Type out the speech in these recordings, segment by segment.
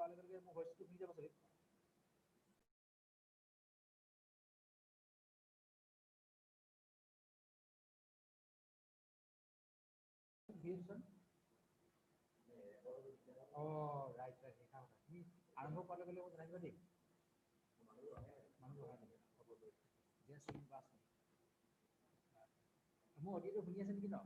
কোৱাৰ লগে লগে মোৰ ভইচটো শুনি যাব চাগে। ৰাইট ৰাইট সেইটা কথা তুমি আৰম্ভ কৰাৰ লগে লগে জনাই দিবা দেই। মানুহ বহাই দিবা হ'ব জাষ্ট ইন 5 মিনিট। মোৰ অডিঅ'টো শুনি আছে নেকি ন?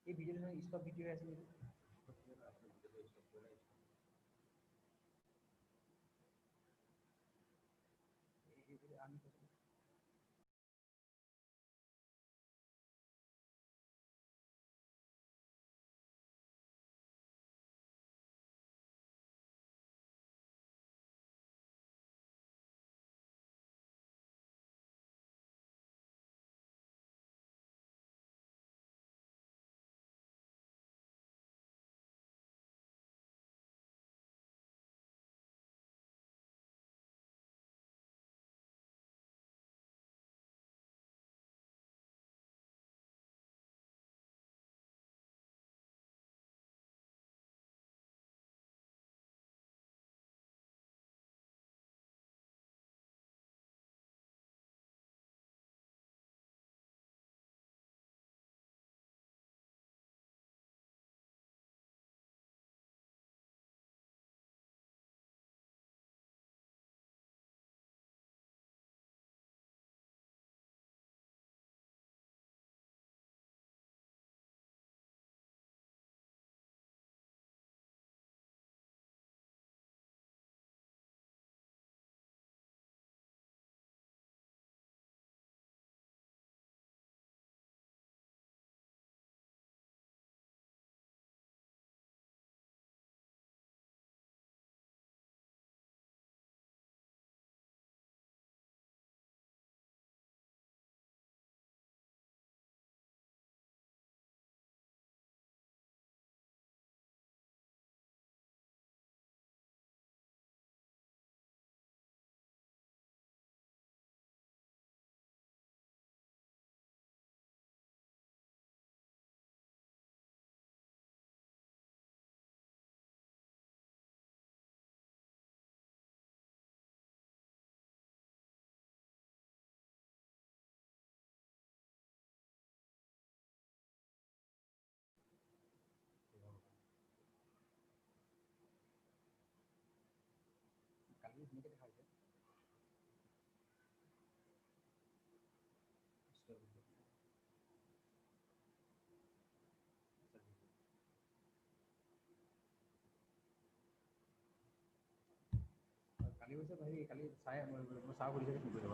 এই ভিডিওর স্টপ ভিডিও আছে যদি আমি কালি ধুনীয়াকৈ দেখা হৈছে stop video। কালি হৈছে হেৰি কালি চাই মই চাওঁ সুধিছে কি কৰিব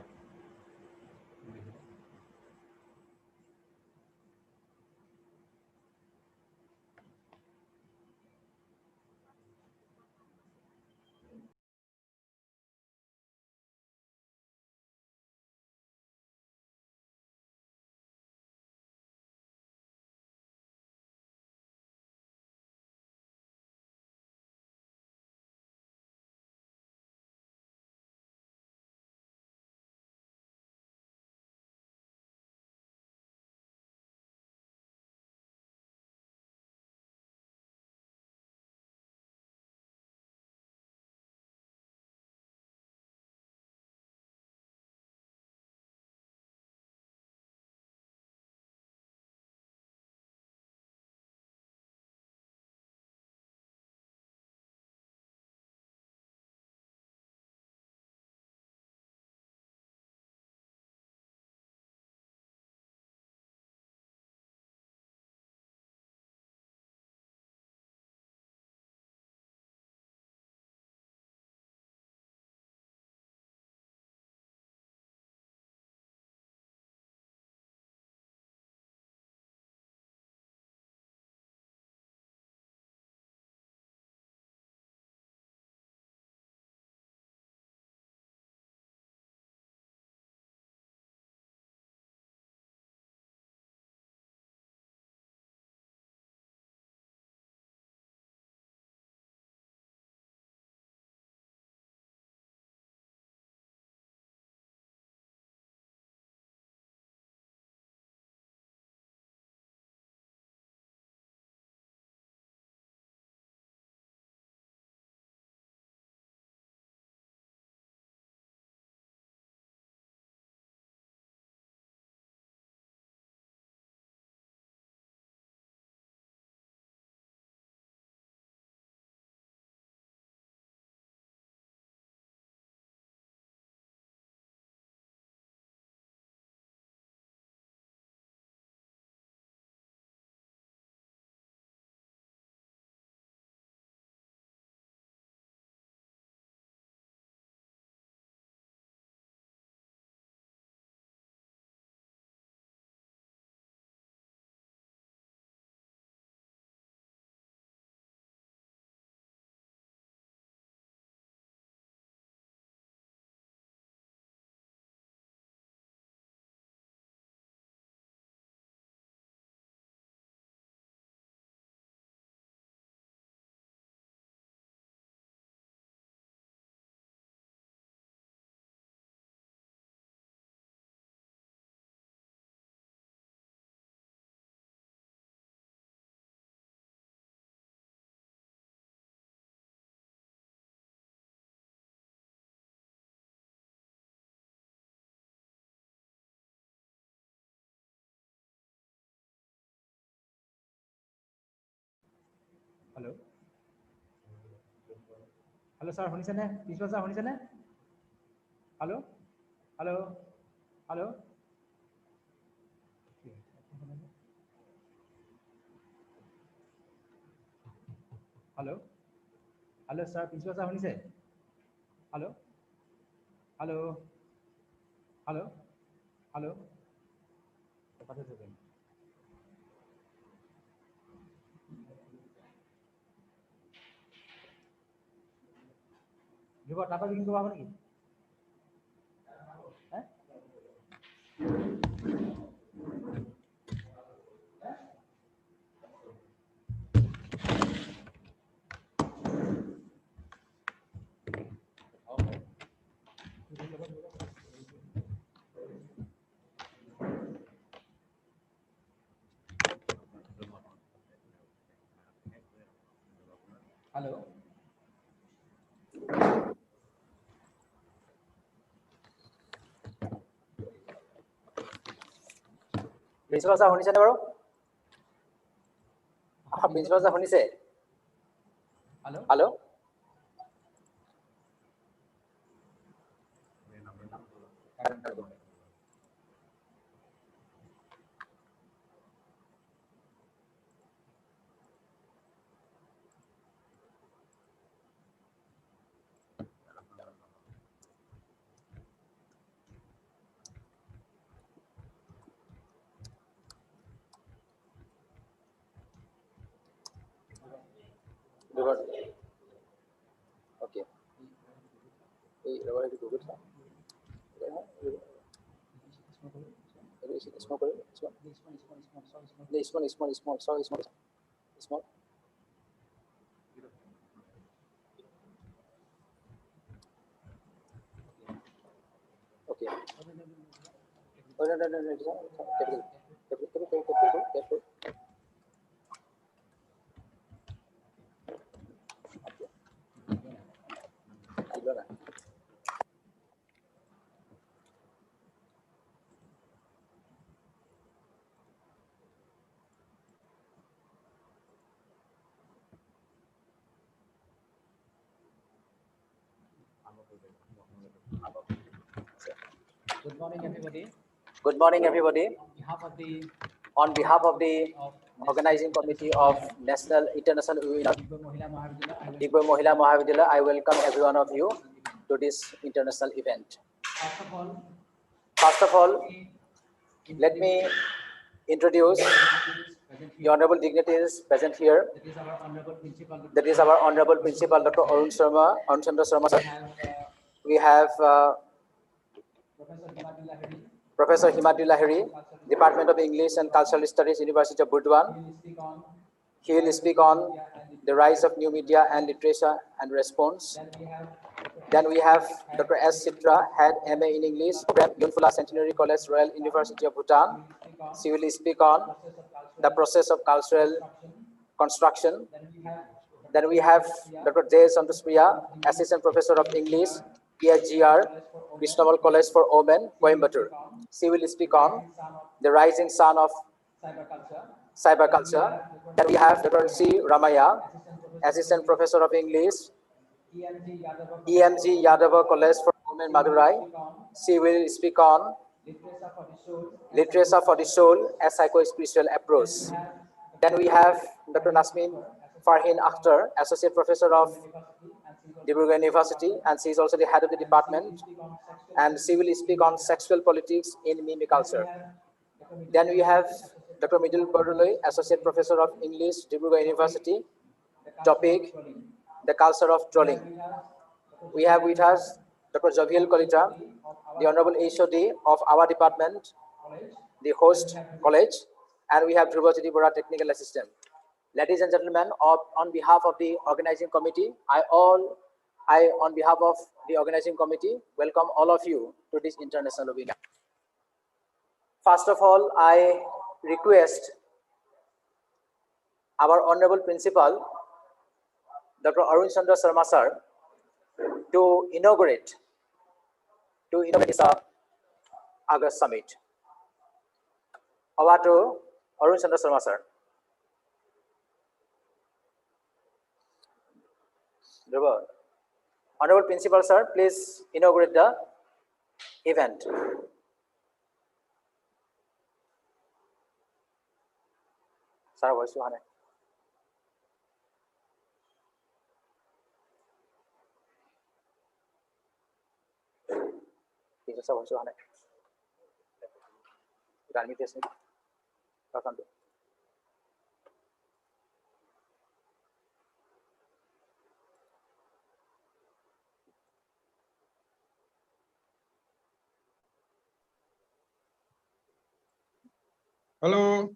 হেল্ল', হেল্ল' ছাৰ শুনিছেনে? প্ৰিন্সিপাল ছাৰ শুনিছেনে? Hello', hello', hello', hello', hello' sir principal sir শুনিছে? হেল্ল', হেল্ল', হেল্ল', হেল্ল', দিব তাৰপৰা বিকিং কৰিব নেকি? হে? হেল্ল', প্ৰিন্সিপাল ছাৰ শুনিছেনে বাৰু? প্ৰিন্সিপাল ছাৰ শুনিছে? হেল্ল', হেল্ল', ওকে এই ৰবাৰ এইটো গুগল চাওঁ স্মল কৰি small okay Good morning, everybody. Good morning, everybody. On behalf of the organizing committee of National International Women Digboi Mahila Mahavidyalaya, I welcome every one of you to this international event. First of all, let me introduce the honorable dignitaries present here. That is our honorable principal, Dr. Arun Chandra Sharma sir. We have Professor Mahavidyalaya, Department of English and Cultural Studies, University of Burdwan. He will speak on the rise of new media and literature and response. Then we have Dr. S. Sitra, Head MA in English, Yunfula Centenary College, Royal University of Bhutan. She will speak on the process of cultural construction. Then we have Dr. J. Santospriya, Assistant Professor of English, PHGR, Krishnamal College for Women, Coimbatore. She will speak on the rising sun of cyber culture. Then we have Dr. C. Ramaya, Assistant Professor of English, EMG Yadava College for Women, Madurai. She will speak on literature for the soul, a psycho-spiritual approach. Then we have Dr. Nasmin Farhin Akhtar, Associate Professor of Digboi University, and she is also the head of the department, and she will speak on sexual politics in meme culture. Then we have Dr. Midul Bordoloi, Associate Professor of English, Digboi University, topic, the culture of trolling. We have with us Dr. Javiel Kolita, the Honorable HOD of our department, the host college, and we have Dhruvajyoti Bora, Technical Assistant. Ladies and gentlemen, on behalf of the organizing committee, I on behalf of the organizing committee, welcome all of you to this international webinar. First of all, I request our honorable principal, Dr. Arun Chandra Sharma sir, to inaugurate this August summit. Over to Arun Chandra Sharma sir. Honorable Principal Sir, please inaugurate the event. Sir, voice one. Teacher, sir, voice one. Rani, please. Hello.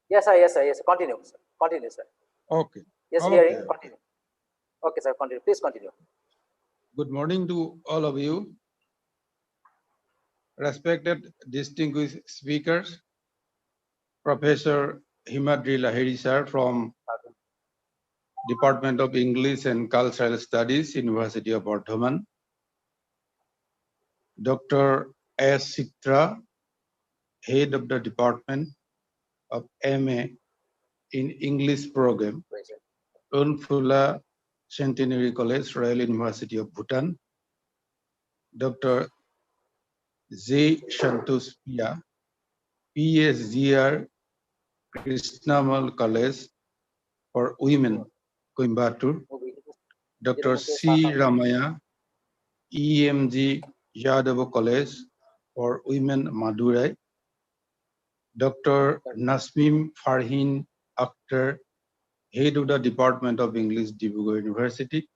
Yes, sir. Yes, sir. Yes, continue, sir. Continue, sir. Okay. Yes, Okay. hearing. Continue. Okay, sir. Continue. Please continue. Good morning to all of you. Respected distinguished speakers, Professor Himadri Lahiri sir from Department of English and Cultural Studies, University of Bardhaman, Dr. S. Sitra, Head of the Department of MA in English Program, Unfula Centenary College, Royal University of Bhutan, Dr. J. Shantosh Pia, PSGR Krishnamal College for Women, Coimbatore, Dr. C. Ramaya, EMG Yadav College for Women, Madurai, Dr. Nasmim Farhin Akhtar, Head of the Department of English, Digboi University,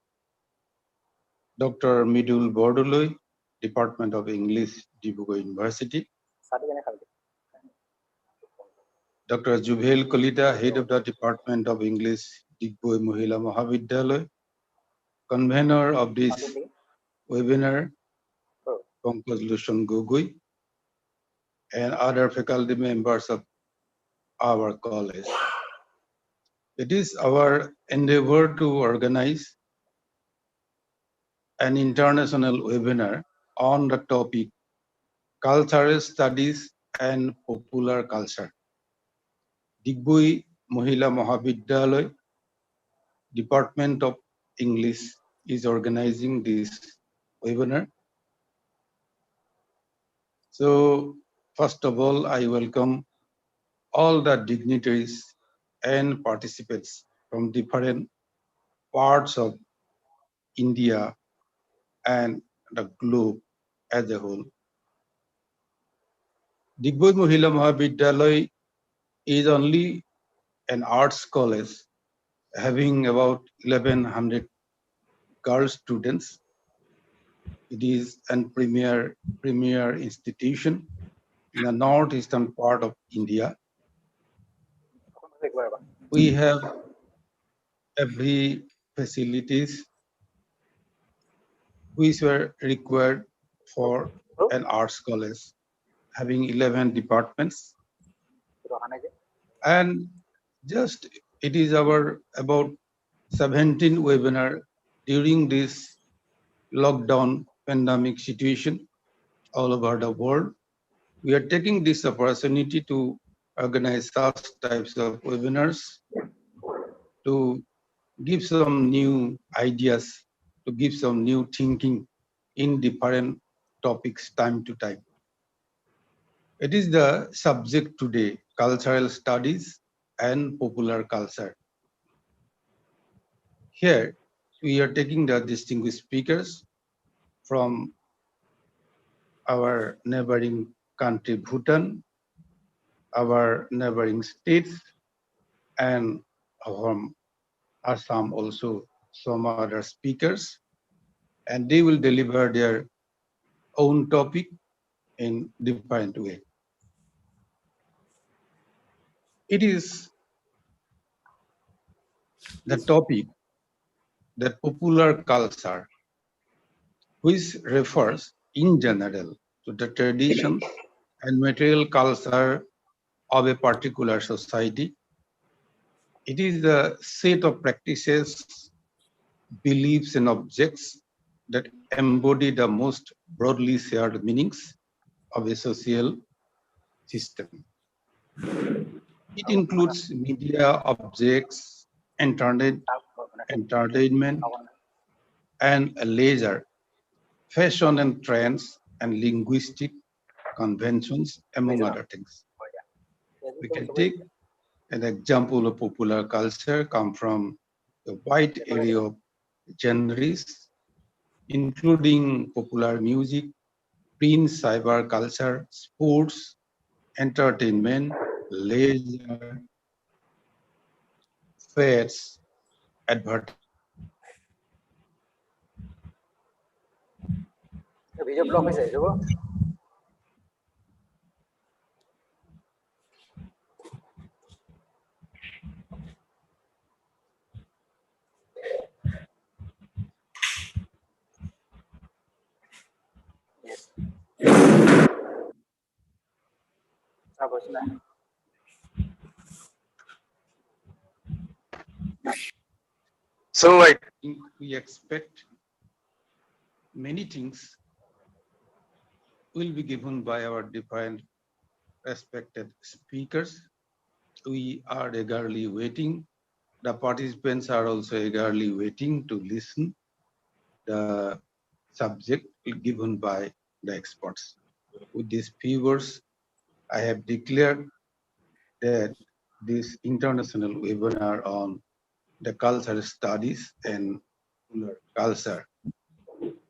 Dr. Midul Bordoloi, Department of English, Digboi University, Dr. Jubhail Kolita, Head of the Department of English, Digboi Mahila Mahavidyalaya, convener of this webinar, Pankaj Lushan Gogoi, and other faculty members of our college. It is our endeavor to organize an international webinar on the topic Cultural Studies and Popular Culture. Digboi Mahila Mahavidyalaya, Department of English is organizing this webinar. So, first of all, I welcome all the dignitaries and participants from different parts of India and the globe as a whole. Digboi Mahila Mahavidyalaya is only an arts college having about 1100 girl students. It is a premier institution in the northeastern part of India. We have every facilities which were required for an arts college, having 11 departments. And just it is our about 17 webinar during this lockdown pandemic situation all over the world. We are taking this opportunity to organize such types of webinars to give some new ideas, to give some new thinking in different topics time to time. It is the subject today, cultural studies and popular culture. Here, we are taking the distinguished speakers from our neighboring country, Bhutan, our neighboring states, and from Assam also some other speakers, and they will deliver their own topic in different way. It is the topic that popular culture, which refers in general to the traditions and material culture of a particular society. It is the set of practices, beliefs, and objects that embody the most broadly shared meanings of a social system. It includes media, objects, internet, entertainment, and leisure, fashion and trends, and linguistic conventions, among other things. We can take an example of popular culture come from a wide area of genres, including popular music, print, cyber culture, sports, entertainment, leisure, fairs, advertising, video block is it? Yes. So I think we expect many things will be given by our different respected speakers. We are eagerly waiting. The participants are also eagerly waiting to listen the subject given by the experts. With these few words, I have declared that this international webinar on the cultural studies and culture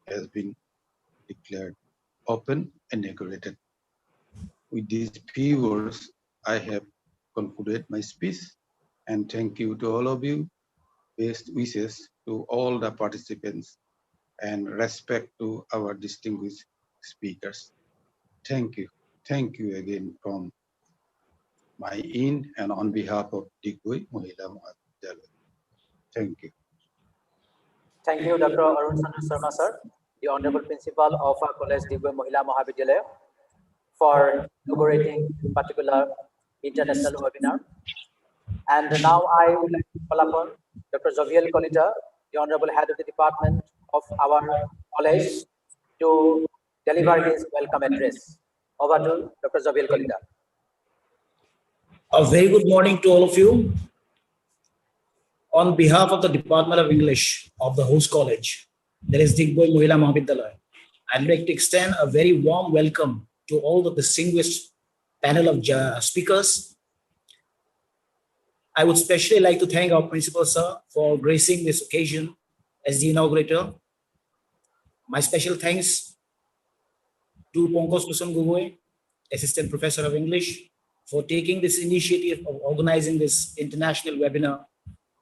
has been declared open and inaugurated. With these few words, I have concluded my speech, and thank you to all of you. Best wishes to all the participants and respect to our distinguished speakers. Thank you. Thank you again from my end and on behalf of Digboi, Mahila, Mahavidyalaya. Thank you. Thank you, Dr. Arun Chandra Sharma, sir, the Honorable Principal of our College Digboi Mahila Mahavidyalaya, for inaugurating this particular international webinar. And now I would like to call upon Dr. Joviel Kolita, the Honorable Head of the Department of our college, to deliver his welcome address. Over to Dr. Joviel Kolita. A very good morning to all of you. On behalf of the Department of English of the host college, that is Digboi Mahila Mahavidyalaya, I'd like to extend a very warm welcome to all the distinguished panel of speakers. I would especially like to thank our principal, sir, for gracing this occasion as the inaugurator. My special thanks to Ponkos Kusum Gugoi, Assistant Professor of English, for taking this initiative of organizing this international webinar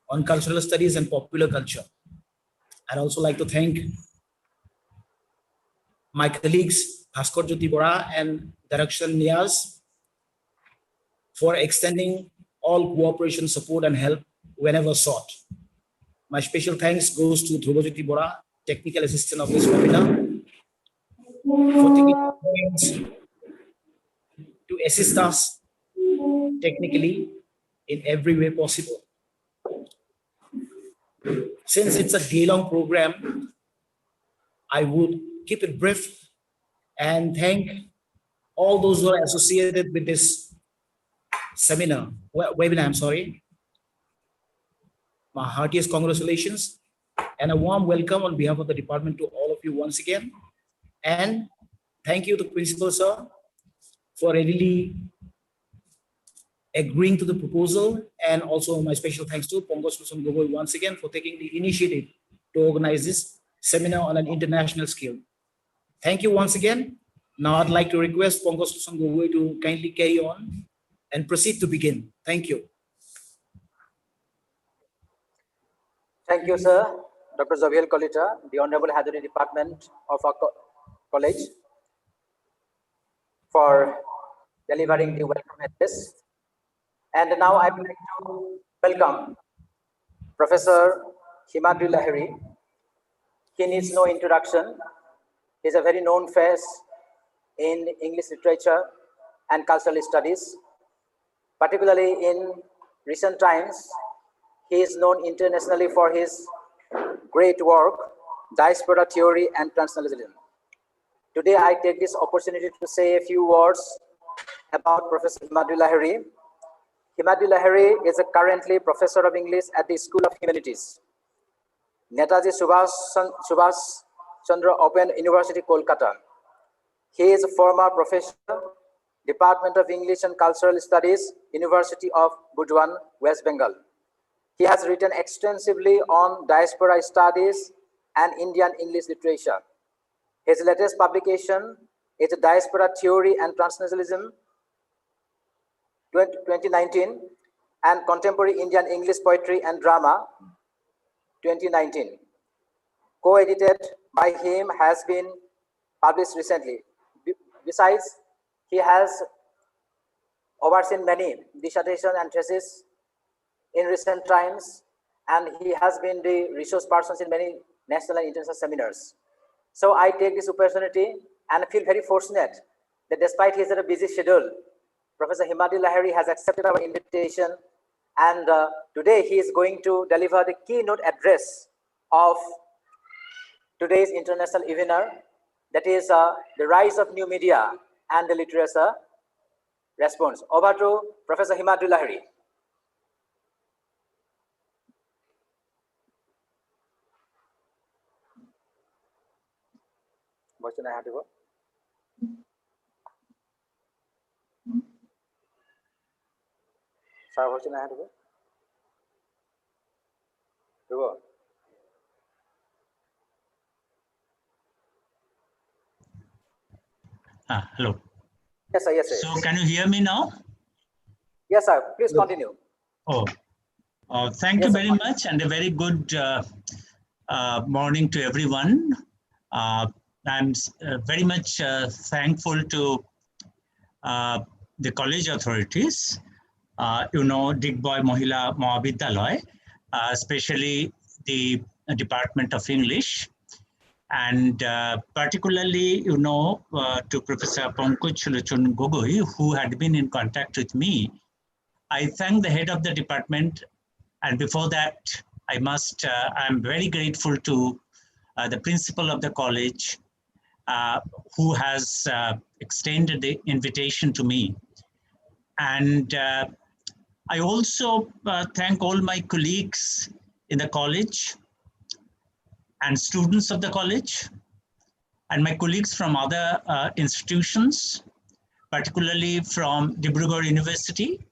on cultural studies and popular culture. I'd also like to thank my colleagues, Bhaskar Jyoti Bora and Darakshan Niaz, for extending all cooperation, support, and help whenever sought. My special thanks goes to Dhrubajyoti Bora, technical assistant of this webinar, for taking points to assist us technically in every way possible. Since it's a day-long program, I would keep it brief and thank all those who are associated with this seminar, webinar, I'm sorry. My heartiest congratulations and a warm welcome on behalf of the department to all of you once again. And thank you to Principal Sir for readily agreeing to the proposal, and also my special thanks to Pongos Kusum Gogoi once again for taking the initiative to organize this seminar on an international scale. Thank you once again. Now I'd like to request Pongos Kusum Gogoi to kindly carry on and proceed to begin. Thank you. Thank you, sir, Dr. Joviel Kolita, the Honorable Head of the Department of our college, for delivering the welcome address. And now I would like to welcome Professor Himadri Lahiri. He needs no introduction. He's a very known face in English literature and cultural studies. Particularly in recent times, he is known internationally for his great work, diaspora theory and transnationalism. Today, I take this opportunity to say a few words about Professor Himadri Lahiri. Himadri Lahiri is currently Professor of English at the School of Humanities. Netaji Subhash Chandra Open University, Kolkata. He is a former professor, Department of English and Cultural Studies, University of Burdwan, West Bengal. He has written extensively on diaspora studies and Indian English literature. His latest publication is Diaspora Theory and Transnationalism, 2019, and Contemporary Indian English Poetry and Drama, 2019. Co-edited by him, has been published recently. Besides, he has overseen many dissertations and theses in recent times, and he has been the resource person in many national and international seminars. So I take this opportunity and feel very fortunate that despite his busy schedule, Professor Mahavidyalaya has accepted our invitation, and today he is going to deliver the keynote address of today's international webinar, that is the rise of new media and the literature response. Over to Professor Mahavidyalaya. What should I have to go? Sir, what should I have to go? To go. Hello. Yes, sir. Yes, sir. So can you hear me now? Yes, sir. Please continue. Thank you very much, and a very good morning to everyone. I'm very much thankful to the college authorities, Digboi Mahila Mahavidyalaya, especially the Department of English, and particularly, to Professor Pankaj Lochon Gogoi, who had been in contact with me. I thank the head of the department, and before that, I'm very grateful to the principal of the college, who has extended the invitation to me. And I also thank all my colleagues in the college and students of the college and my colleagues from other institutions, particularly from Digboi University.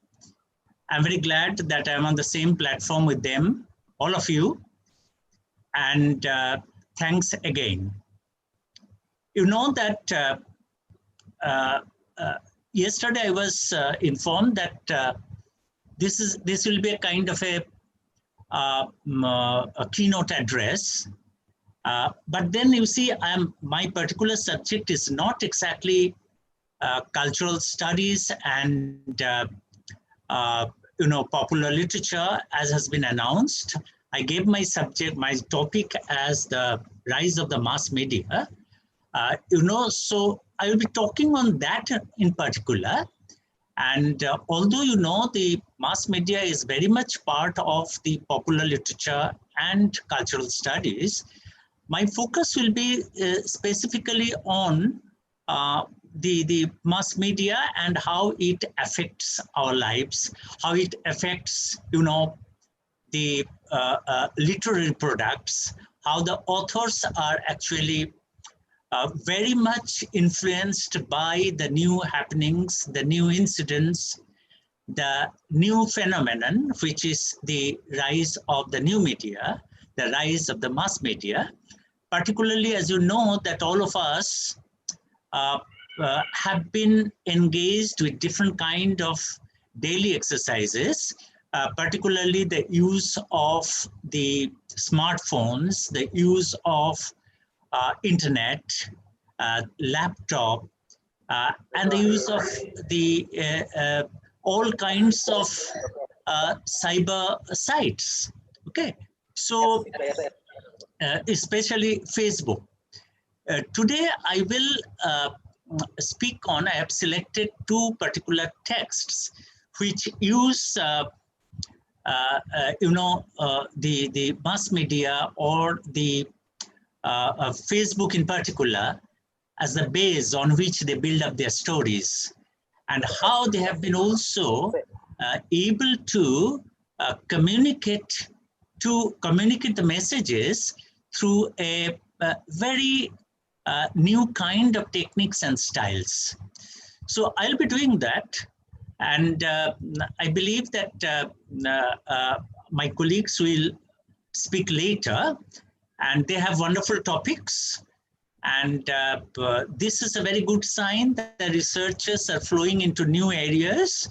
I'm very glad that I'm on the same platform with them, all of you, and thanks again. You know that yesterday I was informed that this will be a kind of a keynote address, but then you see, my particular subject is not exactly cultural studies and popular literature, as has been announced. I gave my topic as the rise of the mass media. So I will be talking on that in particular. And although the mass media is very much part of the popular literature and cultural studies, my focus will be specifically on the mass media and how it affects our lives, how it affects, the literary products, how the authors are actually very much influenced by the new happenings, the new incidents, the new phenomenon, which is the rise of the new media, the rise of the mass media. Particularly, as you know, that all of us have been engaged with different kind of daily exercises, particularly the use of the smartphones, the use of internet, laptop, and the use of the all kinds of cyber sites. Okay, so especially Facebook. Today I will speak on, I have selected two particular texts which use the mass media or the Facebook in particular as the base on which they build up their stories, and how they have been also able to communicate to communicate the messages through a very new kind of techniques and styles. So I'll be doing that, and I believe that my colleagues will speak later, and they have wonderful topics. And this is a very good sign that the researchers are flowing into new areas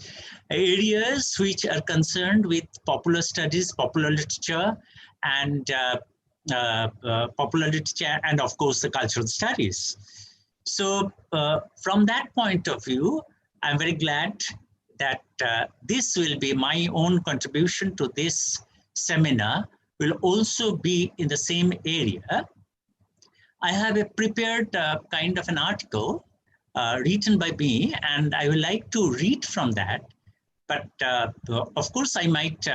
which are concerned with popular studies, popular literature, and of course the cultural studies. So from that point of view, I'm very glad that this will be my own contribution to this seminar, will also be in the same area. I have a prepared kind of an article written by me, and I would like to read from that. But of course, I might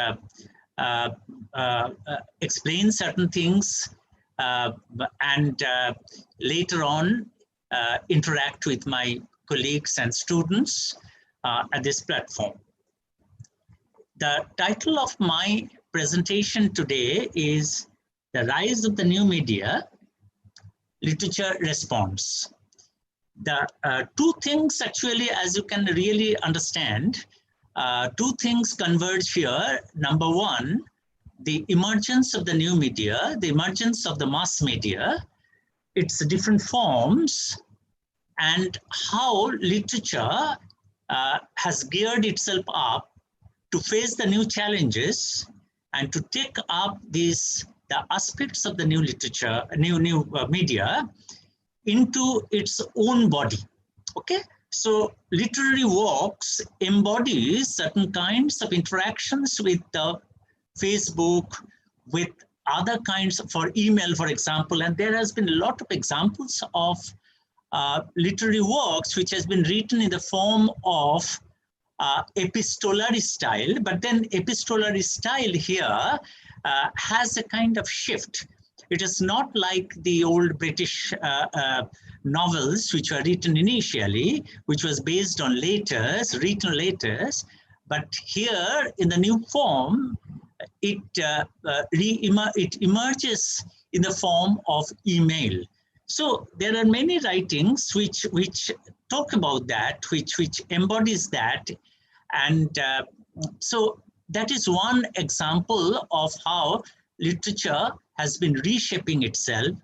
explain certain things and later on interact with my colleagues and students at this platform. The title of my presentation today is The Rise of the New Media, Literature Response. The two things actually, as you can really understand, two things converge here. Number one, the emergence of the new media, the emergence of the mass media, its different forms, and how literature has geared itself up to face the new challenges and to take up the aspects of the new literature, new media into its own body. Okay, so literary works embody certain kinds of interactions with the Facebook, with other kinds for email, for example, and there has been a lot of examples of literary works which has been written in the form of epistolary style, but then epistolary style here has a kind of shift. It is not like the old British novels which were written initially, which was based on letters, written letters, but here in the new form, it emerges in the form of email. So there are many writings which talk about that, which embodies that. And so that is one example of how literature has been reshaping itself,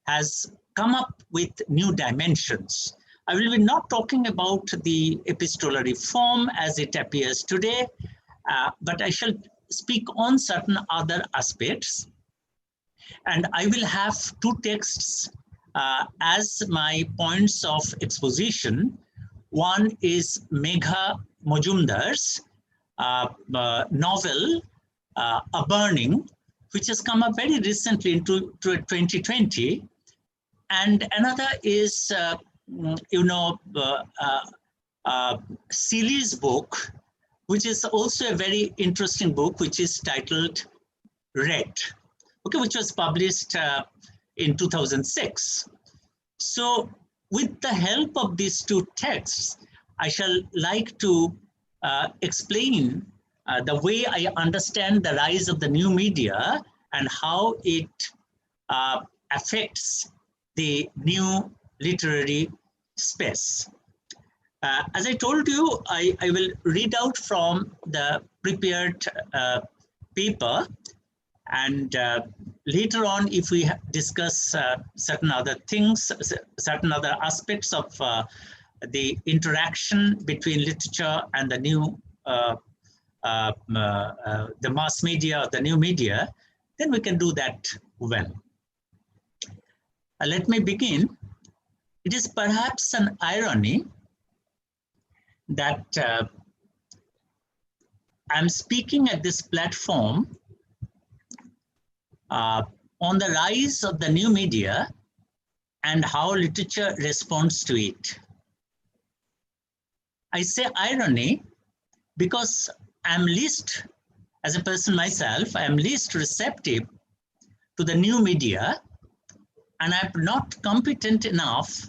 has come up with new dimensions. I will be not talking about the epistolary form as it appears today, but I shall speak on certain other aspects. And I will have two texts as my points of exposition. One is Megha Majumdar's novel, A Burning, which has come up very recently into 2020. And another is, Seeley's book, which is also a very interesting book, which is titled Red, okay, which was published in 2006. So with the help of these two texts, I shall like to explain the way I understand the rise of the new media and how it affects the new literary space. As I told you, I will read out from the prepared paper, and later on, if we discuss certain other things, certain other aspects of the interaction between literature and the new, the mass media, or the new media, then we can do that well. Let me begin. It is perhaps an irony that I'm speaking at this platform on the rise of the new media and how literature responds to it. I say irony because I'm least, as a person myself, I am least receptive to the new media, and I'm not competent enough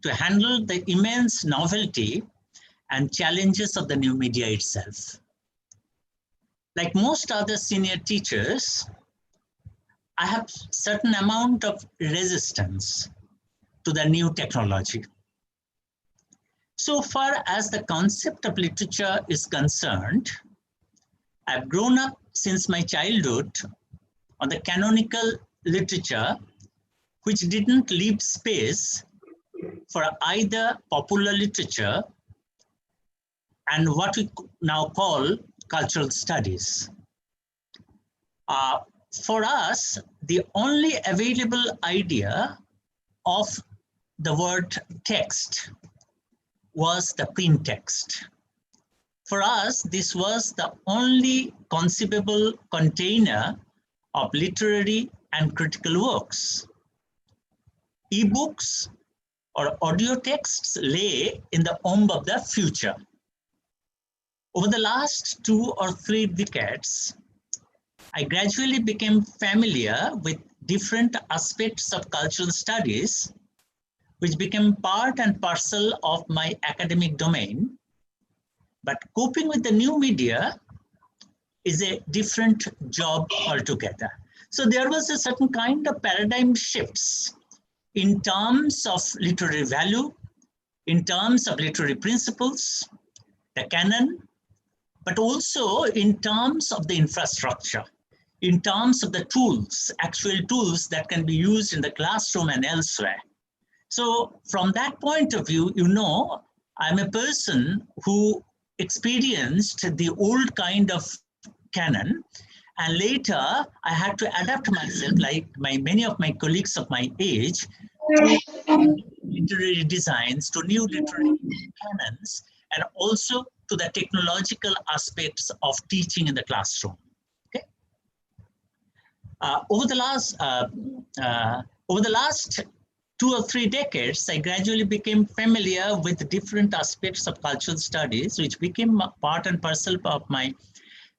to handle the immense novelty and challenges of the new media itself. Like most other senior teachers, I have certain amount of resistance to the new technology. So far as the concept of literature is concerned, I've grown up since my childhood on the canonical literature, which didn't leave space for either popular literature and what we now call cultural studies. For us, the only available idea of the word text was the print text. For us, this was the only conceivable container of literary and critical works. E-books or audio texts lay in the womb of the future. Over the last 2 or 3 decades, I gradually became familiar with different aspects of cultural studies, which became part and parcel of my academic domain. But coping with the new media is a different job altogether. So there was a certain kind of paradigm shifts in terms of literary value, in terms of literary principles, the canon, but also in terms of the infrastructure, in terms of the tools, actual tools that can be used in the classroom and elsewhere. So from that point of view, you know, I'm a person who experienced the old kind of canon, and later I had to adapt myself, like many of my colleagues of my age, to literary designs, to new literary canons, and also to the technological aspects of teaching in the classroom. Okay. Over the last 2 or 3 decades, I gradually became familiar with different aspects of cultural studies, which became part and parcel of my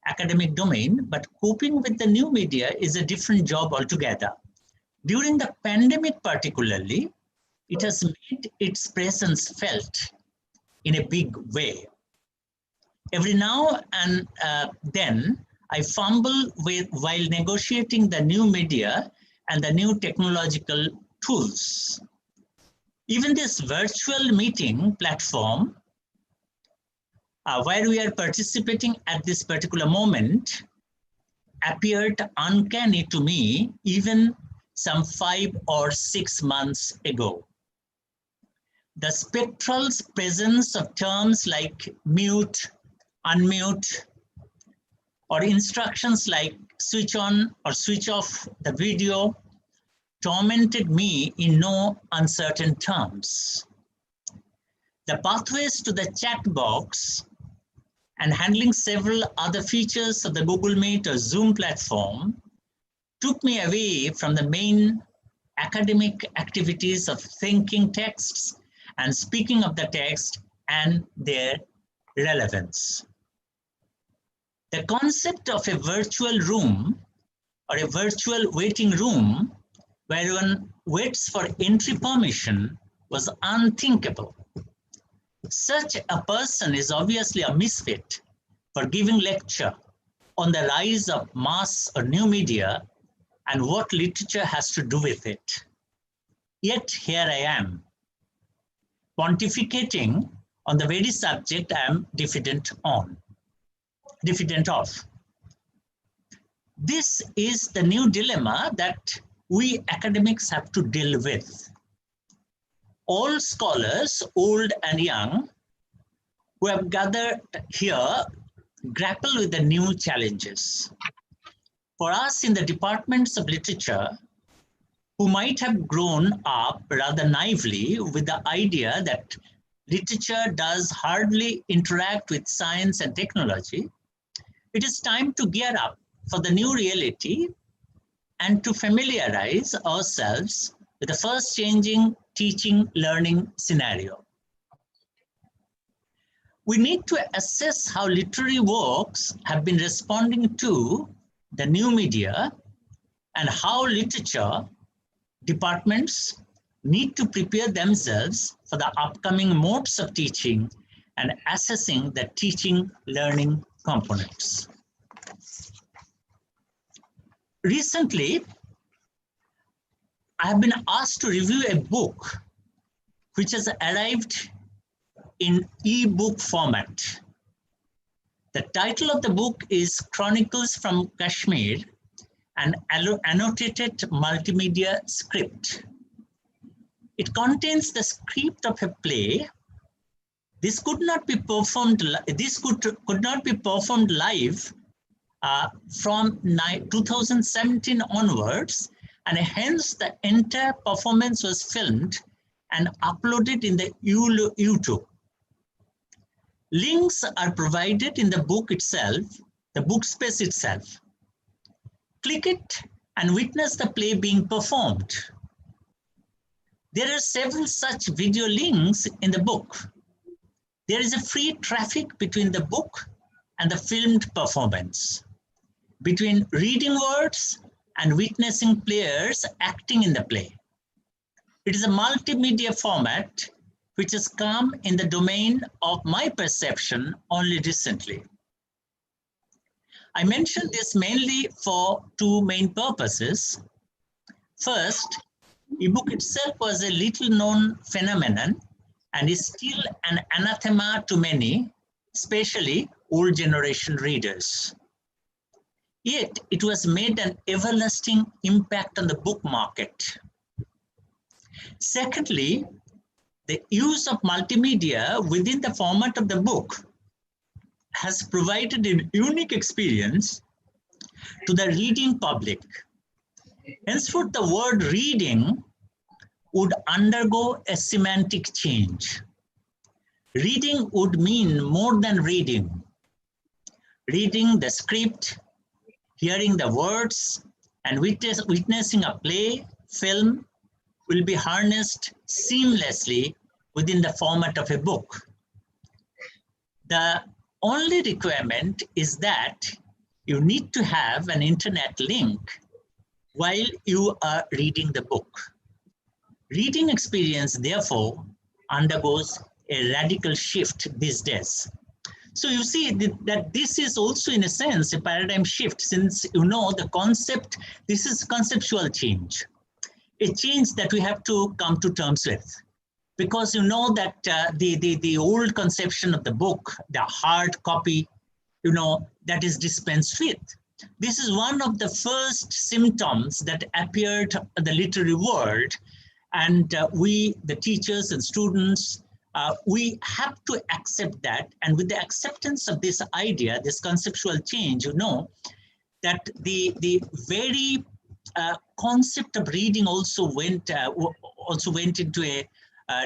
academic domain. But coping with the new media is a different job altogether. During the pandemic particularly, it has made its presence felt in a big way. Every now and then, I fumble while negotiating the new media and the new technological tools. Even this virtual meeting platform, where we are participating at this particular moment, appeared uncanny to me even some 5 or 6 months ago. The spectral presence of terms like mute, unmute, or instructions like switch on or switch off the video tormented me in no uncertain terms. The pathways to the chat box and handling several other features of the Google Meet or Zoom platform took me away from the main academic activities of thinking texts and speaking of the text and their relevance. The concept of a virtual room or a virtual waiting room where one waits for entry permission was unthinkable. Such a person is obviously a misfit for giving lecture on the rise of mass or new media and what literature has to do with it. Yet here I am, pontificating on the very subject I am diffident of. This is the new dilemma that we academics have to deal with. All scholars, old and young, who have gathered here, grapple with the new challenges. For us in the departments of literature, who might have grown up rather naively with the idea that literature does hardly interact with science and technology, it is time to gear up for the new reality and to familiarize ourselves with the first changing teaching learning scenario. We need to assess how literary works have been responding to the new media and how literature departments need to prepare themselves for the upcoming modes of teaching and assessing the teaching learning components. Recently, I have been asked to review a book which has arrived in e-book format. The title of the book is Chronicles from Kashmir, an annotated multimedia script. It contains the script of a play. This could not be performed. This could not be performed live from 2017 onwards, and hence the entire performance was filmed and uploaded in the YouTube. Links are provided in the book itself, the book space itself. Click it and witness the play being performed. There are several such video links in the book. There is a free traffic between the book and the filmed performance, between reading words and witnessing players acting in the play. It is a multimedia format which has come in the domain of my perception only recently. I mention this mainly for two main purposes. First, ebook itself was a little known phenomenon and is still an anathema to many, especially old generation readers. Yet it was made an everlasting impact on the book market. Secondly, the use of multimedia within the format of the book has provided a unique experience to the reading public. Henceforth, the word reading would undergo a semantic change. Reading would mean more than reading. Reading the script, hearing the words, and witnessing a play, film, will be harnessed seamlessly within the format of a book. The only requirement is that you need to have an internet link while you are reading the book. Reading experience, therefore, undergoes a radical shift these days. So you see that this is also, in a sense, a paradigm shift, since you know the concept, this is conceptual change. A change that we have to come to terms with, because you know that the old conception of the book, the hard copy, you know, that is dispensed with. This is one of the first symptoms that appeared in the literary world, and we, the teachers and students, we have to accept that. And with the acceptance of this idea, this conceptual change, you know, that the very concept of reading also went into a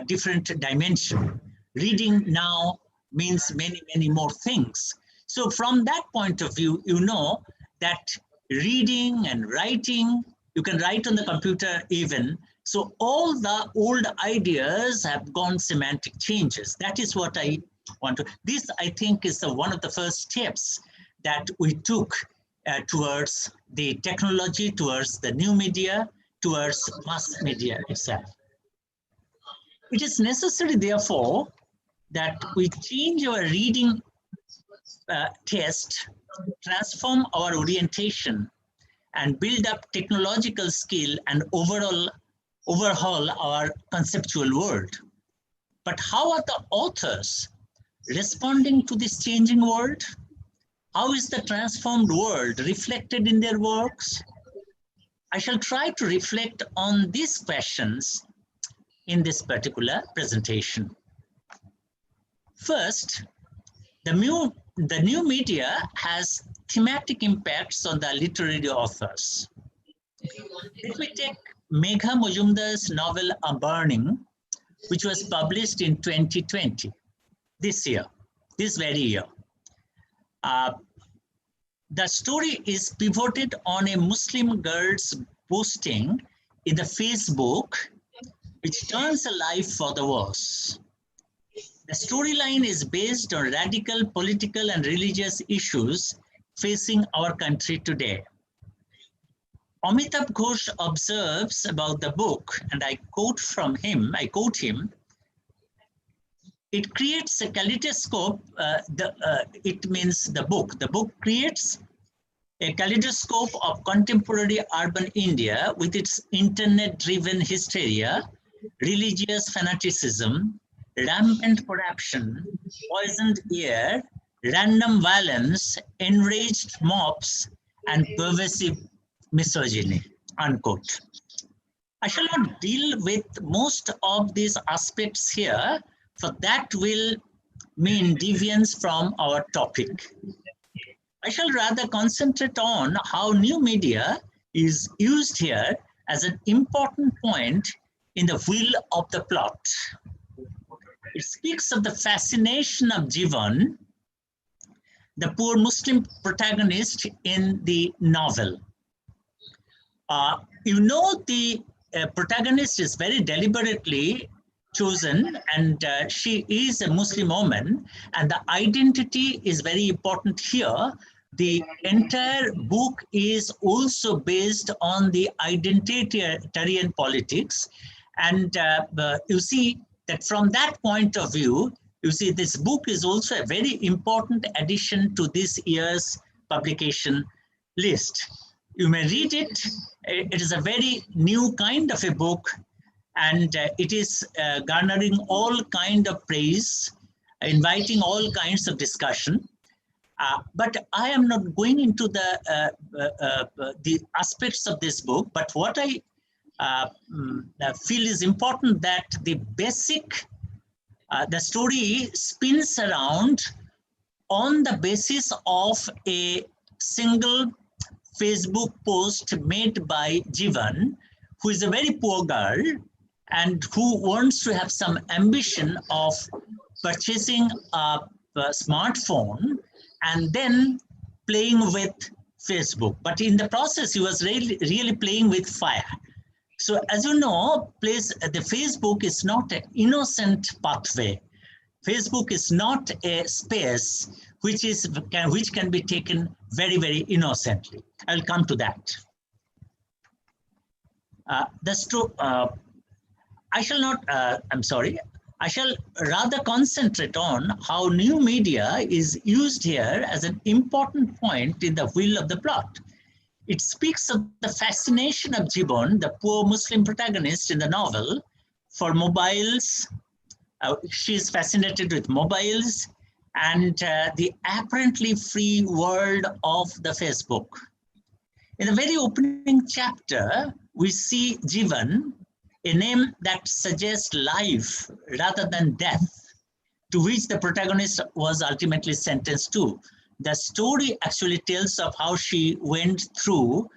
different dimension. Reading now means many, many more things. So from that point of view, you know that reading and writing, you can write on the computer even. So all the old ideas have gone semantic changes. That is what I want to, this I think is one of the first steps that we took towards the technology, towards the new media, towards mass media itself. It is necessary, therefore, that we change our reading taste, transform our orientation, and build up technological skill and overhaul our conceptual world. But how are the authors responding to this changing world? How is the transformed world reflected in their works? I shall try to reflect on these questions in this particular presentation. First, the new media has thematic impacts on the literary authors. Let me take Megha Majumdar's novel A Burning, which was published in 2020, this very year. The story is pivoted on a Muslim girl's posting in the Facebook, which turns a life for the worse. The storyline is based on radical political and religious issues facing our country today. Amitabh Ghosh observes about the book, and I quote him, it creates a kaleidoscope, it means the book. The book creates a kaleidoscope of contemporary urban India with its internet-driven hysteria, religious fanaticism, rampant corruption, poisoned air, random violence, enraged mobs, and pervasive misogyny, unquote. I shall not deal with most of these aspects here, for that will mean deviance from our topic. I shall rather concentrate on how new media is used here as an important point in the wheel of the plot. It speaks of the fascination of Jivan, the poor Muslim protagonist in the novel. You know, the protagonist is very deliberately chosen, and she is a Muslim woman, and the identity is very important here. The entire book is also based on the identitarian politics, and you see that from that point of view, you see this book is also a very important addition to this year's publication list. You may read it. It is a very new kind of a book, and it is garnering all kind of praise, inviting all kinds of discussion. But I am not going into the aspects of this book, but what I feel is important, that the basic, the story spins around on the basis of a single Facebook post made by Jivan, who is a very poor girl and who wants to have some ambition of purchasing a smartphone and then playing with Facebook. But in the process, he was really playing with fire. So as you know, the Facebook is not an innocent pathway. Facebook is not a space which can be taken very, very innocently. I'll come to that. I shall not, I'm sorry, I shall rather concentrate on how new media is used here as an important point in the wheel of the plot. It speaks of the fascination of Jivan, the poor Muslim protagonist in the novel, for mobiles. She is fascinated with mobiles and the apparently free world of the Facebook. In the very opening chapter, we see Jivan, a name that suggests life rather than death, to which the protagonist was ultimately sentenced to. The story actually tells of how she went through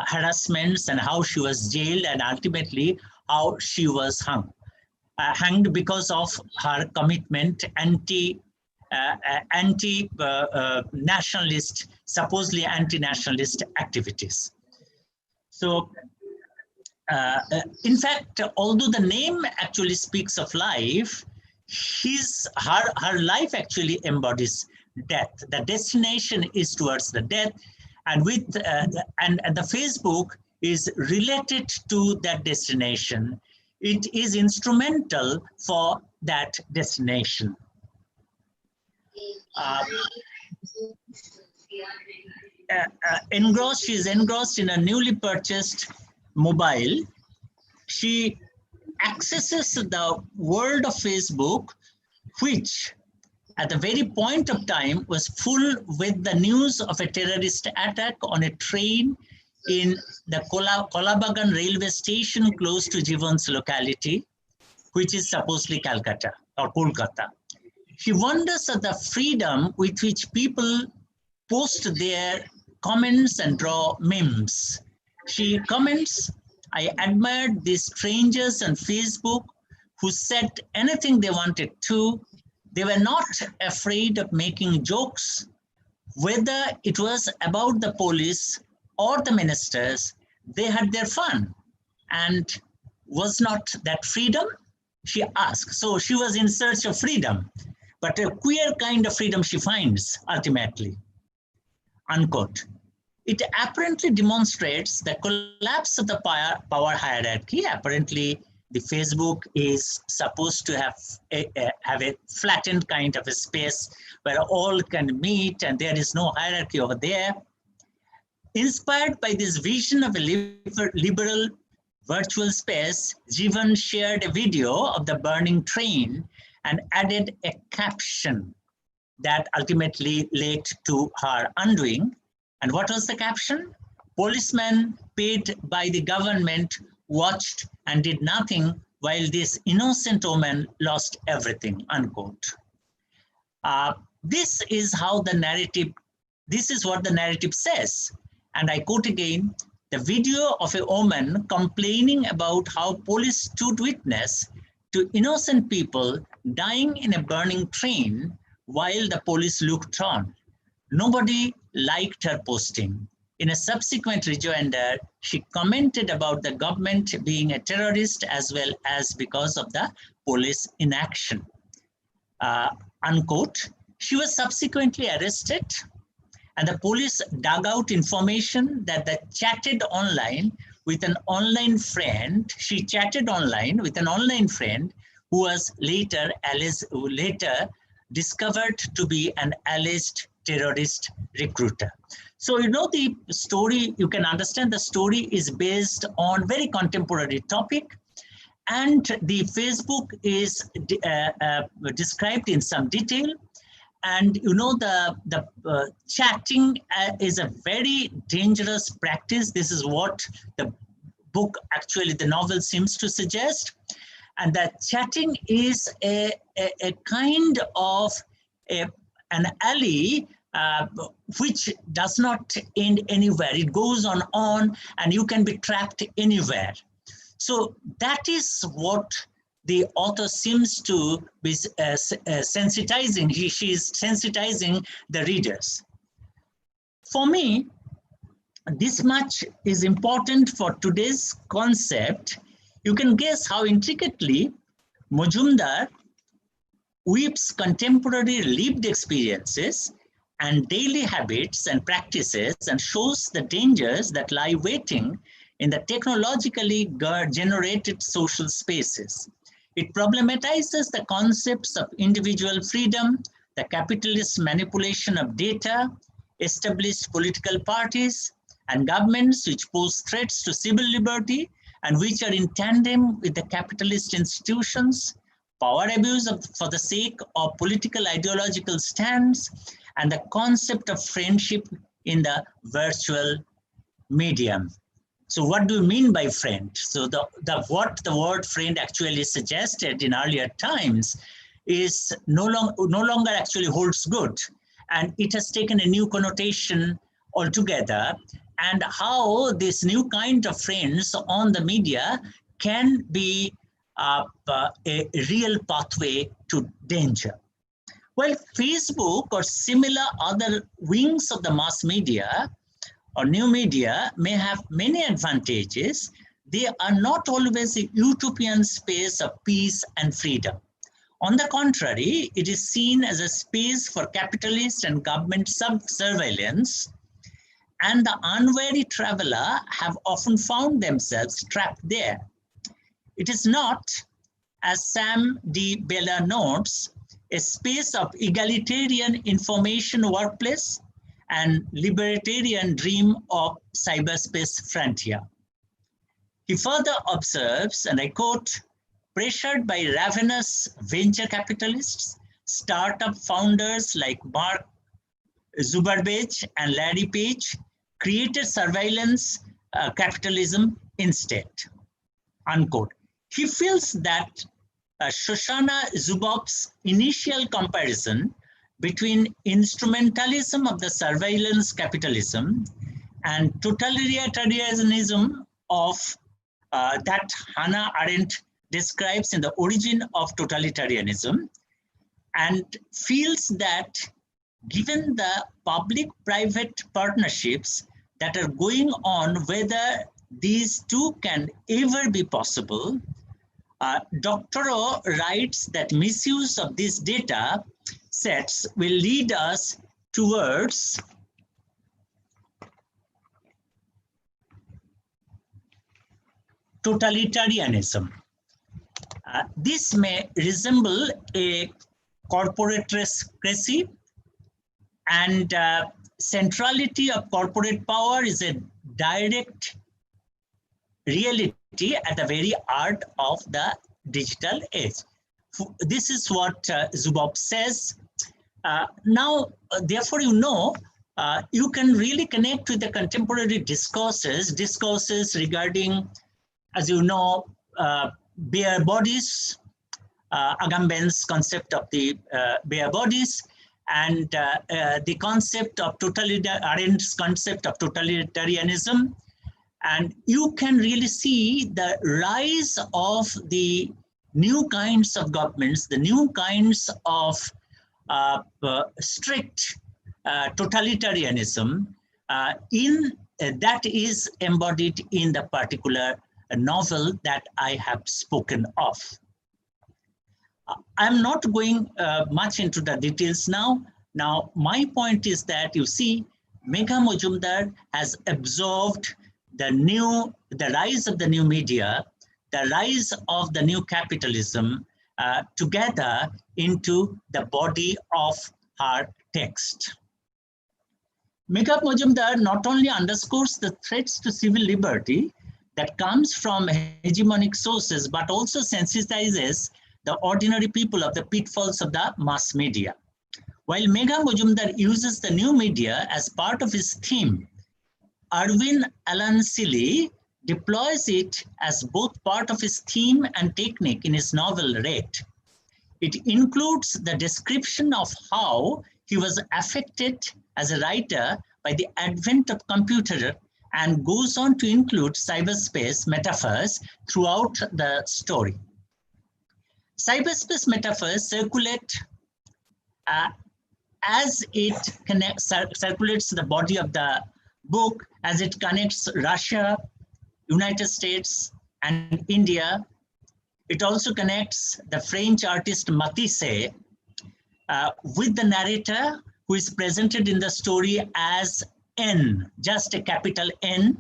harassments and how she was jailed and ultimately how she was hanged because of her commitment anti-nationalist, supposedly anti-nationalist activities. So, in fact, although the name actually speaks of life, her life actually embodies death. The destination is towards the death, and and the Facebook is related to that destination. It is instrumental for that destination. She is engrossed in a newly purchased mobile. She accesses the world of Facebook, which at the very point of time was full with the news of a terrorist attack on a train in the Kolabagan railway station close to Jivan's locality, which is supposedly Calcutta or Kolkata. She wonders at the freedom with which people post their comments and draw memes. She comments, "I admired these strangers on Facebook who said anything they wanted to. They were not afraid of making jokes, whether it was about the police or the ministers. They had their fun. And was not that freedom?" she asked. So she was in search of freedom, but a queer kind of freedom she finds ultimately, unquote. It apparently demonstrates the collapse of the power hierarchy. Apparently, the Facebook is supposed to have a flattened kind of a space where all can meet and there is no hierarchy over there. Inspired by this vision of a liberal virtual space, Jivan shared a video of the burning train and added a caption that ultimately led to her undoing. And what was the caption? Policemen paid by the government watched and did nothing while this innocent woman lost everything, unquote. This is what the narrative says. And I quote again, the video of a woman complaining about how police stood witness to innocent people dying in a burning train while the police looked on. Nobody liked her posting. In a subsequent rejoinder, she commented about the government being a terrorist as well as because of the police inaction. Unquote. She was subsequently arrested, and the police dug out information that they chatted online with an online friend. She chatted online with an online friend who was later discovered to be an alleged terrorist recruiter. So you know the story, you can understand the story is based on very contemporary topic, and the Facebook is described in some detail. And you know the chatting is a very dangerous practice. This is what the book, actually the novel, seems to suggest. And that chatting is a kind of an alley which does not end anywhere. It goes on and you can be trapped anywhere. So that is what the author seems to be sensitizing. She is sensitizing the readers. For me, this much is important for today's concept. You can guess how intricately Majumdar weaves contemporary lived experiences and daily habits and practices and shows the dangers that lie waiting in the technologically generated social spaces. It problematizes the concepts of individual freedom, the capitalist manipulation of data, established political parties, and governments which pose threats to civil liberty and which are in tandem with the capitalist institutions, power abuse for the sake of political ideological stands, and the concept of friendship in the virtual medium. So what do you mean by friend? So what the word friend actually suggested in earlier times is no longer actually holds good. And it has taken a new connotation altogether. And how this new kind of friends on the media can be a real pathway to danger. Well, Facebook or similar other wings of the mass media or new media may have many advantages. They are not always a utopian space of peace and freedom. On the contrary, it is seen as a space for capitalist and government surveillance, and the unwary traveler have often found themselves trapped there. It is not, as Sam D. Bella notes, a space of egalitarian information workplace and libertarian dream of cyberspace frontier. He further observes, and I quote, pressured by ravenous venture capitalists, startup founders like Mark Zuckerberg and Larry Page created surveillance capitalism instead, unquote. He feels that Shoshana Zuboff's initial comparison between instrumentalism of the surveillance capitalism and totalitarianism of that Hannah Arendt describes in The Origin of Totalitarianism, and feels that given the public-private partnerships that are going on, whether these two can ever be possible, Dr. O writes that misuse of these data sets will lead us towards totalitarianism. This may resemble a corporatocracy and centrality of corporate power is a direct reality at the very heart of the digital age. This is what Zuboff says. Therefore, you can really connect with the contemporary discourses regarding, as you know, bare bodies, Agamben's concept of the bare bodies, and the concept of Arendt's concept of totalitarianism. And you can really see the rise of the new kinds of governments, the new kinds of strict totalitarianism that is embodied in the particular novel that I have spoken of. I'm not going much into the details now. Now, my point is that you see, Megha Majumdar has absorbed the rise of the new media, the rise of the new capitalism together into the body of her text. Megha Majumdar not only underscores the threats to civil liberty that comes from hegemonic sources, but also sensitizes the ordinary people of the pitfalls of the mass media. While Megha Majumdar uses the new media as part of his theme, Arvind Alansili deploys it as both part of his theme and technique in his novel Red. It includes the description of how he was affected as a writer by the advent of computer and goes on to include cyberspace metaphors throughout the story. Cyberspace metaphors circulate as it circulates the body of the book, as it connects Russia, United States, and India. It also connects the French artist Matisse with the narrator, who is presented in the story as N, just a capital N,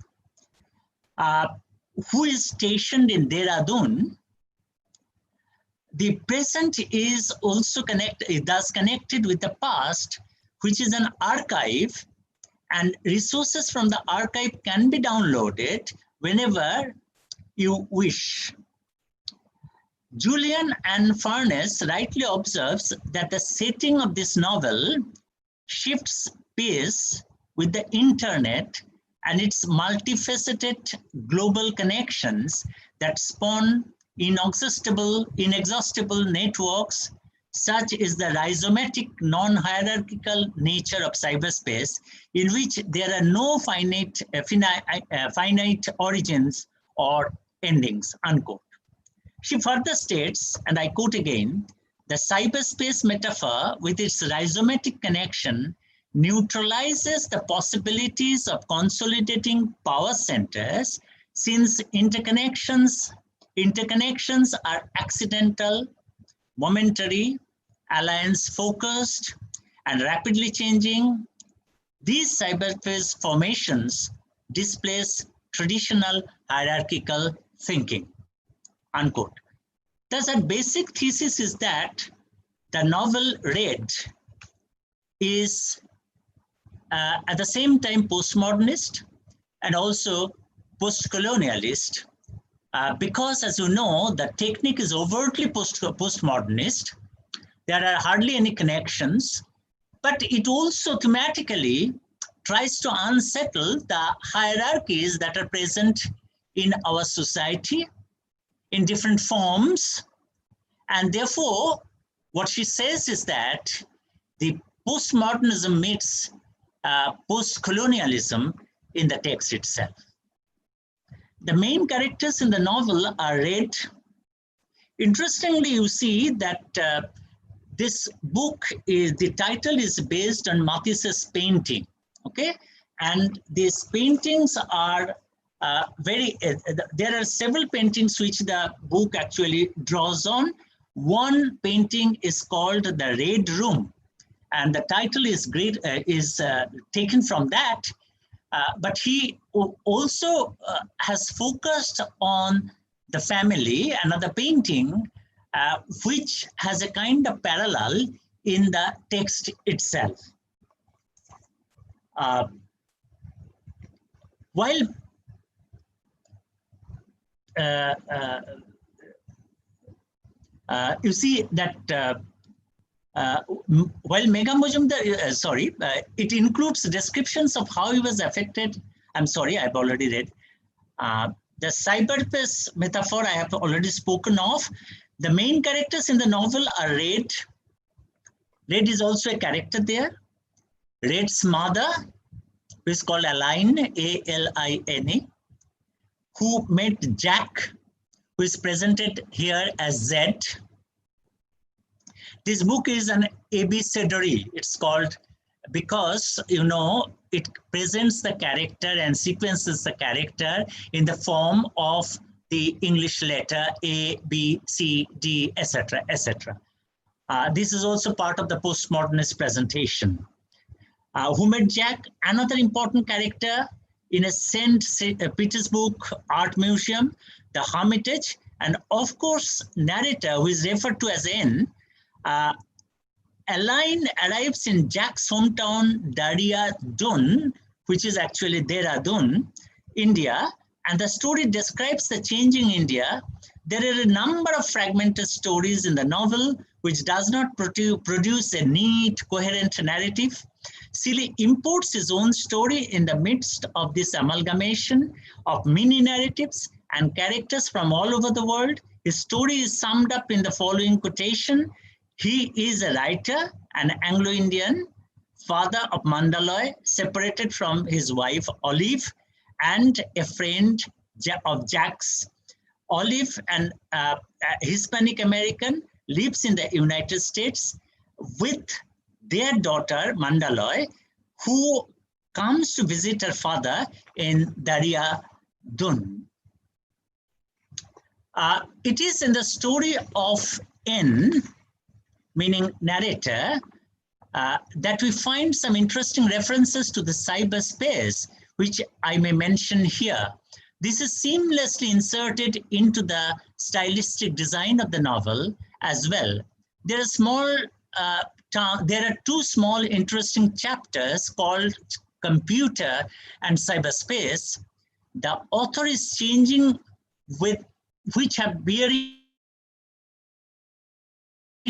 who is stationed in Dehradun. The present is also connected with the past, which is an archive, and resources from the archive can be downloaded whenever you wish. Julian and Furness rightly observes that the setting of this novel shifts pace with the internet and its multifaceted global connections that spawn inexhaustible networks. Such is the rhizomatic, non-hierarchical nature of cyberspace, in which there are no finite origins or endings, unquote. She further states, and I quote again, the cyberspace metaphor with its rhizomatic connection neutralizes the possibilities of consolidating power centers, since interconnections are accidental, momentary, alliance-focused, and rapidly changing. These cyberspace formations displace traditional hierarchical thinking, unquote. Thus, our basic thesis is that the novel Red is at the same time postmodernist and also post-colonialist, because, as you know, the technique is overtly postmodernist. There are hardly any connections, but it also thematically tries to unsettle the hierarchies that are present in our society in different forms. And therefore, what she says is that the postmodernism meets post-colonialism in the text itself. The main characters in the novel are Red. Interestingly, you see that this book the title is based on Matisse's painting, okay? And these paintings are there are several paintings which the book actually draws on. One painting is called The Red Room, and the title is taken from that. But he also has focused on the family, another painting, which has a kind of parallel in the text itself. While you see that while Megha Majumdar, it includes descriptions of how he was affected. I'm sorry, I've already read. The cyberspace metaphor I have already spoken of. The main characters in the novel are Red. Red is also a character there. Red's mother, who is called Aline, A-L-I-N-A, who met Jack, who is presented here as Z. This book is an abecedary. It's called because, you know, it presents the character and sequences the character in the form of the English letter A, B, C, D, etc., etc. This is also part of the postmodernist presentation. Who met Jack? Another important character in a St. Petersburg Art Museum, the Hermitage, and of course, narrator who is referred to as N. Aline arrives in Jack's hometown, Dehradun, which is actually Dehradun, India, and the story describes the changing India. There are a number of fragmented stories in the novel, which does not produce a neat, coherent narrative. Seeley imports his own story in the midst of this amalgamation of mini narratives and characters from all over the world. His story is summed up in the following quotation. He is a writer, an Anglo-Indian, father of Mandalay, separated from his wife Olive, and a friend of Jack's. Olive, an Hispanic American, lives in the United States with their daughter Mandalay, who comes to visit her father in Dehradun. It is in the story of N, meaning narrator, that we find some interesting references to the cyberspace, which I may mention here. This is seamlessly inserted into the stylistic design of the novel as well. There are two small interesting chapters called Computer and Cyberspace. The author is changing with which have bearing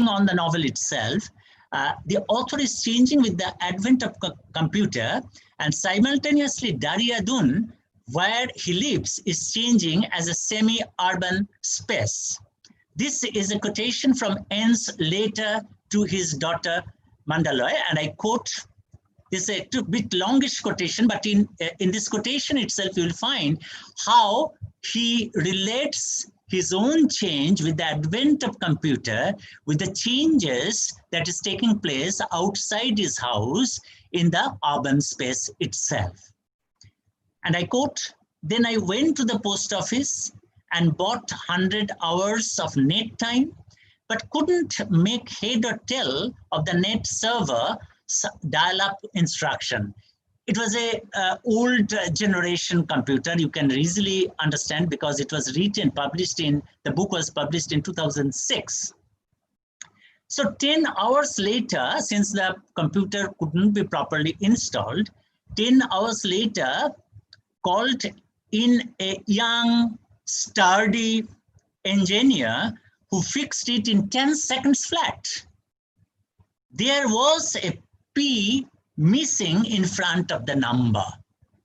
on the novel itself. The author is changing with the advent of computer, and simultaneously Dehradun, where he lives, is changing as a semi-urban space. This is a quotation from N's letter to his daughter Mandalay, and I quote, this is a bit longish quotation, but in this quotation itself, you'll find how he relates his own change with the advent of computer, with the changes that is taking place outside his house in the urban space itself. And I quote, then I went to the post office and bought 100 hours of net time, but couldn't make head or tail of the net server dial-up instruction. It was a old generation computer. You can easily understand because it was written, the book was published in 2006. So 10 hours later, since the computer couldn't be properly installed, 10 hours later, called in a young, sturdy engineer who fixed it in 10 seconds flat. There was a P missing in front of the number.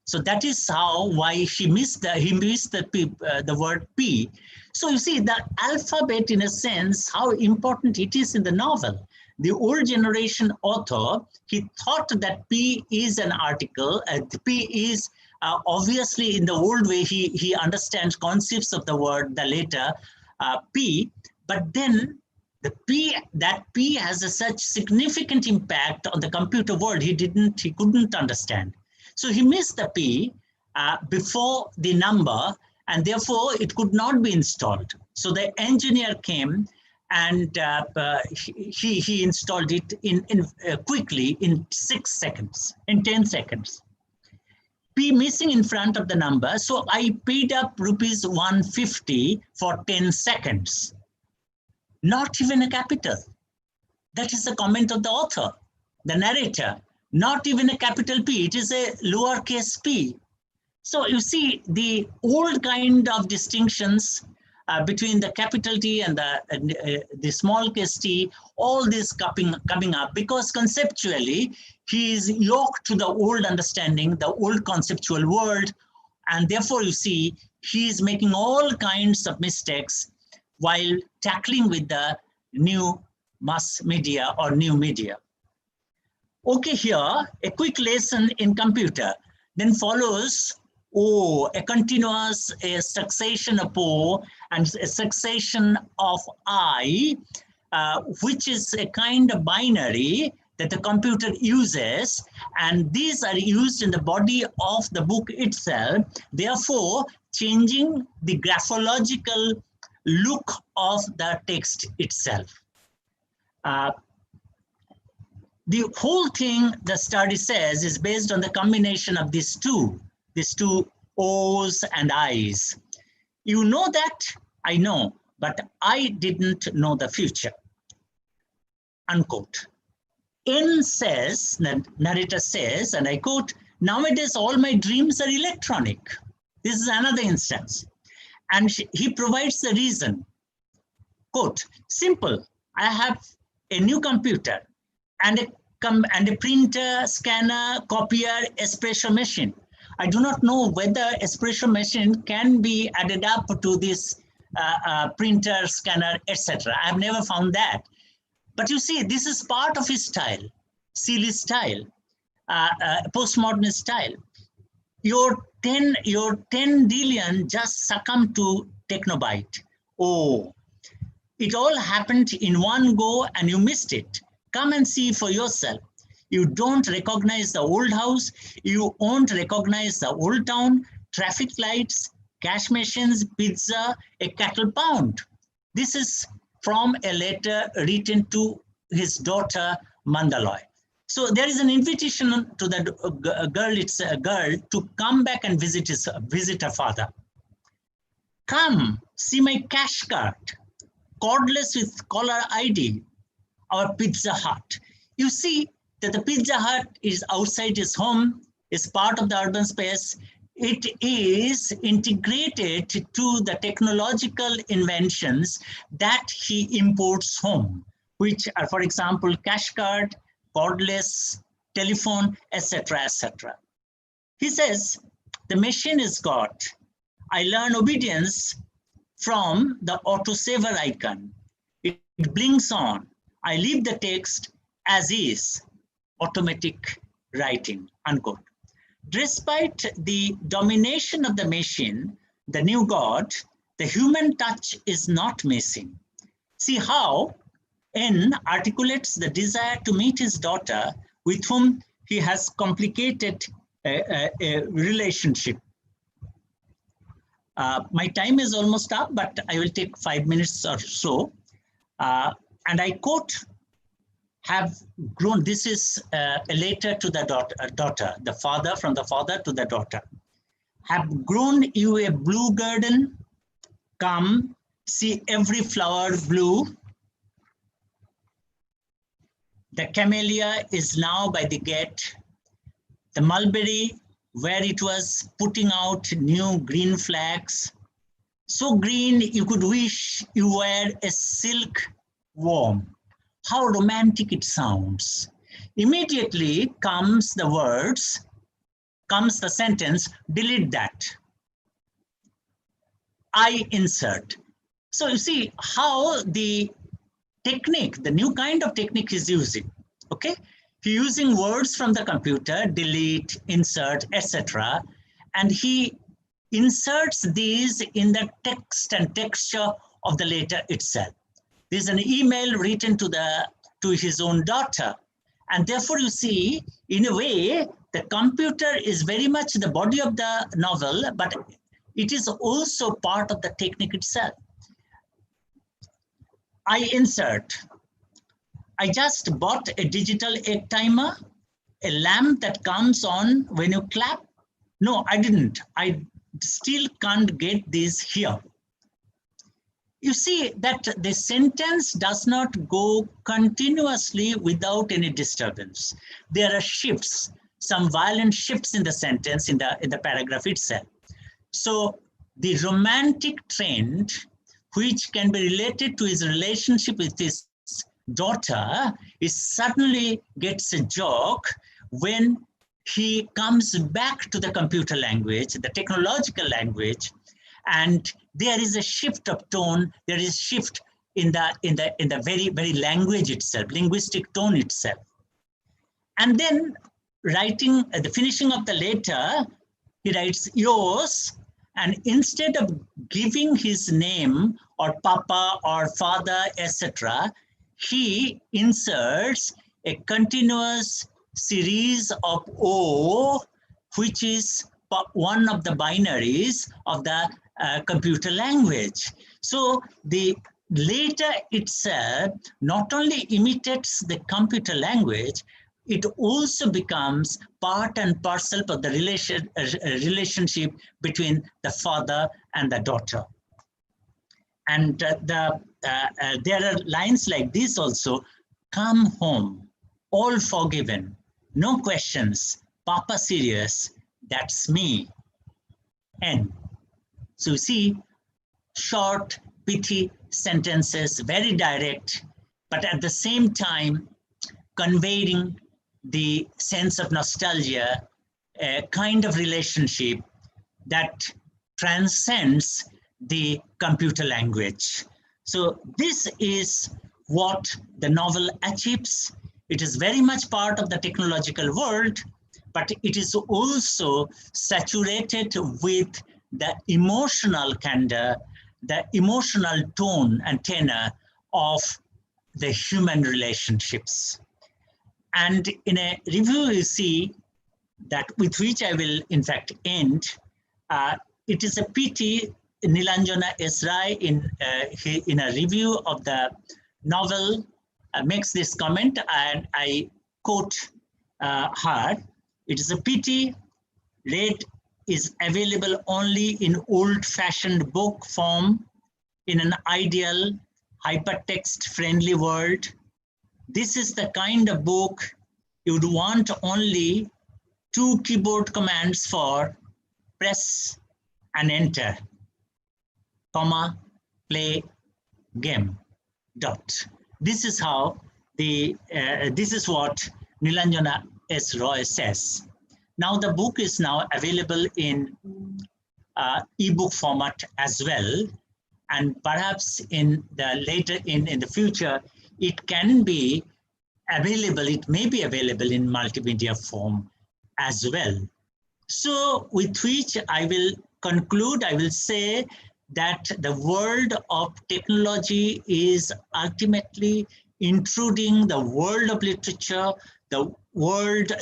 So that is why he missed the word P. So you see the alphabet, in a sense, how important it is in the novel. The old generation author, he thought that P is an article. P is obviously, in the old way, he understands concepts of the word, the letter P, but then that P has such significant impact on the computer world, he couldn't understand. So he missed the P before the number, and therefore it could not be installed. So the engineer came and he installed it quickly in 6 seconds, in 10 seconds. P missing in front of the number, so I paid up rupees 150 for 10 seconds. Not even a capital. That is the comment of the author, the narrator, not even a capital P, it is a lowercase p. So you see the old kind of distinctions between the capital T and the small case t, all this coming up, because conceptually he is yoked to the old understanding, the old conceptual world, and therefore you see he is making all kinds of mistakes while tackling with the new mass media or new media. Okay, here a quick lesson in computer, then follows a continuous a succession of O and a succession of I, which is a kind of binary that the computer uses, and these are used in the body of the book itself, therefore changing the graphological look of the text itself. The whole thing the study says is based on the combination of these two O's and I's. You know that? I know, but I didn't know the future. Unquote. N says, the narrator says, and I quote, nowadays all my dreams are electronic. This is another instance. And he provides the reason. Quote, simple, I have a new computer and a printer, scanner, copier, espresso machine. I do not know whether espresso machine can be added up to this printer, scanner, etc. I have never found that. But you see, this is part of his style, silly style, postmodernist style. Your 10 billion just succumbed to Technobyte. Oh, it all happened in one go and you missed it. Come and see for yourself. You don't recognize the old house. You won't recognize the old town, traffic lights, cash machines, pizza, a cattle pound. This is from a letter written to his daughter, Mandaloy. So there is an invitation to the girl to come back and visit her father. Come, see my cash card, cordless with caller ID, our Pizza Hut. You see that the Pizza Hut is outside his home, is part of the urban space. It is integrated to the technological inventions that he imports home, which are, for example, cash card, cordless, telephone, etc., etc. He says, the machine is God. I learn obedience from the autosaver icon. It blinks on. I leave the text as is, automatic writing, unquote. Despite the domination of the machine, the new God, the human touch is not missing. See how N articulates the desire to meet his daughter with whom he has complicated a relationship. My time is almost up, but I will take 5 minutes or so. And I quote, have grown, this is a letter to the daughter, the father, from the father to the daughter. Have grown you a blue garden? Come, see every flower blue. The camellia is now by the gate. The mulberry, where it was putting out new green flags. So green you could wish you were a silk worm. How romantic it sounds. Immediately comes the words, comes the sentence, delete that. I insert. So you see how the technique, the new kind of technique he's using, okay? He's using words from the computer, delete, insert, etc. And he inserts these in the text and texture of the letter itself. There's an email written to his own daughter. And therefore you see, in a way, the computer is very much the body of the novel, but it is also part of the technique itself. I insert. I just bought a digital egg timer, a lamp that comes on when you clap. No, I didn't. I still can't get this here. you see that the sentence does not go continuously without any disturbance. There are shifts, some violent shifts in the sentence in the paragraph itself. So the romantic trend, which can be related to his relationship with his daughter, is suddenly gets a joke when he comes back to the computer language, the technological language, and there is a shift of tone. There is shift in the very language itself, linguistic tone itself. And then writing at the finishing of the letter, he writes yours, and instead of giving his name or papa or father, etc., he inserts a continuous series of O, which is one of the binaries of the computer language. So the letter itself not only imitates the computer language, it also becomes part and parcel of the relationship between the father and the daughter. And there are lines like this also: come home, all forgiven, no questions, papa serious, that's me. End. So you see, short, pithy sentences, very direct, but at the same time conveying the sense of nostalgia, a kind of relationship that transcends the computer language. So this is what the novel achieves. It is very much part of the technological world, but it is also saturated with the emotional candor, the emotional tone and tenor of the human relationships. And in a review, you see that with which I will in fact end. It is a pity Nilanjana S. Rai in a review of the novel makes this comment, and I quote her. It is a pity read is available only in old-fashioned book form in an ideal hypertext-friendly world. This is the kind of book you would want only 2 keyboard commands for: press and enter, comma, play, game, dot. This is how this is what Nilanjana S. Roy says. Now the book is now available in ebook format as well, and perhaps in the future it can be available. It may be available in multimedia form as well. So with which I will conclude, I will say that the world of technology is ultimately intruding the world of literature. The world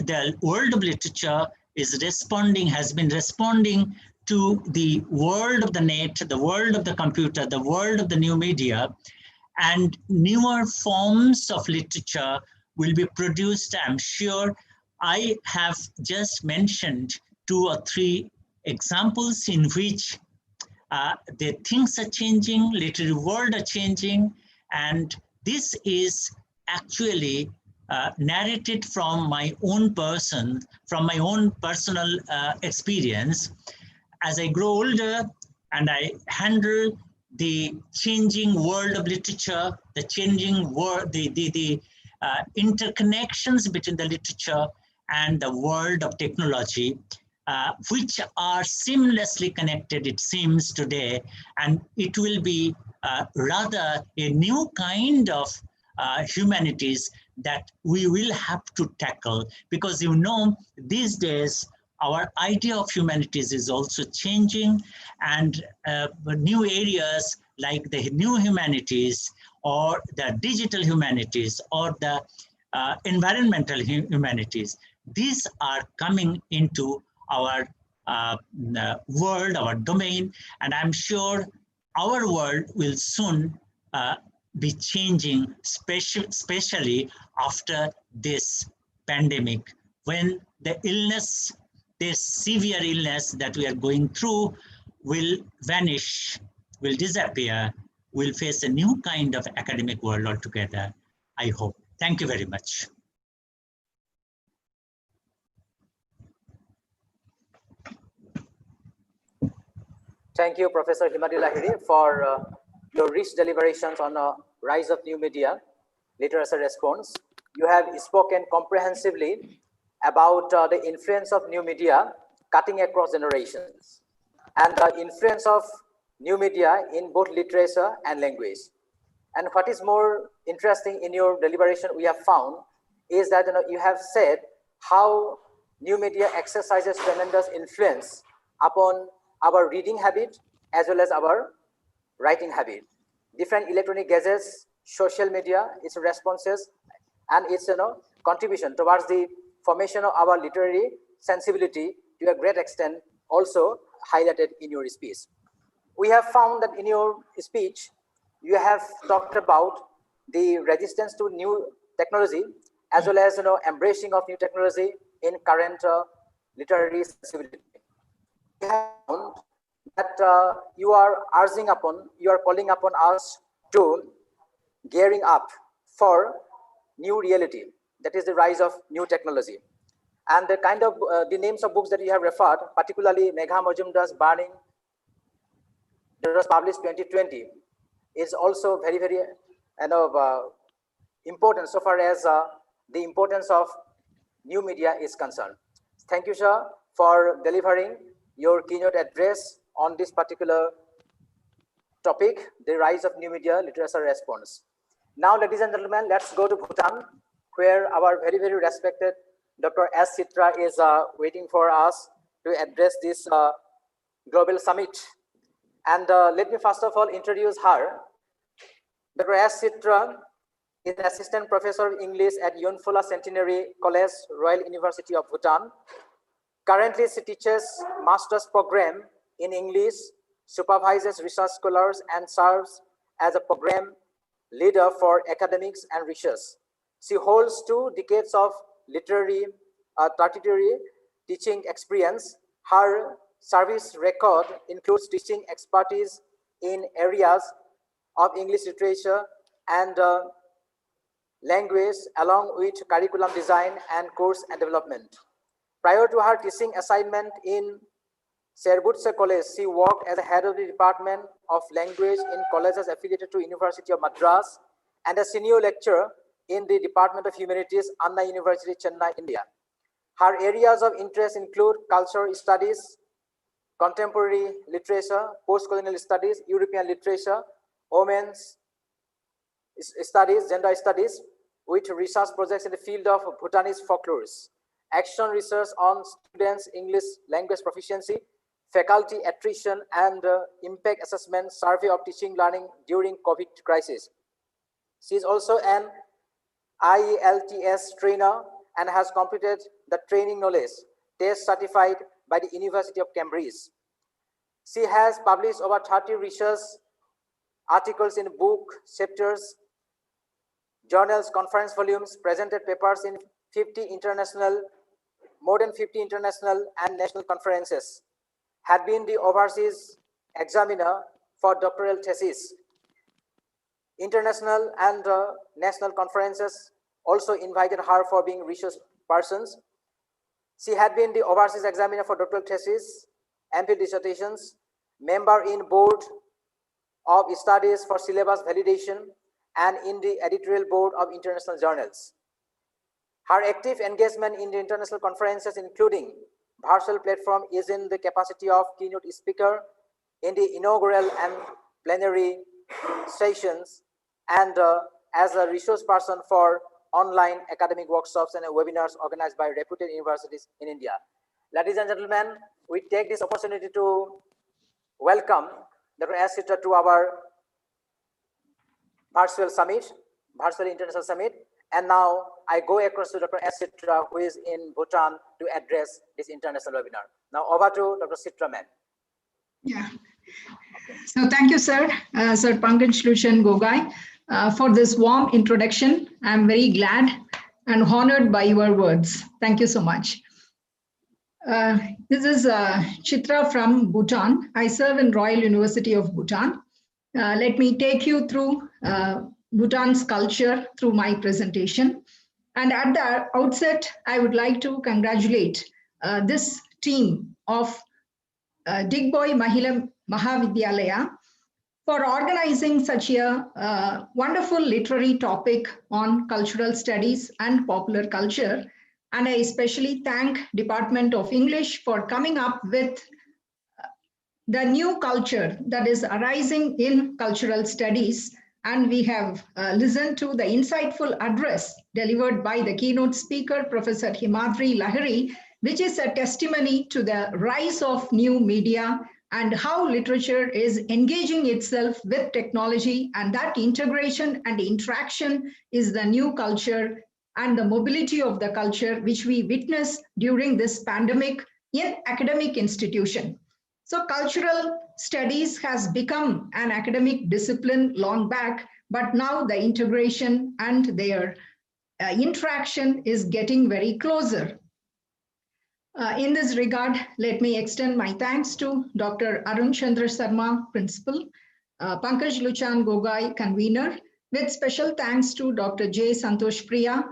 of literature is responding, has been responding to the world of the net, the world of the computer, the world of the new media, and newer forms of literature will be produced, I'm sure. I have just mentioned 2 or 3 examples in which the things are changing, literary world are changing, and this is actually narrated from my own personal experience. As I grow older and I handle the changing world of literature, the changing world, the interconnections between the literature and the world of technology, which are seamlessly connected, it seems today, and it will be rather a new kind of humanities that we will have to tackle, because you know these days our idea of humanities is also changing, and new areas like the new humanities or the digital humanities or the environmental humanities, these are coming into our world, our domain, and I'm sure our world will soon be changing, especially after this pandemic, when the illness, this severe illness that we are going through will vanish, will disappear, we'll face a new kind of academic world altogether, I hope. Thank you very much. Thank you, Professor Mahavidyalaya, for your rich deliberations on the rise of new media, literature response. You have spoken comprehensively about the influence of new media cutting across generations and the influence of new media in both literature and language. And what is more interesting in your deliberation we have found is that you have said how new media exercises tremendous influence upon our reading habit as well as our writing habit. Different electronic gadgets, social media, its responses, and its contribution towards the formation of our literary sensibility to a great extent also highlighted in your speech. We have found that in your speech, you have talked about the resistance to new technology as well as embracing of new technology in current literary sensibility. We have found that you are calling upon us to gearing up for new reality, that is the rise of new technology. And the kind of the names of books that you have referred, particularly Megha Majumdar's Burning, that was published 2020, is also very, very important so far as the importance of new media is concerned. Thank you, sir, for delivering your keynote address on this particular topic, the rise of new media literature response. Now, ladies and gentlemen, let's go to Bhutan, where our very, very respected Dr. S. Chitra is waiting for us to address this global summit. And let me first of all introduce her. Dr. S. Chitra is an assistant professor of English at Yonfola Centenary College, Royal University of Bhutan. Currently, she teaches master's program in English, supervises research scholars, and serves as a program leader for academics and research. She holds 2 decades of literary tertiary teaching experience. Her service record includes teaching expertise in areas of English literature and language, along with curriculum design and course and development. Prior to her teaching assignment in Sherwoodshire College, she worked as a head of the Department of Language in colleges affiliated to University of Madras and a senior lecturer in the Department of Humanities, Anna University, Chennai, India. Her areas of interest include cultural studies, contemporary literature, post-colonial studies, European literature, women's studies, gender studies, with research projects in the field of Bhutanese folklores, action research on students' English language proficiency, faculty attrition, and impact assessment survey of teaching learning during COVID crisis. She is also an IELTS trainer and has completed the training knowledge test certified by the University of Cambridge. She has published over 30 research articles in book, chapters, journals, conference volumes, presented papers in more than 50 international and national conferences, had been the overseas examiner for doctoral thesis. International and national conferences also invited her for being research persons. She had been the overseas examiner for doctoral thesis, MPhil dissertations, member in board of studies for syllabus validation, and in the editorial board of international journals. Her active engagement in the international conferences, including virtual platform, is in the capacity of keynote speaker in the inaugural and plenary sessions, and as a resource person for online academic workshops and webinars organized by reputed universities in India. Ladies and gentlemen, we take this opportunity to welcome Dr. S. Chitra to our virtual summit, virtual international summit. And now I go across to Dr. S. Chitra, who is in Bhutan, to address this international webinar. Now over to Dr. Chitra, ma'am. Yeah. So thank you, sir, Sir Pankaj Lushan Gogai, for this warm introduction. I'm very glad and honored by your words. Thank you so much. This is Chitra from Bhutan. I serve in Royal University of Bhutan. Let me take you through Bhutan's culture through my presentation. And at the outset, I would like to congratulate this team of Digboi Mahila Mahavidyalaya for organizing such a wonderful literary topic on cultural studies and popular culture. And I especially thank Department of English for coming up with the new culture that is arising in cultural studies. And we have listened to the insightful address delivered by the keynote speaker, Professor Himadri Lahiri, which is a testimony to the rise of new media and how literature is engaging itself with technology, and that integration and interaction is the new culture and the mobility of the culture which we witness during this pandemic in academic institution. So cultural studies has become an academic discipline long back, but now the integration and their interaction is getting very closer. In this regard, let me extend my thanks to Dr. Arun Chandra Sarma, Principal, Pankaj Luchan Gogai, Convener, with special thanks to Dr. J. Santosh Priya,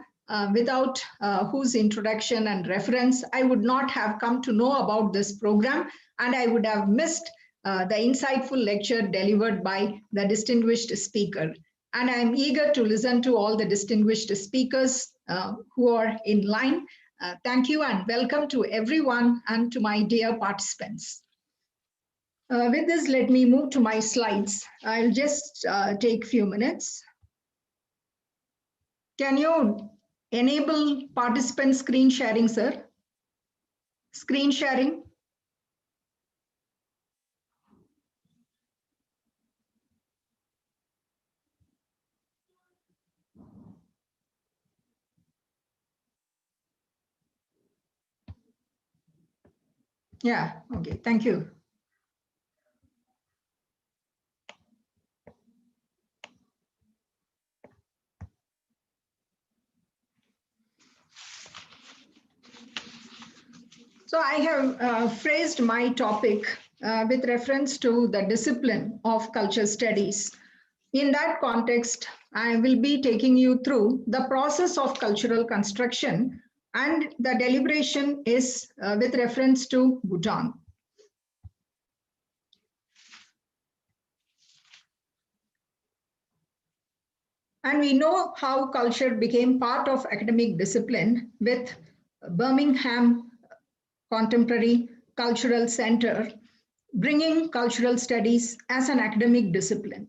without whose introduction and reference, I would not have come to know about this program, and I would have missed the insightful lecture delivered by the distinguished speaker. And I'm eager to listen to all the distinguished speakers who are in line. Thank you and welcome to everyone and to my dear participants. With this, let me move to my slides. I'll just take a few minutes. Can you enable participant screen sharing, sir? Screen sharing. Yeah, okay, thank you. So I have phrased my topic with reference to the discipline of culture studies. In that context, I will be taking you through the process of cultural construction, and the deliberation is with reference to Bhutan. And we know how culture became part of academic discipline with Birmingham Contemporary Cultural Center bringing cultural studies as an academic discipline.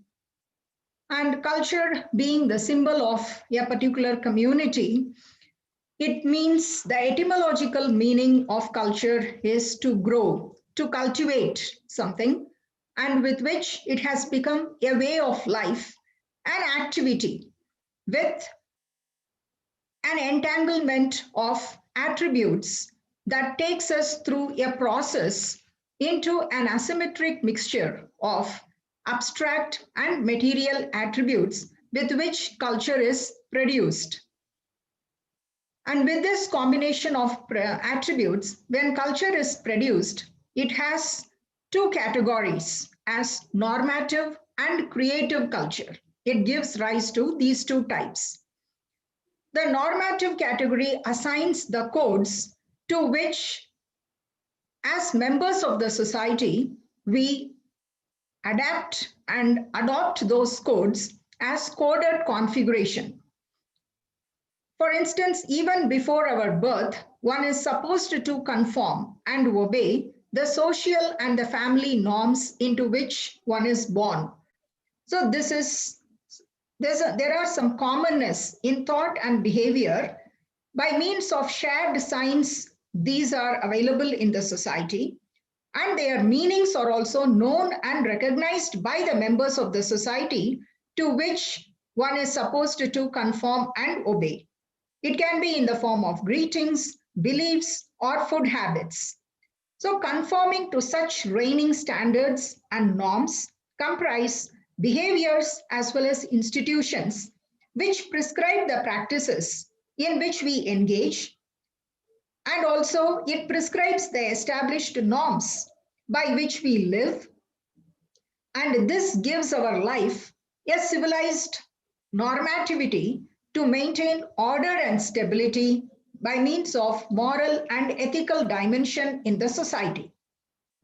And culture being the symbol of a particular community, it means the etymological meaning of culture is to grow, to cultivate something, and with which it has become a way of life, an activity with an entanglement of attributes that takes us through a process into an asymmetric mixture of abstract and material attributes with which culture is produced. And with this combination of attributes, when culture is produced, it has two categories as normative and creative culture. It gives rise to these two types. The normative category assigns the codes to which, as members of the society, we adapt and adopt those codes as coded configuration. For instance, even before our birth, one is supposed to conform and obey the social and the family norms into which one is born. So there are some commonness in thought and behavior. By means of shared signs, these are available in the society, and their meanings are also known and recognized by the members of the society to which one is supposed to conform and obey. It can be in the form of greetings, beliefs, or food habits. So conforming to such reigning standards and norms comprise behaviors as well as institutions which prescribe the practices in which we engage, and also it prescribes the established norms by which we live, And this gives our life a civilized normativity to maintain order and stability by means of moral and ethical dimension in the society.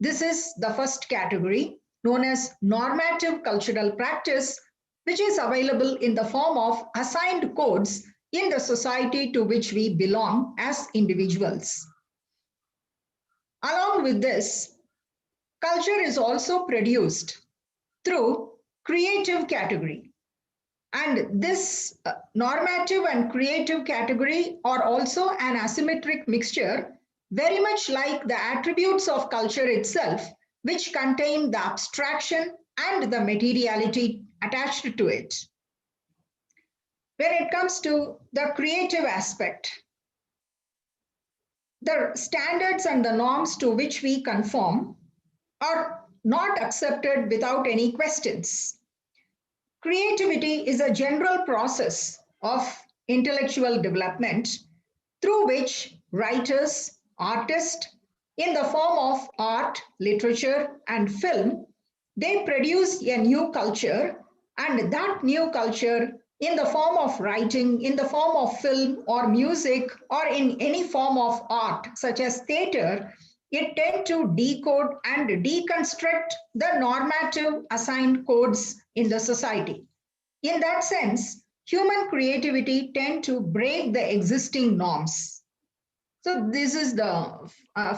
This is the first category, known as normative cultural practice, which is available in the form of assigned codes in the society to which we belong as individuals. Along with this, culture is also produced through creative category. And this normative and creative category are also an asymmetric mixture, very much like the attributes of culture itself, which contain the abstraction and the materiality attached to it. When it comes to the creative aspect, the standards and the norms to which we conform are not accepted without any questions. Creativity is a general process of intellectual development through which writers, artists, in the form of art, literature, and film, they produce a new culture, and that new culture in the form of writing, in the form of film or music, or in any form of art, such as theater, it tends to decode and deconstruct the normative assigned codes in the society. In that sense, human creativity tends to break the existing norms. So this is the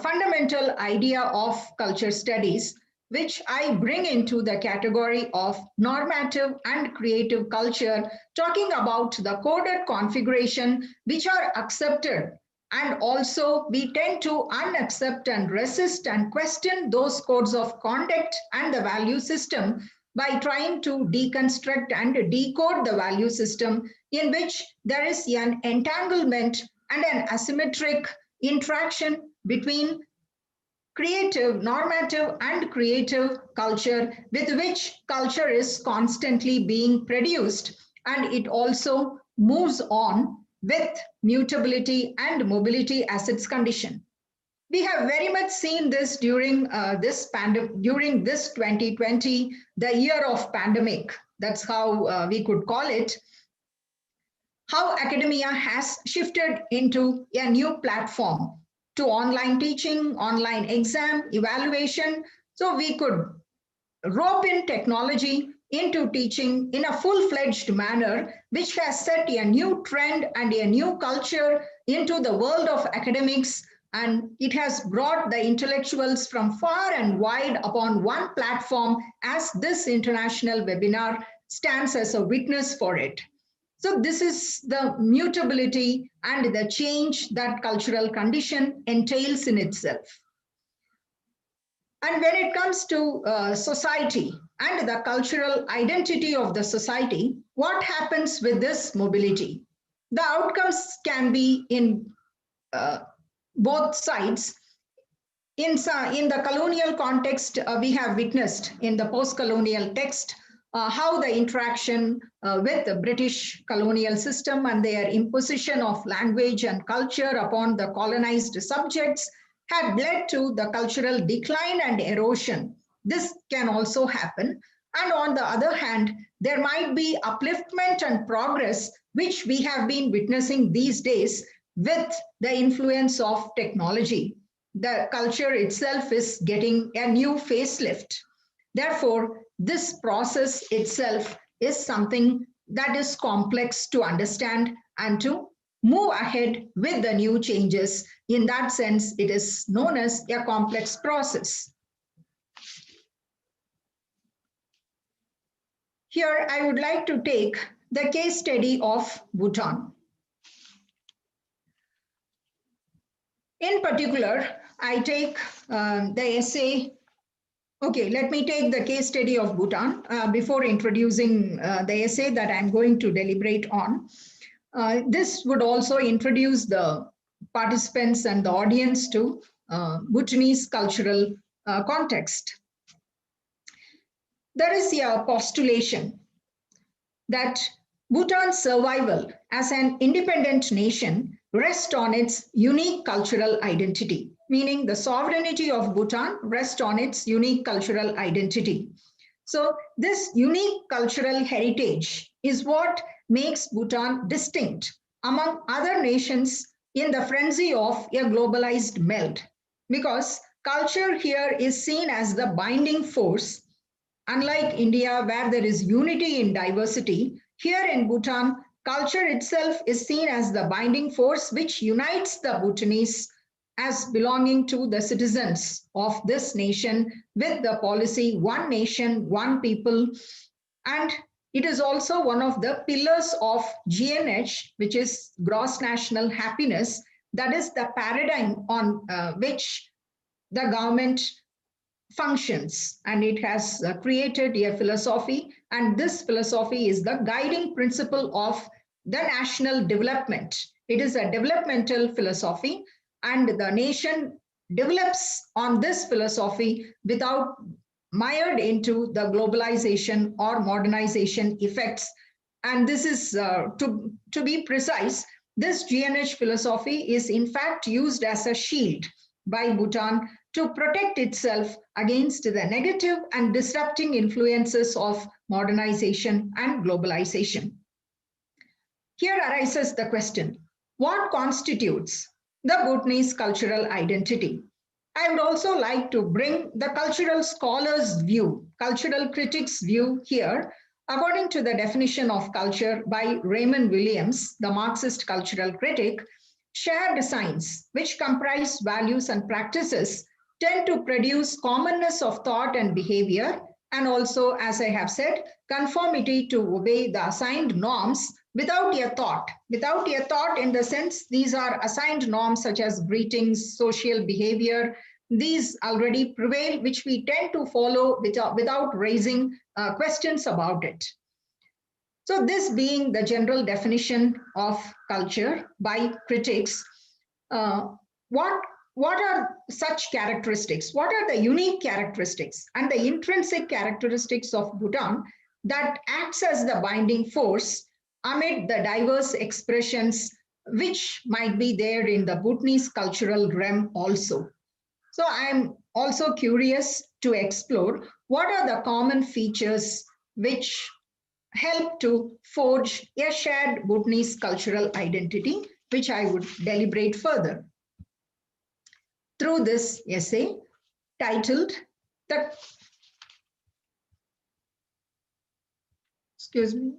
fundamental idea of culture studies, which I bring into the category of normative and creative culture, talking about the coded configuration which are accepted, and also we tend to unaccept and resist and question those codes of conduct and the value system by trying to deconstruct and decode the value system, in which there is an entanglement and an asymmetric interaction between creative, normative, and creative culture, with which culture is constantly being produced, and it also moves on with mutability and mobility as its condition. We have very much seen this during this 2020, the year of pandemic. That's how we could call it. How academia has shifted into a new platform to online teaching, online exam, evaluation. So we could rope in technology into teaching in a full-fledged manner, which has set a new trend and a new culture into the world of academics, and it has brought the intellectuals from far and wide upon one platform, as this international webinar stands as a witness for it. So this is the mutability and the change that cultural condition entails in itself. And when it comes to society and the cultural identity of the society, what happens with this mobility? The outcomes can be in both sides. In the colonial context, we have witnessed in the post-colonial text how the interaction with the British colonial system and their imposition of language and culture upon the colonized subjects had led to the cultural decline and erosion. This can also happen. And on the other hand, there might be upliftment and progress, which we have been witnessing these days with the influence of technology. The culture itself is getting a new facelift. Therefore, this process itself is something that is complex to understand and to move ahead with the new changes. In that sense, it is known as a complex process. Here, I would like to take the case study of Bhutan. In particular, I take the essay. Okay, let me take the case study of Bhutan before introducing the essay that I'm going to deliberate on. This would also introduce the participants and the audience to Bhutanese cultural context. There is a postulation that Bhutan's survival as an independent nation rests on its unique cultural identity, meaning the sovereignty of Bhutan rests on its unique cultural identity. So this unique cultural heritage is what makes Bhutan distinct among other nations in the frenzy of a globalized melt, because culture here is seen as the binding force. Unlike India, where there is unity in diversity, here in Bhutan, culture itself is seen as the binding force which unites the Bhutanese as belonging to the citizens of this nation with the policy one nation, one people. And it is also one of the pillars of GNH, which is gross national happiness. That is the paradigm on which the government functions, and it has created a philosophy, and this philosophy is the guiding principle of the national development. It is a developmental philosophy, and the nation develops on this philosophy without mired into the globalization or modernization effects. And this is to be precise, this GNH philosophy is in fact used as a shield by Bhutan to protect itself against the negative and disrupting influences of modernization and globalization. Here arises the question, what constitutes the Bhutanese cultural identity? I would also like to bring the cultural scholars' view, cultural critics' view here, according to the definition of culture by Raymond Williams, the Marxist cultural critic. Shared signs, which comprise values and practices, tend to produce commonness of thought and behavior, and also, as I have said, conformity to obey the assigned norms without a thought. Without a thought in the sense these are assigned norms such as greetings, social behavior. These already prevail, which we tend to follow without raising questions about it. So this being the general definition of culture by critics, what are such characteristics? What are the unique characteristics and the intrinsic characteristics of Bhutan that acts as the binding force amid the diverse expressions which might be there in the Bhutanese cultural realm also? So I'm also curious to explore what are the common features which help to forge a shared Bhutanese cultural identity, which I would deliberate further through this essay titled excuse me.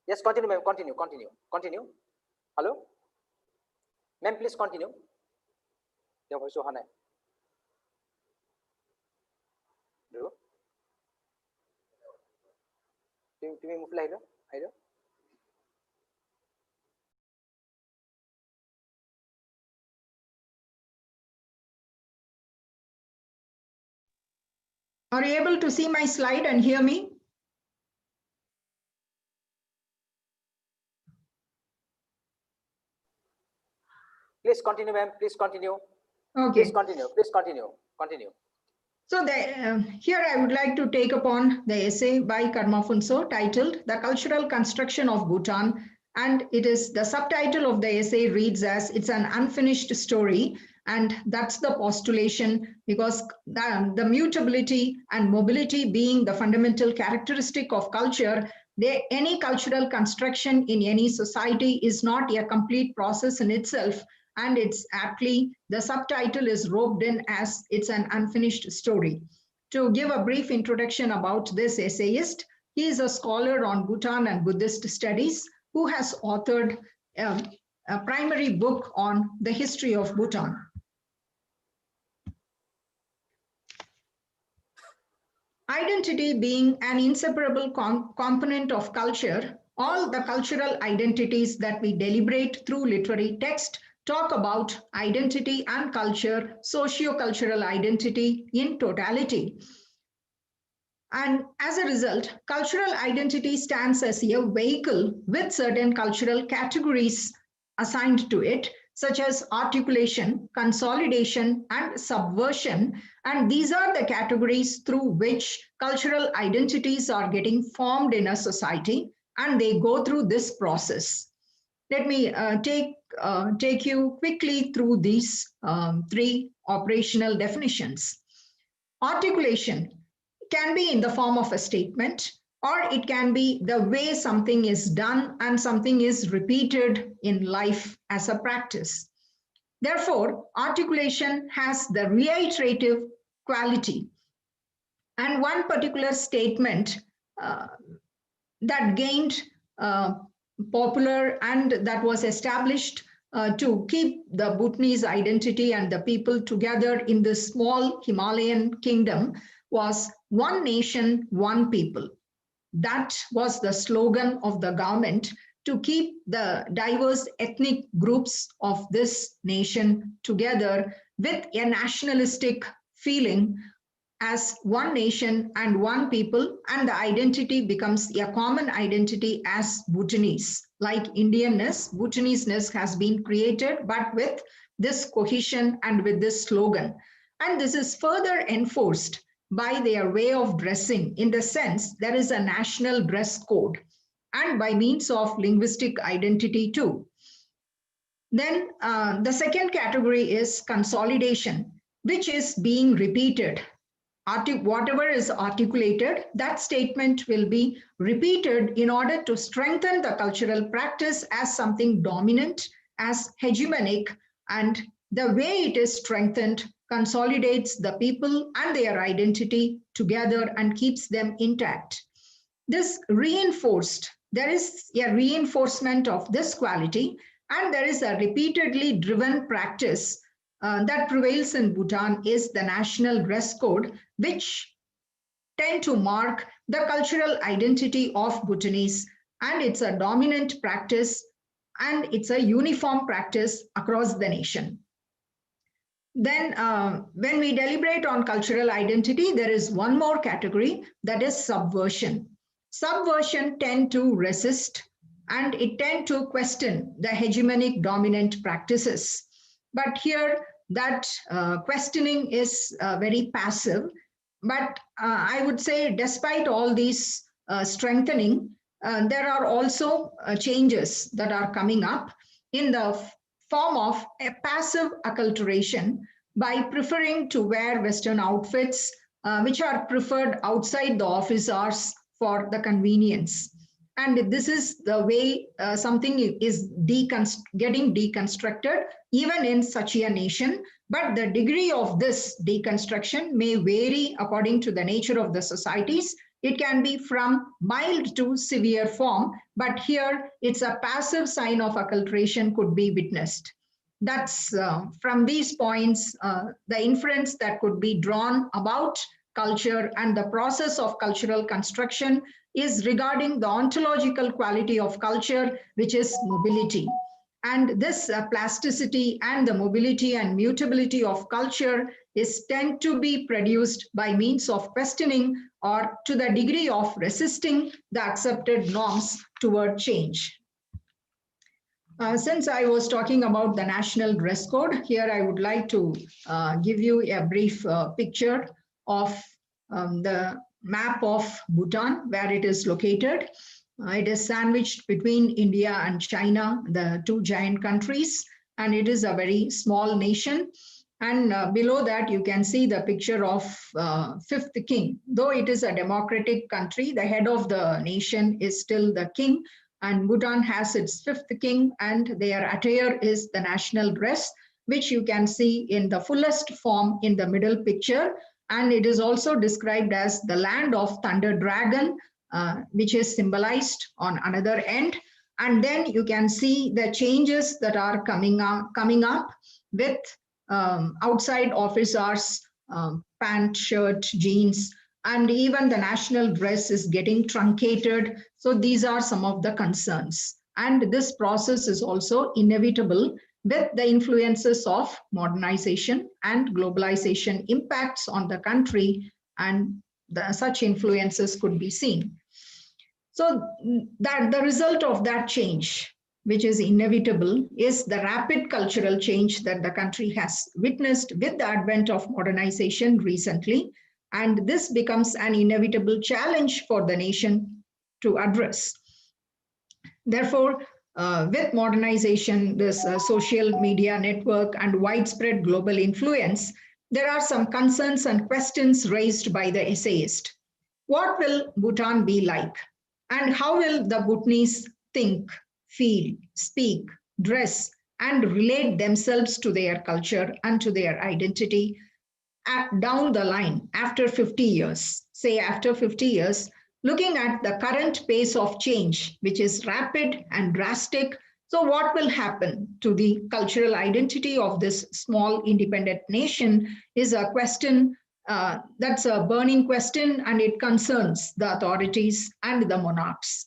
Yes, continue, ma'am. Continue. Hello, ma'am. Please continue. Your voice is তুমি মুফলা আহিলো Are you able to see my slide and hear me? Please continue, ma'am. Please continue. Okay. Please continue. So here I would like to take upon the essay by Karma Phunso titled The Cultural Construction of Bhutan. And it is the subtitle of the essay reads as it's an unfinished story. And that's the postulation, because the mutability and mobility being the fundamental characteristic of culture, any cultural construction in any society is not a complete process in itself. And it's aptly, the subtitle is roped in as it's an unfinished story. To give a brief introduction about this essayist, he is a scholar on Bhutan and Buddhist studies who has authored a primary book on the history of Bhutan. Identity being an inseparable component of culture, all the cultural identities that we deliberate through literary text talk about identity and culture, socio-cultural identity in totality. And as a result, cultural identity stands as a vehicle with certain cultural categories assigned to it, such as articulation, consolidation, and subversion. And these are the categories through which cultural identities are getting formed in a society, and they go through this process. Let me take you quickly through these three operational definitions. Articulation can be in the form of a statement, or it can be the way something is done and something is repeated in life as a practice. Therefore, articulation has the reiterative quality. And one particular statement that gained popular and that was established to keep the Bhutanese identity and the people together in this small Himalayan kingdom was one nation, one people. That was the slogan of the government to keep the diverse ethnic groups of this nation together with a nationalistic feeling as one nation and one people, and the identity becomes a common identity as Bhutanese. Like Indianness, Bhutaneseness has been created, but with this cohesion and with this slogan. And this is further enforced by their way of dressing, in the sense there is a national dress code, and by means of linguistic identity too. Then the second category is consolidation, which is being repeated. Whatever is articulated, that statement will be repeated in order to strengthen the cultural practice as something dominant, as hegemonic, and the way it is strengthened consolidates the people and their identity together and keeps them intact. This reinforced, there is a reinforcement of this quality, and there is a repeatedly driven practice that prevails in Bhutan is the national dress code, which tend to mark the cultural identity of Bhutanese, and it's a dominant practice and it's a uniform practice across the nation. Then when we deliberate on cultural identity, there is one more category, that is subversion. Subversion tend to resist and it tend to question the hegemonic dominant practices. But here that questioning is very passive. But I would say despite all these strengthening, there are also changes that are coming up in the form of a passive acculturation by preferring to wear Western outfits, which are preferred outside the office hours for the convenience. And this is the way something is getting deconstructed, even in such a nation. But the degree of this deconstruction may vary according to the nature of the societies. It can be from mild to severe form, but here it's a passive sign of acculturation could be witnessed. That's from these points, the inference that could be drawn about culture and the process of cultural construction is regarding the ontological quality of culture, which is mobility. And this plasticity and the mobility and mutability of culture is tend to be produced by means of questioning or to the degree of resisting the accepted norms toward change. Since I was talking about the national dress code, here I would like to give you a brief picture of the map of Bhutan, where it is located. It is sandwiched between India and China, the two giant countries, and it is a very small nation. And below that, you can see the picture of fifth king. Though it is a democratic country, the head of the nation is still the king. And Bhutan has its fifth king, and their attire is the national dress, which you can see in the fullest form in the middle picture. And it is also described as the land of thunder dragon, which is symbolized on another end. And then you can see the changes that are coming up with outside office hours, pant, shirt, jeans, and even the national dress is getting truncated. So these are some of the concerns. And this process is also inevitable with the influences of modernization and globalization impacts on the country. And such influences could be seen. So that the result of that change, which is inevitable, is the rapid cultural change that the country has witnessed with the advent of modernization recently. And this becomes an inevitable challenge for the nation to address. Therefore, with modernization, this social media network and widespread global influence, there are some concerns and questions raised by the essayist. What will Bhutan be like? And how will the Bhutanese think, feel, speak, dress, and relate themselves to their culture and to their identity down the line after 50 years? Say after 50 years, looking at the current pace of change, which is rapid and drastic. So what will happen to the cultural identity of this small independent nation is a question that's a burning question, and it concerns the authorities and the monarchs.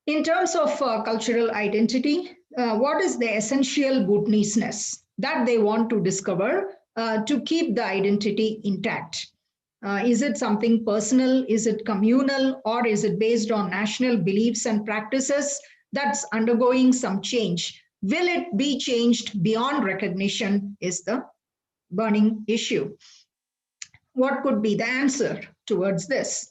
In terms of cultural identity, what is the essential Bhutanese-ness that they want to discover to keep the identity intact? Is it something personal? Is it communal? Or is it based on national beliefs and practices that's undergoing some change? Will it be changed beyond recognition is the burning issue. What could be the answer towards this?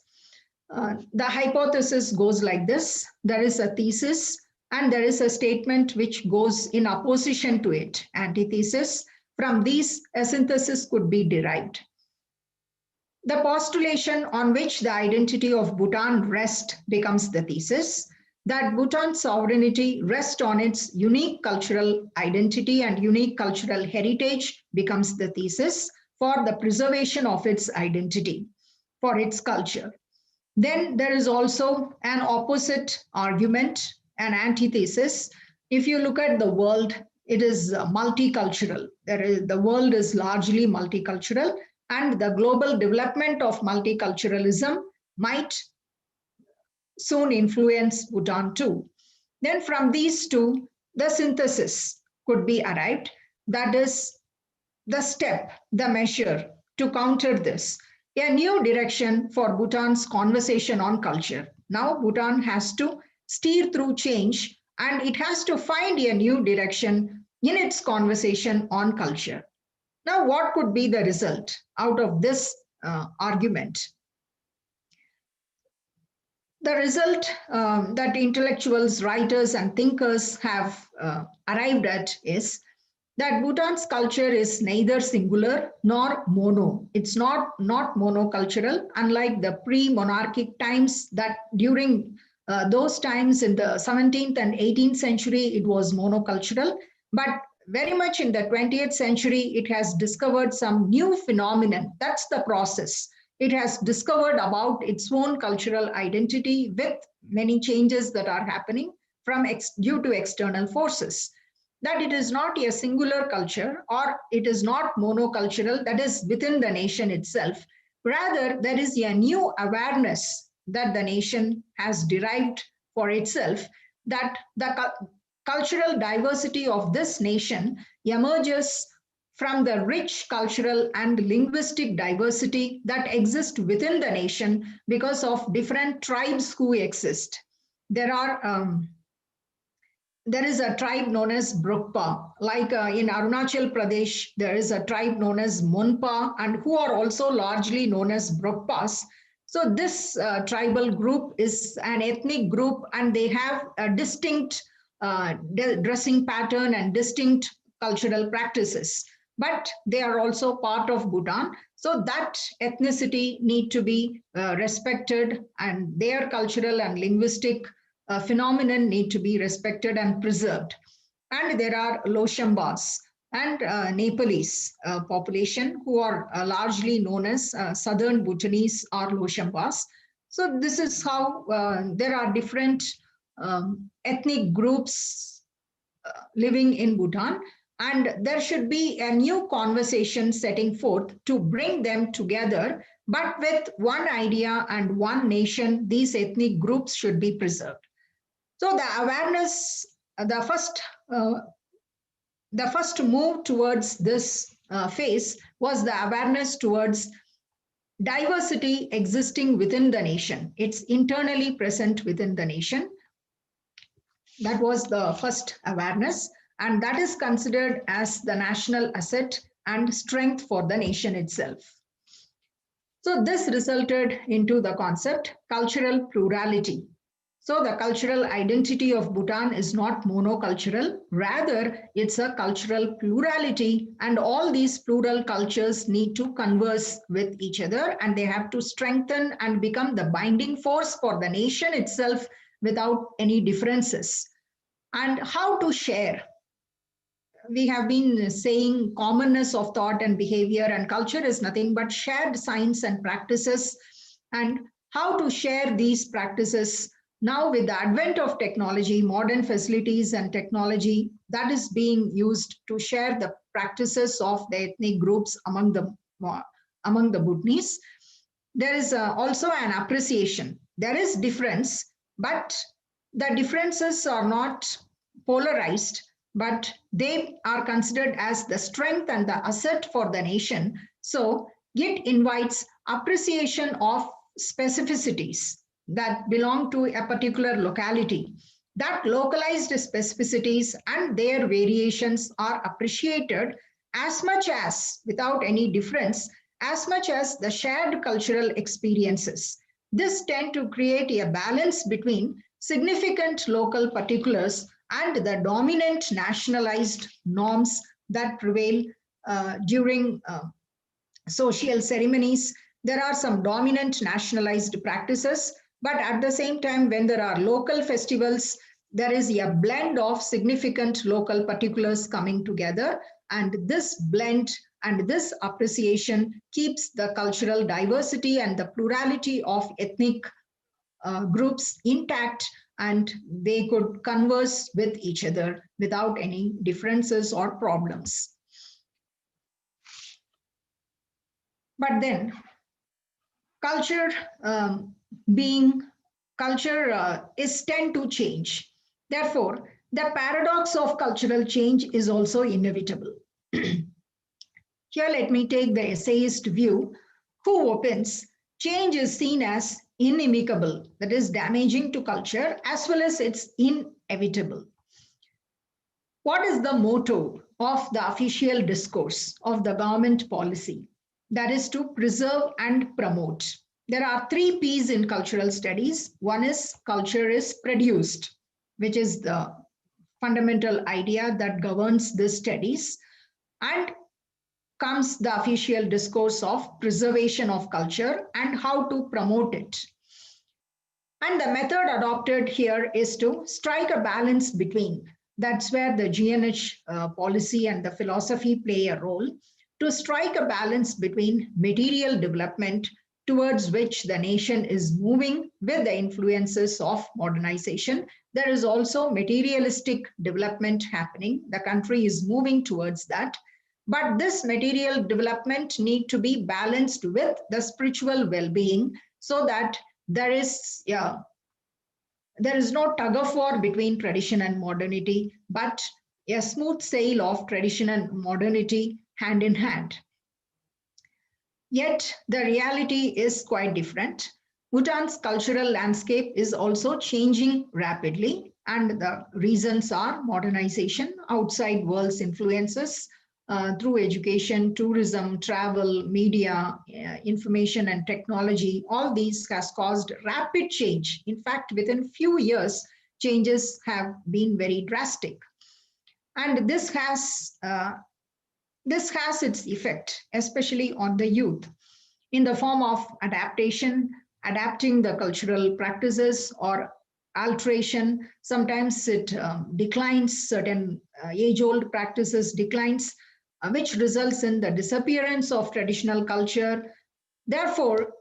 The hypothesis goes like this. There is a thesis and there is a statement which goes in opposition to it, antithesis. From these, a synthesis could be derived. The postulation on which the identity of Bhutan rests becomes the thesis, that Bhutan's sovereignty rests on its unique cultural identity and unique cultural heritage becomes the thesis for the preservation of its identity, for its culture. Then there is also an opposite argument, an antithesis. If you look at the world, it is multicultural. The world is largely multicultural, and the global development of multiculturalism might soon influence Bhutan too. Then from these two, the synthesis could be arrived. That is the step, the measure to counter this. A new direction for Bhutan's conversation on culture. Now Bhutan has to steer through change and it has to find a new direction in its conversation on culture. Now, what could be the result out of this argument? The result that intellectuals, writers, and thinkers have arrived at is that Bhutan's culture is neither singular nor mono. It's not monocultural, unlike the pre-monarchic times that during those times in the 17th and 18th century, it was monocultural. But very much in the 20th century, it has discovered some new phenomenon. That's the process. It has discovered about its own cultural identity with many changes that are happening due to external forces. That it is not a singular culture or it is not monocultural, that is within the nation itself. Rather, there is a new awareness that the nation has derived for itself, that the cultural diversity of this nation emerges from the rich cultural and linguistic diversity that exists within the nation because of different tribes who exist. There is a tribe known as Brukpa, like in Arunachal Pradesh, there is a tribe known as Monpa, and who are also largely known as Brukpas. So this tribal group is an ethnic group, and they have a distinct dressing pattern and distinct cultural practices, but they are also part of Bhutan. So that ethnicity need to be respected, and their cultural and linguistic phenomenon need to be respected and preserved. And there are Loshambas and Nepalese population who are largely known as Southern Bhutanese or Loshambas. So this is how there are different ethnic groups living in Bhutan, and there should be a new conversation setting forth to bring them together, but with one idea and one nation. These ethnic groups should be preserved. So the awareness, the first move towards this phase was the awareness towards diversity existing within the nation. It's internally present within the nation. That was the first awareness, and that is considered as the national asset and strength for the nation itself. So this resulted into the concept cultural plurality. So the cultural identity of Bhutan is not monocultural, rather it's a cultural plurality, and all these plural cultures need to converse with each other, and they have to strengthen and become the binding force for the nation itself without any differences. And how to share? We have been saying commonness of thought and behavior, and culture is nothing but shared science and practices. And how to share these practices now with the advent of technology, modern facilities and technology that is being used to share the practices of the ethnic groups among the Bhutanese. There is also an appreciation. There is difference, but the differences are not polarized, but they are considered as the strength and the asset for the nation. So it invites appreciation of specificities that belong to a particular locality. That localized specificities and their variations are appreciated as much as, without any difference, as much as the shared cultural experiences. This tend to create a balance between significant local particulars and the dominant nationalized norms that prevail during social ceremonies. There are some dominant nationalized practices, but at the same time, when there are local festivals, there is a blend of significant local particulars coming together, and this blend and this appreciation keeps the cultural diversity and the plurality of ethnic groups intact, and they could converse with each other without any differences or problems. But then culture is tend to change. Therefore, the paradox of cultural change is also inevitable. Here, let me take the essayist view, who opens change is seen as inimical, that is damaging to culture, as well as it's inevitable. What is the motto of the official discourse of the government policy? That is to preserve and promote. There are 3 P's in cultural studies. One is culture is produced, which is the fundamental idea that governs these studies, and comes the official discourse of preservation of culture and how to promote it. And the method adopted here is to strike a balance between, that's where the GNH policy and the philosophy play a role, to strike a balance between material development towards which the nation is moving with the influences of modernization. There is also materialistic development happening. The country is moving towards that. But this material development need to be balanced with the spiritual well-being, so that there is no tug of war between tradition and modernity, but a smooth sail of tradition and modernity hand in hand. Yet the reality is quite different. Bhutan's cultural landscape is also changing rapidly, and the reasons are modernization, outside world's influences, through education, tourism, travel, media, information and technology. All these has caused rapid change. In fact, within few years, changes have been very drastic. And this has its effect, especially on the youth, in the form of adaptation, adapting the cultural practices, or alteration. Sometimes it declines, certain age-old practices declines, which results in the disappearance of traditional culture. Therefore,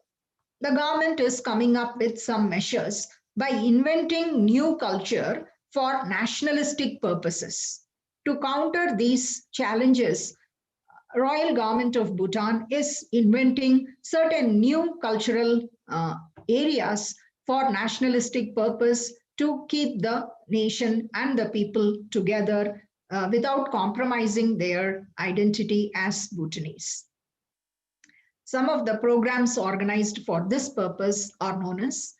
the government is coming up with some measures by inventing new culture for nationalistic purposes. To counter these challenges, Royal Government of Bhutan is inventing certain new cultural areas for nationalistic purpose to keep the nation and the people together without compromising their identity as Bhutanese. Some of the programs organized for this purpose are known as,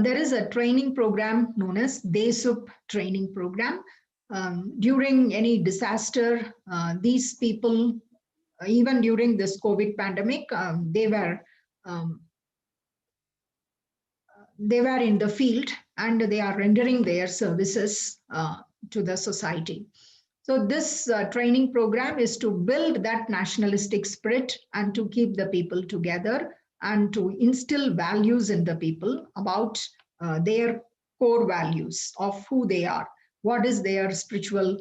there is a training program known as DESUP training program. During any disaster, these people, even during this COVID pandemic, they were in the field and they are rendering their services to the society. So this training program is to build that nationalistic spirit and to keep the people together and to instill values in the people about their core values of who they are, what is their spiritual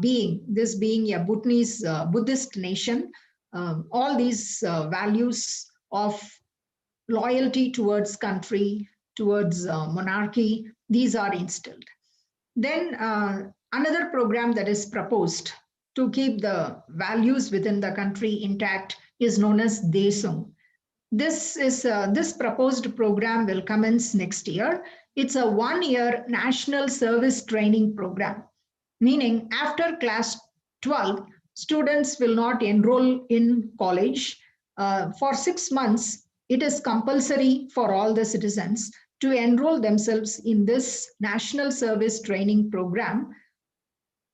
being, this being a Bhutanese Buddhist nation, all these values of loyalty towards country, towards monarchy, these are instilled. Then another program that is proposed to keep the values within the country intact is known as Desung. This proposed program will commence next year. It's a 1-year national service training program, meaning after class 12, students will not enroll in college. For 6 months, it is compulsory for all the citizens to enroll themselves in this national service training program.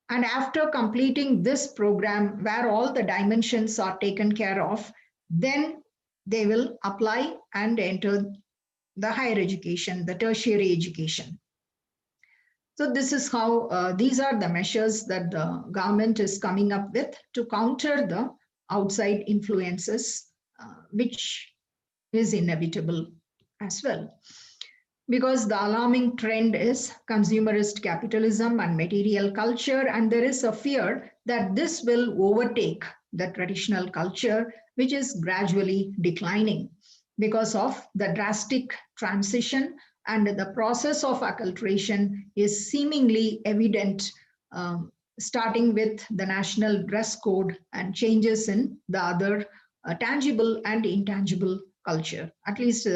And after completing this program, where all the dimensions are taken care of, then they will apply and enter the higher education, the tertiary education. So this is how, these are the measures that the government is coming up with to counter the outside influences, which is inevitable as well. Because the alarming trend is consumerist capitalism and material culture, and there is a fear that this will overtake the traditional culture, which is gradually declining because of the drastic transition, and the process of acculturation is seemingly evident, starting with the national dress code and changes in the other tangible and intangible culture, at least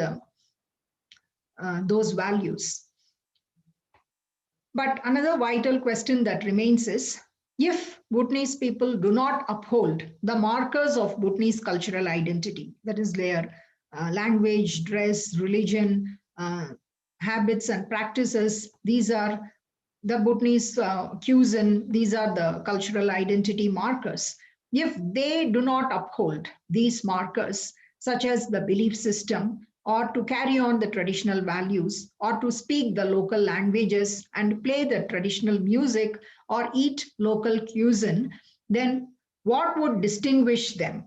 those values. But another vital question that remains is, if Bhutanese people do not uphold the markers of Bhutanese cultural identity, that is their language, dress, religion, habits and practices, these are the Bhutanese cuisine, these are the cultural identity markers. If they do not uphold these markers, such as the belief system, or to carry on the traditional values, or to speak the local languages and play the traditional music, or eat local cuisine, then what would distinguish them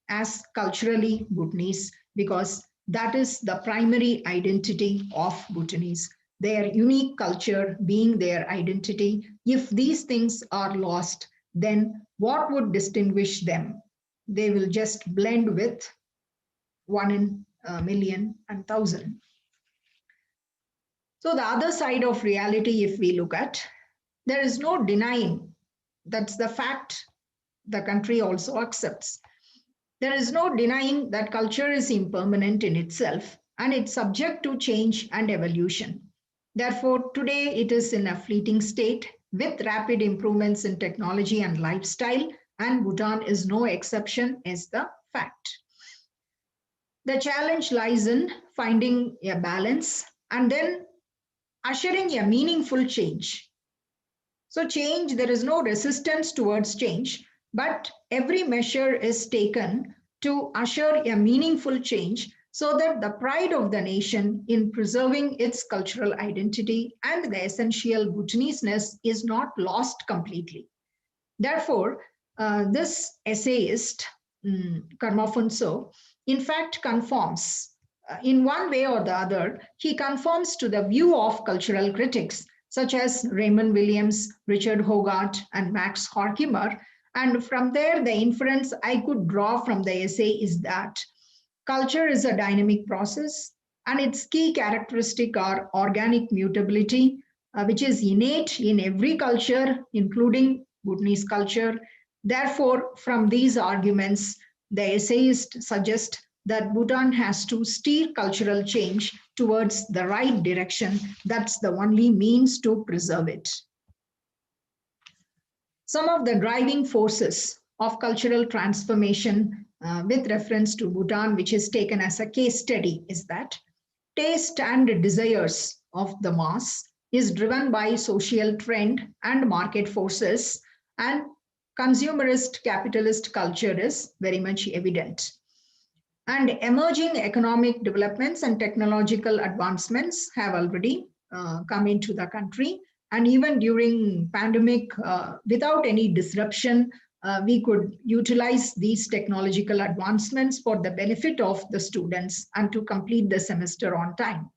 as culturally Bhutanese? Because that is the primary identity of Bhutanese, their unique culture being their identity. If these things are lost, then what would distinguish them? They will just blend with 1 in a million and 1,000. So the other side of reality, if we look at, there is no denying, that's the fact the country also accepts. There is no denying that culture is impermanent in itself and it's subject to change and evolution. Therefore, today it is in a fleeting state with rapid improvements in technology and lifestyle, and Bhutan is no exception, is the fact. The challenge lies in finding a balance and then ushering a meaningful change. So change, there is no resistance towards change, but every measure is taken to usher a meaningful change so that the pride of the nation in preserving its cultural identity and the essential Bhutanese-ness is not lost completely. Therefore, this essayist, Karmaphunso, in fact conforms, in one way or the other, he conforms to the view of cultural critics such as Raymond Williams, Richard Hogarth, and Max Horkheimer. And from there, the inference I could draw from the essay is that culture is a dynamic process, and its key characteristic are organic mutability, which is innate in every culture, including Bhutanese culture. Therefore, from these arguments, the essayist suggests that Bhutan has to steer cultural change towards the right direction. That's the only means to preserve it. Some of the driving forces of cultural transformation with reference to Bhutan, which is taken as a case study, is that taste and desires of the mass is driven by social trend and market forces, and consumerist capitalist culture is very much evident. And emerging economic developments and technological advancements have already come into the country. And even during pandemic, without any disruption, we could utilize these technological advancements for the benefit of the students and to complete the semester on time.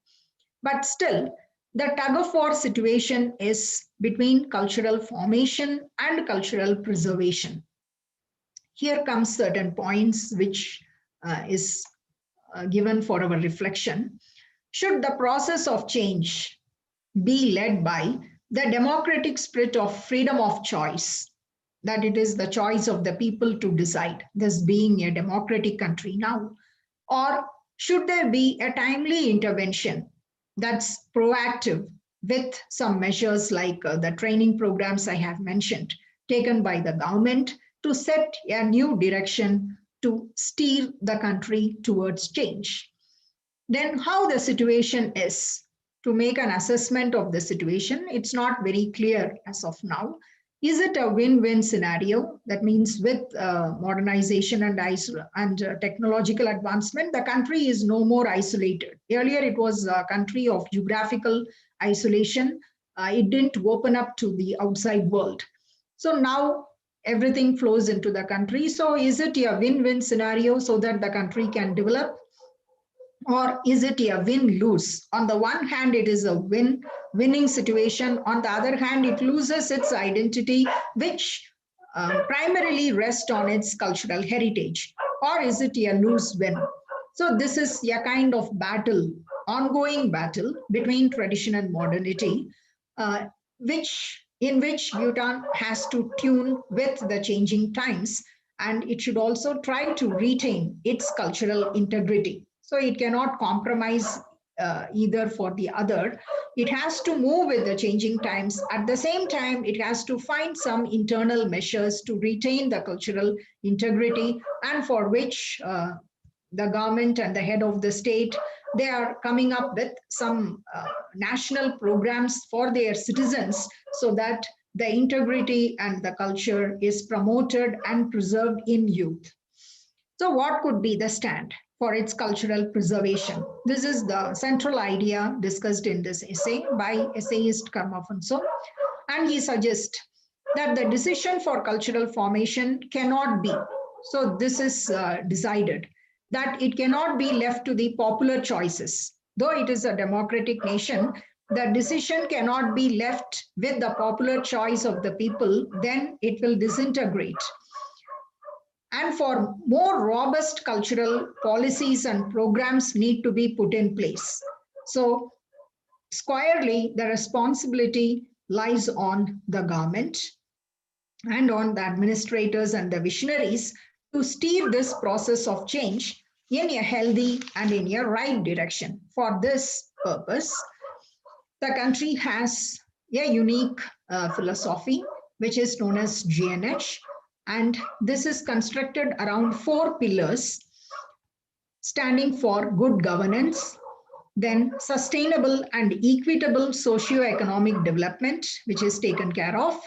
But still, the tug-of-war situation is between cultural formation and cultural preservation. Here comes certain points which is given for our reflection. Should the process of change be led by the democratic spirit of freedom of choice, that it is the choice of the people to decide, this being a democratic country now, or should there be a timely intervention that's proactive with some measures like the training programs I have mentioned, taken by the government to set a new direction to steer the country towards change? Then how the situation is. To make an assessment of the situation, it's not very clear as of now. Is it a win-win scenario? That means with modernization and technological advancement, the country is no more isolated. Earlier, it was a country of geographical isolation. It didn't open up to the outside world. So now everything flows into the country. So is it a win-win scenario so that the country can develop? Or is it a win-lose? On the one hand, it is a winning situation. On the other hand, it loses its identity, which primarily rests on its cultural heritage. Or is it a lose-win? So this is a kind of battle, ongoing battle between tradition and modernity, in which Bhutan has to tune with the changing times, and it should also try to retain its cultural integrity. So it cannot compromise either for the other. It has to move with the changing times. At the same time, it has to find some internal measures to retain the cultural integrity, and for which the government and the head of the state, they are coming up with some national programs for their citizens so that the integrity and the culture is promoted and preserved in youth. So what could be the stand for its cultural preservation? This is the central idea discussed in this essay by essayist Karma Phuntsho, and he suggests that the decision for cultural formation cannot be, so this is decided, that it cannot be left to the popular choices. Though it is a democratic nation, the decision cannot be left with the popular choice of the people, then it will disintegrate. And for more robust cultural policies and programs need to be put in place. So squarely, the responsibility lies on the government and on the administrators and the visionaries to steer this process of change in a healthy and in a right direction. For this purpose, the country has a unique philosophy, which is known as GNH, and this is constructed around 4 pillars, standing for good governance, then sustainable and equitable socio-economic development, which is taken care of.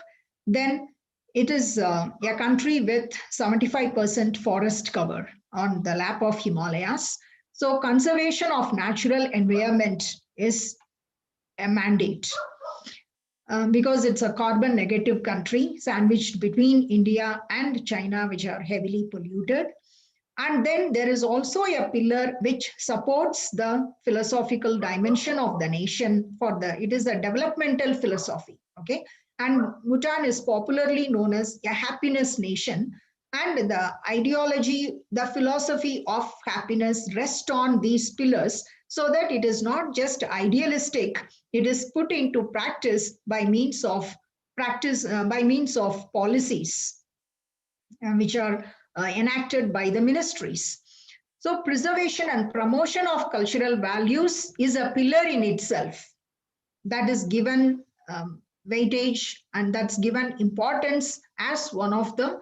Then it is a country with 75% forest cover on the lap of Himalayas. So conservation of natural environment is a mandate. Because it's a carbon negative country sandwiched between India and China, which are heavily polluted. And then there is also a pillar which supports the philosophical dimension of the nation. It is a developmental philosophy, okay? And Bhutan is popularly known as a happiness nation. And the ideology, the philosophy of happiness rests on these pillars, so that it is not just idealistic, it is put into practice by means of policies which are enacted by the ministries. So preservation and promotion of cultural values is a pillar in itself that is given weightage, and that's given importance as one of the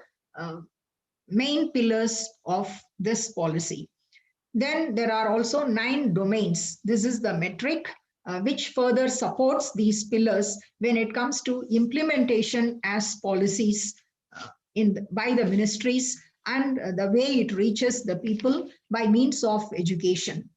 main pillars of this policy. Then there are also 9 domains. This is the metric which further supports these pillars when it comes to implementation as policies by the ministries and the way it reaches the people by means of education.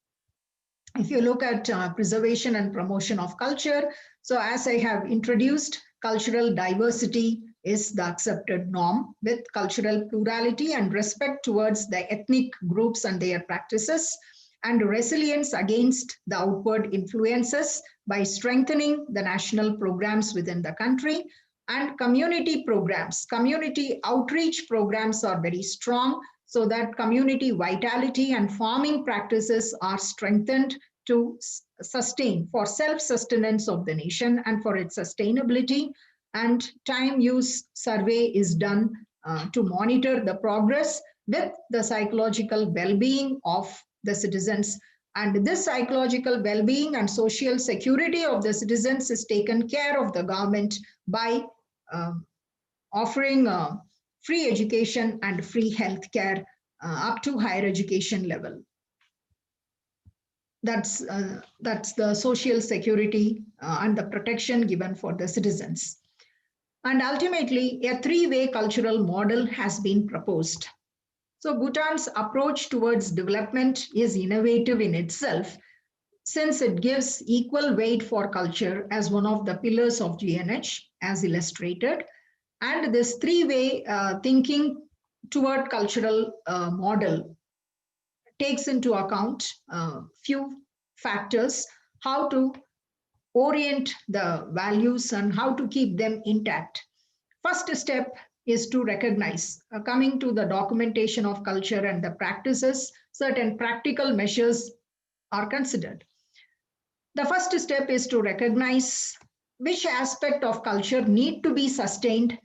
If you look at preservation and promotion of culture, so as I have introduced, cultural diversity is the accepted norm with cultural plurality and respect towards the ethnic groups and their practices, and resilience against the outward influences by strengthening the national programs within the country, and community programs. Community outreach programs are very strong so that community vitality and farming practices are strengthened to sustain for self-sustenance of the nation and for its sustainability. And time use survey is done to monitor the progress with the psychological well-being of the citizens. And this psychological well-being and social security of the citizens is taken care of the government by offering free education and free healthcare up to higher education level. That's the social security and the protection given for the citizens. And ultimately, a 3-way cultural model has been proposed. So Bhutan's approach towards development is innovative in itself, since it gives equal weight for culture as one of the pillars of GNH, as illustrated. And this 3-way thinking toward cultural model takes into account few factors, how to orient the values and how to keep them intact. First step is to recognize, coming to the documentation of culture and the practices, certain practical measures are considered. The first step is to recognize which aspect of culture need to be sustained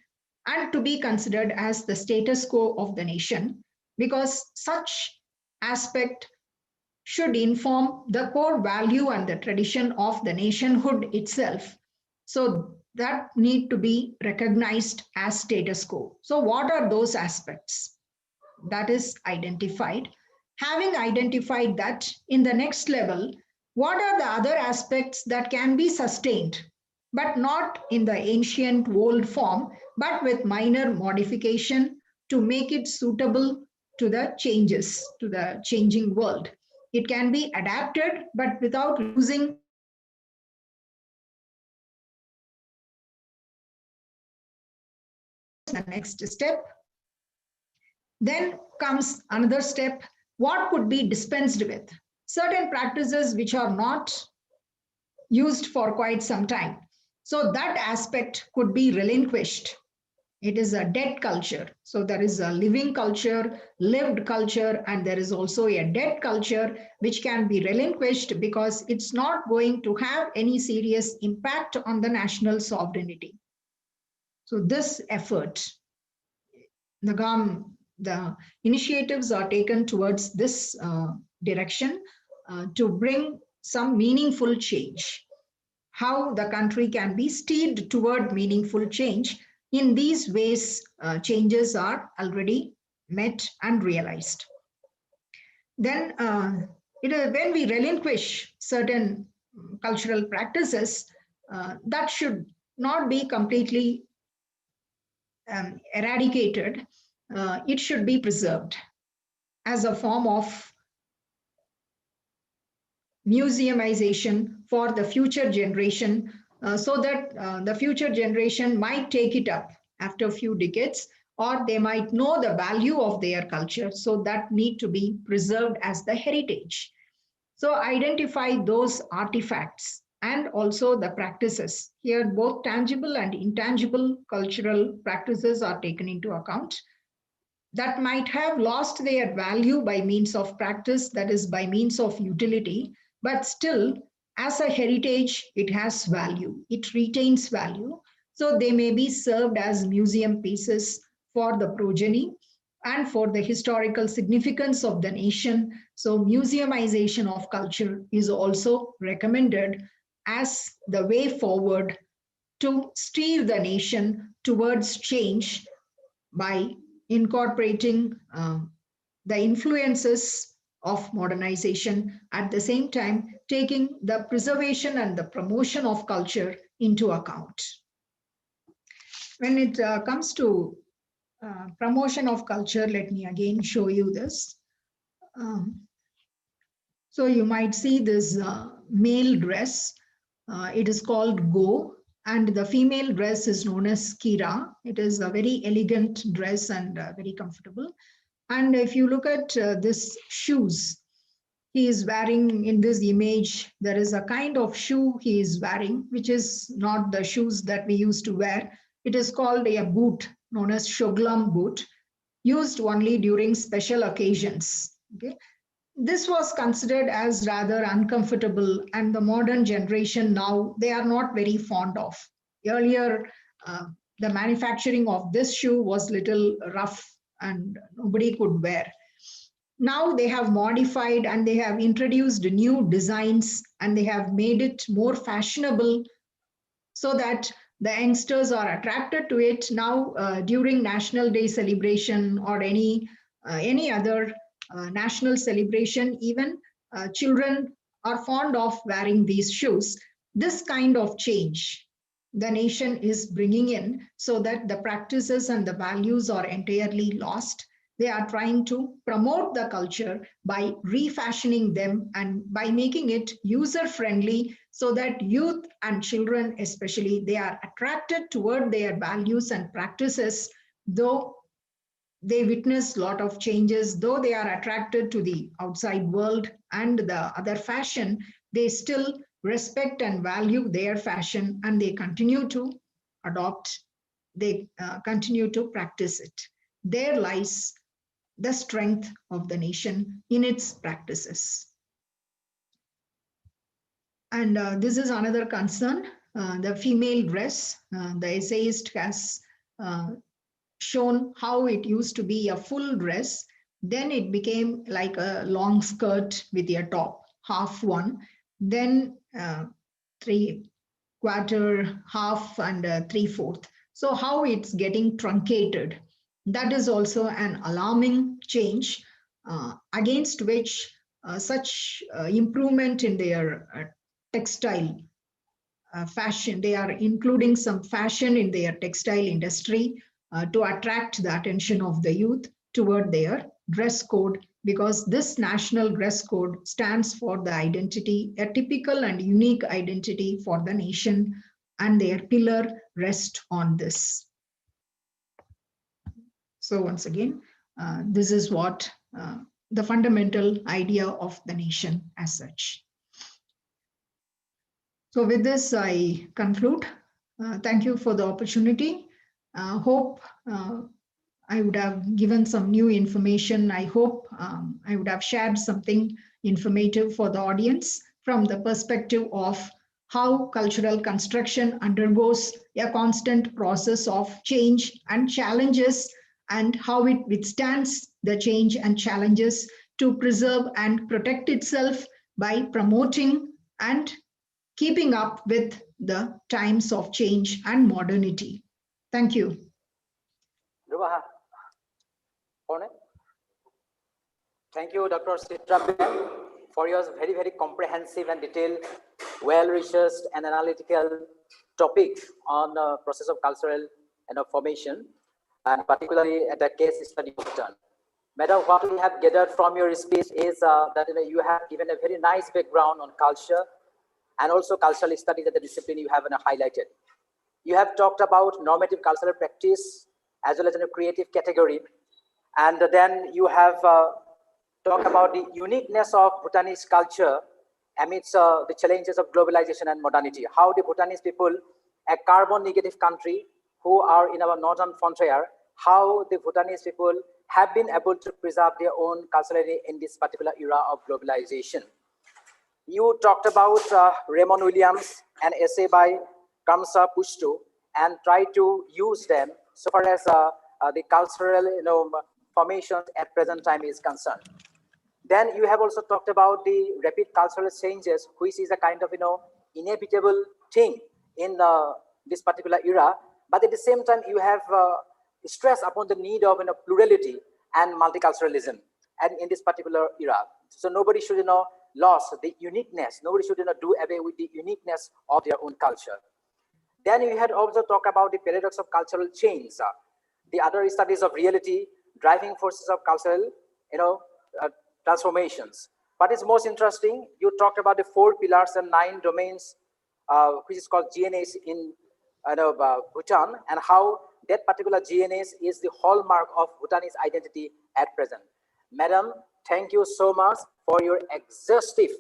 and to be considered as the status quo of the nation, because such aspect should inform the core value and the tradition of the nationhood itself. So that need to be recognized as status quo. So what are those aspects? That is identified. Having identified that, in the next level, what are the other aspects that can be sustained, but not in the ancient old form, but with minor modification to make it suitable to the changes, to the changing world. It can be adapted, but without losing the next step. Then comes another step. What could be dispensed with? Certain practices which are not used for quite some time. So that aspect could be relinquished. It is a dead culture. So there is a living culture, lived culture, and there is also a dead culture which can be relinquished because it's not going to have any serious impact on the national sovereignty. So this effort, the initiatives are taken towards this direction to bring some meaningful change. How the country can be steered toward meaningful change. In these ways, changes are already met and realized. Then when we relinquish certain cultural practices, that should not be completely eradicated. It should be preserved as a form of museumization for the future generation, so that the future generation might take it up after a few decades, or they might know the value of their culture. So that need to be preserved as the heritage. So identify those artifacts and also the practices. Here, both tangible and intangible cultural practices are taken into account that might have lost their value by means of practice, that is by means of utility, but still as a heritage, it has value, it retains value. So they may be served as museum pieces for the progeny and for the historical significance of the nation. So museumization of culture is also recommended as the way forward to steer the nation towards change by incorporating the influences of modernization, at the same time taking the preservation and the promotion of culture into account. When it comes to promotion of culture, let me again show you this. So you might see this male dress. It is called Go, and the female dress is known as Kira. It is a very elegant dress and very comfortable. And if you look at this shoes, he is wearing in this image, there is a kind of shoe he is wearing, which is not the shoes that we used to wear. It is called a boot known as shoglam boot, used only during special occasions. Okay. This was considered as rather uncomfortable, and the modern generation now, they are not very fond of. Earlier, the manufacturing of this shoe was little rough and nobody could wear. Now they have modified and they have introduced new designs and they have made it more fashionable so that the youngsters are attracted to it. Now during National Day celebration or any other national celebration, even children are fond of wearing these shoes. This kind of change the nation is bringing in so that the practices and the values are entirely lost. They are trying to promote the culture by refashioning them and by making it user-friendly so that youth and children especially, they are attracted toward their values and practices, though they witness a lot of changes, though they are attracted to the outside world and the other fashion, they still respect and value their fashion and they continue to adopt, they continue to practice it. There lies the strength of the nation in its practices. And this is another concern, the female dress. The essayist has shown how it used to be a full dress, then it became like a long skirt with a top, half one, then 3/4, half, and 3/4. So how it's getting truncated. That is also an alarming change against which such improvement in their textile fashion, they are including some fashion in their textile industry to attract the attention of the youth toward their dress code, because this national dress code stands for the identity, a typical and unique identity for the nation, and their pillar rest on this. So once again, this is what the fundamental idea of the nation as such. So with this, I conclude. Thank you for the opportunity. Hope I would have given some new information. I hope I would have shared something informative for the audience from the perspective of how cultural construction undergoes a constant process of change and challenges, and how it withstands the change and challenges to preserve and protect itself by promoting and keeping up with the times of change and modernity. Thank you. Thank you, Dr. Sitra, for your very, very comprehensive and detailed, well-researched and analytical topic on the process of cultural formation, and particularly at the case study you've done. Madam, what we have gathered from your speech is that you have given a very nice background on culture and also cultural studies as the discipline you have highlighted. You have talked about normative cultural practice as well as in a creative category, and then you have talked about the uniqueness of Bhutanese culture amidst the challenges of globalization and modernity. How the Bhutanese people, a carbon negative country who are in our northern frontier, how the Bhutanese people have been able to preserve their own culturally in this particular era of globalization. You talked about Raymond Williams, an essay by Kamsa Pushtu, and try to use them so far as the cultural formations at present time is concerned. Then you have also talked about the rapid cultural changes, which is a kind of inevitable thing in this particular era. But at the same time, you have stress upon the need of plurality and multiculturalism, and in this particular era. So nobody should lose the uniqueness. Nobody should do away with the uniqueness of their own culture. Then we had also talked about the paradox of cultural change, the other studies of reality, driving forces of cultural transformations. But it's most interesting, you talked about the 4 pillars and 9 domains, which is called GNAs in Bhutan, and how that particular GNAs is the hallmark of Bhutanese identity at present. Madam, thank you so much for your exhaustive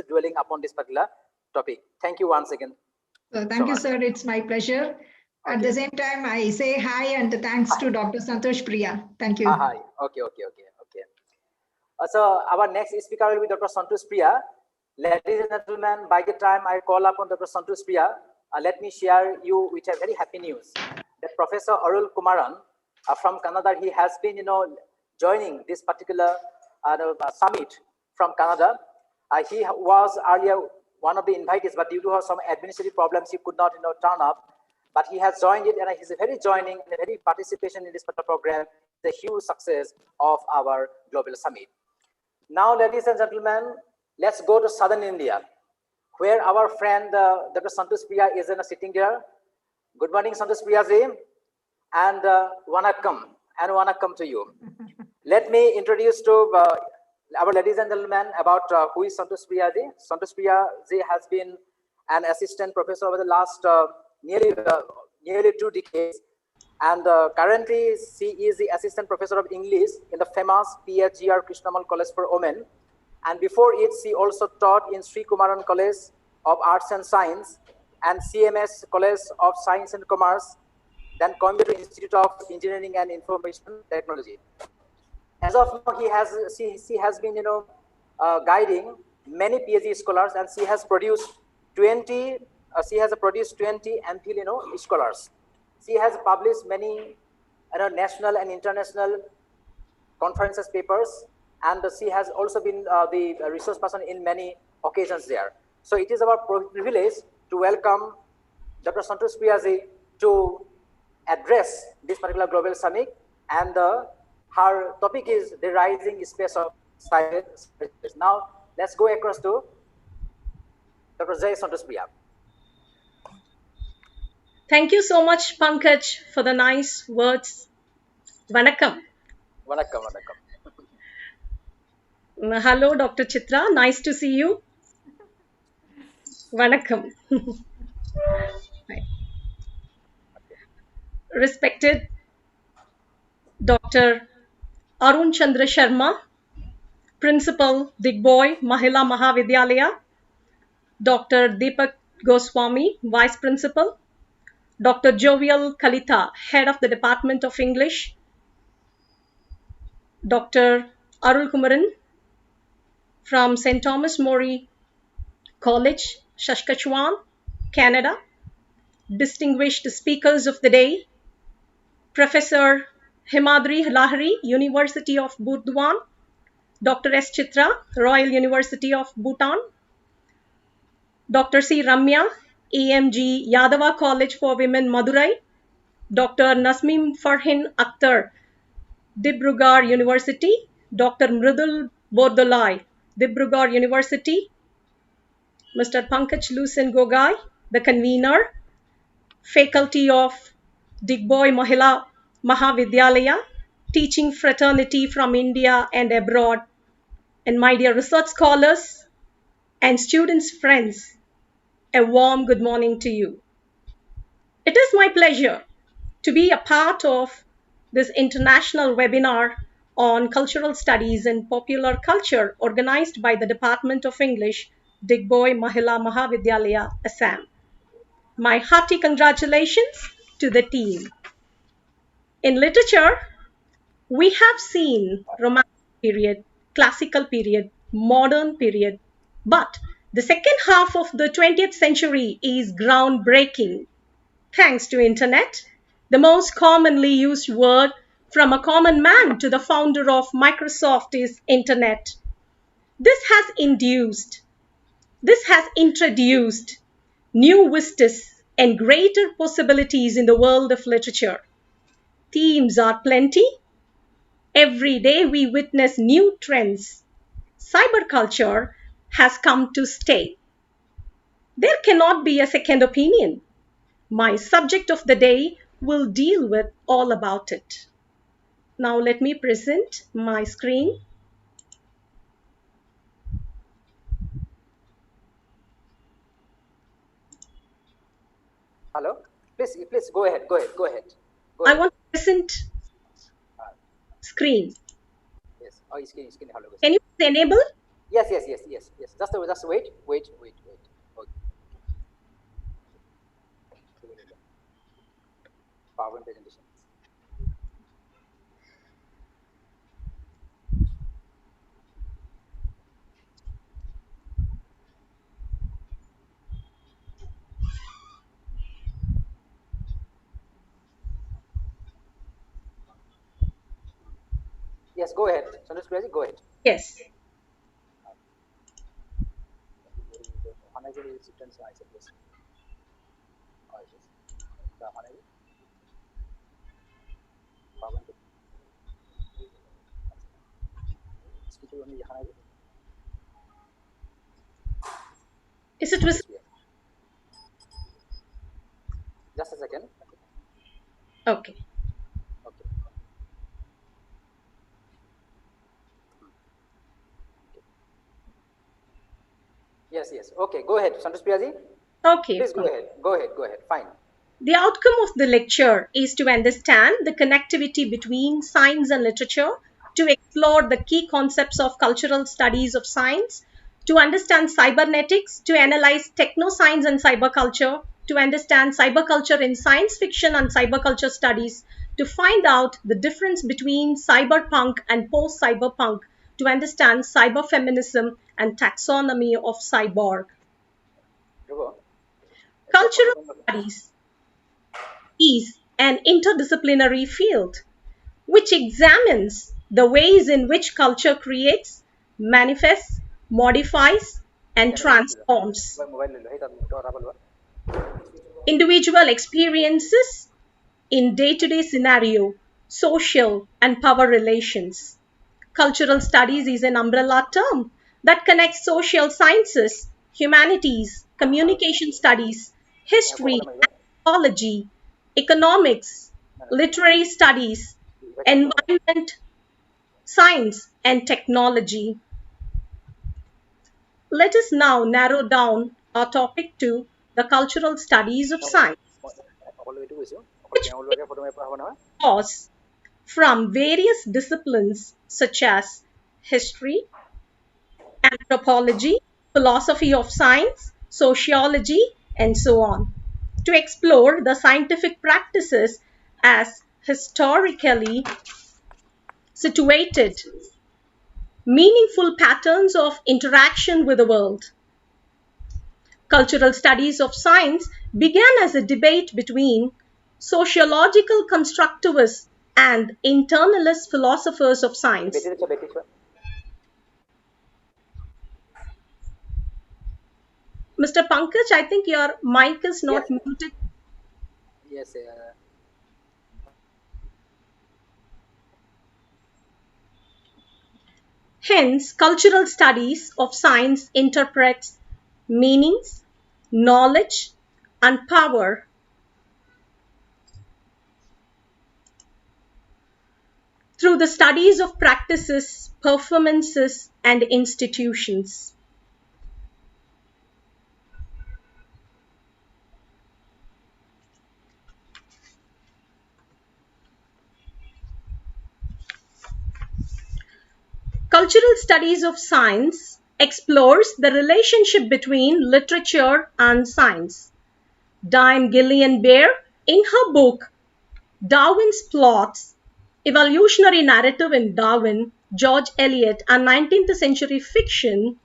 dwelling upon this particular topic. Thank you once again. So thank you, sir. It's my pleasure. At the same time, I say hi and thanks to Dr. Santosh Priya. Thank you. Hi. Okay. So our next speaker will be Dr. Santosh Priya. Ladies and gentlemen, by the time I call upon Dr. Santosh Priya, let me share you with a very happy news that Professor Arul Kumaran from Canada, he has been joining this particular summit from Canada. He was earlier one of the invitees, but due to some administrative problems, he could not turn up. But he has joined it, and he's very joining and very participation in this particular program, the huge success of our global summit. Now, ladies and gentlemen, let's go to southern India, where our friend Dr. Santosh Priya is sitting there. Good morning, Santosh Priya ji, and vanakkam to you. Let me introduce to our ladies and gentlemen about who is Santosh Priya ji. Santosh Priya ji has been an assistant professor over the last nearly 2 decades, and currently she is the assistant professor of English in the famous PHGR Krishnamal College for Women, and before it she also taught in Sri Kumaran College of Arts and Science and CMS College of Science and Commerce, then Coimbatore Institute of Engineering and Information Technology. As of now, she has been guiding many PhD scholars, and she has produced 20 MPhil scholars. She has published many national and international conferences papers, and she has also been the resource person in many occasions there. So it is our privilege to welcome Dr. Santosh Priya ji to address this particular global summit, and her topic is the rising space of science. Now let's go across to Dr. Jay Santosh Priya. Thank you so much, Pankaj, for the nice words. Vanakkam. Vanakkam. Hello, Dr. Chitra. Nice to see you. Vanakkam. Respected Dr. Arun Chandra Sharma, Principal Digboi, Mahila Mahavidyalaya, Dr. Deepak Goswami, Vice Principal, Dr. Jovial Kalita, Head of the Department of English, Dr. Arul Kumaran from St. Thomas More College, Saskatchewan, Canada, distinguished speakers of the day, Professor Himadri Lahari, University of Burdwan, Dr. S. Chitra, Royal University of Bhutan, Dr. C. Ramya, AMG Yadava College for Women, Madurai, Dr. Nasmeem Farhin Akhtar, Dibrugarh University, Dr. Mridul Bordolai, Dibrugarh University, Mr. Pankaj Lucen Gogai, the convener, faculty of Digboi Mahila Mahavidyalaya, teaching fraternity from India and abroad, and my dear research scholars and students, friends, a warm good morning to you. It is my pleasure to be a part of this international webinar on cultural studies and popular culture organized by the Department of English, Digboi Mahila Mahavidyalaya, Assam. My hearty congratulations to the team. In literature, we have seen Romantic period, Classical period, Modern period, but the second half of the 20th century is groundbreaking. Thanks to internet, the most commonly used word from a common man to the founder of Microsoft is internet. This has introduced new vistas and greater possibilities in the world of literature. Themes are plenty. Every day we witness new trends. Cyberculture has come to stay. There cannot be a second opinion. My subject of the day will deal with all about it. Now let me present my screen. Hello? Please go ahead. Go ahead. I want to present screen. Yes. Oh, screen. Hello. Can you enable? Yes. Just wait. Okay. PowerPoint presentation. Yes, go ahead. Sandesh Priyaji, go ahead. Yes. Is it visible? Just a second. Okay. Yes. Okay, go ahead. Sandesh Priyaji. Okay. Please go ahead. Fine. The outcome of the lecture is to understand the connectivity between science and literature, to explore the key concepts of cultural studies of science, to understand cybernetics, to analyze technoscience and cyberculture, to understand cyberculture in science fiction and cyberculture studies, to find out the difference between cyberpunk and post-cyberpunk, to understand cyberfeminism and taxonomy of cyborg. Cultural studies is an interdisciplinary field which examines the ways in which culture creates, manifests, modifies, and transforms individual experiences in day-to-day scenario, social and power relations. Cultural studies is an umbrella term that connects social sciences, humanities, communication studies, history, anthropology, economics, literary studies, environment, science, and technology. Let us now narrow down our topic to the cultural studies of science, which draws from various disciplines such as history, anthropology, philosophy of science, sociology, and so on, to explore the scientific practices as historically situated, meaningful patterns of interaction with the world. Cultural studies of science began as a debate between sociological constructivists and internalist philosophers of science. Mr. Pankaj, I think your mic is not muted. Yes. Hence, cultural studies of science interprets meanings, knowledge, and power through the studies of practices, performances, and institutions. Cultural studies of science explores the relationship between literature and science. Diane Gillian Bear, in her book Darwin's Plots, Evolutionary Narrative in Darwin, George Eliot, and 19th Century Fiction,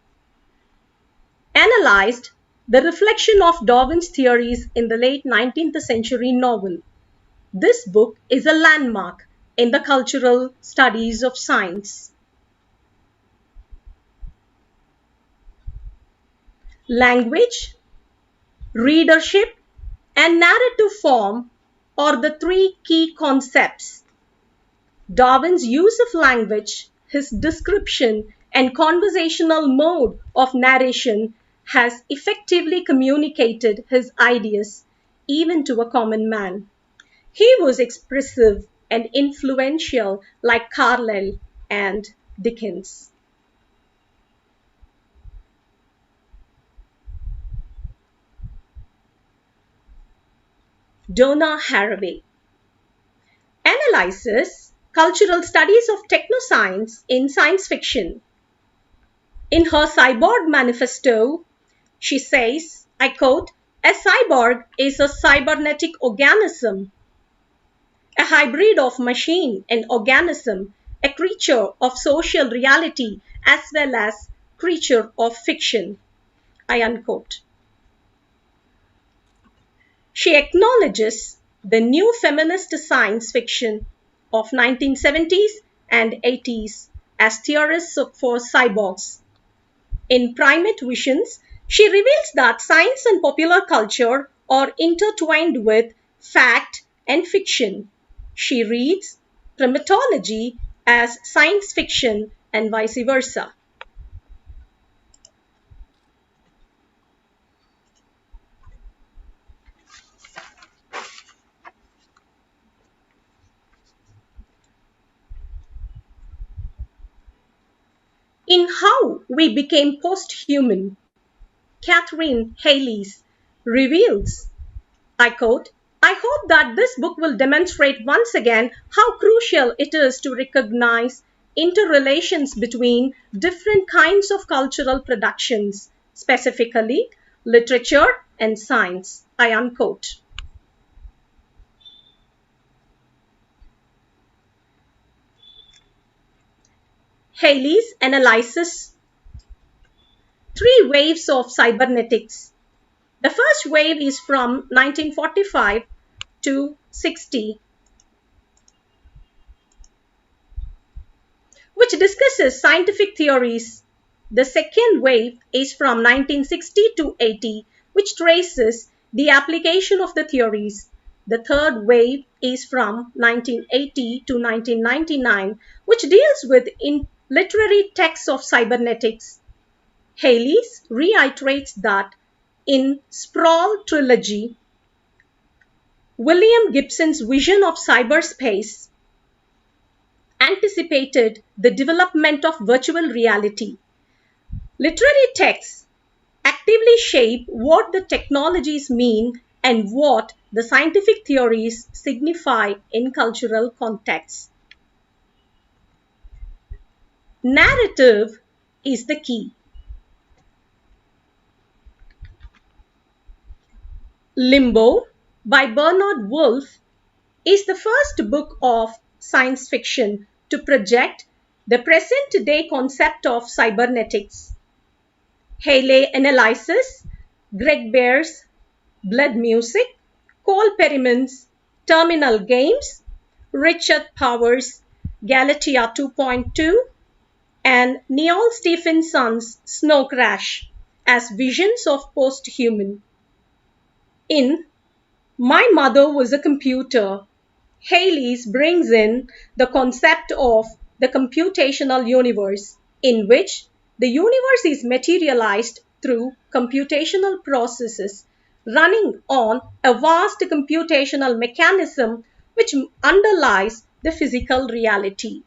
analyzed the reflection of Darwin's theories in the late 19th century novel. This book is a landmark in the cultural studies of science. Language, readership, and narrative form are the three key concepts. Darwin's use of language, his description and conversational mode of narration has effectively communicated his ideas even to a common man. He was expressive and influential like Carlyle and Dickens. Donna Haraway analyzes cultural studies of technoscience in science fiction. In her Cyborg Manifesto, she says, I quote, a cyborg is a cybernetic organism, a hybrid of machine and organism, a creature of social reality as well as creature of fiction. I unquote. She acknowledges the new feminist science fiction of 1970s and 80s as theorists for cyborgs. In Primate Visions, she reveals that science and popular culture are intertwined with fact and fiction. She reads primatology as science fiction and vice versa. In How We Became Post-Human, Catherine Hayles reveals, I quote, I hope that this book will demonstrate once again how crucial it is to recognize interrelations between different kinds of cultural productions, specifically literature and science. I unquote. Haley's analyzes three waves of cybernetics. The first wave is from 1945 to 60, which discusses scientific theories. The second wave is from 1960 to 80, which traces the application of the theories. The third wave is from 1980 to 1999, which deals with literary texts of cybernetics. Hayles reiterates that in Sprawl Trilogy, William Gibson's vision of cyberspace anticipated the development of virtual reality. Literary texts actively shape what the technologies mean and what the scientific theories signify in cultural contexts. Narrative is the key. Limbo by Bernard Woolf is the first book of science fiction to project the present day concept of cybernetics. Haley analyzes Greg Bear's Blood Music, Cole Perriman's Terminal Games, Richard Powers' Galatea 2.2, and Neal Stephenson's Snow Crash as visions of post-human. In My Mother Was a Computer, Haley's brings in the concept of the computational universe, in which the universe is materialized through computational processes running on a vast computational mechanism which underlies the physical reality.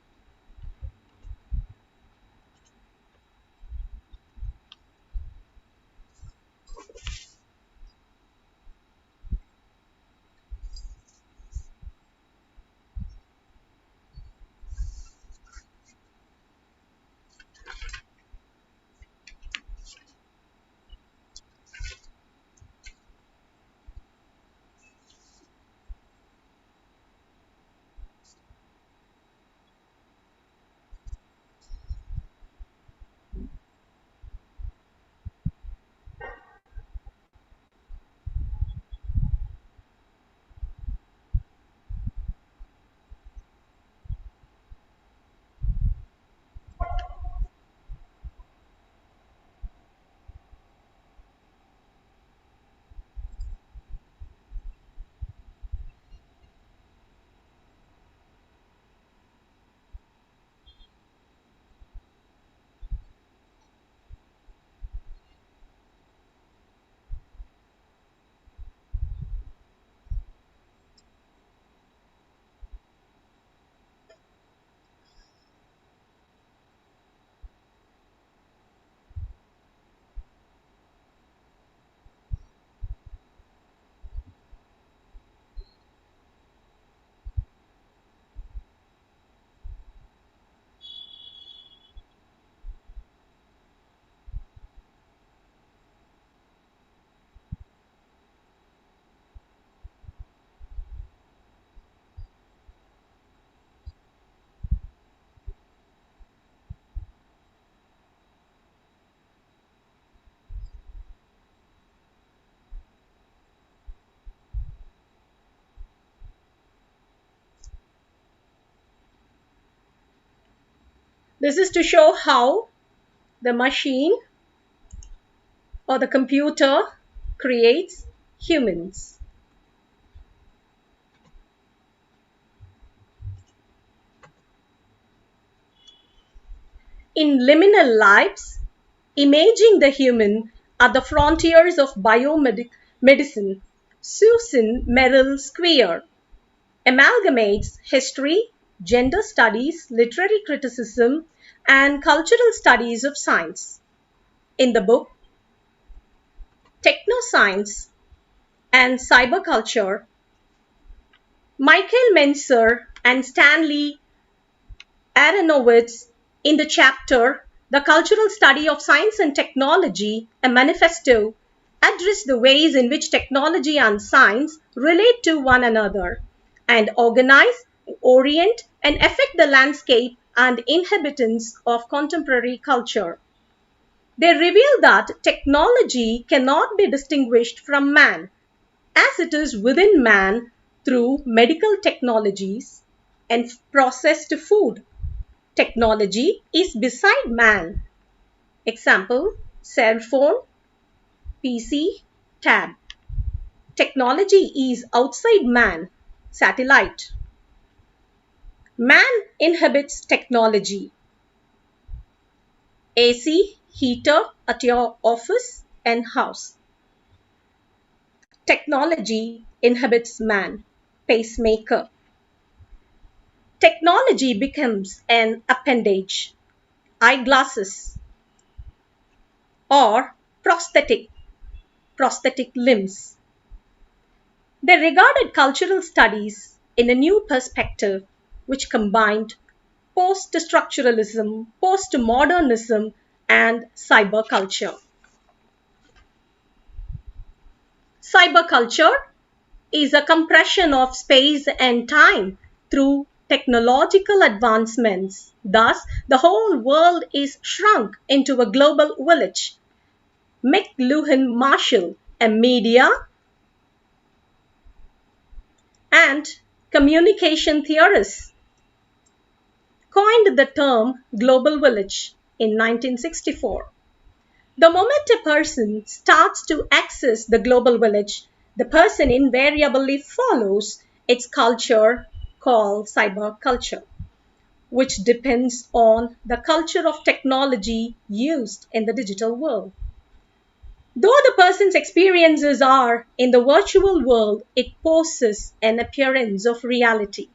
This is to show how the machine or the computer creates humans. In liminal lives, imaging the human at the frontiers of biomedicine, Susan Merrill Square amalgamates history, gender studies, literary criticism, and cultural studies of science. In the book Technoscience and Cyberculture, Michael Menzer and Stanley Aronowitz, in the chapter The Cultural Study of Science and Technology, a Manifesto, address the ways in which technology and science relate to one another and organize, orient, and affect the landscape and inhabitants of contemporary culture. They reveal that technology cannot be distinguished from man, as it is within man through medical technologies and processed food. Technology is beside man. Example, cell phone, PC, tab. Technology is outside man, satellite. Man inhabits technology. AC, heater at your office and house. Technology inhabits man, pacemaker. Technology becomes an appendage, eyeglasses, or prosthetic limbs. They regarded cultural studies in a new perspective which combined post-structuralism, post-modernism, and cyberculture. Cyberculture is a compression of space and time through technological advancements. Thus, the whole world is shrunk into a global village. McLuhan Marshall, a media and communication theorist, coined the term global village in 1964. The moment a person starts to access the global village, the person invariably follows its culture called cyberculture, which depends on the culture of technology used in the digital world. Though the person's experiences are in the virtual world, it poses an appearance of reality.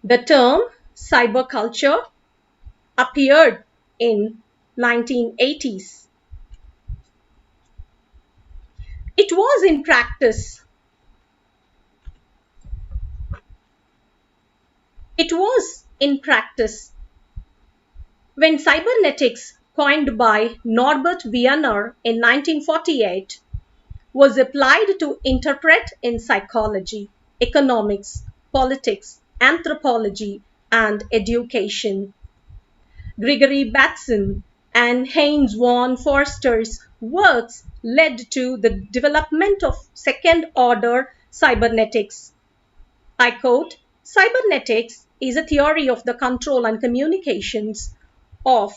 The term cyberculture appeared in 1980s. It was in practice. It was in practice when cybernetics, coined by Norbert Wiener in 1948, was applied to interpret in psychology, economics, politics, anthropology, and education. Gregory Bateson and Heinz von Forster's works led to the development of second-order cybernetics. I quote, "Cybernetics is a theory of the control and communications of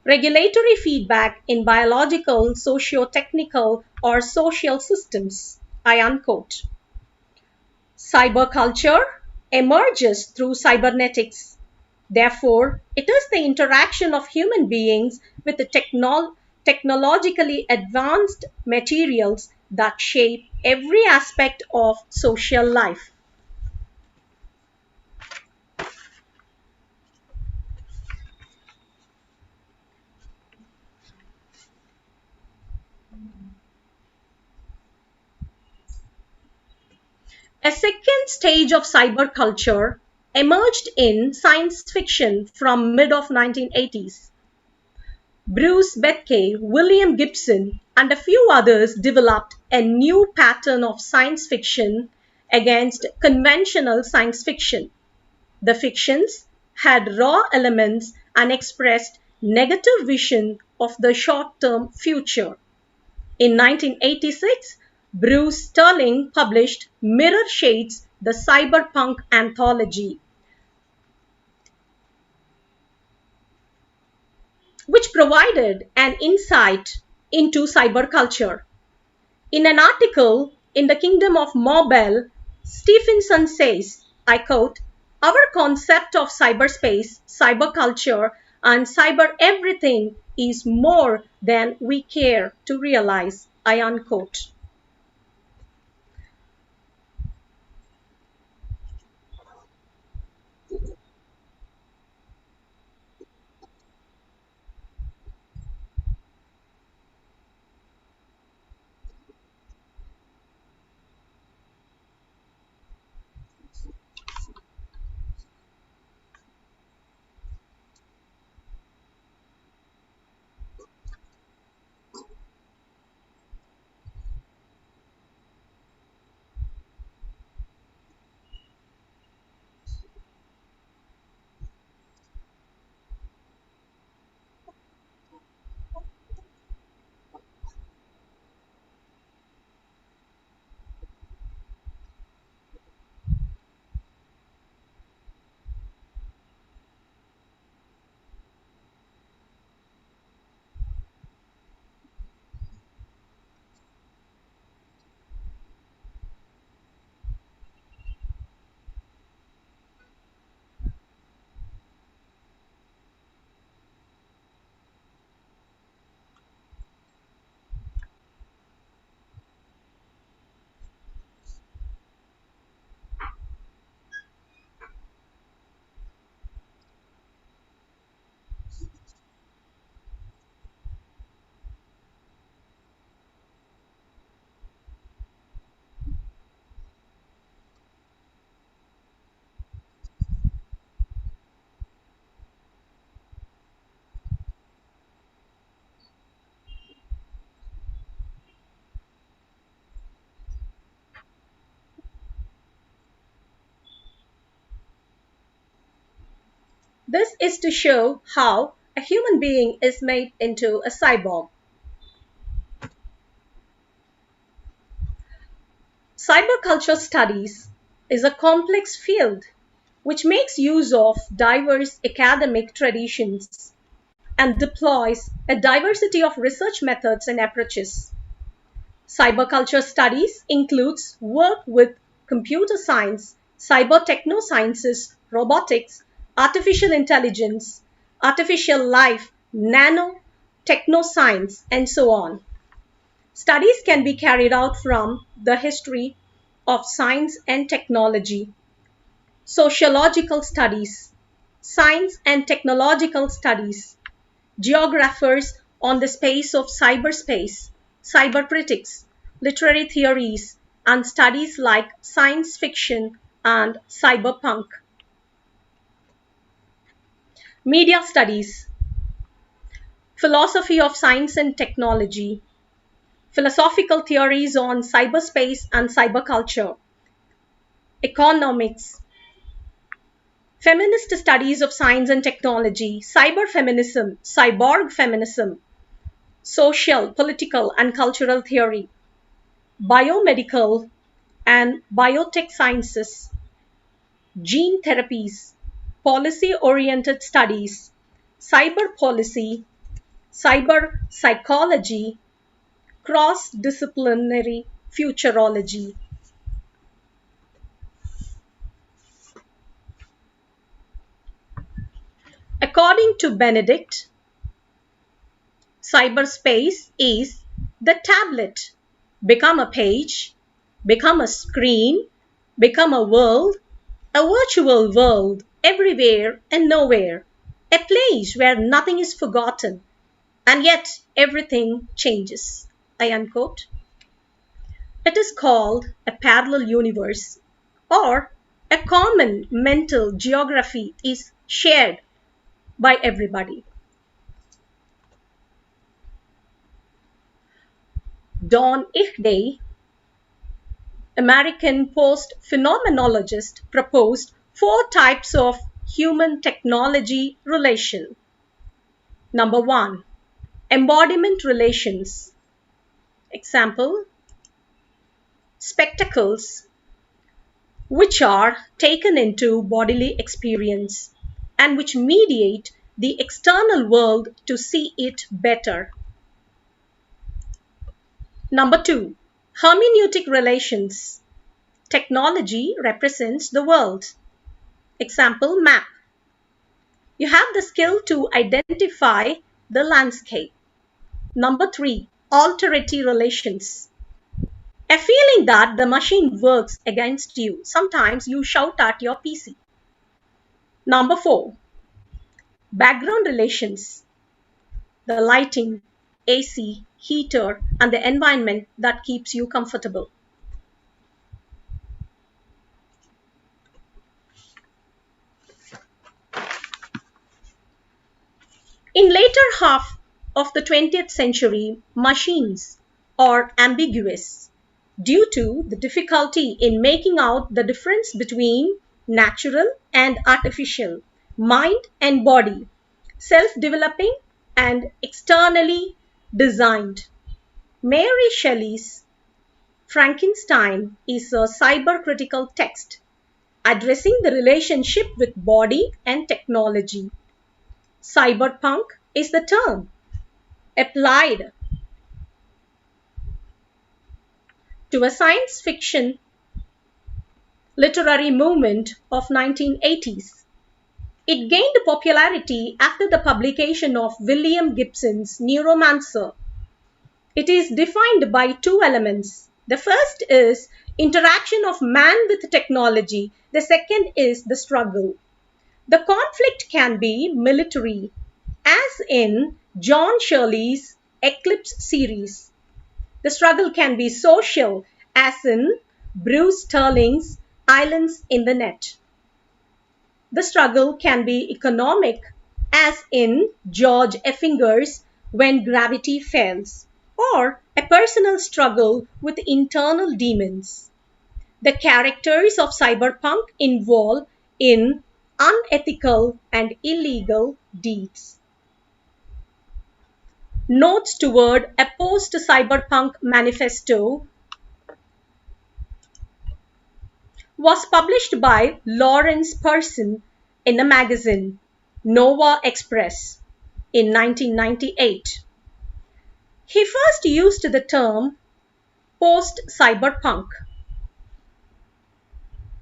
regulatory feedback in biological, socio-technical, or social systems." I unquote. Cyberculture emerges through cybernetics. Therefore, it is the interaction of human beings with the technologically advanced materials that shape every aspect of social life. A second stage of cyberculture emerged in science fiction from mid of 1980s. Bruce Bethke, William Gibson, and a few others developed a new pattern of science fiction against conventional science fiction. The fictions had raw elements and expressed negative vision of the short-term future. In 1986, Bruce Sterling published Mirror Shades, the Cyberpunk Anthology, which provided an insight into cyberculture. In an article in the Kingdom of Mobile, Stephenson says, I quote, "Our concept of cyberspace, cyberculture, and cyber everything is more than we care to realize." I unquote. This is to show how a human being is made into a cyborg. Cyberculture studies is a complex field which makes use of diverse academic traditions and deploys a diversity of research methods and approaches. Cyberculture studies includes work with computer science, cyber technosciences, robotics, artificial intelligence, artificial life, nano technoscience, and so on. Studies can be carried out from the history of science and technology, sociological studies, science and technological studies, geographers on the space of cyberspace, cybercritics, literary theories, and studies like science fiction and cyberpunk. Media studies, philosophy of science and technology, philosophical theories on cyberspace and cyberculture, economics, feminist studies of science and technology, cyberfeminism, cyborg feminism, social, political, and cultural theory, biomedical and biotech sciences, gene therapies, policy-oriented studies, cyber policy, cyber psychology, cross-disciplinary futurology. According to Benedict, cyberspace is the tablet. Become a page, become a screen, become a world, a virtual world everywhere and nowhere, a place where nothing is forgotten and yet everything changes. I unquote. It is called a parallel universe, or a common mental geography is shared by everybody. Don Ihde, American post-phenomenologist, proposed 4 types of human-technology relation. Number 1, embodiment relations. Example, spectacles, which are taken into bodily experience and which mediate the external world to see it better. Number 2, hermeneutic relations. Technology represents the world. Example, map. You have the skill to identify the landscape. Number 3, alterity relations. A feeling that the machine works against you. Sometimes you shout at your PC. Number 4, background relations. The lighting, AC, heater, and the environment that keeps you comfortable. In later half of the 20th century, machines are ambiguous due to the difficulty in making out the difference between natural and artificial, mind and body, self-developing and externally designed. Mary Shelley's Frankenstein is a cybercritical text addressing the relationship with body and technology. Cyberpunk is the term applied to a science fiction literary movement of 1980s. It gained popularity after the publication of William Gibson's Neuromancer. It is defined by two elements. The first is interaction of man with technology. The second is the struggle. The conflict can be military, as in John Shirley's Eclipse series. The struggle can be social, as in Bruce Sterling's Islands in the Net. The struggle can be economic, as in George Effinger's When Gravity Fails, or a personal struggle with internal demons. The characters of cyberpunk involve in unethical and illegal deeds. Notes toward a post-cyberpunk manifesto was published by Lawrence Person in the magazine Nova Express in 1998. He first used the term post-cyberpunk.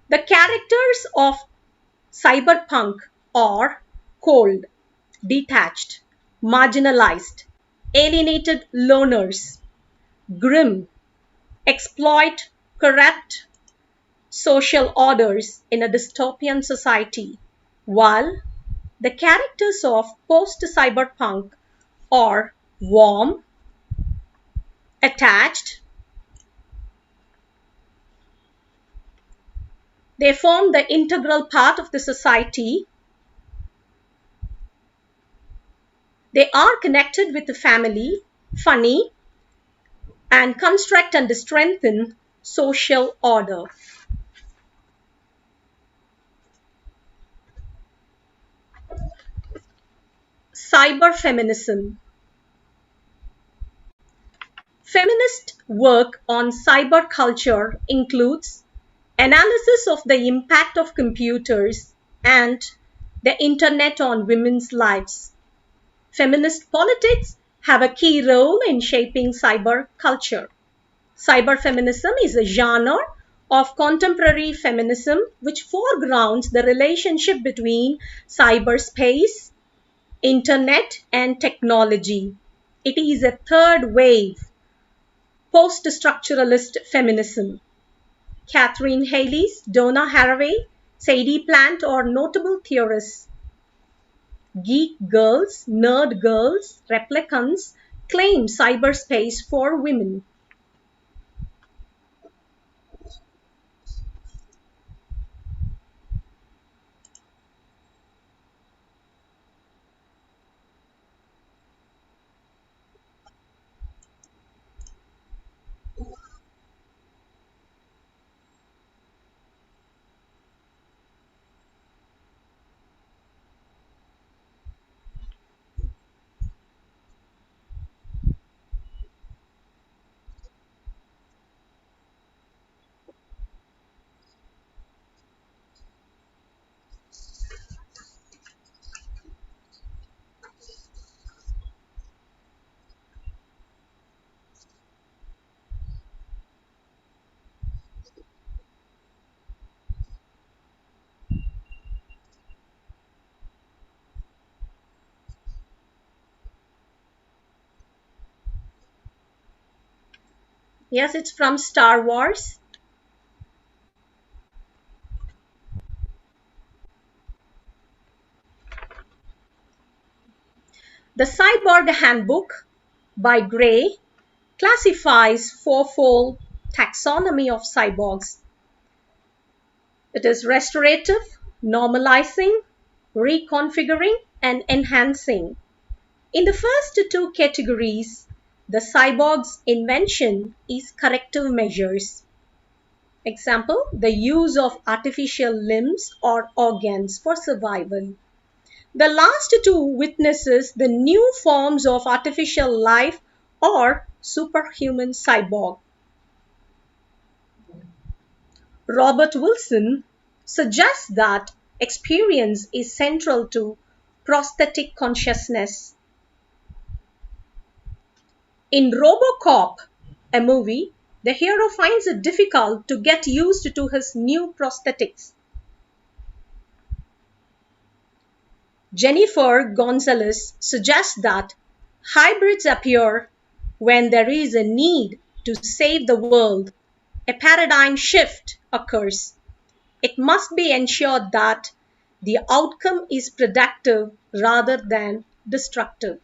The characters of cyberpunk are cold, detached, marginalized, alienated loners, grim, exploit corrupt social orders in a dystopian society, while the characters of post-cyberpunk are warm, attached. They form the integral part of the society. They are connected with the family, funny, and construct and strengthen social order. Cyberfeminism. Feminist work on cyberculture includes analysis of the impact of computers and the internet on women's lives. Feminist politics have a key role in shaping cyberculture. Cyberfeminism is a genre of contemporary feminism which foregrounds the relationship between cyberspace, internet, and technology. It is a third wave post-structuralist feminism. Catherine Haley's Donna Haraway, Sadie Plant are notable theorists. Geek girls, nerd girls, replicants claim cyberspace for women. Yes, it's from Star Wars. The Cyborg Handbook by Gray classifies fourfold taxonomy of cyborgs. It is restorative, normalizing, reconfiguring, and enhancing. In the first two categories, the cyborg's invention is corrective measures. Example, the use of artificial limbs or organs for survival. The last two witnesses the new forms of artificial life or superhuman cyborg. Robert Wilson suggests that experience is central to prosthetic consciousness. In RoboCop, a movie, the hero finds it difficult to get used to his new prosthetics. Jennifer Gonzalez suggests that hybrids appear when there is a need to save the world. A paradigm shift occurs. It must be ensured that the outcome is productive rather than destructive.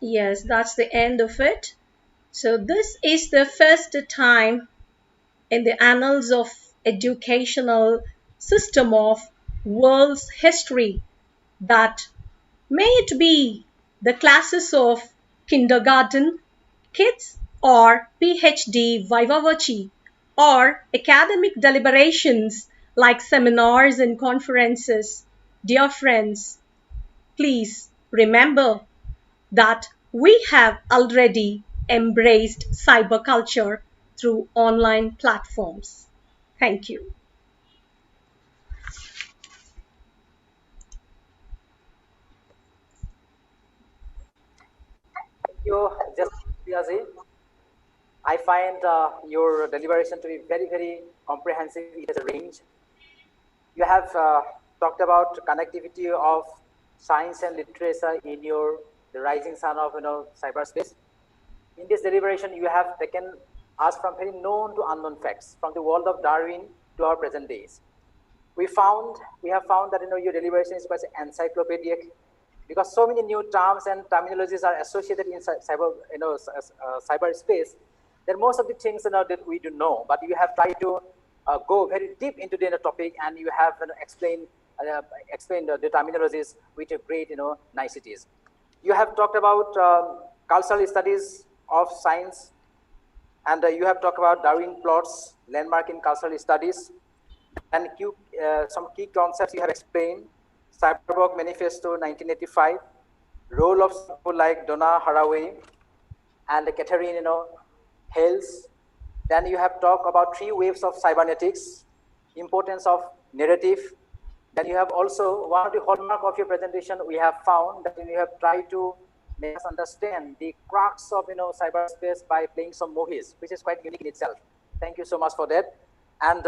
Yes, that's the end of it. So, this is the first time in the annals of educational system of world's history that may it be the classes of kindergarten kids or PhD viva voce or academic deliberations like seminars and conferences. Dear friends, please remember that we have already embraced cyberculture through online platforms. Thank you. Thank you, Just I find your deliberation to be very, very comprehensive. It has a range. You have talked about connectivity of science and literature in your the rising sun of cyberspace. In this deliberation, you have taken us from very known to unknown facts, from the world of Darwin to our present days. We have found that your deliberation is quite encyclopedic, because so many new terms and terminologies are associated in cyberspace. That most of the things that we do know, but you have tried to go very deep into the topic, and you have explained explained the terminologies with a great, niceties. You have talked about cultural studies of science, and you have talked about Darwin plots, landmark in cultural studies, and some key concepts you have explained. Cyberborg Manifesto 1985, role of people like Donna Haraway and Catherine, Hales. Then you have talked about 3 waves of cybernetics, importance of narrative. Then you have also, one of the hallmark of your presentation, we have found that you have tried to make us understand the crux of, cyberspace by playing some movies, which is quite unique in itself. Thank you so much for that. And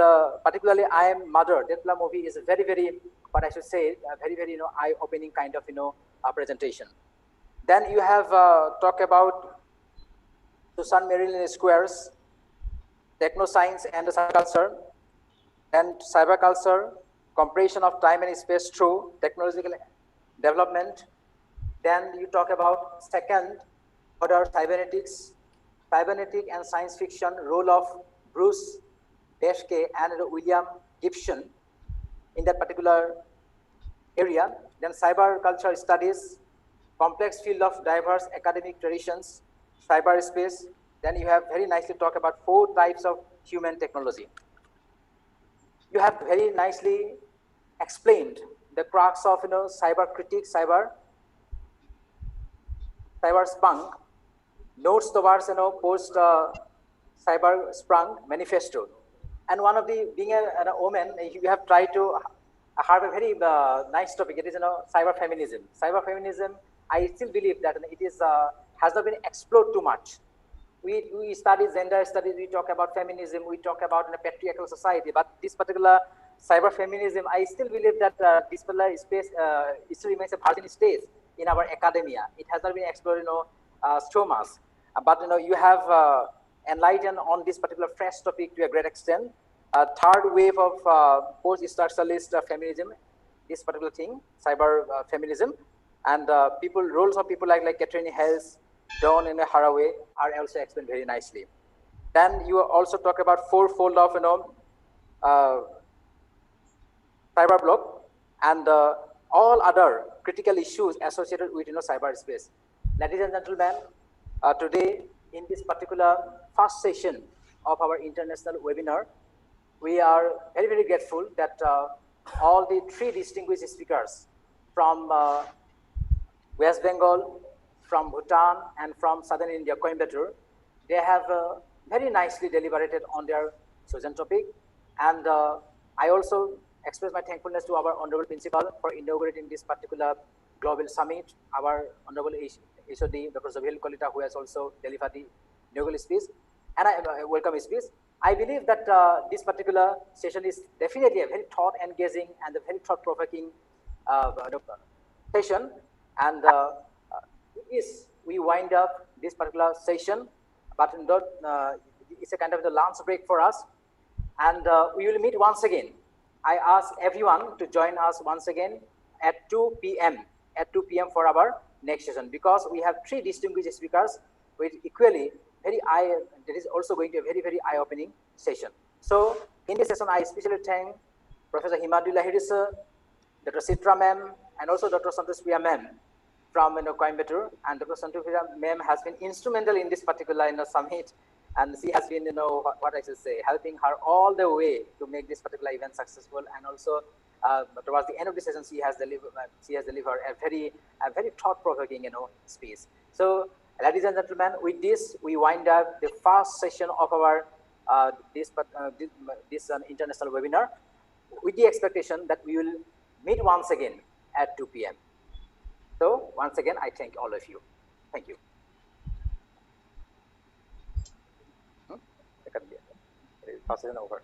particularly, I Am Mother, that movie is a very, very, what I should say, a very, very, eye-opening kind of, presentation. Then you have talked about Susan Marilyn Squares, technoscience and cyberculture, and cyberculture, compression of time and space through technological development. Then you talk about second order cybernetics, cybernetic and science fiction, role of Bruce Deschke and William Gibson in that particular area. Then cyberculture studies, complex field of diverse academic traditions, cyberspace. Then you have very nicely talked about 4 types of human technology. You have very nicely explained the crux of, cyber critique, cyber spunk, notes towards, post cyber sprung manifesto. And one of the, being a woman, you have tried to have a very nice topic. It is, cyber feminism. Cyber feminism, I still believe that it is has not been explored too much. We study gender studies, we talk about feminism, we talk about a patriarchal society, but this particular cyber feminism, I still believe that this particular space still remains a virgin stage in our academia. It has not been explored, so much. But you have enlightened on this particular fresh topic to a great extent. Third wave of post-structuralist feminism, this particular thing, cyber feminism, and roles of people like Catherine Hales, Dawn and Haraway are also explained very nicely. Then you also talk about 4-fold of cyber block and all other critical issues associated with cyberspace. Ladies and gentlemen, today in this particular first session of our international webinar, we are very, very grateful that all the 3 distinguished speakers from West Bengal, from Bhutan, and from Southern India, Coimbatore, they have very nicely deliberated on their chosen topic. And I also express my thankfulness to our Honorable Principal for inaugurating this particular global summit, our Honorable HOD, Dr. Zohail Kolita, who has also delivered the inaugural speech, and I welcome his speech. I believe that this particular session is definitely a very thought-engaging and a very thought-provoking session, and we wind up this particular session, but it's a kind of the lunch break for us, and we will meet once again. I ask everyone to join us once again at 2 p.m. For our next session, because we have 3 distinguished speakers with equally that is also going to be a very, very eye-opening session. So in this session, I especially thank Professor Mahavidyalaya sir, Dr. Sitra ma'am, and also Dr. Santosh Priya ma'am from Coimbatore. And Dr. Santosh Priya ma'am has been instrumental in this particular summit, and she has been what I should say, helping her all the way to make this particular event successful. And also towards the end of the session, she has delivered a very thought-provoking speech. So ladies and gentlemen, with this we wind up the first session of our this international webinar, with the expectation that we will meet once again at 2 p.m. So once again, I thank all of you. Thank you. First session over.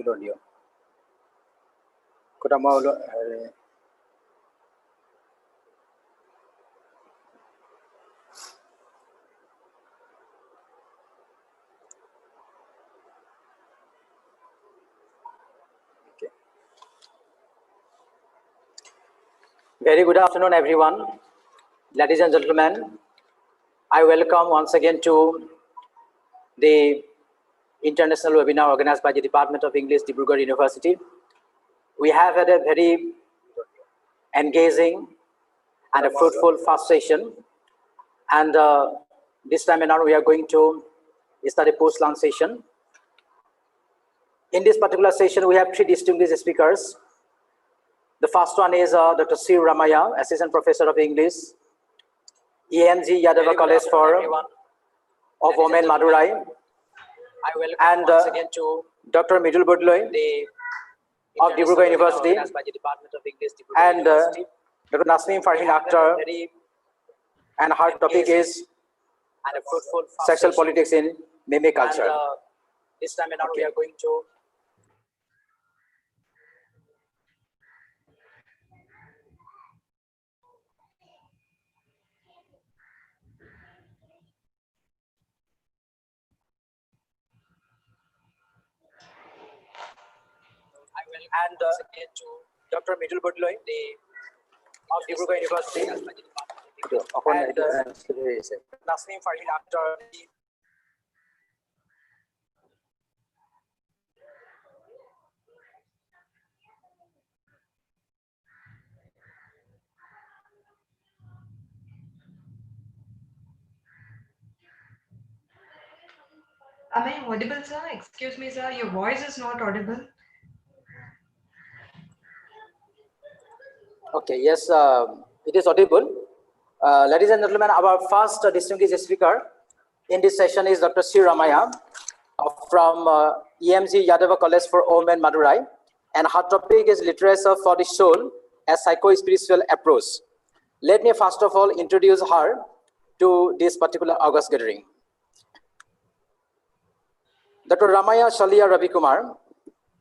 audio. Very good afternoon, everyone. Ladies and gentlemen, I welcome once again to the international webinar organized by the Department of English, Digboi University. We have had a very engaging and a fruitful first session. And this time around, we are going to start a post-lunch session. In this particular session, we have three distinguished speakers. The first one is Dr. C. Ramaya, Assistant Professor of English, EMG Yadava College of Women, Madurai. I welcome and once again to Dr. Midul Budloy of Digboi University, and Dr. Nasmin Farhin Akhtar, and her topic is sexual politics in meme culture. This time around, we are going to and Dr. Midul Budloy of Digboi University, and Nasmin Farhin Akhtar. Am I audible, sir? Excuse me, sir. Your voice is not audible. Okay, yes, it is audible. Ladies and gentlemen, our first distinguished speaker in this session is Dr. C. Ramaya from EMG Yadava College for Women, Madurai, and her topic is Literature for the Soul, a Psycho-Spiritual Approach. Let me first of all introduce her to this particular August gathering. Dr. Ramaya Shalia Ravi Kumar,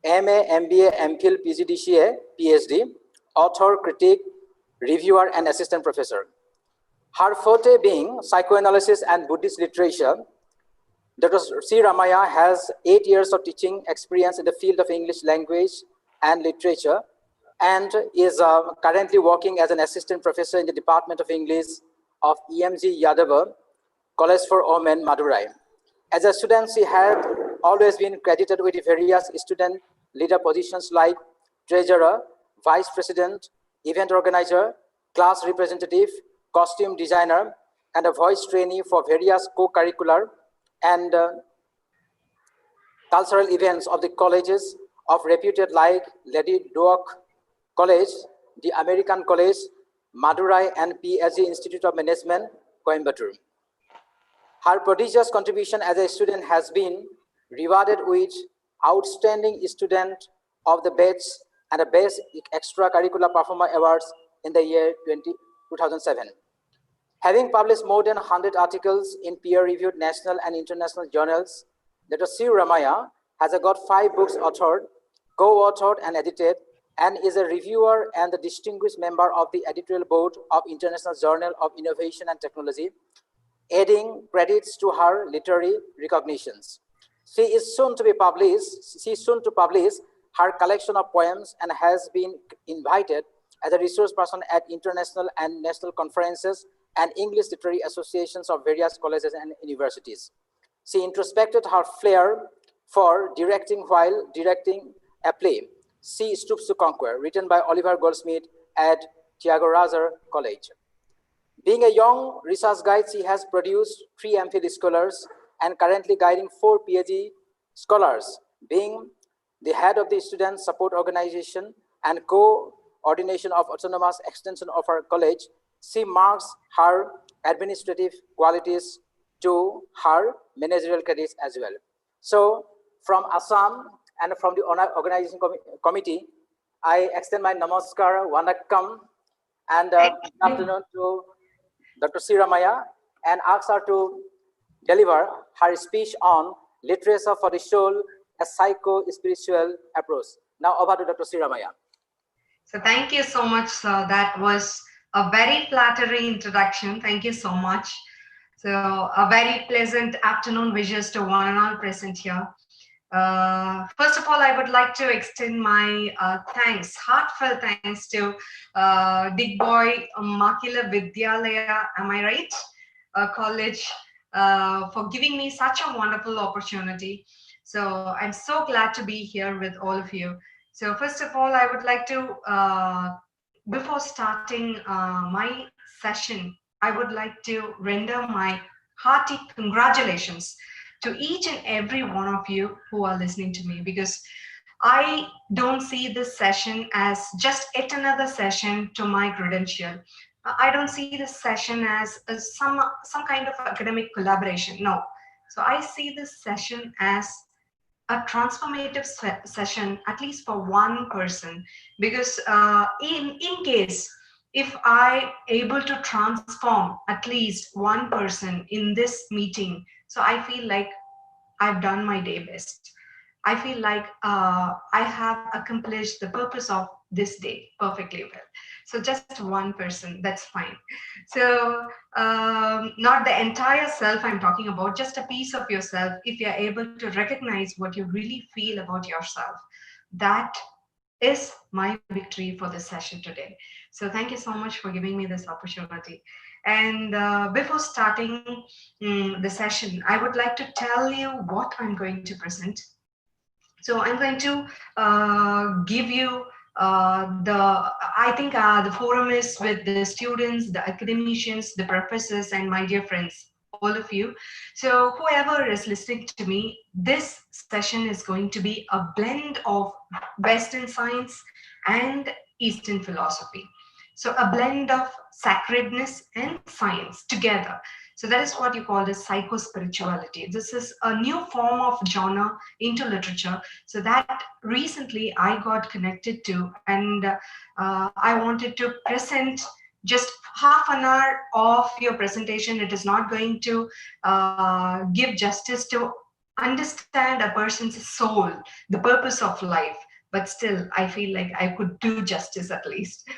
MA, MBA, MPhil, PGDCA, PhD, author, critic, reviewer, and assistant professor. Her forte being psychoanalysis and Buddhist literature. Dr. C. Ramaya has 8 years of teaching experience in the field of English language and literature, and is currently working as an assistant professor in the Department of English of EMG Yadava College for Women, Madurai. As a student, she had always been credited with various student leader positions like treasurer, vice president, event organizer, class representative, costume designer, and a voice trainee for various co-curricular and cultural events of the colleges of reputed like Lady Doak College, the American College, Madurai, and PhD Institute of Management, Coimbatore. Her prodigious contribution as a student has been rewarded with Outstanding Student of the Batch and a Best Extracurricular Performer Awards in the year 2007. Having published more than 100 articles in peer-reviewed national and international journals, Dr. C. Ramaya has got 5 books authored, co-authored and edited, and is a reviewer and the distinguished member of the editorial board of International Journal of Innovation and Technology, adding credits to her literary recognitions. She is soon to publish her collection of poems and has been invited as a resource person at international and national conferences and English literary associations of various colleges and universities. She introspected her flair for directing while directing a play, She Stoops to Conquer, written by Oliver Goldsmith at Tyagaraja College. Being a young research guide, she has produced 3 MPhil scholars and currently guiding 4 PhD scholars, being the head of the student support organization and coordination of autonomous extension of her college. She marks her administrative qualities to her managerial credits as well. So from Assam and from the organizing committee, I extend my namaskar, vanakkam, and good afternoon to Dr. C. Ramaya, and ask her to deliver her speech on Literature for the Soul, a psycho-spiritual approach. Now over to Dr. Sriramaya. So thank you so much, sir. That was a very flattering introduction. Thank you so much. So a very pleasant afternoon wishes to one and all present here. First of all, I would like to extend my thanks, heartfelt thanks to Digboi Mahavidyalaya, am I right? College, for giving me such a wonderful opportunity. So I'm so glad to be here with all of you. So first of all, I would like to, before starting my session, I would like to render my hearty congratulations to each and every one of you who are listening to me, because I don't see this session as just yet another session to my credential. I don't see this session as some kind of academic collaboration. No. So I see this session as a transformative session, at least for one person, because in case if I able to transform at least one person in this meeting, so I feel like I've done my day best. I feel like I have accomplished the purpose of this day perfectly well. So just one person, that's fine. So not the entire self I'm talking about, just a piece of yourself. If you're able to recognize what you really feel about yourself, that is my victory for this session today. So thank you so much for giving me this opportunity. And before starting the session, I would like to tell you what I'm going to present. So I'm going to give you the forum is with the students, the academicians, the professors, and my dear friends, all of you. So whoever is listening to me, this session is going to be a blend of Western science and Eastern philosophy. So a blend of sacredness and science together. So that is what you call as psycho-spirituality. This is a new form of genre into literature. So that recently I got connected to, and I wanted to present just half an hour of your presentation. It is not going to give justice to understand a person's soul, the purpose of life, but still I feel like I could do justice at least.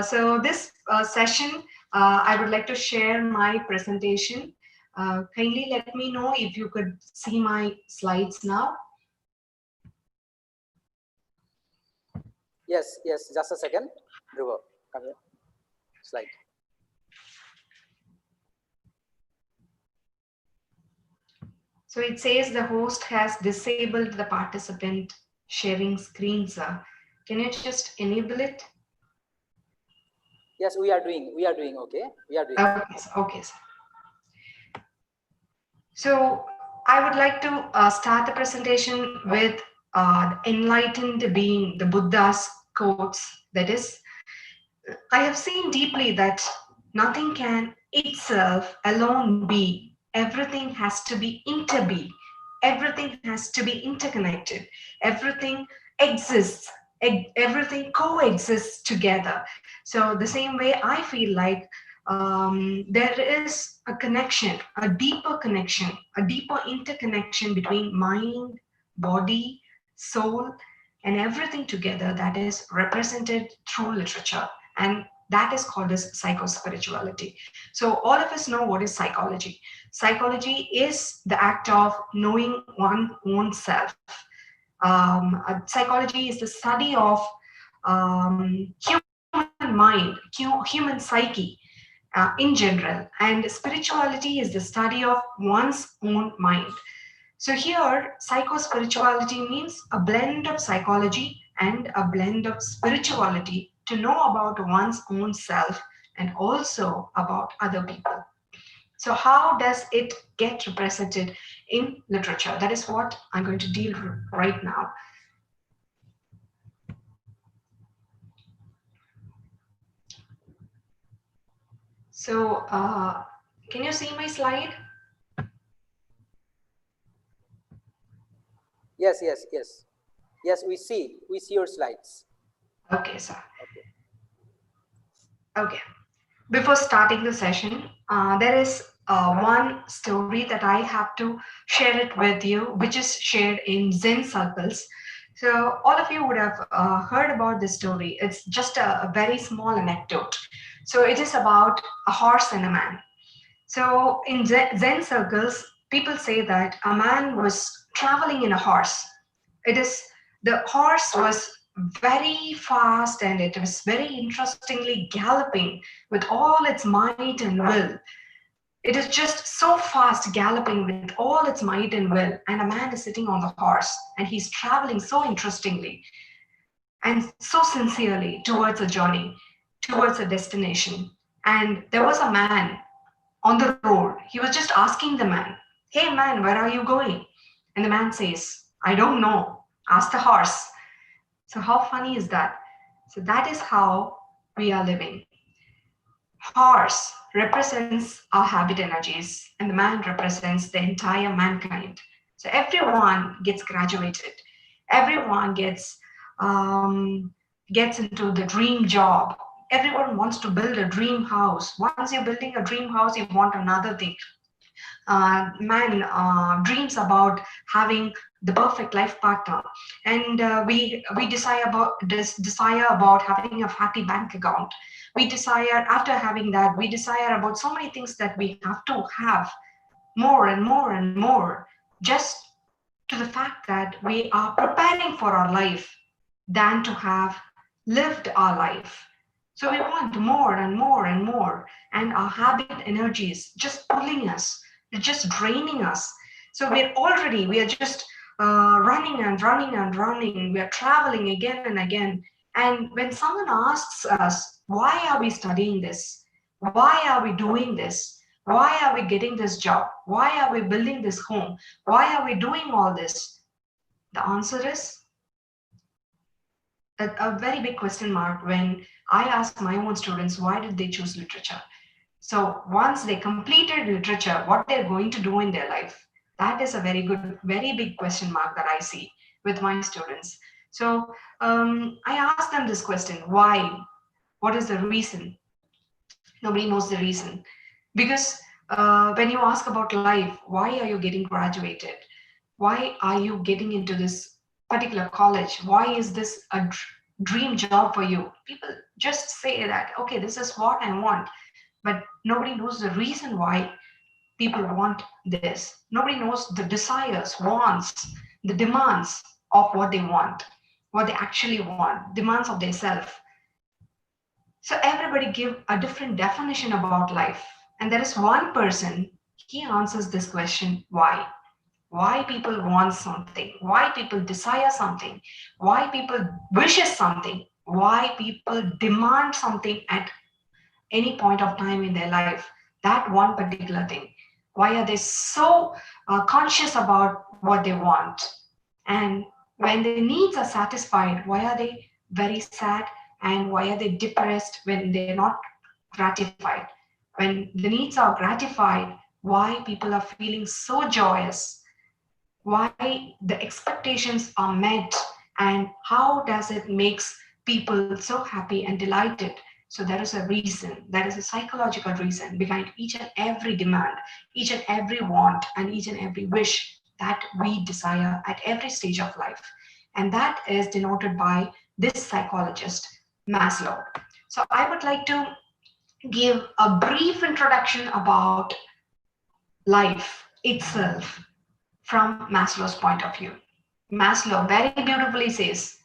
So this session, I would like to share my presentation. Kindly let me know if you could see my slides now. Yes, just a second. Dhruva, come here. Slide. So it says the host has disabled the participant sharing screen, sir. Can you just enable it? Yes, we are doing, okay? We are doing. Okay, sir. So I would like to start the presentation with the enlightened being, the Buddha's quotes. That is, I have seen deeply that nothing can itself alone be. Everything has to be interbe. Everything has to be interconnected. Everything exists. Everything coexists together. So the same way I feel like there is a connection, a deeper interconnection between mind, body, soul, and everything together that is represented through literature. And that is called as psycho-spirituality. So all of us know what is psychology. Psychology is the act of knowing one's own self. Psychology is the study of human mind, human psyche in general. And spirituality is the study of one's own mind. So here, psycho-spirituality means a blend of psychology and a blend of spirituality to know about one's own self and also about other people. So how does it get represented in literature? That is what I'm going to deal with right now. So can you see my slide? Yes, we see your slides. Okay, sir. Okay. Before starting the session, there is one story that I have to share it with you, which is shared in Zen circles. So all of you would have heard about this story. It's just a very small anecdote. So it is about a horse and a man. So in Zen circles, people say that a man was traveling in a horse. It is the horse was very fast and it was very interestingly galloping with all its might and will. It is just so fast galloping with all its might and will, and a man is sitting on the horse and he's traveling so interestingly and so sincerely towards a journey, towards a destination. And there was a man on the road. He was just asking the man, "Hey man, where are you going?" And the man says, "I don't know. Ask the horse." So, how funny is that? So, that is how we are living. Horse represents our habit energies, and the man represents the entire mankind. So, everyone gets graduated, everyone gets into the dream job. Everyone wants to build a dream house. Once you're building a dream house, you want another thing. Man dreams about having the perfect life partner, and we desire about having a fatty bank account. We desire, after having that, we desire about so many things that we have to have more and more and more, just to the fact that we are preparing for our life than to have lived our life. So we want more and more and more, and our habit energies just pulling us, just draining us. So we are just running and running and running. We are traveling again and again. And when someone asks us, why are we studying this? Why are we doing this? Why are we getting this job? Why are we building this home? Why are we doing all this? The answer is a very big question mark when I ask my own students, why did they choose literature? So once they completed literature, what they're going to do in their life, that is a very big question mark that I see with my students. So I ask them this question, why? What is the reason? Nobody knows the reason. Because when you ask about life, why are you getting graduated? Why are you getting into this particular college? Why is this a dream job for you? People just say that, okay, this is what I want. But nobody knows the reason why people want this. Nobody knows the desires, wants, the demands of what they want, what they actually want, demands of their self. So everybody give a different definition about life. And there is one person, he answers this question, why? Why people want something, why people desire something, why people wishes something, why people demand something at any point of time in their life, that one particular thing. Why are they so conscious about what they want? And when their needs are satisfied, why are they very sad? And why are they depressed when they're not gratified? When the needs are gratified, why people are feeling so joyous? Why the expectations are met, and how does it makes people so happy and delighted? So there is a reason, there is a psychological reason behind each and every demand, each and every want, and each and every wish that we desire at every stage of life. And that is denoted by this psychologist, Maslow. So I would like to give a brief introduction about life itself from Maslow's point of view. Maslow very beautifully says,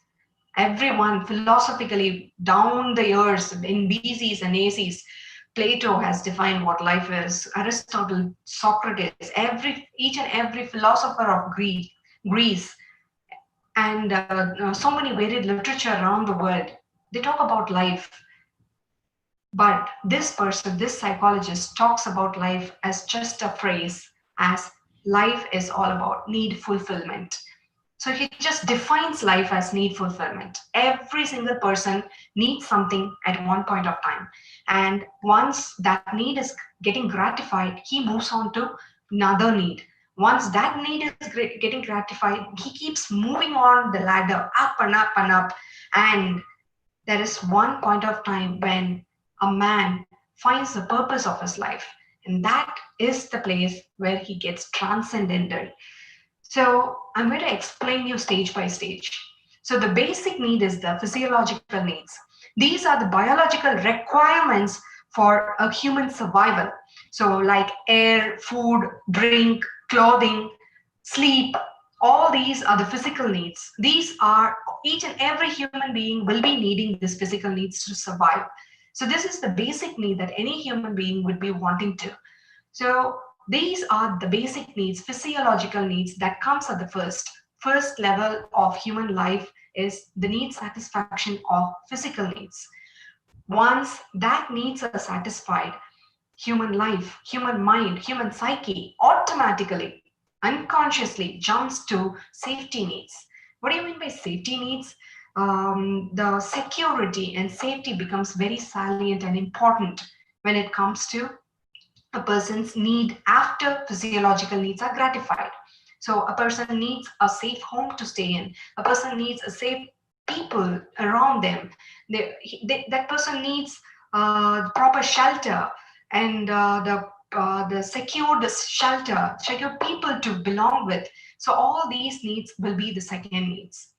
everyone philosophically down the years in BCs and ACs, Plato has defined what life is, Aristotle, Socrates, each and every philosopher of Greece, and so many varied literature around the world, they talk about life. But this person, this psychologist, talks about life as just a phrase, as life is all about need fulfillment. So he just defines life as need fulfillment. Every single person needs something at one point of time. And once that need is getting gratified, he moves on to another need. Once that need is getting gratified, he keeps moving on the ladder, up and up and up. And there is one point of time when a man finds the purpose of his life. And that is the place where he gets transcendental. So I'm going to explain you stage by stage. So the basic need is the physiological needs. These are the biological requirements for a human survival. So like air, food, drink, clothing, sleep, all these are the physical needs. These are, each and every human being will be needing these physical needs to survive. So this is the basic need that any human being would be wanting to. So these are the basic needs, physiological needs that comes at the first level of human life is the need satisfaction of physical needs. Once that needs are satisfied, human life, human mind, human psyche automatically, unconsciously jumps to safety needs. What do you mean by safety needs? The security and safety becomes very salient and important when it comes to a person's need after physiological needs are gratified. So a person needs a safe home to stay in. A person needs a safe people around them. That person needs proper shelter and the secured shelter, secure people to belong with. So all these needs will be the second needs.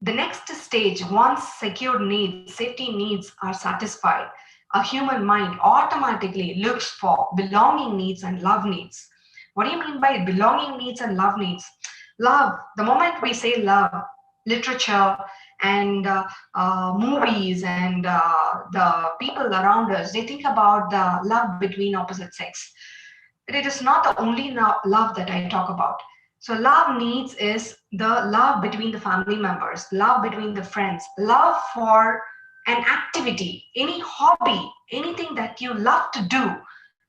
The next stage, once secured needs, safety needs are satisfied, a human mind automatically looks for belonging needs and love needs. What do you mean by belonging needs and love needs? Love, the moment we say love, literature and movies and the people around us, they think about the love between opposite sex. But it is not the only love that I talk about. So love needs is the love between the family members, love between the friends, love for an activity, any hobby, anything that you love to do,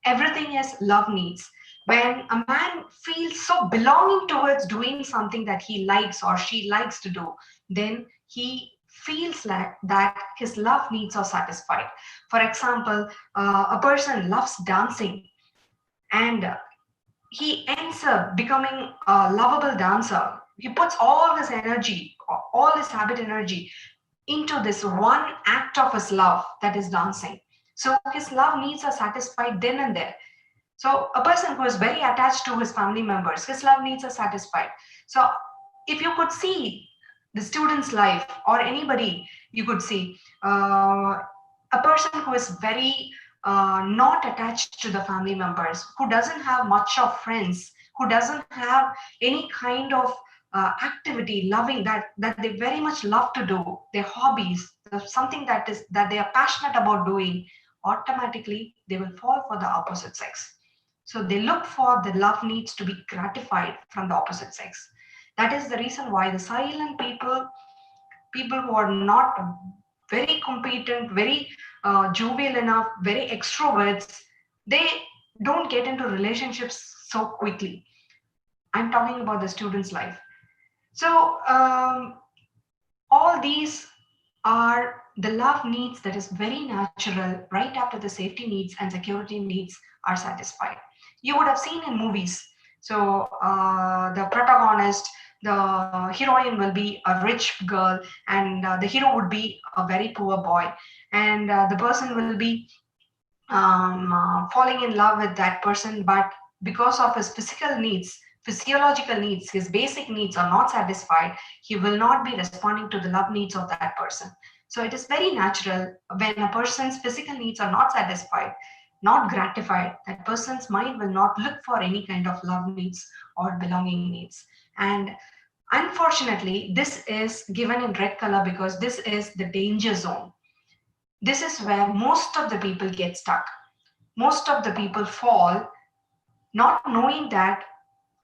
everything is love needs. When a man feels so belonging towards doing something that he likes or she likes to do, then he feels like that his love needs are satisfied. For example, a person loves dancing and he ends up becoming a lovable dancer. He puts all his energy, all his habit energy into this one act of his love, that is dancing. So his love needs are satisfied then and there. So a person who is very attached to his family members, his love needs are satisfied. So if you could see the student's life or anybody, you could see a person who is very not attached to the family members, who doesn't have much of friends, who doesn't have any kind of activity, loving that they very much love to do, their hobbies, something that they are passionate about doing, automatically they will fall for the opposite sex. So they look for the love needs to be gratified from the opposite sex. That is the reason why the silent people who are not very competent, very jovial enough, very extroverts, they don't get into relationships so quickly. I'm talking about the student's life. So all these are the love needs that is very natural right after the safety needs and security needs are satisfied. You would have seen in movies. So the protagonist, the heroine will be a rich girl and the hero would be a very poor boy. And the person will be falling in love with that person, but because of his physical needs, physiological needs, his basic needs are not satisfied, he will not be responding to the love needs of that person. So it is very natural when a person's physical needs are not satisfied, not gratified, that person's mind will not look for any kind of love needs or belonging needs. And unfortunately, this is given in red color because this is the danger zone. This is where most of the people get stuck. Most of the people fall, not knowing that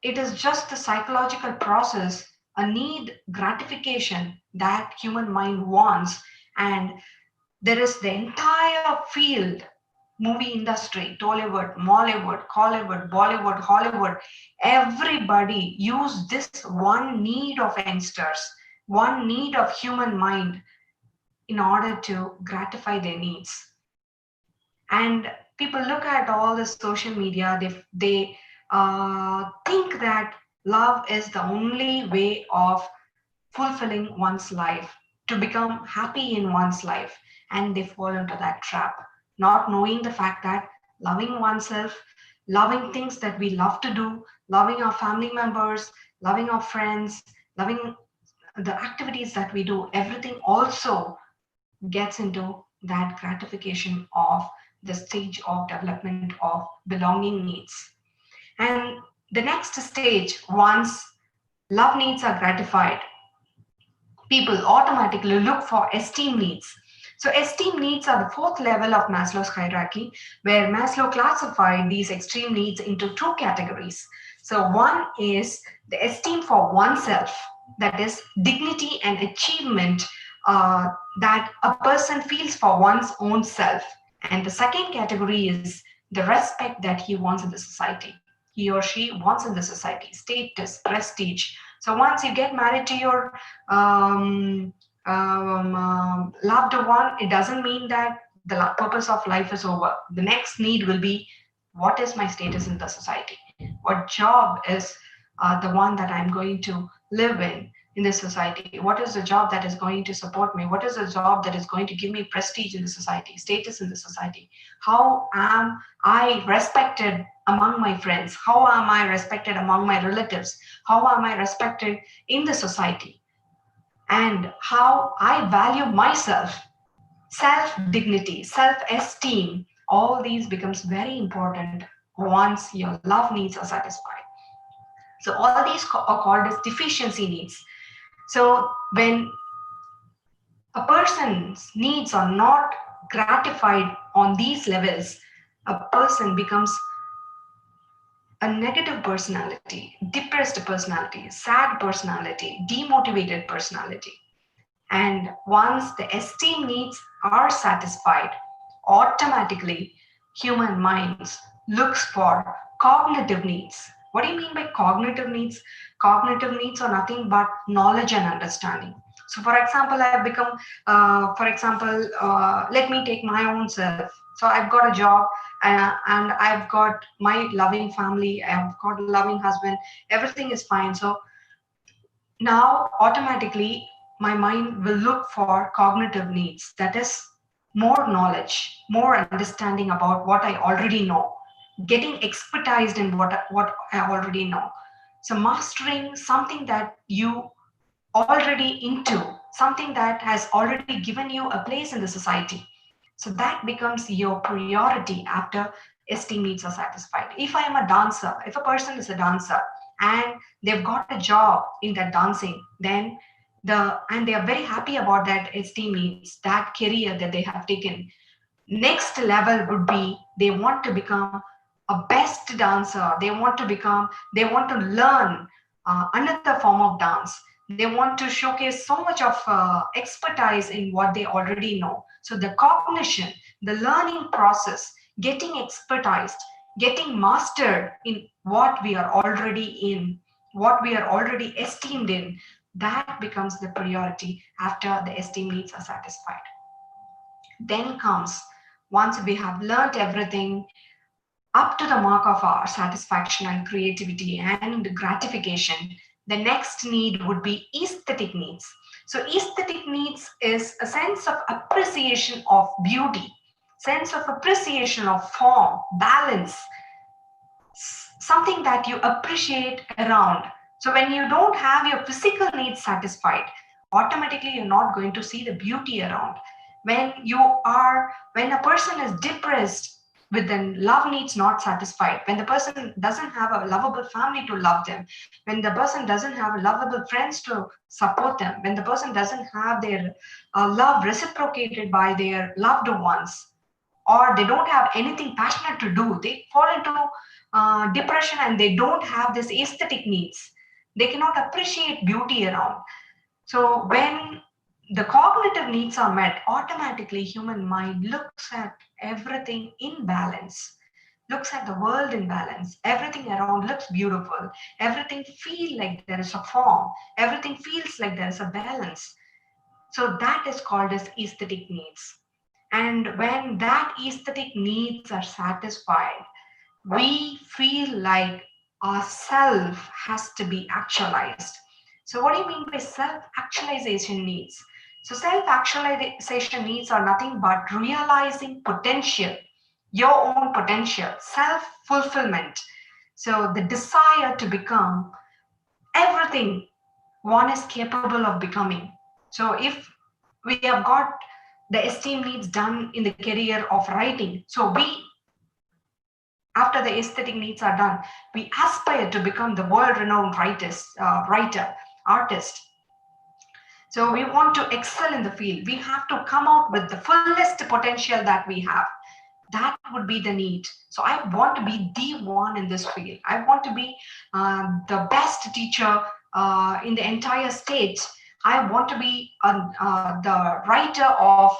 it is just the psychological process, a need gratification that human mind wants. And there is the entire field, movie industry, Tollywood, Mollywood, Collywood, Bollywood, Hollywood, everybody use this one need of youngsters, one need of human mind in order to gratify their needs. And people look at all the social media, they think that love is the only way of fulfilling one's life, to become happy in one's life, and they fall into that trap, not knowing the fact that loving oneself, loving things that we love to do, loving our family members, loving our friends, loving the activities that we do, everything also gets into that gratification of the stage of development of belonging needs. And the next stage, once love needs are gratified, people automatically look for esteem needs. So esteem needs are the fourth level of Maslow's hierarchy, where Maslow classified these extreme needs into two categories. So one is the esteem for oneself, that is dignity and achievement that a person feels for one's own self. And the second category is the respect that he wants in the society. He or she wants in the society, status, prestige. So once you get married to your loved one, it doesn't mean that the purpose of life is over. The next need will be, what is my status in the society? What job is the one that I'm going to live in this society? What is the job that is going to support me? What is the job that is going to give me prestige in the society, status in the society? How am I respected among my friends? How am I respected among my relatives? How am I respected in the society? And how I value myself, self-dignity, self-esteem, all these becomes very important once your love needs are satisfied. So all these are called as deficiency needs. So when a person's needs are not gratified on these levels, a person becomes a negative personality, depressed personality, sad personality, demotivated personality. And once the esteem needs are satisfied, automatically human minds looks for cognitive needs. What do you mean by cognitive needs? Cognitive needs are nothing but knowledge and understanding. So for example, I've become, let me take my own self. So I've got a job and I've got my loving family, I've got a loving husband, everything is fine. So now automatically my mind will look for cognitive needs, that is more knowledge, more understanding about what I already know, getting expertised in what I already know. So mastering something that you already into, something that has already given you a place in the society. So that becomes your priority after esteem needs are satisfied. If I am a dancer, if a person is a dancer and they've got a job in that dancing, then and they are very happy about that esteem needs, that career that they have taken. Next level would be they want to become a best dancer. They want to learn another form of dance. They want to showcase so much of expertise in what they already know. So the cognition, the learning process, getting expertised, getting mastered in what we are already in, what we are already esteemed in, that becomes the priority after the esteem needs are satisfied. Then comes, once we have learned everything up to the mark of our satisfaction and creativity and gratification, the next need would be aesthetic needs. So aesthetic needs is a sense of appreciation of beauty, sense of appreciation of form, balance, something that you appreciate around. So when you don't have your physical needs satisfied, automatically you're not going to see the beauty around. When a person is depressed with the love needs not satisfied, when the person doesn't have a lovable family to love them, when the person doesn't have lovable friends to support them, when the person doesn't have their love reciprocated by their loved ones, or they don't have anything passionate to do, they fall into depression and they don't have this aesthetic needs. They cannot appreciate beauty around. So when the cognitive needs are met, automatically human mind looks at everything in balance, looks at the world in balance. Everything around looks beautiful. Everything feels like there is a form. Everything feels like there is a balance. So that is called as aesthetic needs. And when that aesthetic needs are satisfied, we feel like our self has to be actualized. So what do you mean by self-actualization needs? So self-actualization needs are nothing but realizing potential, your own potential, self-fulfillment. So the desire to become everything one is capable of becoming. So if we have got the esteem needs done in the career of writing, so we, after the aesthetic needs are done, we aspire to become the world-renowned writer, artist. So we want to excel in the field. We have to come out with the fullest potential that we have. That would be the need. So I want to be the one in this field. I want to be the best teacher in the entire state. I want to be the writer of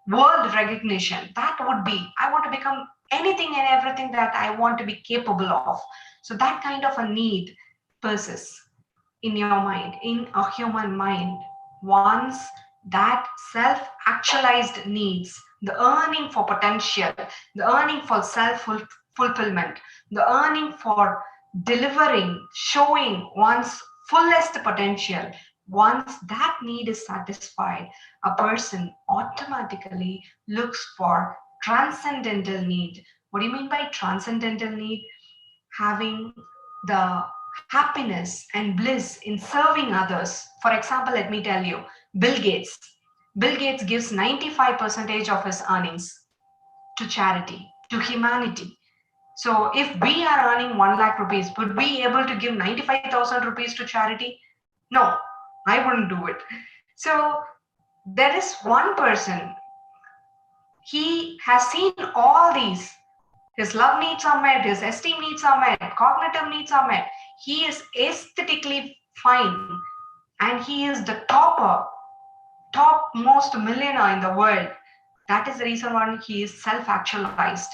world recognition. That would be, I want to become anything and everything that I want to be capable of. So that kind of a need persists in your mind, in a human mind. Once that self-actualized needs, the earning for potential, the earning for self-fulfillment, the earning for delivering, showing one's fullest potential, once that need is satisfied, a person automatically looks for transcendental need. What do you mean by transcendental need? Having the happiness and bliss in serving others. For example, let me tell you, Bill Gates. Bill Gates gives 95% of his earnings to charity, to humanity. So if we are earning 1 lakh rupees, would we be able to give 95,000 rupees to charity? No, I wouldn't do it. So there is one person, he has seen all these. His love needs are met, his esteem needs are met, cognitive needs are met. He is aesthetically fine, and he is the topmost millionaire in the world. That is the reason why he is self-actualized.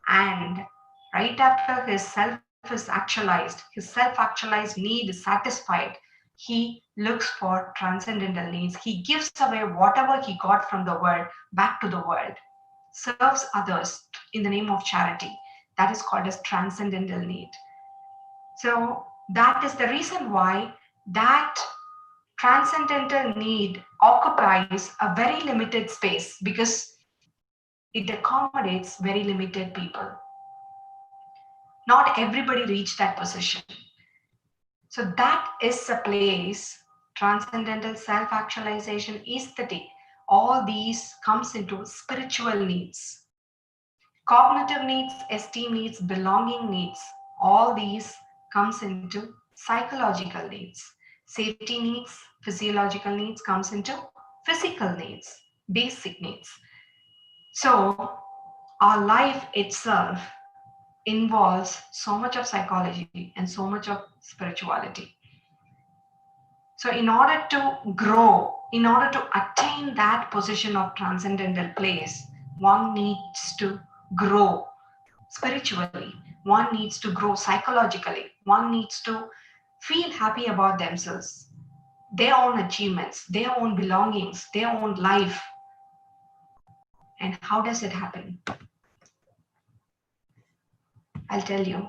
And right after his self is actualized, his self-actualized need is satisfied, he looks for transcendental needs. He gives away whatever he got from the world back to the world, serves others in the name of charity. That is called as transcendental need. So that is the reason why that transcendental need occupies a very limited space, because it accommodates very limited people. Not everybody reach that position. So that is a place, transcendental self-actualization, aesthetic, all these comes into spiritual needs. Cognitive needs, esteem needs, belonging needs, all these comes into psychological needs. Safety needs, physiological needs comes into physical needs, basic needs. So our life itself involves so much of psychology and so much of spirituality. So in order to grow, in order to attain that position of transcendental place, one needs to grow spiritually, one needs to grow psychologically, one needs to feel happy about themselves, their own achievements, their own belongings, their own life. And how does it happen? I'll tell you.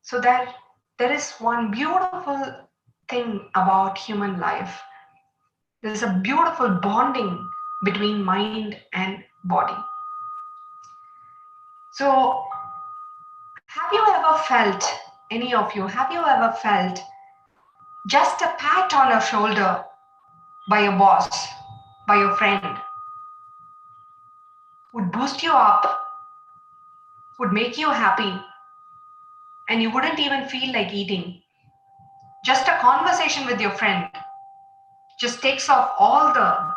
So there is one beautiful thing about human life. There's a beautiful bonding between mind and body. So have you ever felt, any of you, have you ever felt just a pat on your shoulder by your boss, by your friend, would boost you up, would make you happy, and you wouldn't even feel like eating? Just a conversation with your friend just takes off all the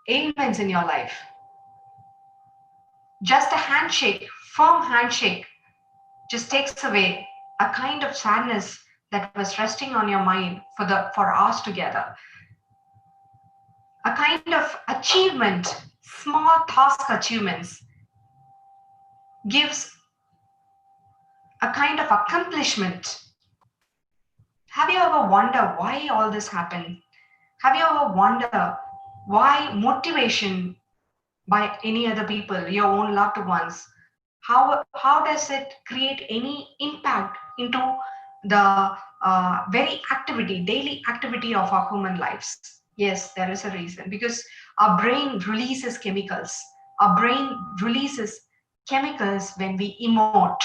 ailments in your life. Just a handshake, firm handshake, just takes away a kind of sadness that was resting on your mind for hours together. A kind of achievement, small task achievements, gives a kind of accomplishment. Have you ever wondered why all this happened? Have you ever wondered why motivation by any other people, your own loved ones, how does it create any impact into the very activity, daily activity of our human lives? Yes, there is a reason, because our brain releases chemicals. Our brain releases chemicals when we emote.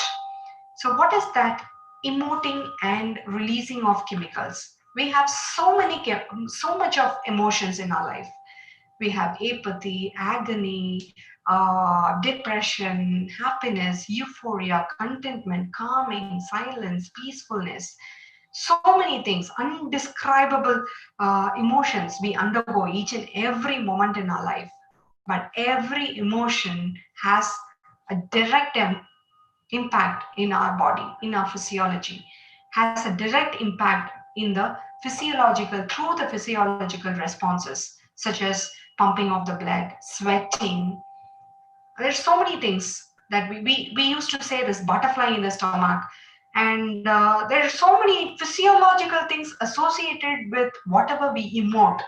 So what is that emoting and releasing of chemicals? We have so much of emotions in our life. We have apathy, agony, depression, happiness, euphoria, contentment, calming, silence, peacefulness. So many things, undescribable emotions we undergo each and every moment in our life. But every emotion has a direct impact in our body, in our physiology, has a direct impact in the through the physiological responses, such as pumping of the blood, sweating. There's so many things that we used to say this butterfly in the stomach. And there are so many physiological things associated with whatever we emote.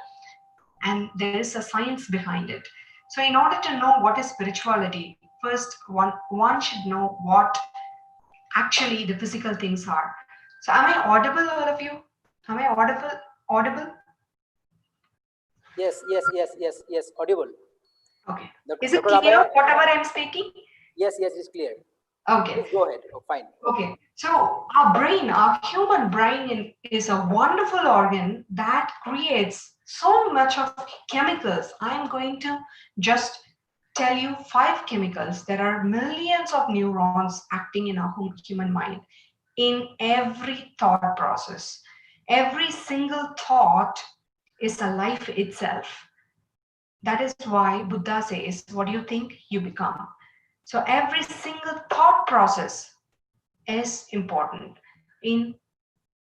And there is a science behind it. So in order to know what is spirituality, first one should know what actually the physical things are. So am I audible, all of you? Am I audible? Yes, audible. Okay. Dr. Is it Dr. clear Abhay? whatever I'm speaking? Yes, it's clear. Okay. Please go ahead. Oh, fine. Okay. So our brain, our human brain is a wonderful organ that creates so much of chemicals. I'm going to just tell you 5 chemicals. There are millions of neurons acting in our human mind in every thought process. Every single thought is a life itself. That is why Buddha says, what do you think? You become. So every single thought process is important in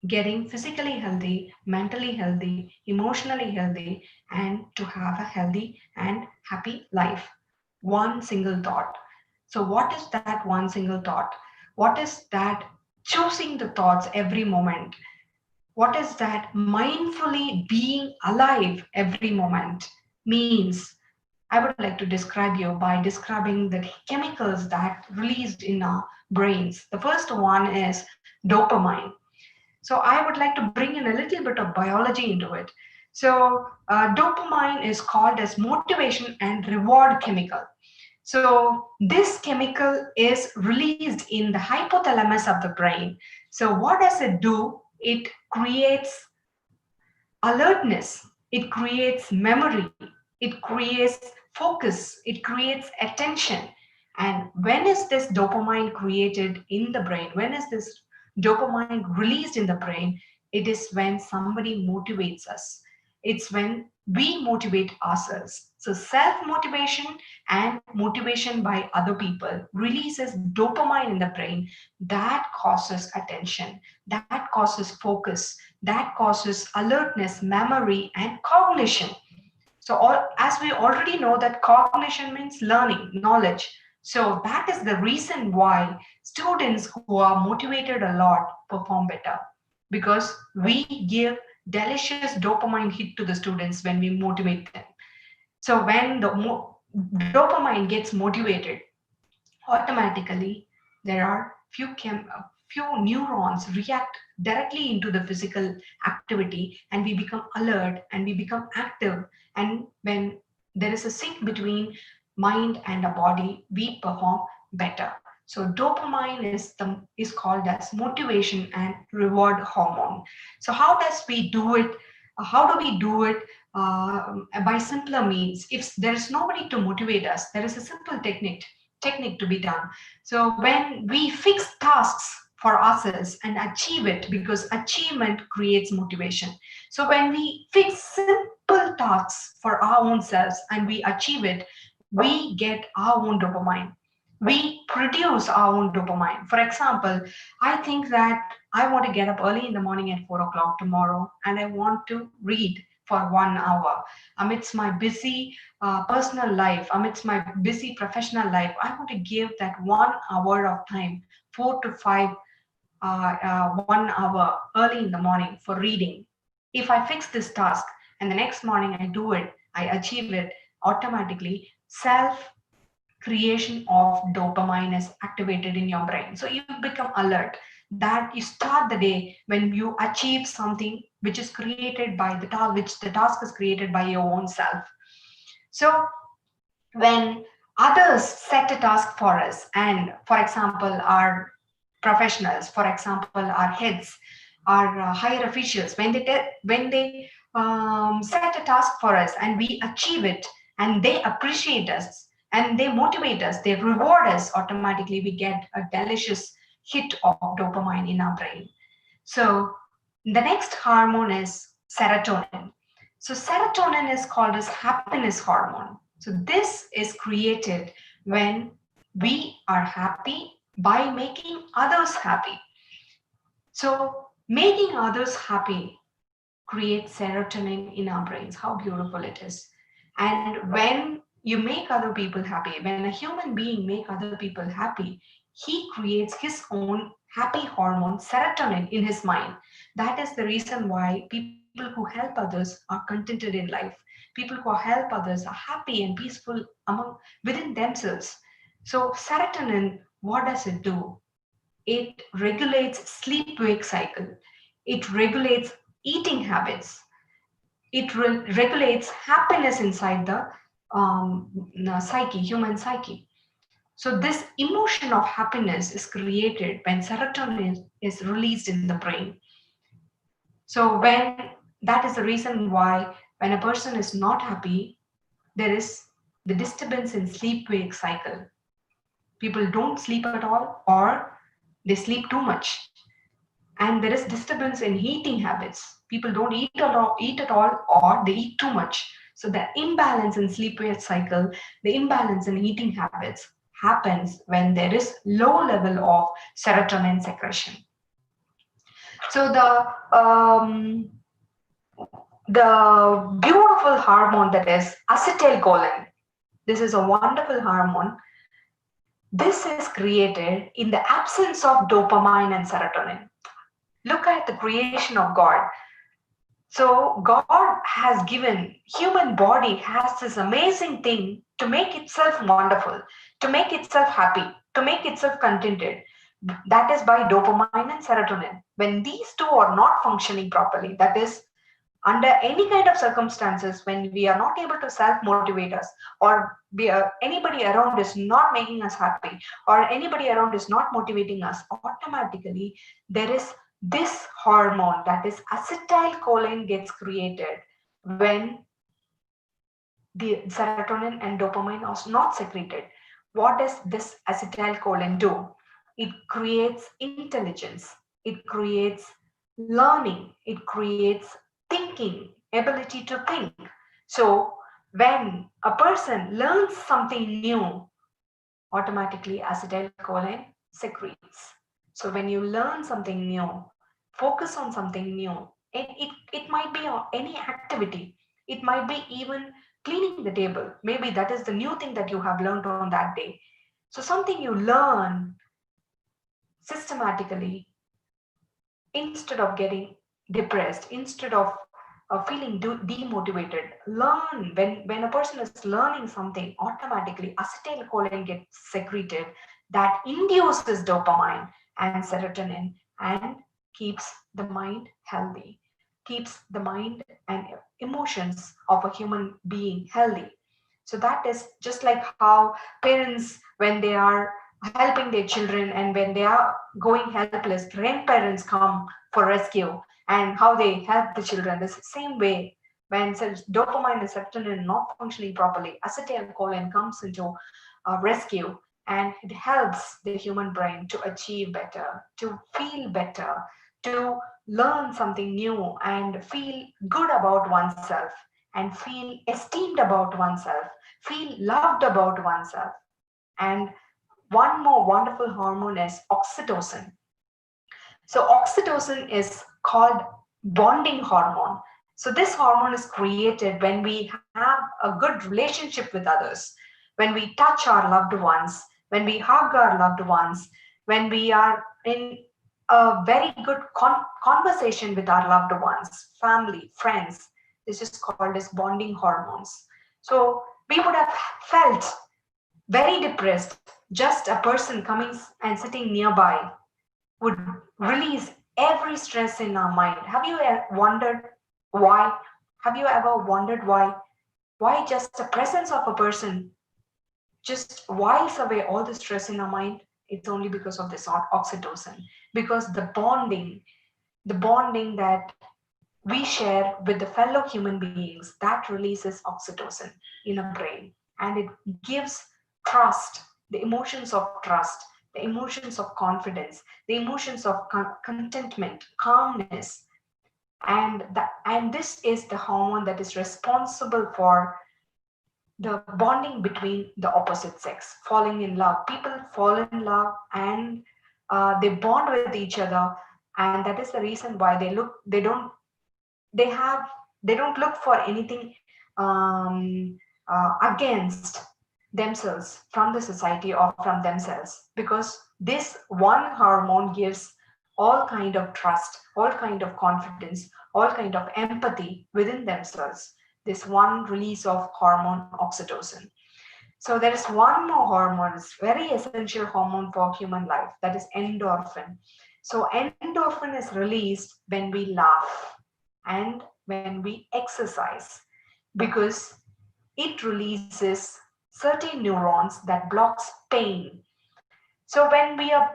getting physically healthy, mentally healthy, emotionally healthy, and to have a healthy and happy life. One single thought. So what is that one single thought? What is that choosing the thoughts every moment? What is that mindfully being alive every moment means? I would like to describe you by describing the chemicals that released in our brains. The first one is dopamine. So I would like to bring in a little bit of biology into it. So dopamine is called as motivation and reward chemical. So this chemical is released in the hypothalamus of the brain. So what does it do? It creates alertness, it creates memory, it creates focus, it creates attention. And when is this dopamine created in the brain? When is this dopamine released in the brain? It is when somebody motivates us. It's when we motivate ourselves. So self motivation and motivation by other people releases dopamine in the brain that causes attention, that causes focus, that causes alertness, memory, and cognition. So as we already know that cognition means learning, knowledge. So that is the reason why students who are motivated a lot perform better, because we give delicious dopamine hit to the students when we motivate them. So when the dopamine gets motivated, automatically there are few neurons react directly into the physical activity, and we become alert and we become active. And when there is a sync between mind and a body, we perform better. So dopamine is called as motivation and reward hormone. So how does we do it? How do we do it? By simpler means. If there is nobody to motivate us, there is a simple technique to be done. So when we fix tasks for ourselves and achieve it, because achievement creates motivation. So when we fix simple tasks for our own selves and we achieve it, we get our own dopamine. We produce our own dopamine. For example, I think that I want to get up early in the morning at 4 o'clock tomorrow, and I want to read for 1 hour amidst my busy personal life, amidst my busy professional life. I want to give that 1 hour of time, 4 to 5, 1 hour early in the morning for reading. If I fix this task and the next morning I do it, I achieve it, automatically self creation of dopamine is activated in your brain. So you become alert, that you start the day when you achieve something which is created by the task, which the task is created by your own self. So when others set a task for us, and for example, our professionals, for example, our heads, our higher officials, when they set a task for us and we achieve it, and they appreciate us and they motivate us, they reward us, automatically we get a delicious hit of dopamine in our brain. So the next hormone is serotonin. So serotonin is called as happiness hormone. So this is created when we are happy by making others happy. So making others happy creates serotonin in our brains. How beautiful it is. And when you make other people happy, when a human being make other people happy, he creates his own happy hormone, serotonin, in his mind. That is the reason why people who help others are contented in life. People who help others are happy and peaceful within themselves. So serotonin, what does it do? It regulates sleep-wake cycle. It regulates eating habits. It regulates happiness inside the psyche, human psyche. So this emotion of happiness is created when serotonin is released in the brain. So that is the reason why when a person is not happy, there is the disturbance in sleep-wake cycle. People don't sleep at all, or they sleep too much. And there is disturbance in eating habits. People don't eat at all, or they eat too much. So the imbalance in sleep-wake cycle, the imbalance in eating habits happens when there is low level of serotonin secretion. So the beautiful hormone that is acetylcholine, this is a wonderful hormone. This is created in the absence of dopamine and serotonin. Look at the creation of God. So God has given, human body has this amazing thing to make itself wonderful, to make itself happy, to make itself contented. That is by dopamine and serotonin. When these two are not functioning properly, that is under any kind of circumstances, when we are not able to self-motivate us, or anybody around is not making us happy, or anybody around is not motivating us, automatically there is this hormone, that is acetylcholine, gets created when the serotonin and dopamine are not secreted. What does this acetylcholine do? It creates intelligence, it creates learning, it creates thinking, ability to think. So when a person learns something new, automatically acetylcholine secretes. So when you learn something new, focus on something new, it might be any activity. It might be even cleaning the table. Maybe that is the new thing that you have learned on that day. So something you learn systematically, instead of getting depressed, instead of feeling demotivated, learn. When a person is learning something, automatically acetylcholine gets secreted, that induces dopamine and serotonin and keeps the mind healthy, keeps the mind and emotions of a human being healthy. So that is just like how parents, when they are helping their children and when they are going helpless, grandparents come for rescue, and how they help the children. The same way, when dopamine and serotonin are not functioning properly, acetylcholine comes into rescue, and it helps the human brain to achieve better, to feel better, to learn something new and feel good about oneself, and feel esteemed about oneself, feel loved about oneself. And one more wonderful hormone is oxytocin. So oxytocin is called bonding hormone. So this hormone is created when we have a good relationship with others, when we touch our loved ones, when we hug our loved ones, when we are in a very good conversation with our loved ones, family, friends. This is called as bonding hormones. So we would have felt very depressed, just a person coming and sitting nearby would release every stress in our mind. Have you wondered why? Have you ever wondered why? Why just the presence of a person just whiles away all the stress in our mind, it's only because of this oxytocin. Because the bonding that we share with the fellow human beings, that releases oxytocin in a brain, and it gives trust, the emotions of trust, the emotions of confidence, the emotions of contentment, calmness. And this is the hormone that is responsible for the bonding between the opposite sex, falling in love. People fall in love, and they bond with each other, and that is the reason why they don't look for anything against themselves from the society or from themselves, because this one hormone gives all kind of trust, all kind of confidence, all kind of empathy within themselves, this one release of hormone oxytocin. So there is one more hormone, it's very essential hormone for human life, that is endorphin. So endorphin is released when we laugh and when we exercise, because it releases certain neurons that blocks pain. So when we are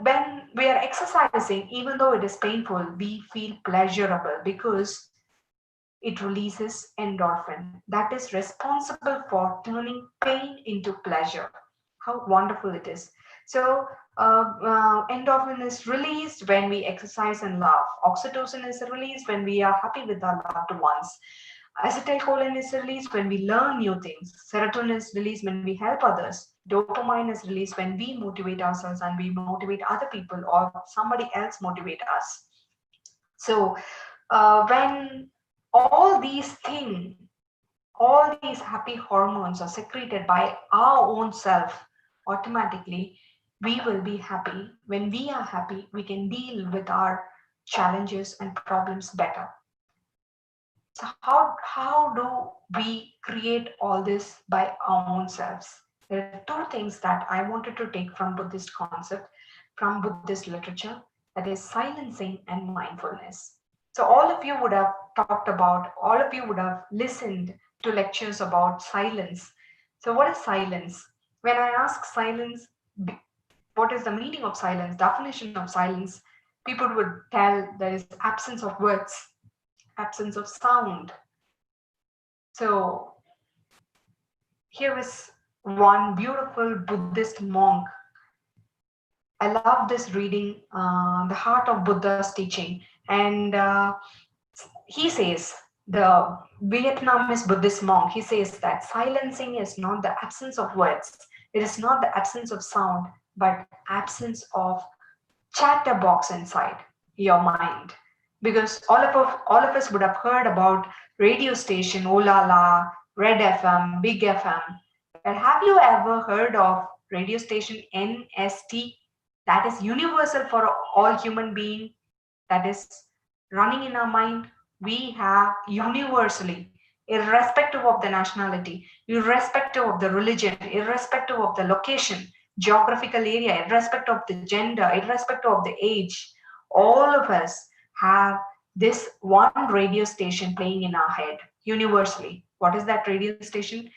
exercising, even though it is painful, we feel pleasurable because it releases endorphin that is responsible for turning pain into pleasure. How wonderful it is. So endorphin is released when we exercise and laugh. Oxytocin is released when we are happy with our loved ones. Acetylcholine is released when we learn new things. Serotonin is released when we help others. Dopamine is released when we motivate ourselves and we motivate other people, or somebody else motivate us. So when all these things, all these happy hormones are secreted by our own self, automatically we will be happy. When we are happy, we can deal with our challenges and problems better. So how do we create all this by our own selves? There are two things that I wanted to take from Buddhist concept, from Buddhist literature, that is silencing and mindfulness. So all of you would have talked about, all of you would have listened to lectures about silence. So what is silence? When I ask silence, what is the meaning of silence, definition of silence, people would tell there is absence of words, absence of sound. So here is one beautiful Buddhist monk. I love this reading, The Heart of Buddha's Teaching. And he says, the Vietnamese Buddhist monk, he says that silencing is not the absence of words. It is not the absence of sound, but absence of chatterbox inside your mind. Because all of us would have heard about radio station, Oh La La, Red FM, Big FM. But have you ever heard of radio station NST? That is universal for all human beings. That is running in our mind. We have universally, irrespective of the nationality, irrespective of the religion, irrespective of the location, geographical area, irrespective of the gender, irrespective of the age, all of us have this one radio station playing in our head universally. What is that radio station?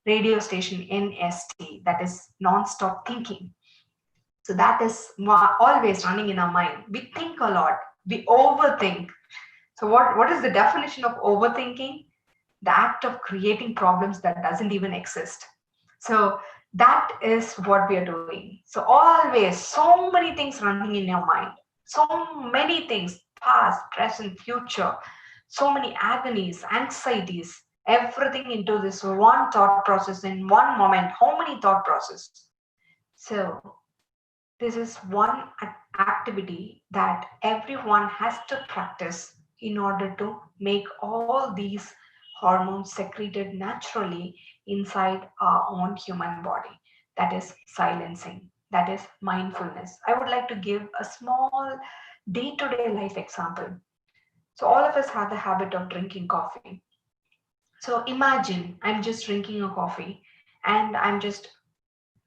Radio station NST, that is non-stop thinking. So that is always running in our mind. We think a lot, we overthink. So what is the definition of overthinking? The act of creating problems that doesn't even exist. So that is what we are doing. So always so many things running in your mind, so many things, past, present, future, so many agonies, anxieties, everything into this one thought process in one moment. How many thought process? So this is one activity that everyone has to practice in order to make all these hormones secreted naturally inside our own human body. That is silencing, that is mindfulness. I would like to give a small day-to-day life example. So all of us have the habit of drinking coffee. So imagine I'm just drinking a coffee and I'm just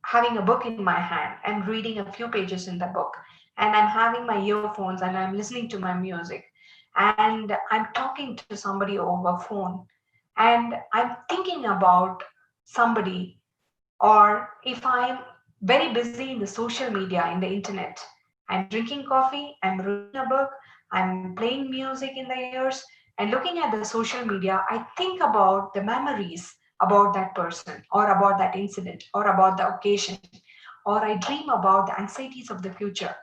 having a book in my hand and reading a few pages in the book, and I'm having my earphones and I'm listening to my music, and I'm talking to somebody over phone, and I'm thinking about somebody Or if I'm very busy in the social media, in the internet, I'm drinking coffee, I'm reading a book, I'm playing music in the ears, and looking at the social media, I think about the memories about that person, or about that incident, or about the occasion, or I dream about the anxieties of the future.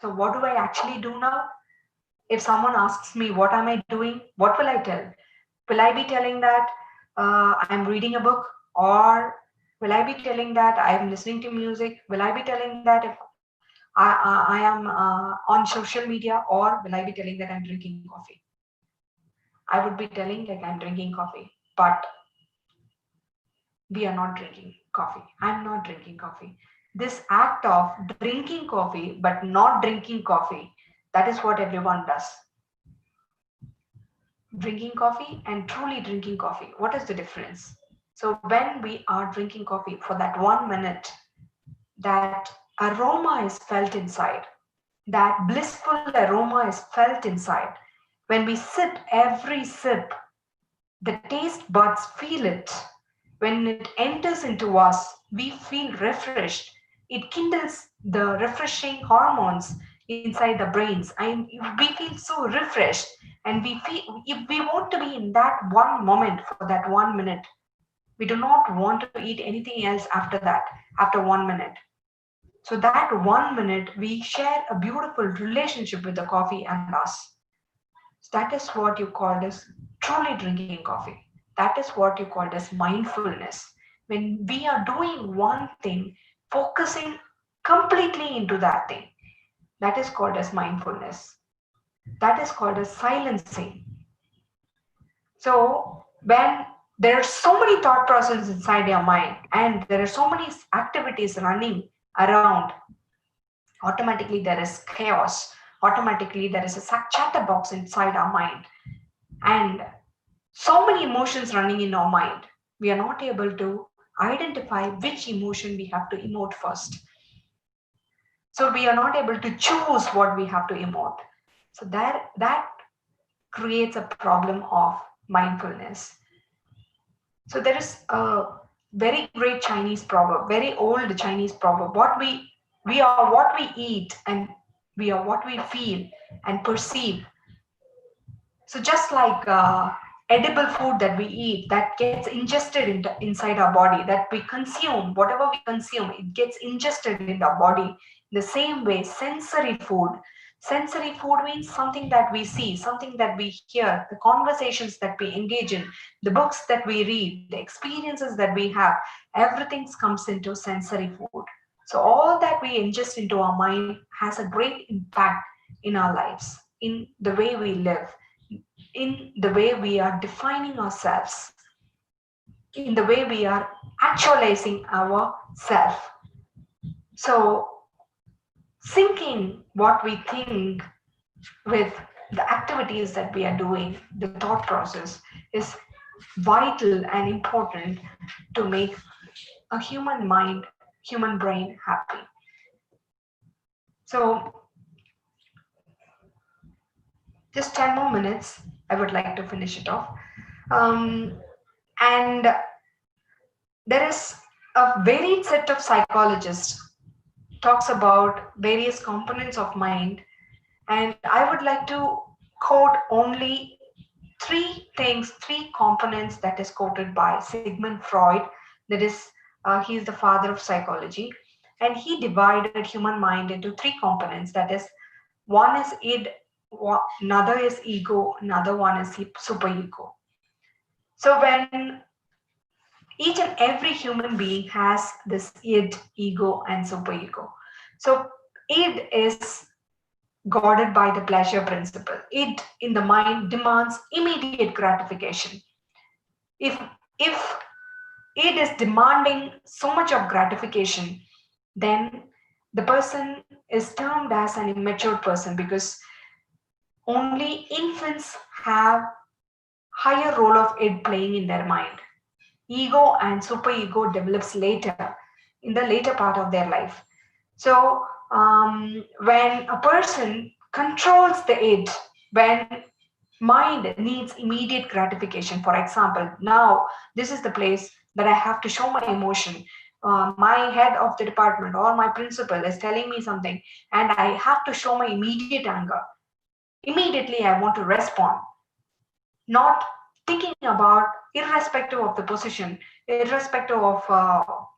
So, what do I actually do now? If someone asks me, what am I doing? What will I tell? Will I be telling that I'm reading a book? Or will I be telling that I am listening to music? Will I be telling that if I am on social media? Or will I be telling that I'm drinking coffee? I would be telling like I'm drinking coffee, but we are not drinking coffee. I'm not drinking coffee. This act of drinking coffee but not drinking coffee, that is what everyone does. Drinking coffee and truly drinking coffee, what is the difference? So when we are drinking coffee for that 1 minute, that aroma is felt inside, that blissful aroma is felt inside. When we sip every sip, the taste buds feel it. When it enters into us, we feel refreshed. It kindles the refreshing hormones inside the brains, and we feel so refreshed. And we feel if we want to be in that one moment for that 1 minute, we do not want to eat anything else after that, after 1 minute. So that 1 minute, we share a beautiful relationship with the coffee and us. That is what you call as truly drinking coffee. That is what you call as mindfulness. When we are doing one thing, focusing completely into that thing, that is called as mindfulness. That is called as silencing. So when there are so many thought processes inside your mind and there are so many activities running around, automatically there is chaos. Automatically there is a chatterbox inside our mind. And so many emotions running in our mind, we are not able to identify which emotion we have to emote first. So we are not able to choose what we have to emote. So that creates a problem of mindfulness. So there is a very great Chinese proverb, very old Chinese proverb. We are what we eat, and we are what we feel and perceive. So just like edible food that we eat, that gets ingested inside our body, that we consume, whatever we consume, it gets ingested in our body. In the same way, sensory food means something that we see, something that we hear, the conversations that we engage in, the books that we read, the experiences that we have, everything comes into sensory food. So all that we ingest into our mind has a great impact in our lives, in the way we live, in the way we are defining ourselves, in the way we are actualizing our self. So syncing what we think with the activities that we are doing, the thought process, is vital and important to make a human mind, human brain happy. So just 10 more minutes, I would like to finish it off. And there is a varied set of psychologists talks about various components of mind, and I would like to quote only three components that is quoted by Sigmund Freud. That is, he is the father of psychology, and he divided human mind into three components. That is, one is id, another is ego, another one is superego. So when each and every human being has this id, ego, and superego. So id is guarded by the pleasure principle. Id in the mind demands immediate gratification. If id is demanding so much of gratification, then the person is termed as an immature person, because only infants have higher role of id playing in their mind. Ego and superego develops later, in the later part of their life. So when a person controls the id, when mind needs immediate gratification, for example, now this is the place that I have to show my emotion. my head of the department or my principal is telling me something and I have to show my immediate anger, immediately I want to respond, not thinking about, irrespective of the position, irrespective of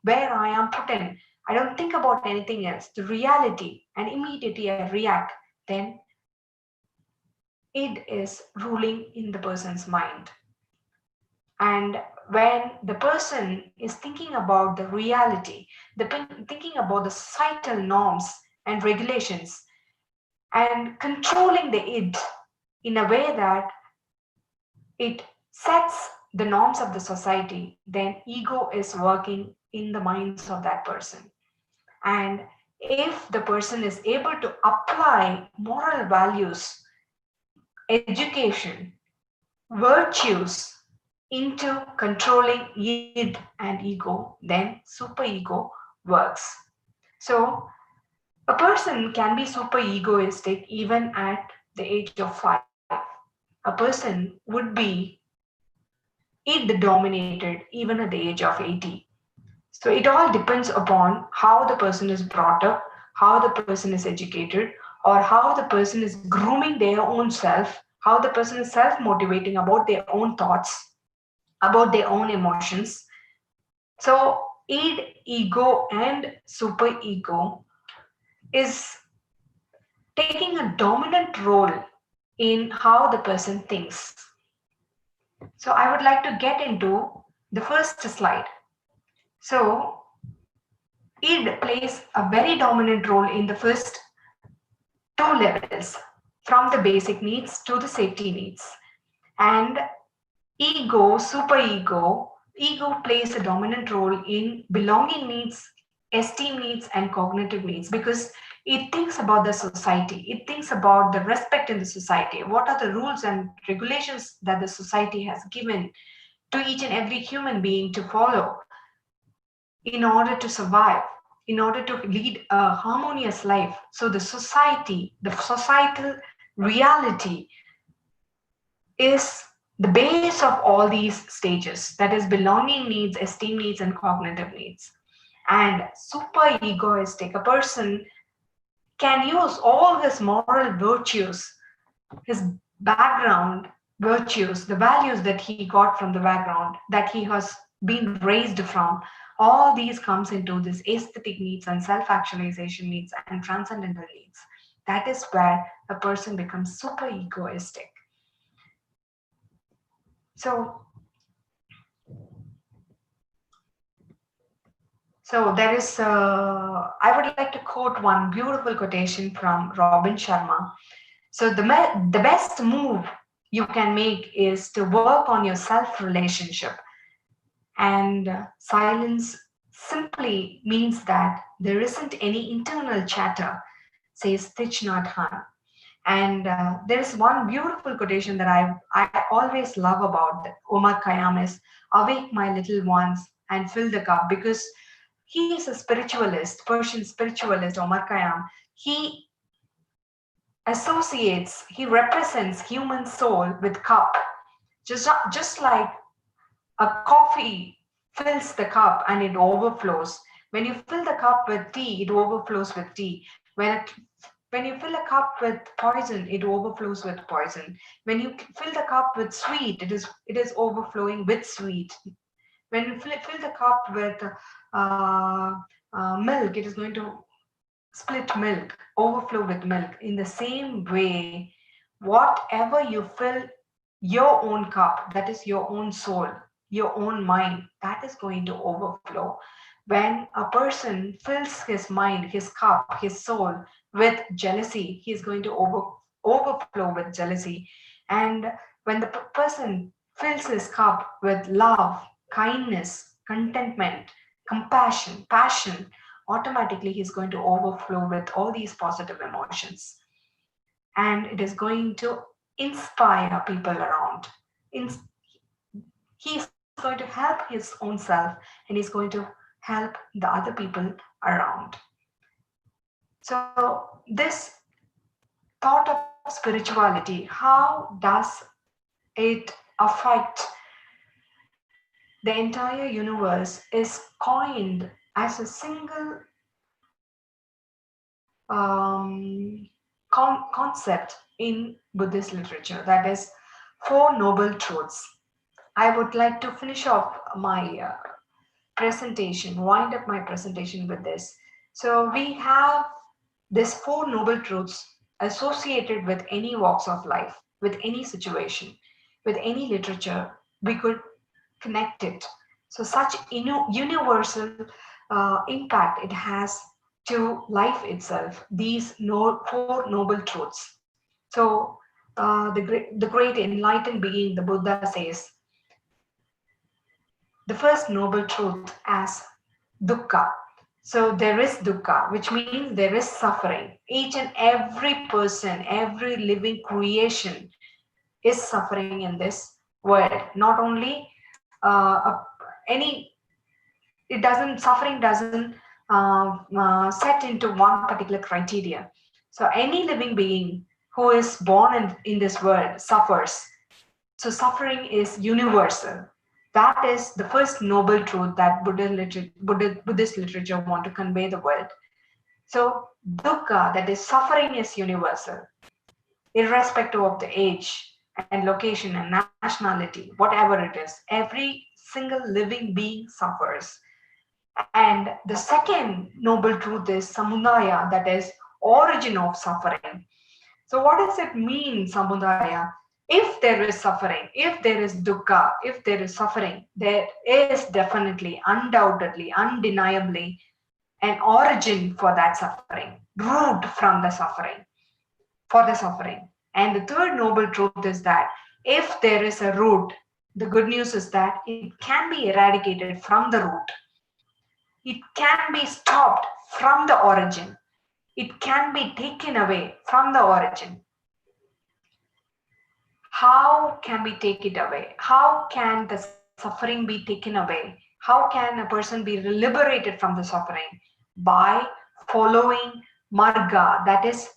where I am put in. I don't think about anything else, the reality, and immediately I react. Then it is ruling in the person's mind. And when the person is thinking about the reality, thinking about the societal norms and regulations, and controlling the id in a way that it sets the norms of the society, then ego is working in the minds of that person. And if the person is able to apply moral values, education, virtues into controlling id and ego, then superego works. So a person can be super egoistic even at the age of 5. A person would be id dominated even at the age of 80. So it all depends upon how the person is brought up, how the person is educated, or how the person is grooming their own self, how the person is self motivating about their own thoughts, about their own emotions. So id, ego, and superego is taking a dominant role in how the person thinks. So I would like to get into the first slide. So id plays a very dominant role in the first two levels, from the basic needs to the safety needs. And ego, superego, ego plays a dominant role in belonging needs, esteem needs, and cognitive needs, because it thinks about the society, it thinks about the respect in the society, what are the rules and regulations that the society has given to each and every human being to follow in order to survive, in order to lead a harmonious life. So the society, the societal reality is the base of all these stages, that is belonging needs, esteem needs, and cognitive needs. And super egoistic, a person can use all his moral virtues, his background virtues, the values that he got from the background, that he has been raised from. All these comes into this aesthetic needs and self-actualization needs and transcendental needs. That is where a person becomes super egoistic. So there is, I would like to quote one beautiful quotation from Robin Sharma. So the best move you can make is to work on your self-relationship. And silence simply means that there isn't any internal chatter, says Thich Nhat Hanh. And there is one beautiful quotation that I always love about Omar Khayyam is, awake my little ones and fill the cup, because he is a spiritualist, Persian spiritualist, Omar Khayyam. He associates, he represents human soul with cup, just like a coffee fills the cup and it overflows. When you fill the cup with tea, it overflows with tea. When you fill a cup with poison, it overflows with poison. When you fill the cup with sweet, it is overflowing with sweet. When you fill the cup with milk, it is going to split milk, overflow with milk. In the same way, whatever you fill your own cup, that is your own soul, your own mind, that is going to overflow. When a person fills his mind, his cup, his soul with jealousy, he is going to overflow with jealousy. And when the person fills his cup with love, kindness, contentment, compassion, passion, automatically he's going to overflow with all these positive emotions. And it is going to inspire people around. He's going to help his own self, and he's going to help the other people around. So this thought of spirituality, how does it affect the entire universe, is coined as a single concept in Buddhist literature, that is Four Noble Truths. I would like to finish off my presentation, wind up my presentation with this. So we have these Four Noble Truths associated with any walks of life, with any situation, with any literature. We could connect it. So such universal impact it has to life itself, these Four Noble Truths. So the great enlightened being, the Buddha says, the first noble truth as dukkha. So there is dukkha, which means there is suffering. Each and every person, every living creation is suffering in this world. Not only any, it doesn't, suffering doesn't set into one particular criteria. So any living being who is born in this world suffers. So suffering is universal. That is the first noble truth that Buddhist literature want to convey the world. So dukkha, that is suffering, is universal, irrespective of the age and location and nationality, whatever it is. Every single living being suffers. And the second noble truth is samudaya, that is origin of suffering. So what does it mean, samudaya? If there is suffering, if there is dukkha, if there is suffering, there is definitely, undoubtedly, undeniably an origin for that suffering, root from the suffering, for the suffering. And the third noble truth is that if there is a root, the good news is that it can be eradicated from the root. It can be stopped from the origin. It can be taken away from the origin. How can we take it away? How can the suffering be taken away? How can a person be liberated from the suffering? By following marga, that is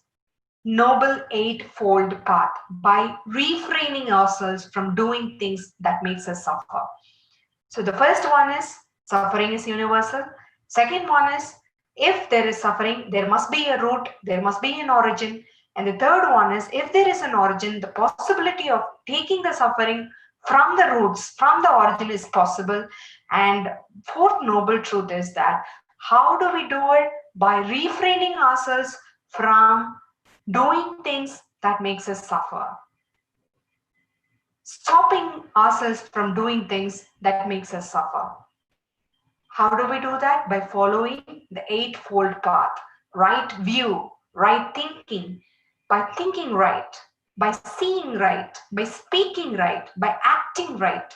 noble eightfold path, by refraining ourselves from doing things that makes us suffer. So the first one is suffering is universal. Second one is if there is suffering, there must be a root, there must be an origin. And the third one is if there is an origin, the possibility of taking the suffering from the roots, from the origin is possible. And fourth noble truth is that how do we do it? By refraining ourselves from doing things that makes us suffer. Stopping ourselves from doing things that makes us suffer. How do we do that? By following the eightfold path, right view, right thinking, by thinking right, by seeing right, by speaking right, by acting right,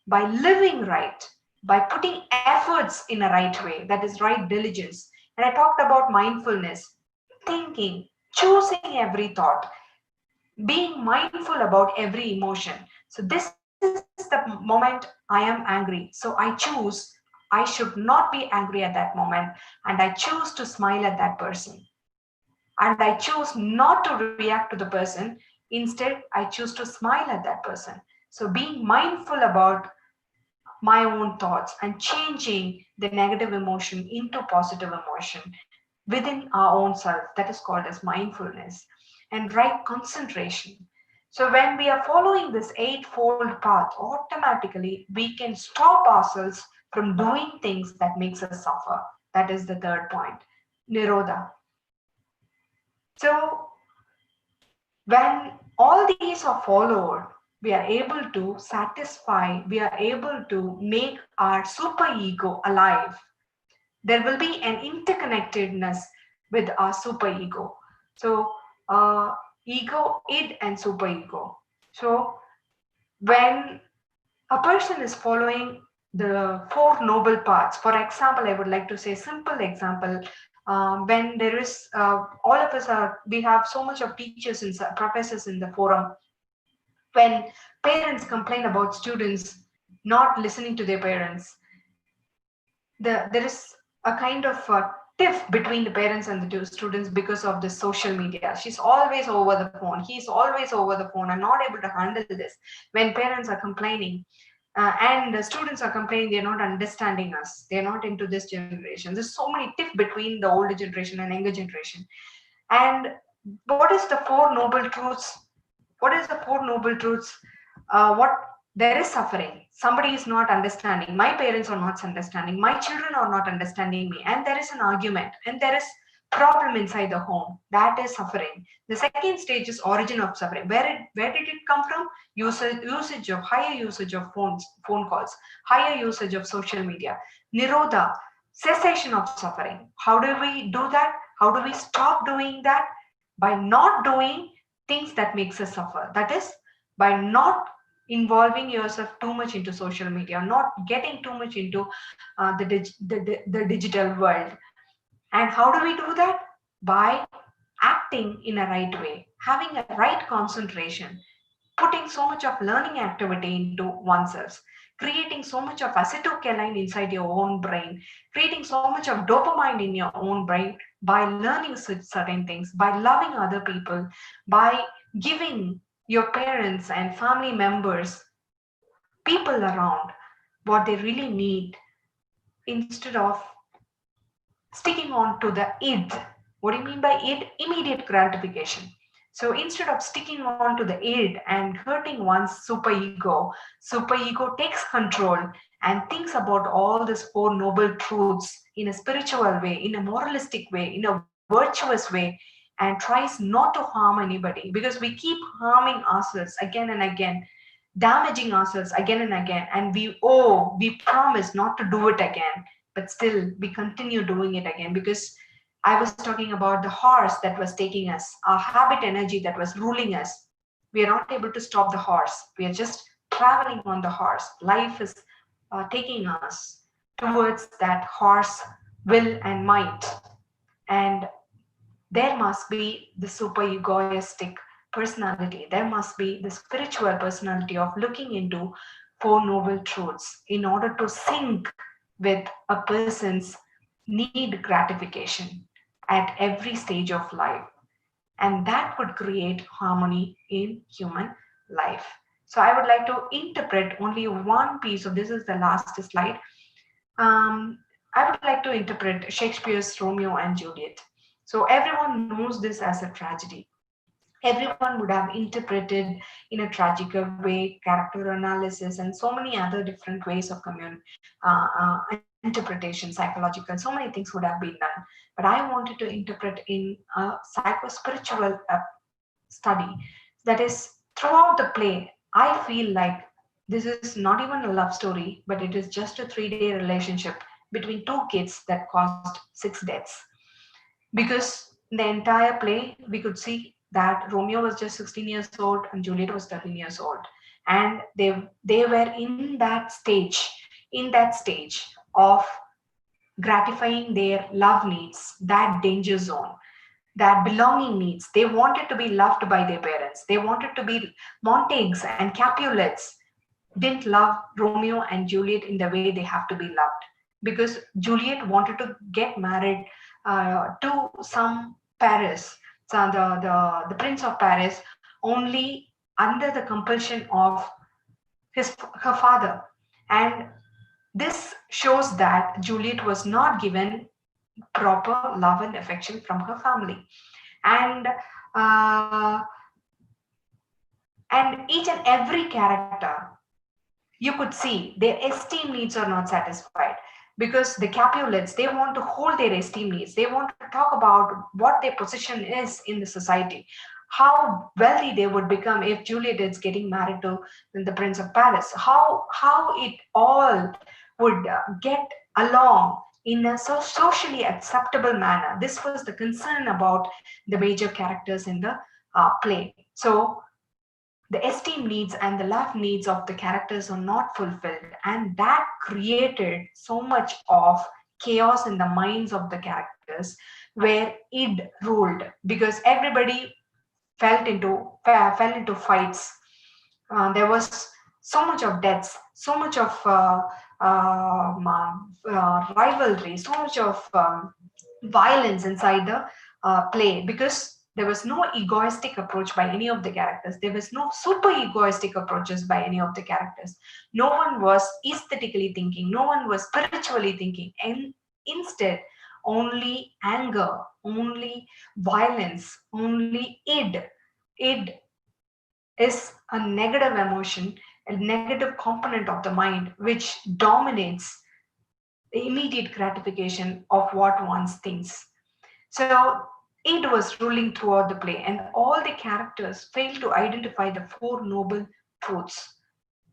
by living right, by putting efforts in a right way, that is right diligence. And I talked about mindfulness, thinking, choosing every thought, being mindful about every emotion. So this is the moment I am angry. So I choose, I should not be angry at that moment. And I choose to smile at that person. And I choose not to react to the person. Instead, I choose to smile at that person. So being mindful about my own thoughts and changing the negative emotion into positive emotion within our own self, that is called as mindfulness. And right concentration. So when we are following this eightfold path, automatically we can stop ourselves from doing things that makes us suffer. That is the third point, nirodha. So when all these are followed, we are able to satisfy, we are able to make our superego alive. There will be an interconnectedness with our superego. So ego, id, and superego. So when a person is following the four noble paths, for example, I would like to say simple example. When there is, all of us are, we have so much of teachers and professors in the forum. When parents complain about students not listening to their parents, there is a kind of tiff between the parents and the two students because of the social media. She's always over the phone. He's always over the phone. I'm not able to handle this. When parents are complaining, and the students are complaining they're not understanding us. They're not into this generation. There's so many tiff between the older generation and younger generation. And what is the four noble truths? What is the four noble truths? What there is suffering. Somebody is not understanding. My parents are not understanding. My children are not understanding me. And there is an argument. And there is problem inside the home. That is suffering. The second stage is origin of suffering. Where did it come from? Higher usage of phone calls, higher usage of social media. Nirodha, cessation of suffering. How do we do that? How do we stop doing that? By not doing things that makes us suffer. That is, by not involving yourself too much into social media, not getting too much into the digital world. And how do we do that? By acting in a right way, having a right concentration, putting so much of learning activity into oneself, creating so much of acetylcholine inside your own brain, creating so much of dopamine in your own brain by learning certain things, by loving other people, by giving your parents and family members, people around, what they really need, instead of sticking on to the id. What do you mean by id? Immediate gratification. So instead of sticking on to the id and hurting one's super ego takes control and thinks about all these four noble truths in a spiritual way, in a moralistic way, in a virtuous way, and tries not to harm anybody, because we keep harming ourselves again and again, damaging ourselves again and again, and we promise not to do it again, but still we continue doing it again, because I was talking about the horse that was taking us, our habit energy that was ruling us. We are not able to stop the horse. We are just traveling on the horse. Life is taking us towards that horse will and might. And there must be the super egoistic personality. There must be the spiritual personality of looking into four noble truths in order to sync with a person's need gratification at every stage of life. And that would create harmony in human life. So I would like to interpret only one piece of this, is the last slide. I would like to interpret Shakespeare's Romeo and Juliet. So everyone knows this as a tragedy. Everyone would have interpreted in a tragical way, character analysis, and so many other different ways of interpretation, psychological, so many things would have been done. But I wanted to interpret in a psycho-spiritual study. That is, throughout the play, I feel like this is not even a love story, but it is just a 3-day relationship between two kids that caused 6 deaths. Because in the entire play, we could see that Romeo was just 16 years old and Juliet was 13 years old. And they were in that stage of gratifying their love needs, that danger zone, that belonging needs. They wanted to be loved by their parents. They wanted to be Montagues and Capulets. Didn't love Romeo and Juliet in the way they have to be loved, because Juliet wanted to get married to some Paris, so the Prince of Paris, only under the compulsion of her father. And this shows that Juliet was not given proper love and affection from her family. And each and every character, you could see their esteem needs are not satisfied, because the Capulets, they want to hold their esteem needs. They want to talk about what their position is in the society, how wealthy they would become if Juliet is getting married to the Prince of Paris, how it all would get along in a socially acceptable manner. This was the concern about the major characters in the play. So the esteem needs and the love needs of the characters are not fulfilled, and that created so much of chaos in the minds of the characters, where id ruled, because everybody fell into fights. There was so much of deaths, so much of rivalry, so much of violence inside the play, because There was no egoistic approach by any of the characters. There was no super egoistic approaches by any of the characters. No one was aesthetically thinking. No one was spiritually thinking. And instead, only anger, only violence, only id. Id is a negative emotion, a negative component of the mind, which dominates the immediate gratification of what one thinks. So it was ruling throughout the play, and all the characters failed to identify the four noble truths.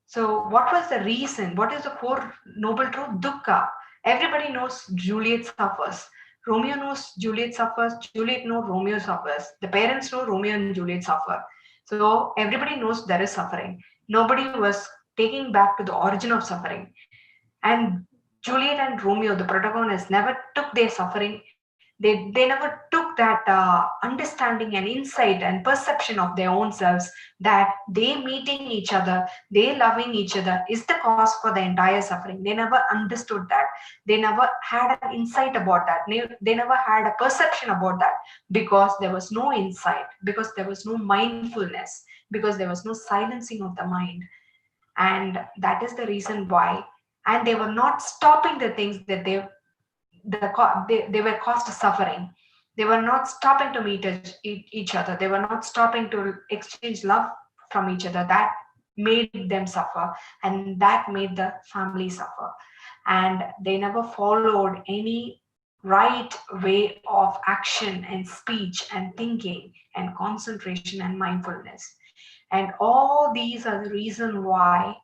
So, what was the reason? What is the four noble truth? Dukkha. Everybody knows Juliet suffers. Romeo knows Juliet suffers. Juliet knows Romeo suffers. The parents know Romeo and Juliet suffer. So everybody knows there is suffering. Nobody was taking back to the origin of suffering. And Juliet and Romeo, the protagonists, never took their suffering. They never took that understanding and insight and perception of their own selves, that they meeting each other, they loving each other is the cause for the entire suffering. They never understood that. They never had an insight about that. They never had a perception about that, because there was no insight, because there was no mindfulness, because there was no silencing of the mind. And that is the reason why. And they were not stopping the things that they were caused suffering. They were not stopping to meet each other. They were not stopping to exchange love from each other. That made them suffer, and that made the family suffer. And they never followed any right way of action and speech and thinking and concentration and mindfulness. And all these are the reason why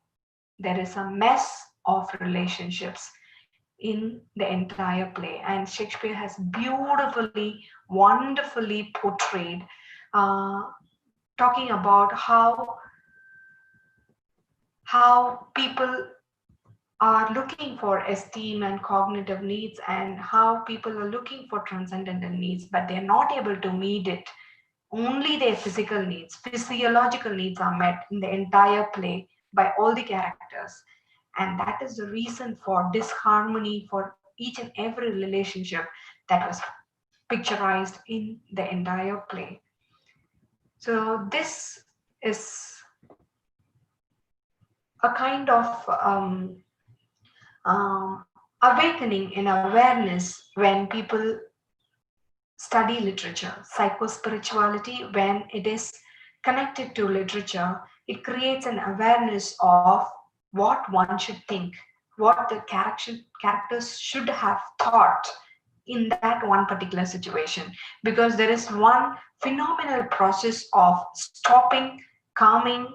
there is a mess of relationships in the entire play. And Shakespeare has beautifully, wonderfully portrayed, talking about how people are looking for esteem and cognitive needs, and how people are looking for transcendental needs, but they're not able to meet it. Only their physical needs, physiological needs are met in the entire play by all the characters. And that is the reason for disharmony for each and every relationship that was picturized in the entire play. So this is a kind of awakening in awareness when people study literature. Psychospirituality, when it is connected to literature, it creates an awareness of what one should think, what the characters should have thought in that one particular situation. Because there is one phenomenal process of stopping, calming,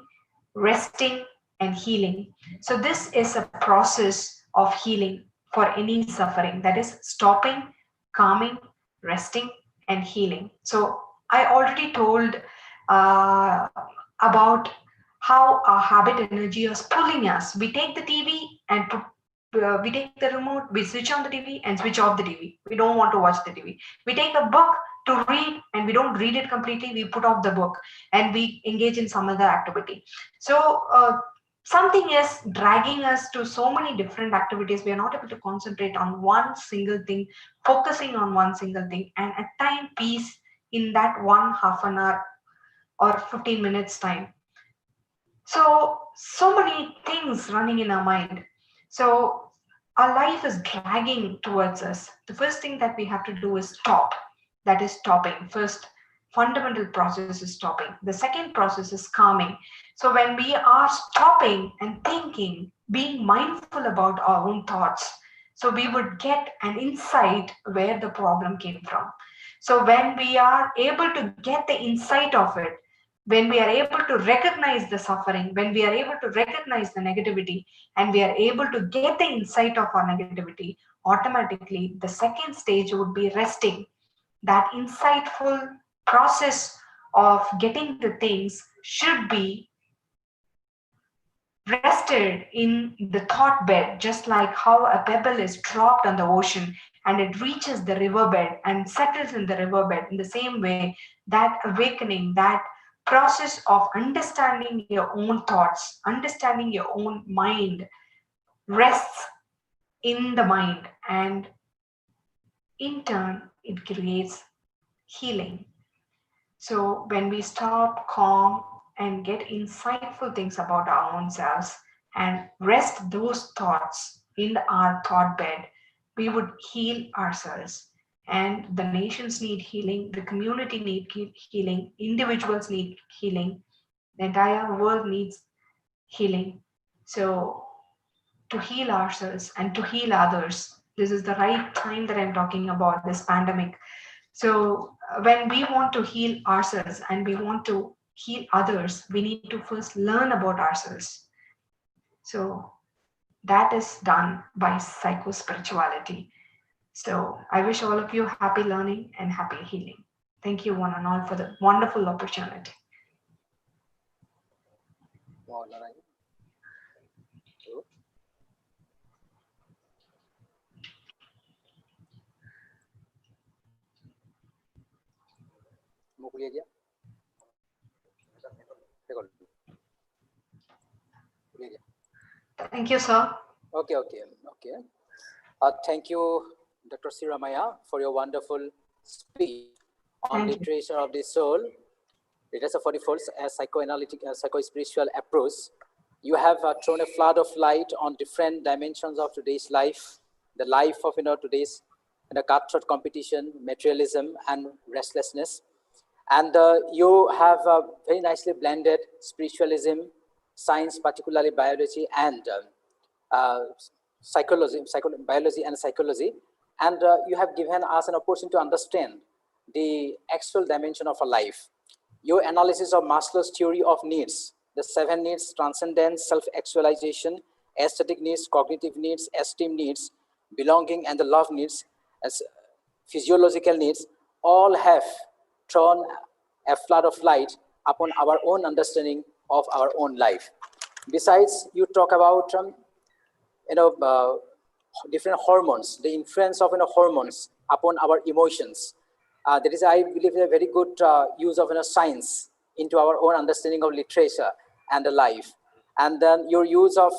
resting, and healing. So this is a process of healing for any suffering, that is stopping, calming, resting, and healing. So I already told about how our habit energy is pulling us. We take the TV and we take the remote, we switch on the TV and switch off the TV. We don't want to watch the TV. We take a book to read and we don't read it completely. We put off the book and we engage in some other activity. So something is dragging us to so many different activities. We are not able to concentrate on one single thing, focusing on one single thing, and at time peace in that one half an hour or 15 minutes time. So many things running in our mind. So our life is dragging towards us. The first thing that we have to do is stop. That is stopping. First fundamental process is stopping. The second process is calming. So when we are stopping and thinking, being mindful about our own thoughts, so we would get an insight where the problem came from. So when we are able to get the insight of it, when we are able to recognize the suffering, when we are able to recognize the negativity, and we are able to get the insight of our negativity, automatically the second stage would be resting. That insightful process of getting the things should be rested in the thought bed, just like how a pebble is dropped on the ocean and it reaches the riverbed and settles in the riverbed. In the same way, that awakening, that process of understanding your own thoughts, understanding your own mind, rests in the mind, and in turn, it creates healing. So when we stop calm and get insightful things about our own selves and rest those thoughts in our thought bed, we would heal ourselves. And the nations need healing, the community need healing, individuals need healing, the entire world needs healing. So to heal ourselves and to heal others, this is the right time that I'm talking about this pandemic. So when we want to heal ourselves and we want to heal others, we need to first learn about ourselves. So that is done by psycho spirituality. So I wish all of you happy learning and happy healing. Thank you one and all for the wonderful opportunity. Thank you, sir. Okay. Thank you, Dr. Siramaya, for your wonderful speech on literature of the soul, literature for the soul, a psychoanalytic, psycho-spiritual approach. You have thrown a flood of light on different dimensions of today's life, the life of today's cutthroat competition, materialism, and restlessness. And you have very nicely blended spiritualism, science, particularly biology, and biology and psychology. And you have given us an opportunity to understand the actual dimension of a life. Your analysis of Maslow's theory of needs, the 7 needs, transcendence, self-actualization, aesthetic needs, cognitive needs, esteem needs, belonging, and the love needs, as physiological needs, all have thrown a flood of light upon our own understanding of our own life. Besides, you talk about different hormones, the influence of hormones upon our emotions. That is, I believe, a very good use of science into our own understanding of literature and the life. And then your use of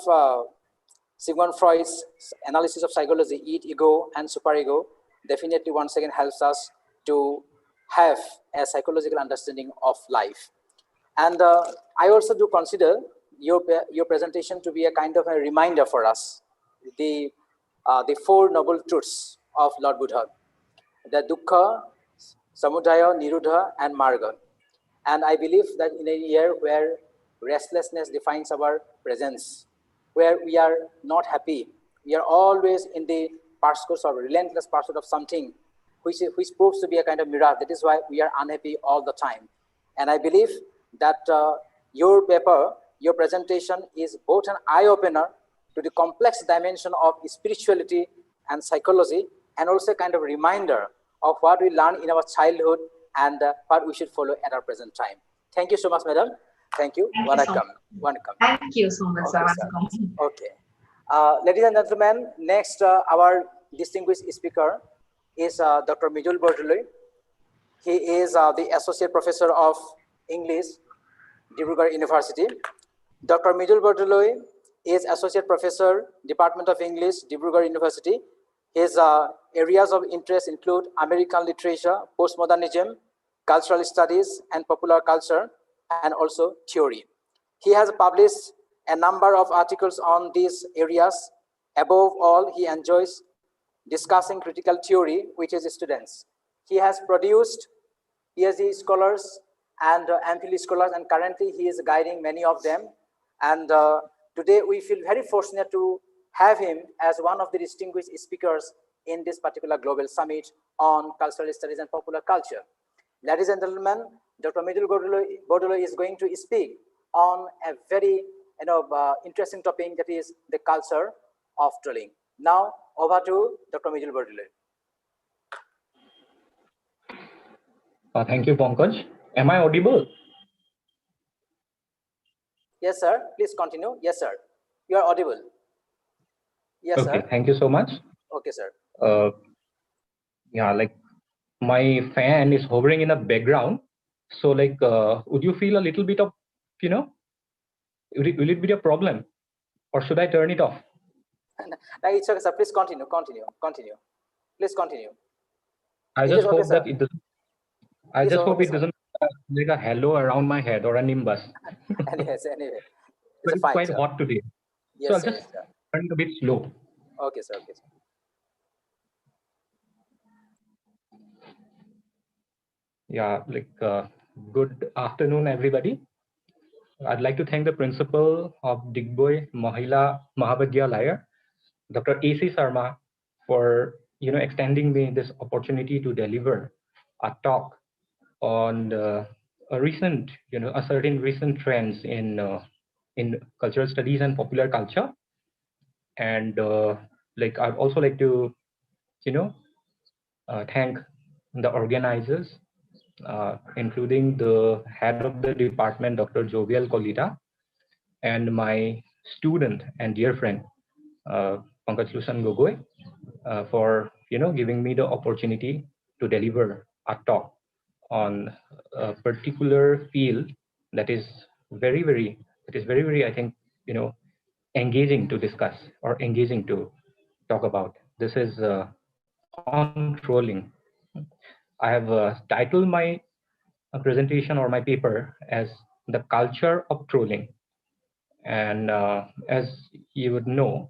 Sigmund Freud's analysis of psychology, ego and superego, definitely once again helps us to have a psychological understanding of life. And I also do consider your presentation to be a kind of a reminder for us, the 4 noble truths of Lord Buddha, the dukkha, samudaya, nirodha, and marga. And I believe that in a year where restlessness defines our presence, where we are not happy, we are always in the pursuit or relentless pursuit of something which proves to be a kind of mirage. That is why we are unhappy all the time. And I believe that your paper, your presentation is both an eye-opener to the complex dimension of spirituality and psychology, and also a kind of reminder of what we learned in our childhood and what we should follow at our present time. Thank you so much, madam. Thank you. Welcome. Thank you so much, sir. Okay. Ladies and gentlemen, next our distinguished speaker is Dr. Mijul Bordoloi. He is the Associate Professor of English, Digboi University. Dr. Mijul Bordoloi is Associate Professor, Department of English, Digboi University. His areas of interest include American literature, postmodernism, cultural studies, and popular culture, and also theory. He has published a number of articles on these areas. Above all, he enjoys discussing critical theory with his students. He has produced PhD scholars and MPhil scholars, and currently he is guiding many of them. And today we feel very fortunate to have him as one of the distinguished speakers in this particular global summit on cultural studies and popular culture. Ladies and gentlemen, Dr. Mijul Bordoloi is going to speak on a very interesting topic, that is the culture of trolling. Now, over to Dr. Mijul Bordoloi. Thank you, Pankaj. Am I audible? Yes, sir. Please continue. Yes, sir. You are audible. Yes, okay, sir. Thank you so much. Okay, sir. Yeah, like my fan is hovering in the background. So like, would you feel a little bit of, will it be a problem? Or should I turn it off? No, it's okay, sir. Please continue. Please continue. I just hope that it doesn't. I just hope it doesn't like a halo around my head or a nimbus. Anyways, anyway, But it's it's fine, quite sir. hot today. So Yes, I'll sir. just Yes, sir. turn it a bit slow. Okay, sir. Okay, sir. Yeah, like good afternoon, everybody. I'd like to thank the principal of Digboi Mahila Mahavidyalaya, Dr. A.C. Sarma, for extending me this opportunity to deliver a talk on a certain recent trends in cultural studies and popular culture. And like I'd also like to thank the organizers, including the head of the department, Dr. Jovial Kolita, and my student and dear friend, Pankaj Lushan Gogoi, for giving me the opportunity to deliver a talk on a particular field that is very, I think, engaging to discuss or engaging to talk about. This is on trolling. I have titled my presentation or my paper as the culture of trolling. And as you would know,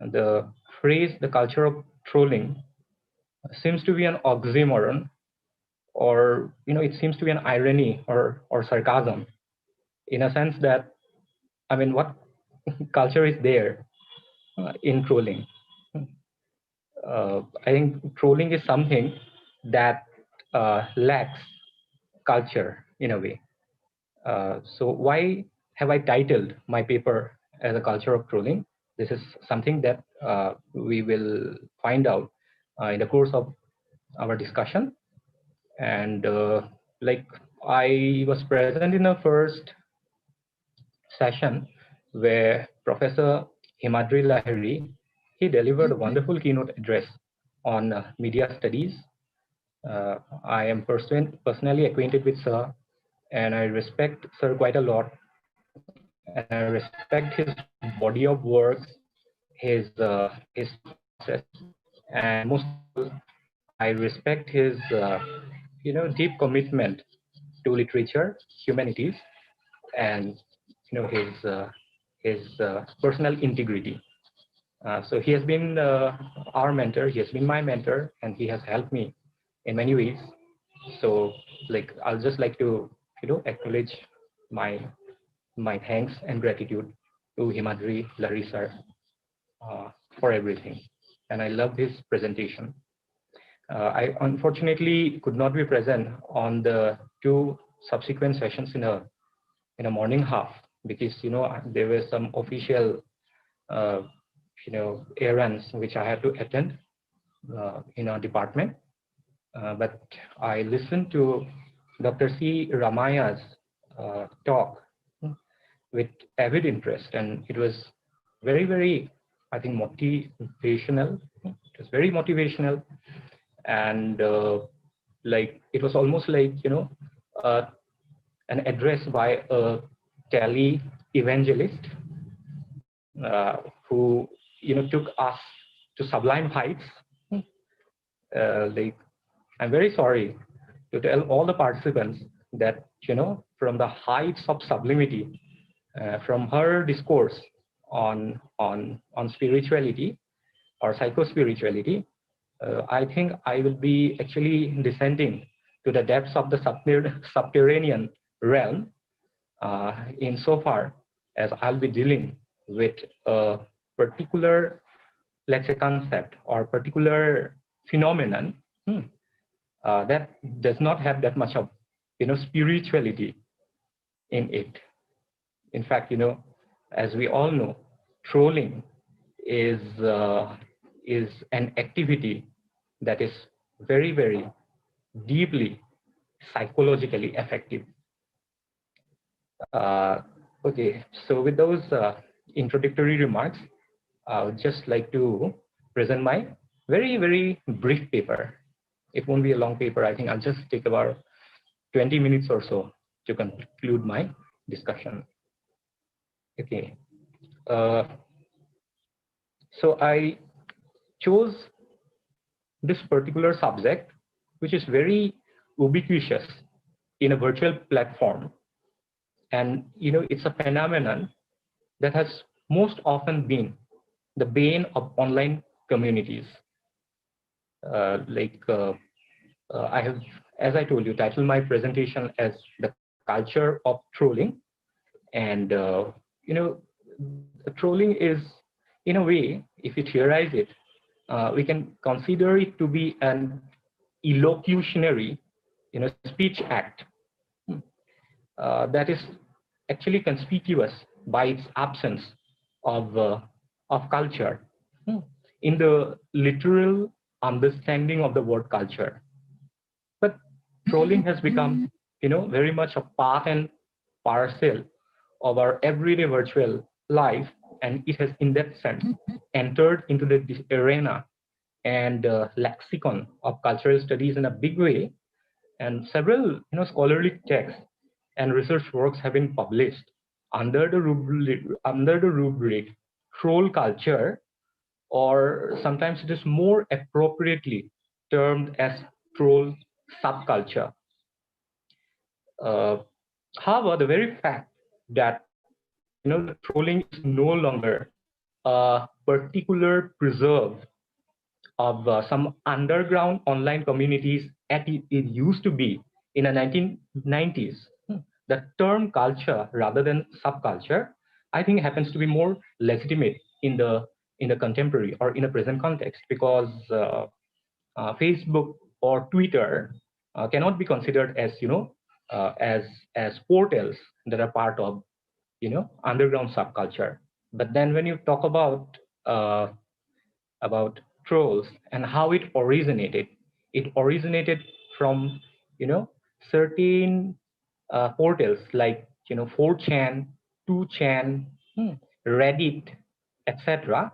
the phrase the culture of trolling seems to be an oxymoron, or it seems to be an irony or sarcasm, in a sense that, I mean, what culture is there in trolling? I think trolling is something that lacks culture in a way. So why have I titled my paper as a culture of trolling? This is something that we will find out in the course of our discussion. And like I was present in the first session where Professor Himadri Lahiri, he delivered a wonderful keynote address on media studies. I am personally acquainted with Sir, and I respect Sir quite a lot, and I respect his body of work, his process, and most of all, I respect his deep commitment to literature, humanities, and his personal integrity. So he has been our mentor. He has been my mentor, and he has helped me in many ways. So, like, I'll just like to acknowledge my thanks and gratitude to Himadri Lahiri sir for everything. And I loved his presentation. I unfortunately could not be present on the two subsequent sessions in a morning half, because there were some official errands which I had to attend in our department. But I listened to Dr. C. Ramaya's talk with avid interest, and it was very, I think, motivational. It was very motivational, and like it was almost like an address by a tele evangelist who took us to sublime heights. Like, I'm very sorry to tell all the participants that from the heights of sublimity, from her discourse on spirituality or psychospirituality, I think I will be actually descending to the depths of the subterranean realm, insofar as I'll be dealing with a particular, let's say, concept or particular phenomenon that does not have that much of spirituality in it. In fact, as we all know, trolling is an activity that is very deeply psychologically effective. Okay, so with those introductory remarks, I would just like to present my very brief paper. It won't be a long paper. I think I'll just take about 20 minutes or so to conclude my discussion. Okay. So I chose this particular subject, which is very ubiquitous in a virtual platform. And, it's a phenomenon that has most often been the bane of online communities. I have, as I told you, titled my presentation as the culture of trolling. And, trolling is, in a way, if you theorize it, we can consider it to be an elocutionary, speech act that is actually conspicuous by its absence of culture in the literal understanding of the word culture. But trolling has become, very much a part and parcel of our everyday virtual life, and it has, in that sense, entered into the arena and lexicon of cultural studies in a big way. And several, scholarly texts and research works have been published under the rubric troll culture, or sometimes it is more appropriately termed as troll subculture. However, the very fact that the trolling is no longer a particular preserve of some underground online communities as it used to be in the 1990s. The term culture rather than subculture, I think, happens to be more legitimate in the contemporary or in a present context, because Facebook or Twitter cannot be considered as as portals that are part of underground subculture. But then when you talk about trolls and how it originated from certain portals like 4chan, 2chan, Reddit, etc.,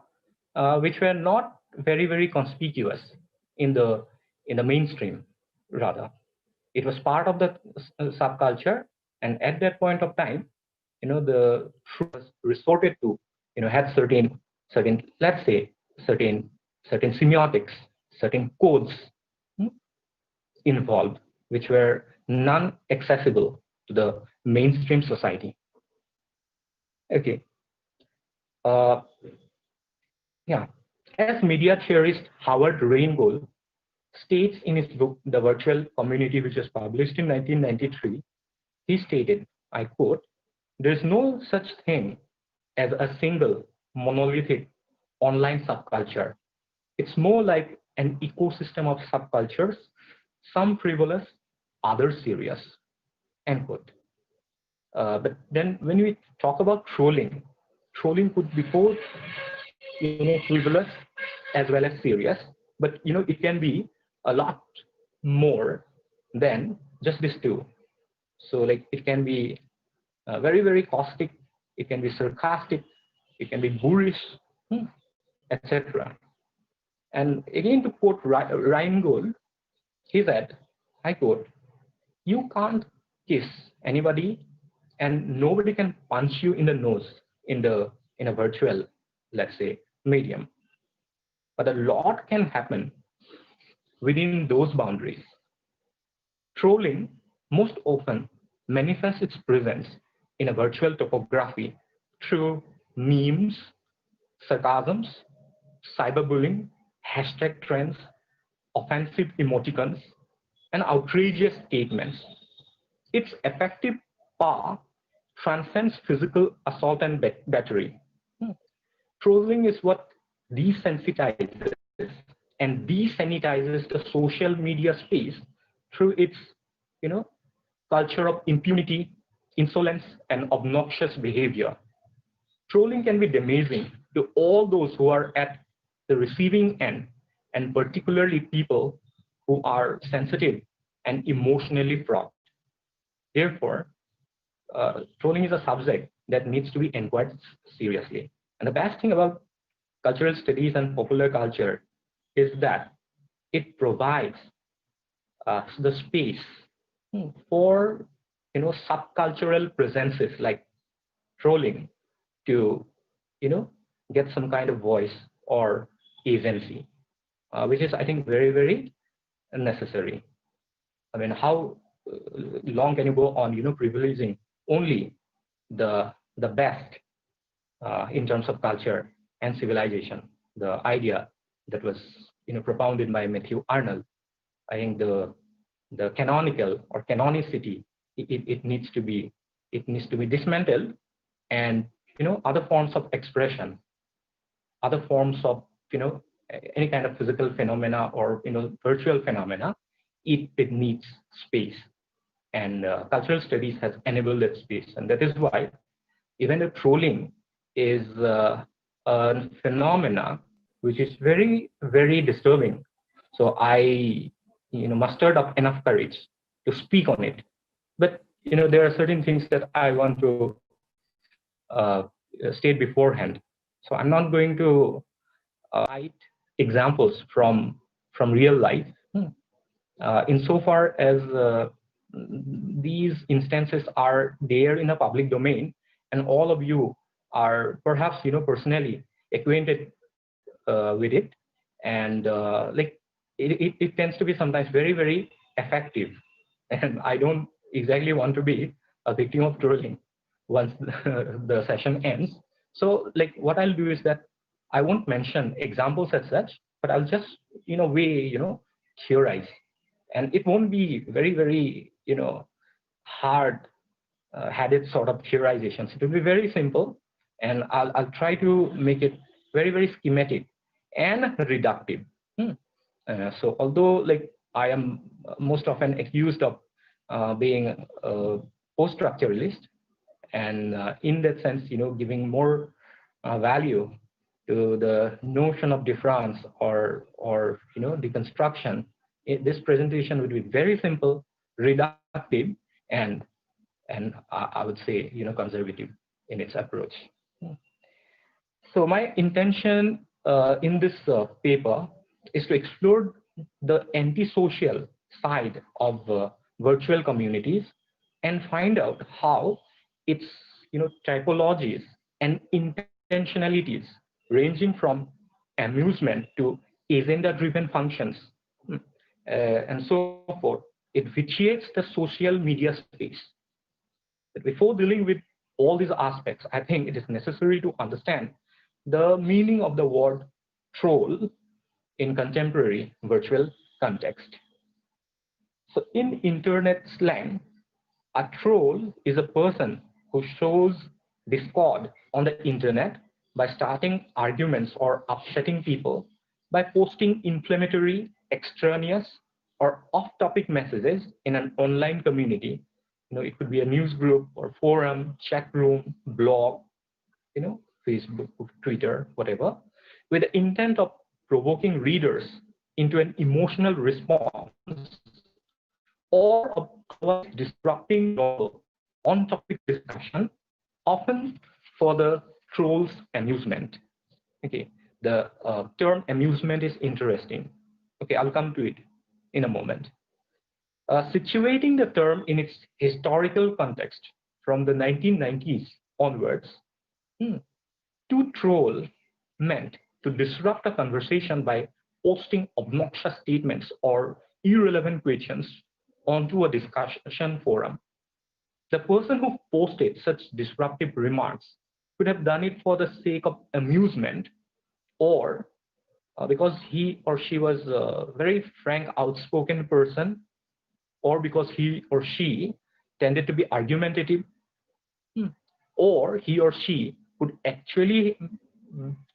which were not very conspicuous in the mainstream. Rather, it was part of the subculture, and at that point of time, the truth was resorted to, had certain, let's say, certain semiotics, certain codes involved, which were non-accessible to the mainstream society. Okay. Yeah. As media theorist Howard Rheingold states in his book, The Virtual Community, which was published in 1993, he stated, I quote, "There is no such thing as a single monolithic online subculture. It's more like an ecosystem of subcultures, some frivolous, others serious," end quote. But then when we talk about trolling could be both frivolous as well as serious, but it can be a lot more than just these two. So like it can be very caustic, it can be sarcastic, it can be boorish, etc. And again, to quote Rheingold, he said, I quote, "You can't kiss anybody and nobody can punch you in the nose in a virtual, let's say, medium. But a lot can happen within those boundaries." Trolling most often manifests its presence in a virtual topography through memes, sarcasms, cyberbullying, hashtag trends, offensive emoticons, and outrageous statements. Its effective power transcends physical assault and battery. Trolling is what desensitizes and desanitizes the social media space through its, culture of impunity, insolence, and obnoxious behavior. Trolling can be damaging to all those who are at the receiving end, and particularly people who are sensitive and emotionally fraught. Therefore, trolling is a subject that needs to be inquired seriously. And the best thing about cultural studies and popular culture is that it provides the space for subcultural presences like trolling to get some kind of voice or agency, which is, I think, very necessary. I mean, how long can you go on, privileging only the best in terms of culture and civilization? The idea that was, propounded by Matthew Arnold. I think the canonical or canonicity, it needs to be dismantled, and other forms of expression, other forms of any kind of physical phenomena or virtual phenomena, it needs space, and cultural studies has enabled that space, and that is why even the trolling is a phenomena which is very, very disturbing. So I mustered up enough courage to speak on it, but there are certain things that I want to state beforehand. So I'm not going to cite examples from real life, insofar as these instances are there in a public domain, and all of you are perhaps personally acquainted with it, and like it tends to be sometimes very, very effective, and I don't exactly want to be a victim of trolling once the session ends. So like what I'll do is that I won't mention examples as such, but I'll just theorize, and it won't be very, very hard headed sort of theorizations. It will be very simple, and I'll try to make it very, very schematic and reductive. So although like I am most often accused of being a post-structuralist, and in that sense, giving more value to the notion of difference or deconstruction, this presentation would be very simple, reductive, and I would say conservative in its approach. So my intention in this paper is to explore the antisocial side of virtual communities and find out how its typologies and intentionalities, ranging from amusement to agenda-driven functions, and so forth, it vitiates the social media space. But before dealing with all these aspects, I think it is necessary to understand the meaning of the word troll in contemporary virtual context. So in internet slang, a troll is a person who shows discord on the internet by starting arguments or upsetting people by posting inflammatory, extraneous, or off-topic messages in an online community. It could be a news group or forum, chat room, blog, Facebook, Twitter, whatever, with the intent of provoking readers into an emotional response or of otherwise disrupting normal on-topic discussion, often for the troll's amusement. Okay, the term amusement is interesting. Okay, I'll come to it in a moment. Situating the term in its historical context from the 1990s onwards, to troll meant to disrupt a conversation by posting obnoxious statements or irrelevant questions onto a discussion forum. The person who posted such disruptive remarks could have done it for the sake of amusement, or because he or she was a very frank, outspoken person, or because he or she tended to be argumentative, or he or she could actually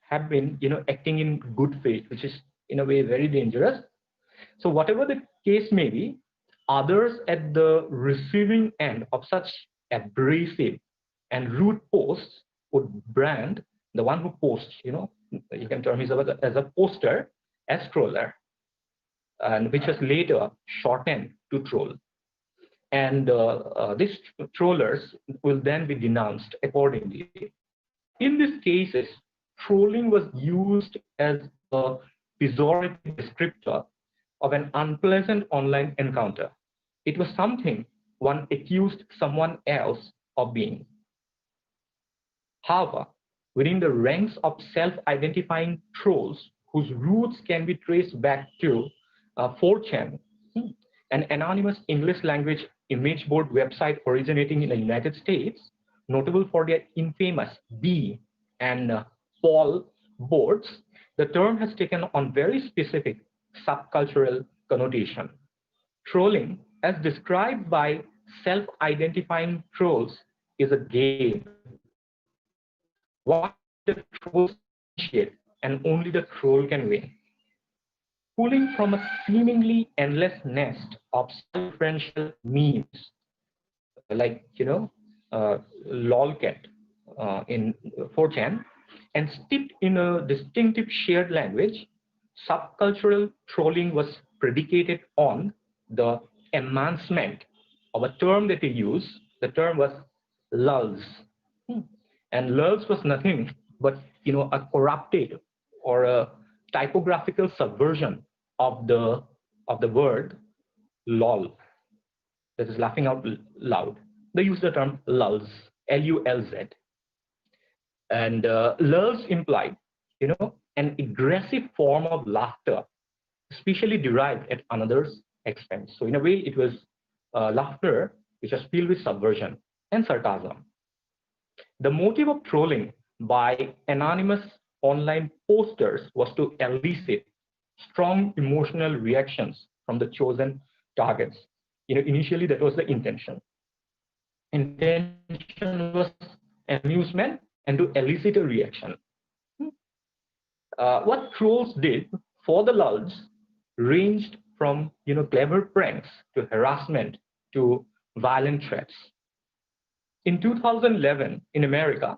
have been acting in good faith, which is in a way very dangerous. So whatever the case may be, others at the receiving end of such abrasive and rude posts would brand the one who posts, you can term him as a poster, as troller, and which was later shortened to troll. And these trollers will then be denounced accordingly. In these cases, trolling was used as a pejorative descriptor of an unpleasant online encounter. It was something one accused someone else of being. However, within the ranks of self-identifying trolls whose roots can be traced back to 4chan, an anonymous English language image board website originating in the United States, notable for their infamous B and Paul boards, the term has taken on very specific subcultural connotation. Trolling, as described by self-identifying trolls, is a game. What the trolls initiate, and only the troll can win. Pulling from a seemingly endless nest of self-referential memes, like lolcat in 4chan, and steeped in a distinctive shared language, subcultural trolling was predicated on the enhancement of a term that they use. The term was lulz. And lulz was nothing but a corrupted or a typographical subversion of the word lol, that is laughing out loud. They use the term lulz, L-U-L-Z. And lulz implied, an aggressive form of laughter, especially derived at another's expense. So in a way, it was laughter which was filled with subversion and sarcasm. The motive of trolling by anonymous online posters was to elicit strong emotional reactions from the chosen targets. Initially that was the intention. Intention was amusement and to elicit a reaction. What trolls did for the lulz ranged from clever pranks to harassment to violent threats. In 2011 in America,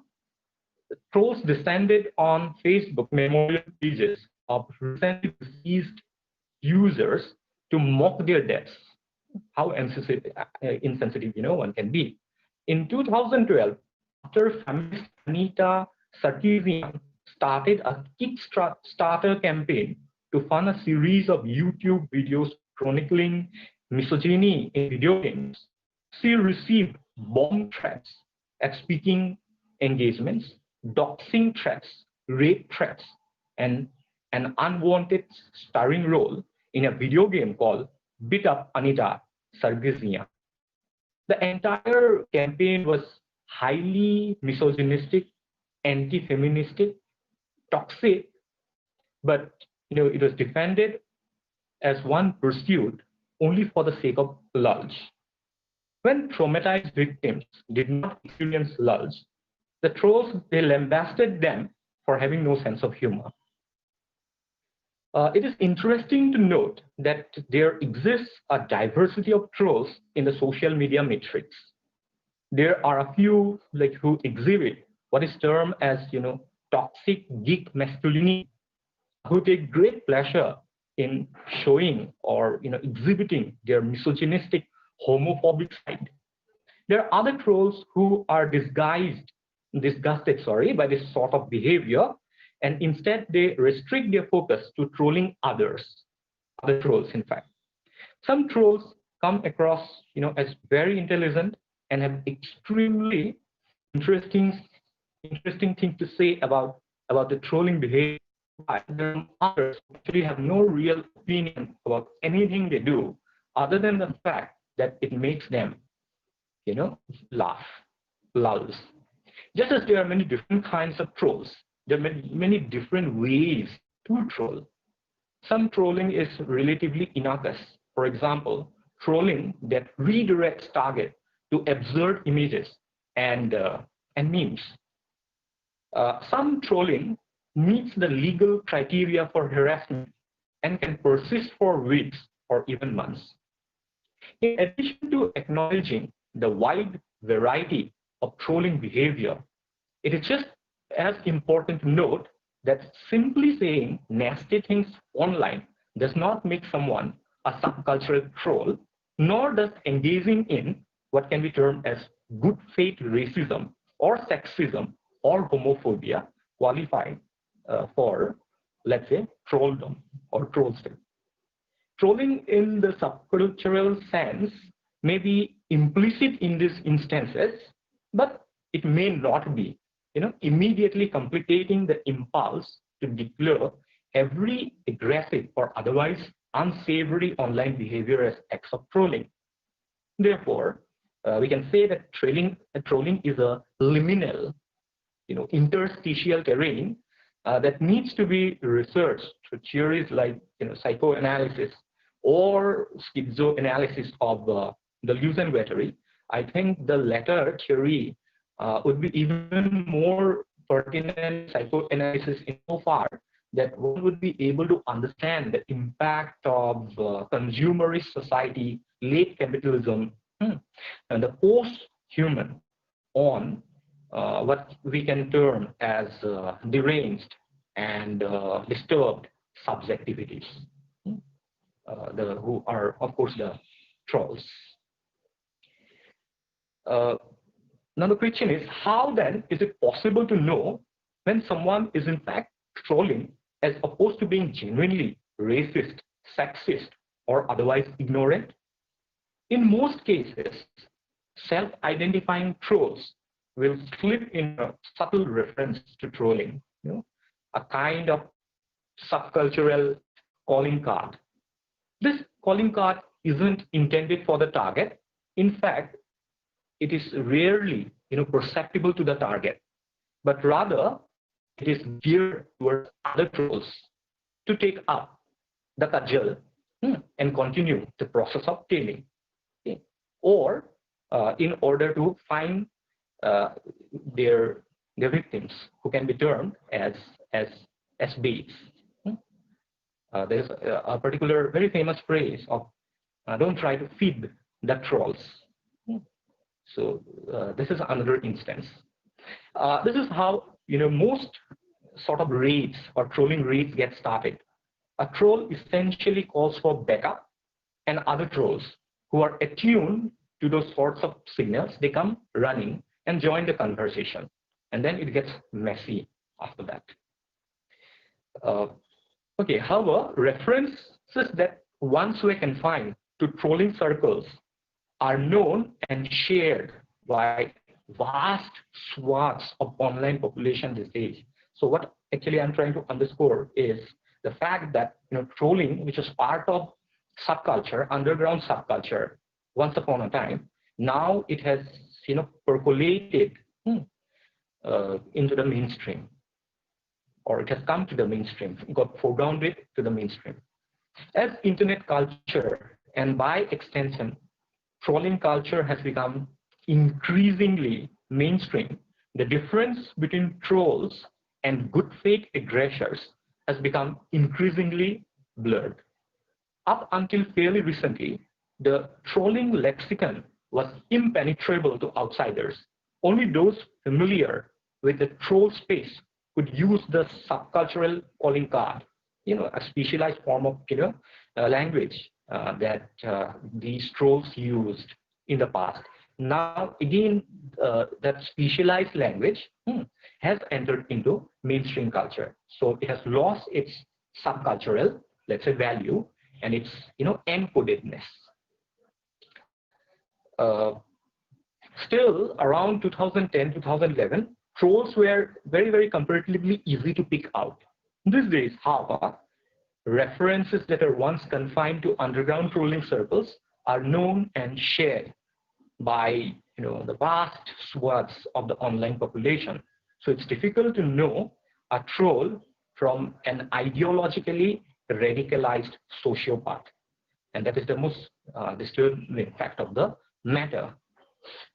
trolls descended on Facebook memorial pages of recently deceased users to mock their deaths. How insensitive one can be. In 2012, after feminist Anita Sarkeesian started a Kickstarter campaign to fund a series of YouTube videos chronicling misogyny in video games, she received bomb threats at speaking engagements, doxing threats, rape threats, and an unwanted starring role in a video game called Beat Up Anita Sarkeesian. The entire campaign was highly misogynistic, anti-feministic, toxic, but it was defended as one pursued only for the sake of lulz. When traumatized victims did not experience lulz, the trolls, they lambasted them for having no sense of humor. It is interesting to note that there exists a diversity of trolls in the social media matrix. There are a few who exhibit what is termed as toxic geek masculinity, who take great pleasure in showing or exhibiting their misogynistic, homophobic side. There are other trolls who are disgusted by this sort of behavior, and instead they restrict their focus to trolling others, other trolls in fact. Some trolls come across as very intelligent and have extremely interesting things to say about the trolling behavior. There are others who actually have no real opinion about anything they do other than the fact that it makes them laugh, lulz. Just as there are many different kinds of trolls, there are many different ways to troll. Some trolling is relatively innocuous. For example, trolling that redirects target to absurd images and memes. Some trolling meets the legal criteria for harassment and can persist for weeks or even months. In addition to acknowledging the wide variety of trolling behavior, it is just as important to note that simply saying nasty things online does not make someone a subcultural troll, nor does engaging in what can be termed as good faith racism or sexism or homophobia qualify for, let's say, trolldom or trollsdom. Trolling in the subcultural sense may be implicit in these instances, but it may not be, immediately complicating the impulse to declare every aggressive or otherwise unsavory online behavior as acts of trolling. Therefore, we can say that trolling is a liminal, interstitial terrain that needs to be researched through theories like psychoanalysis or schizoanalysis of the delusion battery. I think the latter theory would be even more pertinent psychoanalysis insofar that one would be able to understand the impact of consumerist society, late capitalism, and the post-human on what we can term as deranged and disturbed subjectivities, who are, of course, the trolls. Now the question is, how then is it possible to know when someone is in fact trolling as opposed to being genuinely racist, sexist, or otherwise ignorant? In most cases, self-identifying trolls will slip in a subtle reference to trolling, a kind of subcultural calling card. This calling card isn't intended for the target. In fact, it is rarely perceptible to the target, but rather it is geared towards other trolls to take up the cudgel and continue the process of tailing, or in order to find their victims, who can be termed as baits. There's a particular very famous phrase of "Don't try to feed the trolls." So this is another instance. This is how most sort of raids or trolling raids get started. A troll essentially calls for backup, and other trolls who are attuned to those sorts of signals, they come running and join the conversation, and then it gets messy after that. Okay, however, references that once were confined to trolling circles are known and shared by vast swaths of online population these days. So what actually I'm trying to underscore is the fact that trolling, which is part of subculture, underground subculture, once upon a time, now it has percolated into the mainstream, or it has come to the mainstream, got foregrounded to the mainstream. As internet culture, and by extension, trolling culture has become increasingly mainstream, the difference between trolls and good faith aggressors has become increasingly blurred. Up until fairly recently, the trolling lexicon was impenetrable to outsiders. Only those familiar with the troll space could use the subcultural calling card, a specialized form of language that these trolls used in the past. Now, again, that specialized language has entered into mainstream culture. So it has lost its subcultural, let's say, value and its encodedness. Still, around 2010, 2011, trolls were very, very comparatively easy to pick out. These days, however, references that are once confined to underground trolling circles are known and shared by the vast swaths of the online population. So it's difficult to know a troll from an ideologically radicalized sociopath. And that is the most disturbing fact of the matter.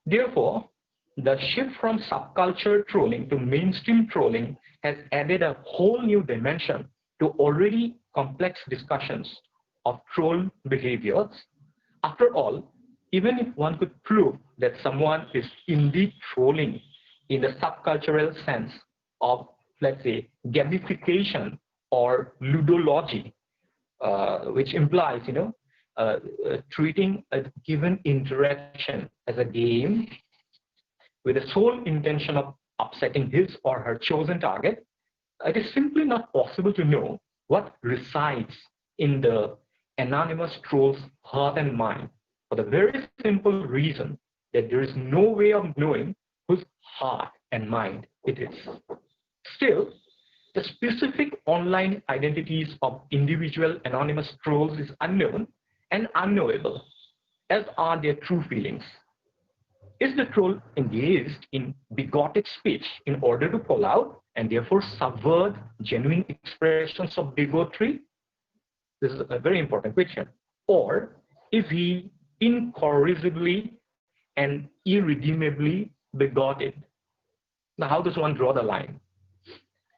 Therefore, the shift from subculture trolling to mainstream trolling has added a whole new dimension to already complex discussions of troll behaviors. After all, even if one could prove that someone is indeed trolling in the subcultural sense of, let's say, gamification or ludology, which implies, treating a given interaction as a game with the sole intention of upsetting his or her chosen target, it is simply not possible to know what resides in the anonymous troll's heart and mind, for the very simple reason that there is no way of knowing whose heart and mind it is. Still, the specific online identities of individual anonymous trolls is unknown and unknowable. as are their true feelings. Is the troll engaged in bigoted speech in order to call out and therefore subvert genuine expressions of bigotry? This is a very important question. Or is he incorrigibly and irredeemably bigoted? Now, how does one draw the line?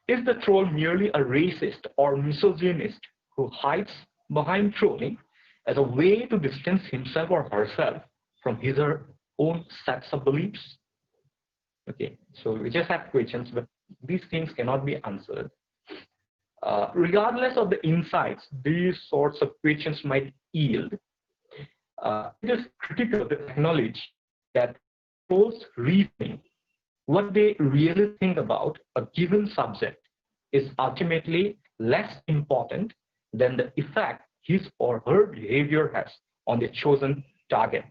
Is the troll merely a racist or misogynist who hides behind trolling as a way to distance himself or herself from his or her own sets of beliefs? Okay, so we just have questions, but these things cannot be answered. Regardless of the insights these sorts of questions might yield, it is critical to acknowledge that trolls' reasoning, what they really think about a given subject, is ultimately less important than the effect his or her behavior has on the chosen target.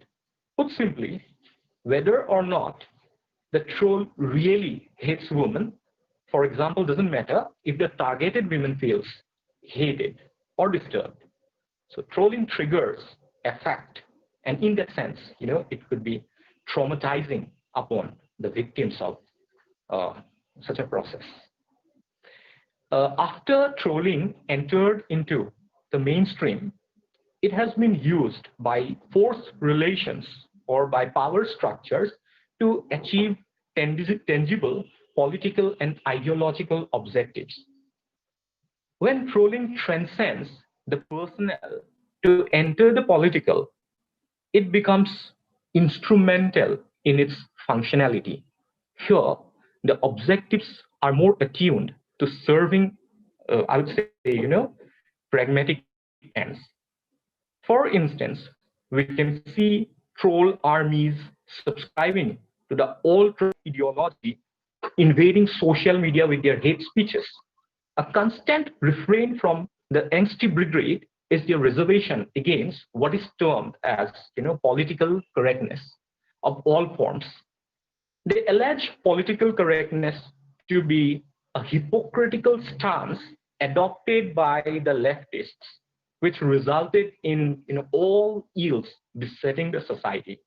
Put simply, whether or not the troll really hates women, for example, doesn't matter if the targeted woman feels hated or disturbed. So trolling triggers affect, and in that sense, it could be traumatizing upon the victims of such a process. After trolling entered into the mainstream, it has been used by force relations or by power structures to achieve tangible political and ideological objectives. When trolling transcends the personnel to enter the political, it becomes instrumental in its functionality. Here, the objectives are more attuned to serving, I would say, pragmatic ends. For instance, we can see troll armies subscribing to the ultra ideology, invading social media with their hate speeches. A constant refrain from the angsty brigade is their reservation against what is termed as political correctness of all forms. They allege political correctness to be a hypocritical stance adopted by the leftists, which resulted in all ills besetting the society.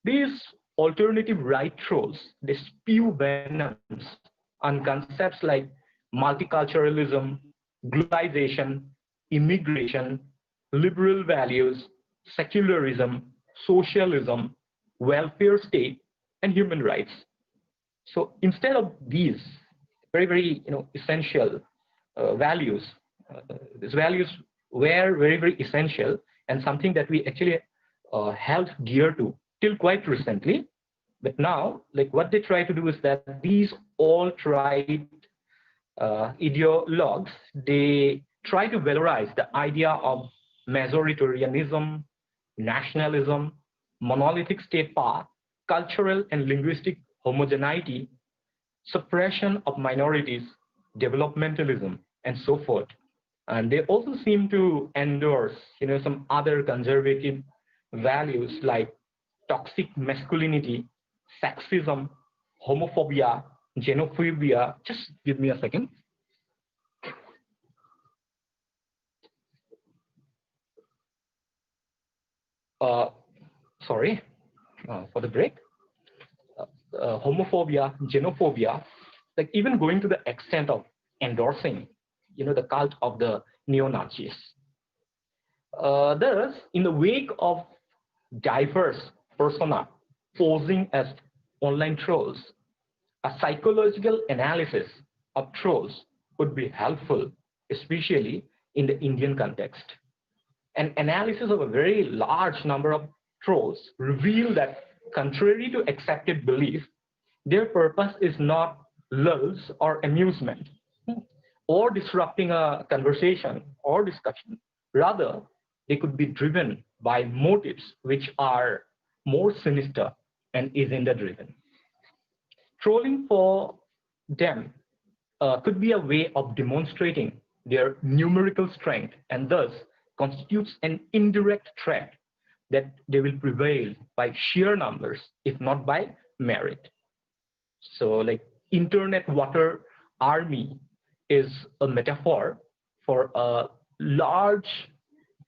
These alternative right trolls, they spew venoms on concepts like multiculturalism, globalization, immigration, liberal values, secularism, socialism, welfare state, and human rights. So instead of these very essential values, these values were very essential and something that we actually held dear to till quite recently. But now, what they try to do is that these alt-right ideologues, they try to valorize the idea of majoritarianism, nationalism, monolithic state power, cultural and linguistic homogeneity, suppression of minorities, developmentalism, and so forth. And they also seem to endorse, some other conservative values like toxic masculinity, sexism, homophobia, xenophobia. Just give me a second. Sorry for the break. Homophobia, xenophobia, even going to the extent of endorsing, the cult of the neo-Nazis. Thus, in the wake of diverse persona posing as online trolls, a psychological analysis of trolls would be helpful, especially in the Indian context. An analysis of a very large number of trolls reveal that, contrary to accepted belief, their purpose is not lulls or amusement or disrupting a conversation or discussion. Rather, they could be driven by motives which are more sinister and agenda-driven. Trolling for them could be a way of demonstrating their numerical strength and thus constitutes an indirect threat that they will prevail by sheer numbers, if not by merit. So internet water army is a metaphor for a large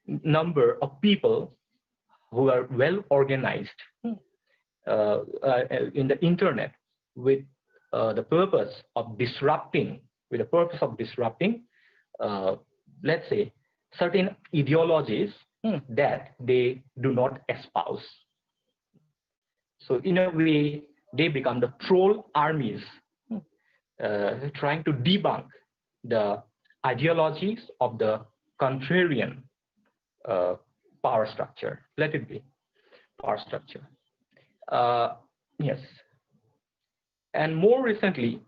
number of people who are well organized in the internet with the purpose of disrupting, let's say, certain ideologies that they do not espouse. So in a way, they become the troll armies trying to debunk the ideologies of the contrarian power structure. Let it be power structure. Yes. And more recently,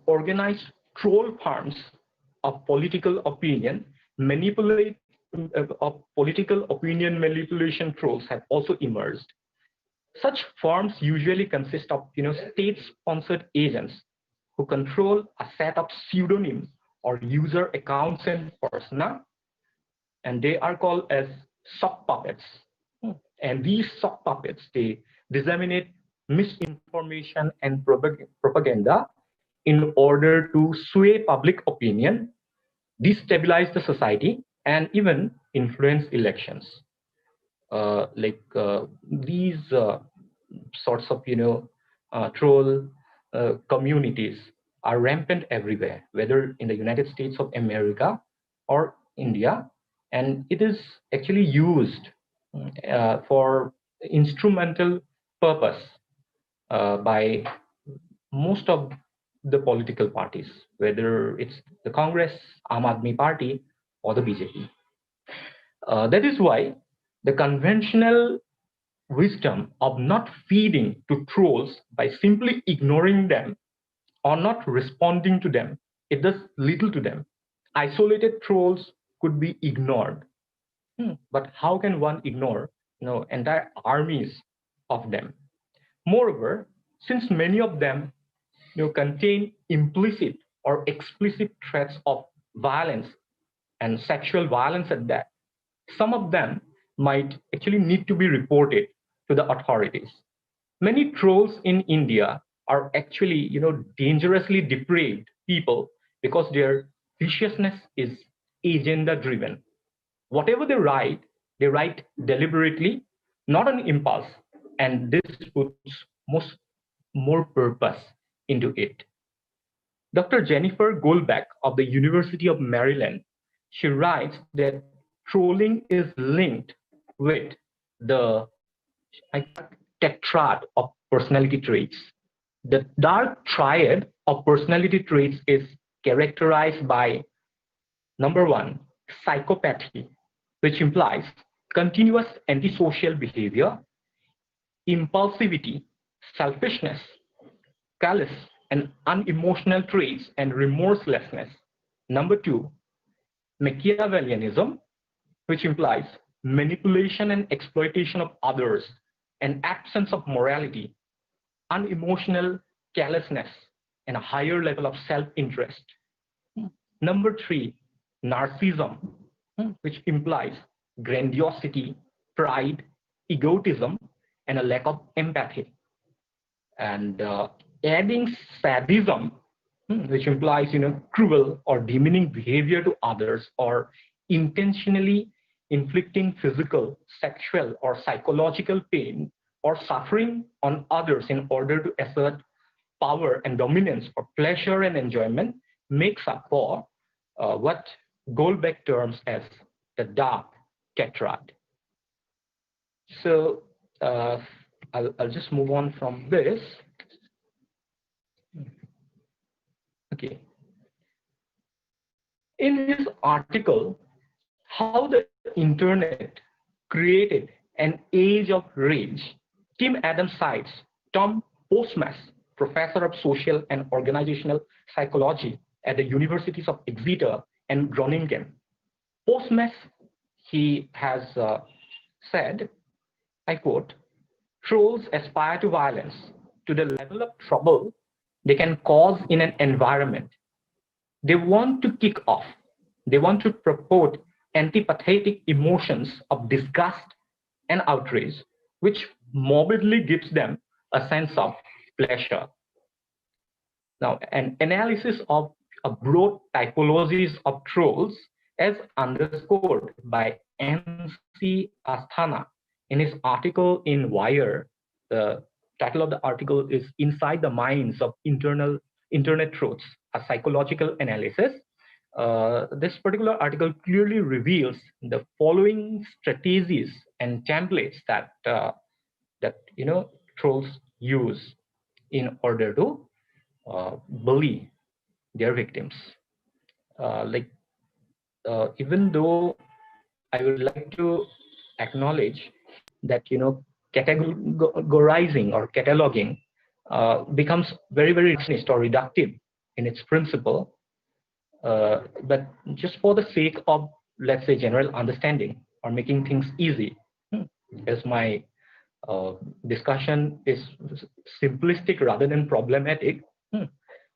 organized troll farms of political opinion manipulation trolls have also emerged. Such farms usually consist of state-sponsored agents who control a set of pseudonyms or user accounts and persona, and they are called as sock puppets. And these sock puppets, they disseminate misinformation and propaganda in order to sway public opinion, destabilize the society, and even influence elections. These sorts of troll communities are rampant everywhere, whether in the United States of America or India, and it is actually used for instrumental purpose by most of the political parties, whether it's the Congress, Aam Aadmi Party, or the BJP. That is why the conventional wisdom of not feeding to trolls by simply ignoring them or not responding to them, it does little to them. Isolated trolls could be ignored, but how can one ignore entire armies of them? Moreover, since many of them contain implicit or explicit threats of violence and sexual violence at that, some of them might actually need to be reported to the authorities. Many trolls in India are actually dangerously depraved people because their viciousness is agenda driven. Whatever they write deliberately, not on impulse, and this puts more purpose into it. Dr. Jennifer Goldbeck of the University of Maryland, she writes that trolling is linked with the tetrad of personality traits. The dark triad of personality traits is characterized by, number one, psychopathy, which implies continuous antisocial behavior, impulsivity, selfishness, callous and unemotional traits, and remorselessness. Number two, Machiavellianism, which implies manipulation and exploitation of others, and absence of morality, unemotional callousness, and a higher level of self-interest. Number three, narcissism, which implies grandiosity, pride, egotism, and a lack of empathy. And adding sadism, which implies cruel or demeaning behavior to others, or intentionally inflicting physical, sexual, or psychological pain or suffering on others in order to assert power and dominance for pleasure and enjoyment, makes up for what Goldbeck terms as the dark tetrad. So I'll just move on from this. Okay. In his article, How the Internet Created an Age of Rage, Tim Adams cites Tom Postmas, professor of social and organizational psychology at the universities of Exeter and Groningen. Postmas, he has said, I quote, "Trolls aspire to violence to the level of trouble they can cause in an environment. They want to kick off. They want to purport antipathetic emotions of disgust and outrage, which morbidly gives them a sense of pleasure." Now, an analysis of a broad typologies of trolls, as underscored by N.C. Asthana, in his article in Wire, the title of the article is Inside the Minds of Internet Truths, a Psychological Analysis. This particular article clearly reveals the following strategies and templates that trolls use in order to bully their victims. Even though I would like to acknowledge that categorizing or cataloging becomes very, very racist or reductive in its principle, but just for the sake of, let's say, general understanding or making things easy, as my discussion is simplistic rather than problematic,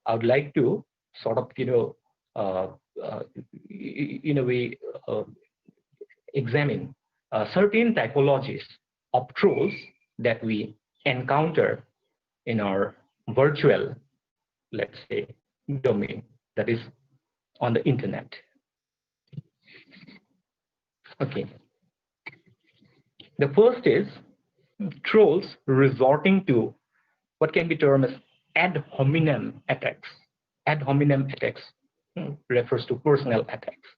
I would like to sort of, in a way, examine certain typologies of trolls that we encounter in our virtual, let's say, domain, that is on the internet. Okay. The first is trolls resorting to what can be termed as ad hominem attacks. Ad hominem attacks refers to personal attacks.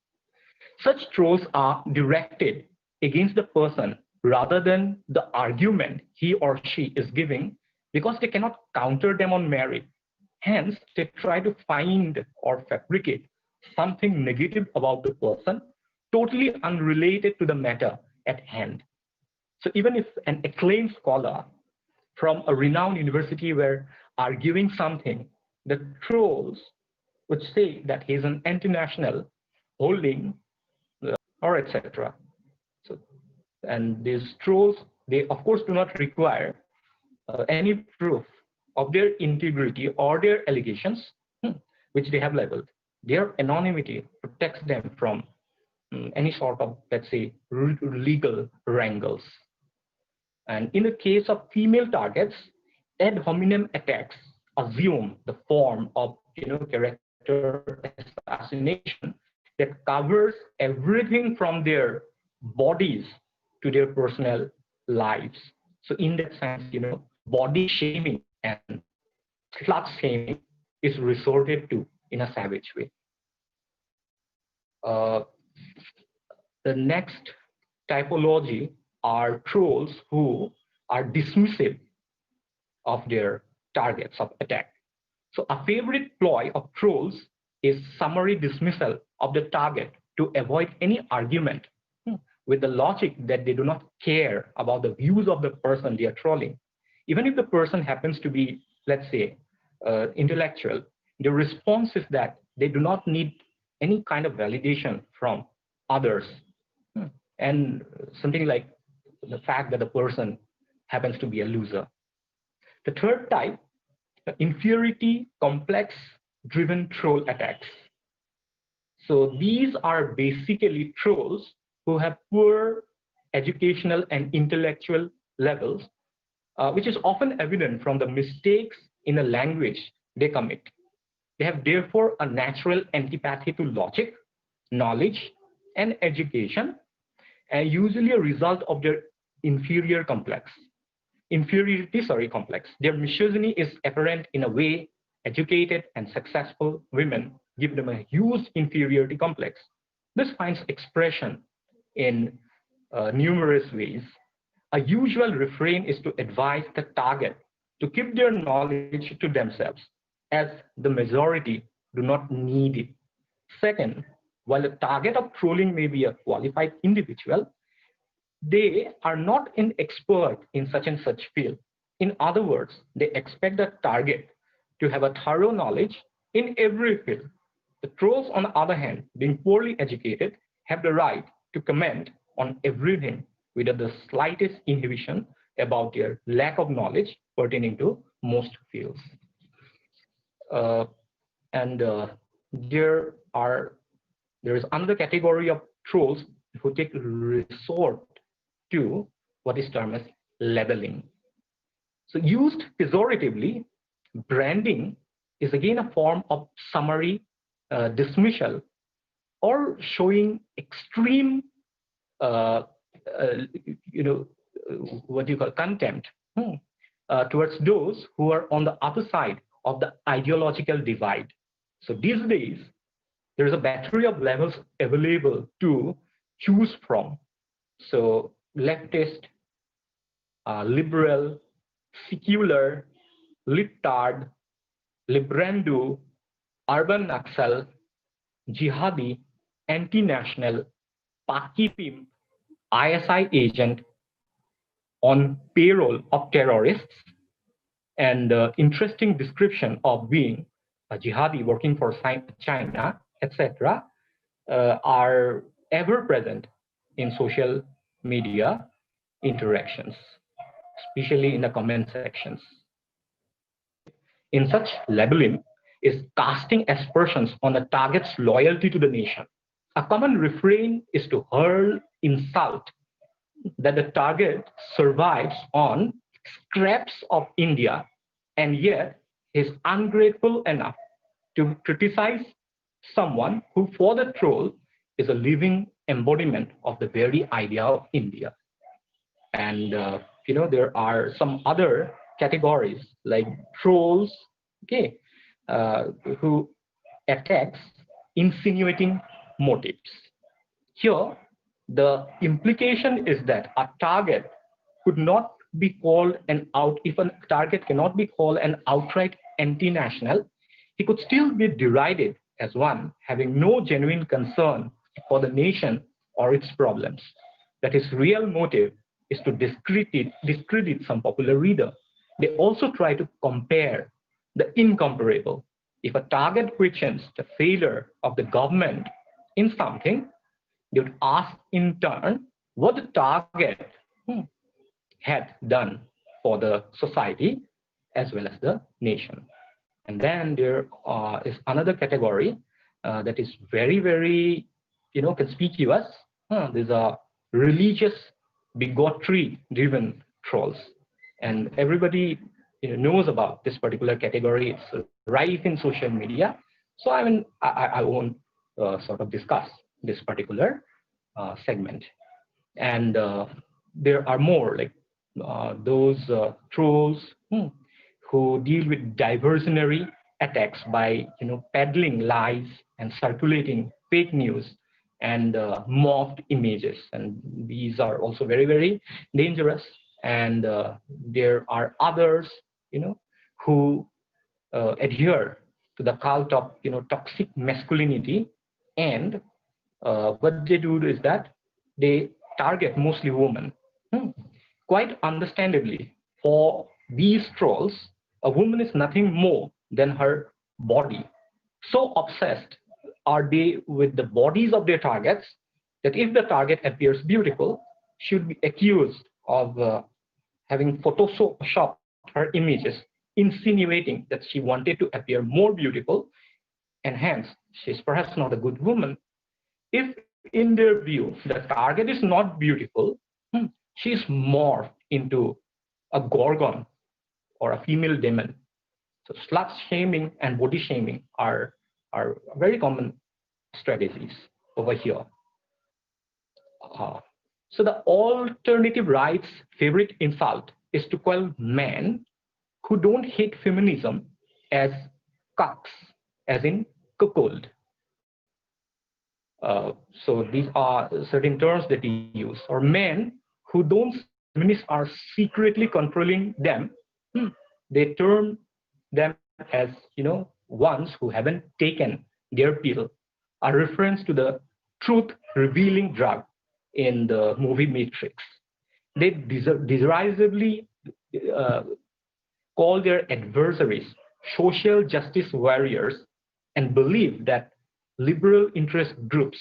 Such trolls are directed against the person rather than the argument he or she is giving, because they cannot counter them on merit. Hence, they try to find or fabricate something negative about the person, totally unrelated to the matter at hand. So even if an acclaimed scholar from a renowned university were arguing something, the trolls would say that he's an anti-national holding or etc. So, and these trolls, they of course do not require any proof of their integrity or their allegations, which they have labeled. Their anonymity protects them from any sort of, let's say, legal wrangles. And in the case of female targets, ad hominem attacks assume the form of character assassination that covers everything from their bodies to their personal lives. So in that sense, body shaming and slut shaming is resorted to in a savage way. The next typology are trolls who are dismissive of their targets of attack. So a favorite ploy of trolls is summary dismissal of the target to avoid any argument with the logic that they do not care about the views of the person they are trolling. Even if the person happens to be, let's say, intellectual, the response is that they do not need any kind of validation from others. And something like the fact that the person happens to be a loser. The third type, inferiority complex driven troll attacks. So these are basically trolls who have poor educational and intellectual levels, which is often evident from the mistakes in a language they commit. They have therefore a natural antipathy to logic, knowledge, and education, and usually a result of their inferiority complex. Their misogyny is apparent in a way educated and successful women give them a huge inferiority complex. This finds expression in numerous ways. A usual refrain is to advise the target to keep their knowledge to themselves, as the majority do not need it. Second, while the target of trolling may be a qualified individual, they are not an expert in such and such field. In other words, they expect the target to have a thorough knowledge in every field. The trolls, on the other hand, being poorly educated, have the right to comment on everything without the slightest inhibition about their lack of knowledge pertaining to most fields. There is another category of trolls who take resort to what is termed as labeling. So used pejoratively, branding is again a form of summary dismissal or showing extreme uh, you know, what do you call contempt towards those who are on the other side of the ideological divide. So these days, there is a battery of levels available to choose from. So leftist, liberal, secular, libtard, librandu, urban naxal, jihadi, anti-national, Paki pimp, ISI agent on payroll of terrorists, and interesting description of being a jihadi working for China, etc., are ever present in social media interactions, especially in the comment sections. In such labeling is casting aspersions on the target's loyalty to the nation. A common refrain is to hurl insult that the target survives on scraps of India, and yet is ungrateful enough to criticize someone who, for the troll, is a living embodiment of the very idea of India. And there are some other categories like trolls, okay, who attacks insinuating motives. Here, the implication is that a target could not be called if a target cannot be called an outright anti-national, he could still be derided as one having no genuine concern for the nation or its problems. That his real motive is to discredit some popular reader. They also try to compare the incomparable. If a target questions the failure of the government in something, they would ask in turn what the target had done for the society as well as the nation. And then there is another category that is very, very, conspicuous. These are religious bigotry-driven trolls, and everybody knows about this particular category. It's rife in social media. So I won't sort of discuss this particular segment. And there are more like those trolls who deal with diversionary attacks by peddling lies and circulating fake news and morphed images, and these are also very, very dangerous. And there are others who adhere to the cult of toxic masculinity, and what they do is that they target mostly women. Quite understandably, for these trolls, a woman is nothing more than her body. So obsessed are they with the bodies of their targets that if the target appears beautiful, she would be accused of having photoshopped her images, insinuating that she wanted to appear more beautiful, and hence she's perhaps not a good woman. If in their view the target is not beautiful, she's morphed into a gorgon or a female demon. So slut shaming and body shaming are very common strategies over here. So the alternative right's favorite insult is to call men who don't hate feminism as cucks, as in cuckold. So these are certain terms that he use, or men who don't feminists are secretly controlling them. They term them as ones who haven't taken their pill, a reference to the truth revealing drug in the movie Matrix. They derisively call their adversaries social justice warriors and believe that liberal interest groups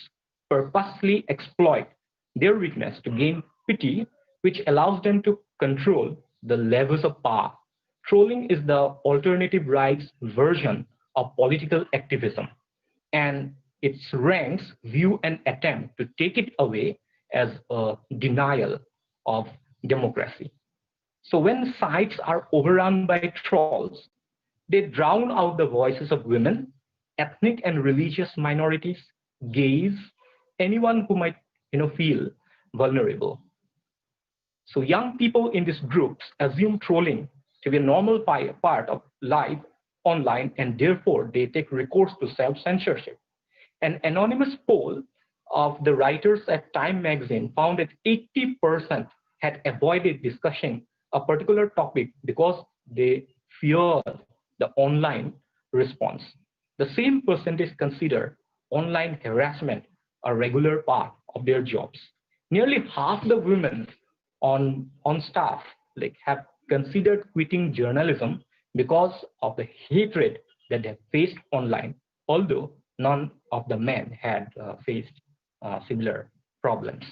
purposely exploit their weakness to gain pity, which allows them to control the levels of power. Trolling is the alternative right's version of political activism, and its ranks view an attempt to take it away as a denial of democracy. So when sites are overrun by trolls, they drown out the voices of women, ethnic and religious minorities, gays, anyone who might feel vulnerable. So young people in these groups assume trolling to be a normal part of life online, and therefore they take recourse to self-censorship. An anonymous poll of the writers at Time magazine found that 80% had avoided discussing a particular topic because they feared the online response. The same percentage consider online harassment a regular part of their jobs. Nearly half the women on staff have considered quitting journalism because of the hatred that they faced online, although none of the men had faced similar problems.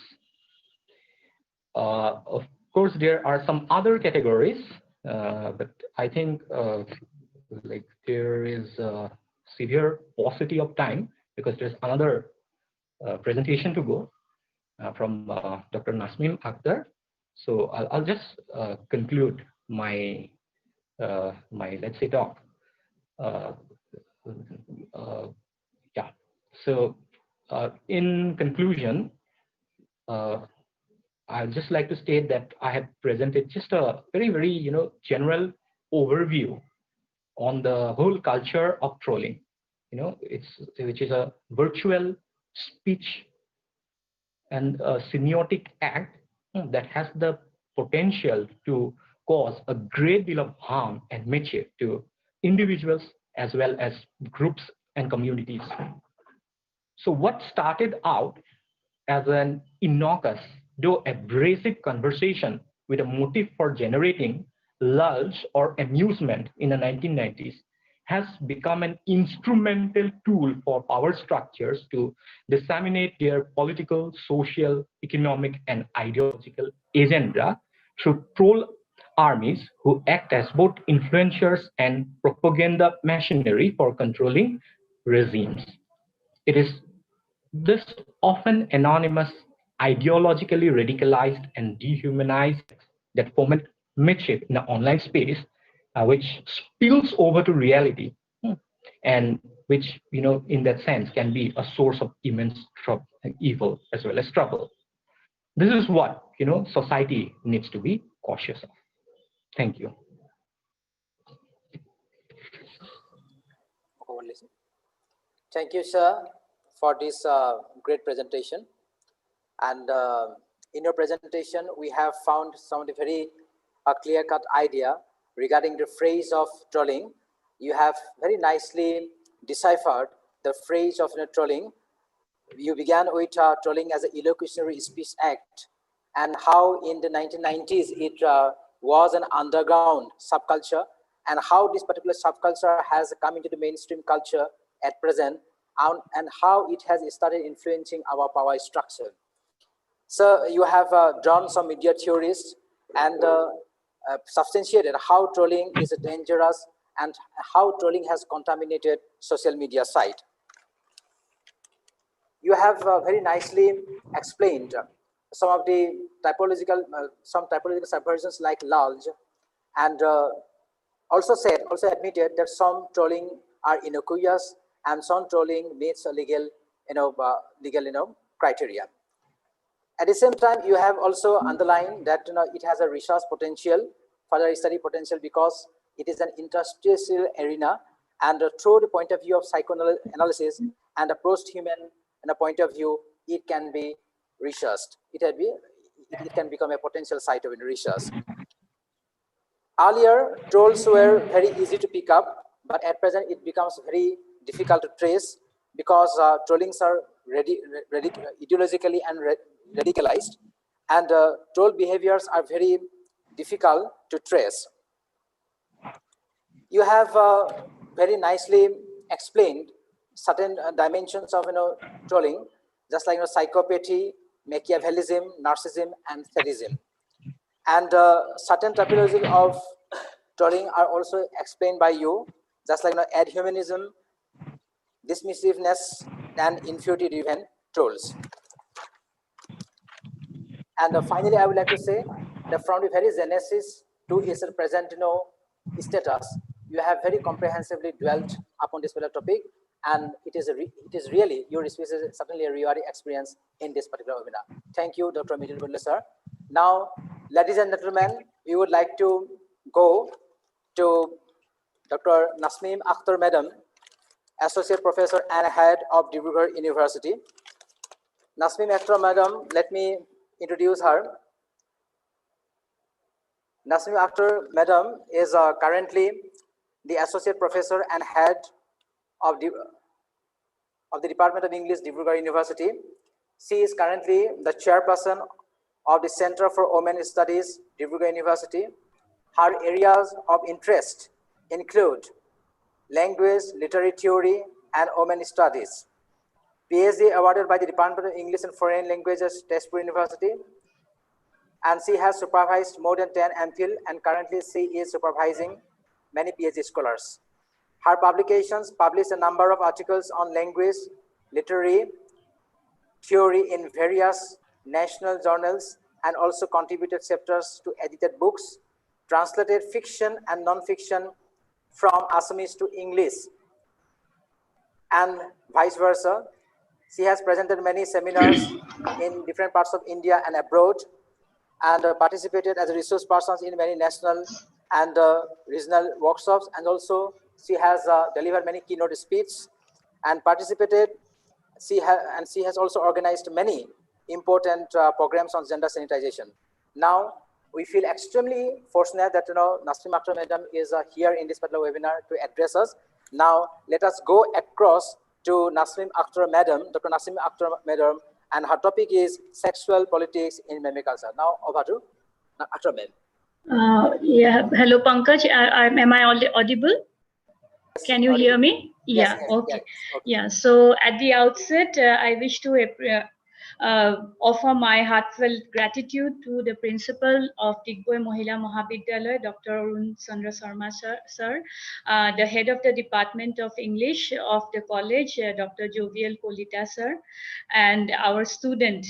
Of course, there are some other categories, but I think there is a severe paucity of time because there's another presentation to go from Dr. Nasmin Akhtar. So I'll just conclude my let's say talk. Yeah. So in conclusion, I'd just like to state that I have presented just a very general overview on the whole culture of trolling. Which is a virtual speech and a semiotic act that has the potential to cause a great deal of harm and mischief to individuals as well as groups and communities. So what started out as an innocuous, though abrasive conversation with a motive for generating lulls or amusement in the 1990s has become an instrumental tool for power structures to disseminate their political, social, economic, and ideological agenda through troll armies who act as both influencers and propaganda machinery for controlling regimes. It is this often anonymous, ideologically radicalized and dehumanized that foment mischief in the online space, which spills over to reality, and which, in that sense, can be a source of immense evil as well as trouble. This is what, society needs to be cautious of. Thank you. Thank you, sir, for this great presentation. And in your presentation, we have found some of the very clear-cut idea regarding the phrase of trolling. You have very nicely deciphered the phrase of trolling. You began with trolling as an illocutionary speech act, and how in the 1990s it was an underground subculture, and how this particular subculture has come into the mainstream culture at present, and how it has started influencing our power structure. So you have drawn some media theories and substantiated how trolling is dangerous and how trolling has contaminated social media site. You have very nicely explained some of the typological subversions like lulge, and also admitted that some trolling are innocuous and some trolling meets a legal criteria. At the same time, you have also underlined that it has a research potential, further study potential, because it is an interstitial arena, and through the point of view of psychoanalysis and a post-human point of view, it can be researched. It can become a potential site of research. Earlier, trolls were very easy to pick up, but at present it becomes very difficult to trace because trollings are ideologically and radicalized, and troll behaviors are very difficult to trace. You have very nicely explained certain dimensions of trolling, just like psychopathy, Machiavellism, narcissism, and sadism. And certain typologies of trolling are also explained by you, just like adhumanism, dismissiveness, and inferiority-driven trolls. And finally, I would like to say that from the very genesis to its present status, you have very comprehensively dwelt upon this particular topic, and it is really, your speech is certainly a rewarding experience in this particular webinar. Thank you, Dr. Mahila sir. Now, ladies and gentlemen, we would like to go to Dr. Nasmeem Akhtar Madam, Associate Professor and Head of Digboi University. Nasmeem Akhtar Madam, let me introduce her. Nasmeem Akhtar Madam is currently the Associate Professor and Head of the Department of English, Digboi University. She is currently the Chairperson of the Center for Women Studies, Digboi University. Her areas of interest include language, literary theory, and women studies. PhD awarded by the Department of English and Foreign Languages, Tezpur University. And she has supervised more than 10 MPhil, and currently she is supervising many PhD scholars. Her publications published a number of articles on language, literary theory in various national journals, and also contributed chapters to edited books, translated fiction and non-fiction from Assamese to English, and vice versa. She has presented many seminars in different parts of India and abroad, and participated as a resource person in many national and regional workshops, and also she has delivered many keynote speeches and participated. She has also organized many important programs on gender sanitization. Now, we feel extremely fortunate that Nasmeem Akhtar Madam is here in this particular webinar to address us. Now, let us go across to Nasmeem Akhtar Madam, Dr. Nasmeem Akhtar Madam, and her topic is sexual politics in Meme culture. Now, over to Akhtar Madam. Yeah, hello Pankaj. Am I audible? Can you hear me? Yes, Yeah, yes, okay. yes, okay. Yeah, so at the outset, I wish to offer my heartfelt gratitude to the principal of Digboi Mahila Mahavidyalaya, Dr. Arun Chandra Sharma sir, the head of the Department of English of the college, Dr. Jovial Kolita sir, and our student,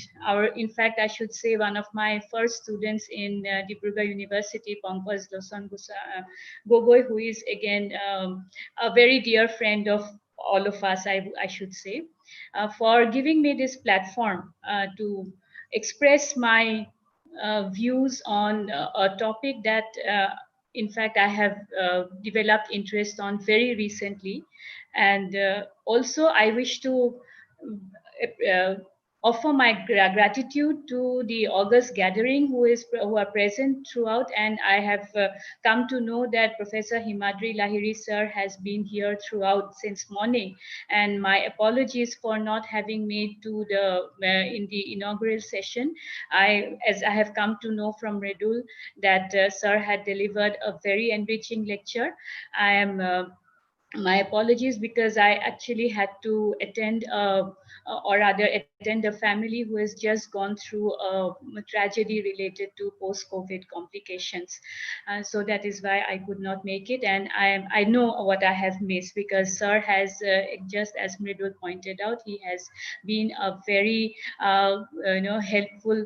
in fact, I should say one of my first students in Dibrugad University, Pankaj Losan Gogoi, who is again a very dear friend of all of us, I should say, for giving me this platform to express my views on a topic that, in fact, I have developed interest on very recently. And also, I wish to offer my gratitude to the August gathering who are present throughout, and I have come to know that Professor Himadri Lahiri sir has been here throughout since morning, and my apologies for not having made to the in the inaugural session. As I have come to know from Redul that sir had delivered a very enriching lecture. I am my apologies because I actually had to attend or rather attend a family who has just gone through a tragedy related to post-COVID complications. So that is why I could not make it, and I know what I have missed, because sir has, just as Mridul pointed out, he has been a very helpful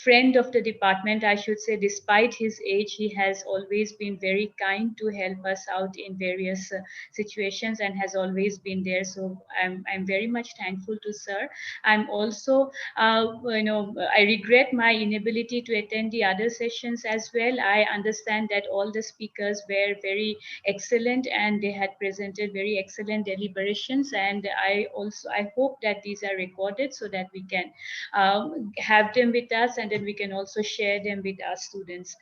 friend of the department, I should say. Despite his age, he has always been very kind to help us out in various situations and has always been there. So I'm very much thankful to sir. I'm also I regret my inability to attend the other sessions as well. I understand that all the speakers were very excellent and they had presented very excellent deliberations, and I hope that these are recorded so that we can have them with us, and then we can also share them with our students.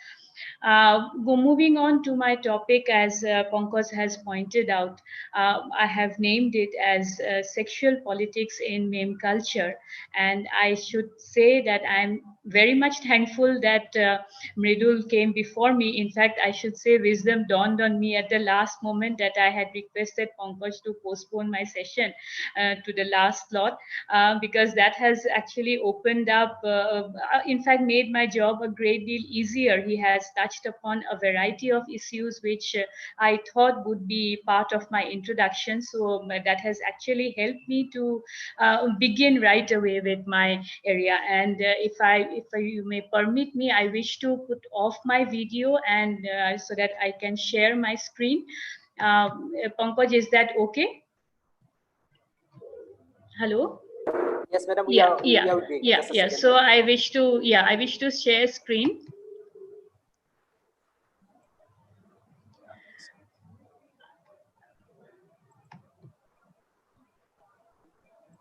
Moving on to my topic, as Pankaj has pointed out, I have named it as sexual politics in meme culture, and I should say that I'm very much thankful that Mridul came before me. In fact, I should say wisdom dawned on me at the last moment that I had requested Pankaj to postpone my session to the last slot, because that has actually opened up, in fact, made my job a great deal easier. He has touched upon a variety of issues which I thought would be part of my introduction. So that has actually helped me to begin right away with my area. And if you may permit me, I wish to put off my video and so that I can share my screen. Pankaj, is that okay? Hello. Yes, madam, we Yeah, are doing. yeah, Just a yeah. second. So I wish to share screen.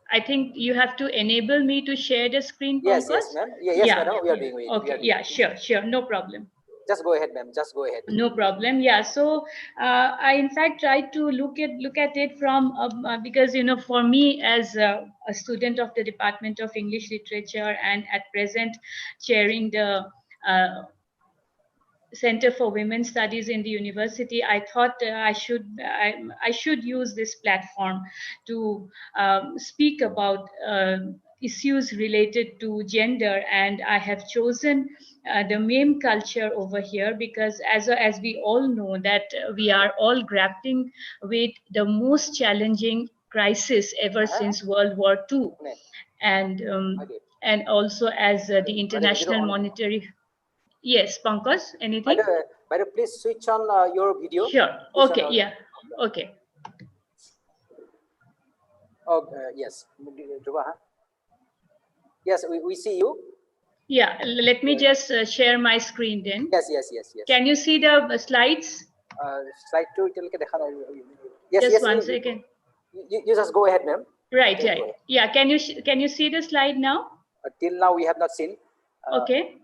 I think you have to enable me to share the screen, Yes, Pankaj. yes, ma'am. Yes, madam, we are doing it. Okay, yeah, sure, no problem. Just go ahead, ma'am. Just go ahead. No problem. Yeah. So I in fact tried to look at it from because for me as a student of the Department of English Literature and at present chairing the Center for Women's Studies in the university, I thought I should use this platform to speak about issues related to gender, and I have chosen the meme culture over here because as we all know that we are all grappling with the most challenging crisis ever since World War II, and also as the International Monetary. Yes, Pankaj, anything? By the please switch on your video. Sure. Okay, yeah. Okay. Oh, yes. Yes, we see you. Yeah, let me just share my screen then. Yes. Can you see the slides? Slide 2. Yes, just yes. One second. You just go ahead, ma'am. Right. Yeah. Can you see the slide now? Till now we have not seen. Okay.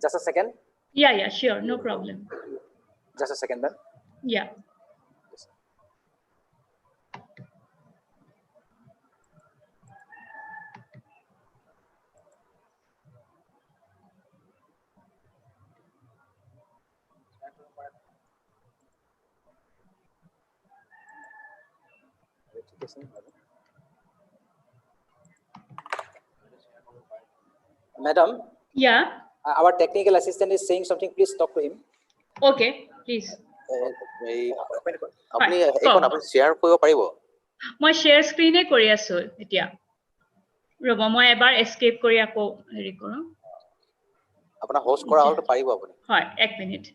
Just a second. Yeah, sure, no problem. Just a second, ma'am. Yeah. Madam. Yeah. Our technical assistant is saying something. Please talk to him. Okay, please. আপুনি এইখন আপুনি share কৰিব পাৰিব? মই share স্ক্ৰিনে কৰি আছো এতিয়া। ৰব মই এবাৰ এস্কেপ কৰি আকৌ হেৰি কৰোঁ। আপোনাৰ হোষ্ট কৰা হলটো পাৰিব আপুনি? হয়, এক মিনিট।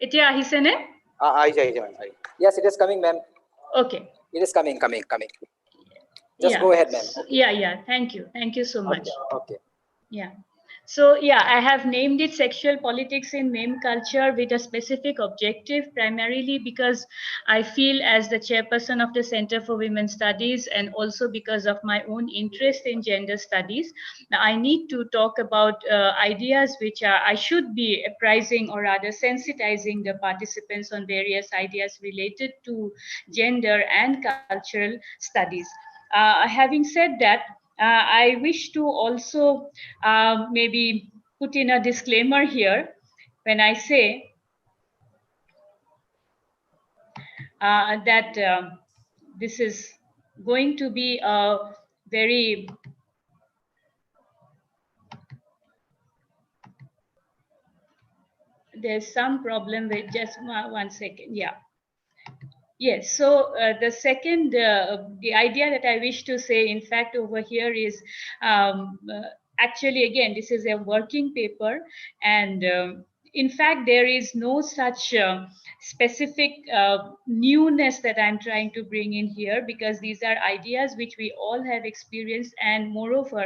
এতিয়া আহিছে নে? আহিছে। Yes, it is coming, ma'am. Okay. It is coming. Just go ahead, ma'am. Yeah. Thank you so much. Okay. Yeah. So yeah, I have named it Sexual Politics in Meme Culture with a specific objective, primarily because I feel as the chairperson of the Center for Women's Studies and also because of my own interest in gender studies, I need to talk about ideas which I should be apprising or rather sensitizing the participants on various ideas related to gender and cultural studies. Having said that, I wish to also maybe put in a disclaimer here when I say that this is going to be a very there's some problem with just 1 second. Yeah. Yes, so the second, the idea that I wish to say, in fact, over here is actually, again, this is a working paper. And in fact, there is no such specific newness that I'm trying to bring in here, because these are ideas which we all have experienced. And moreover,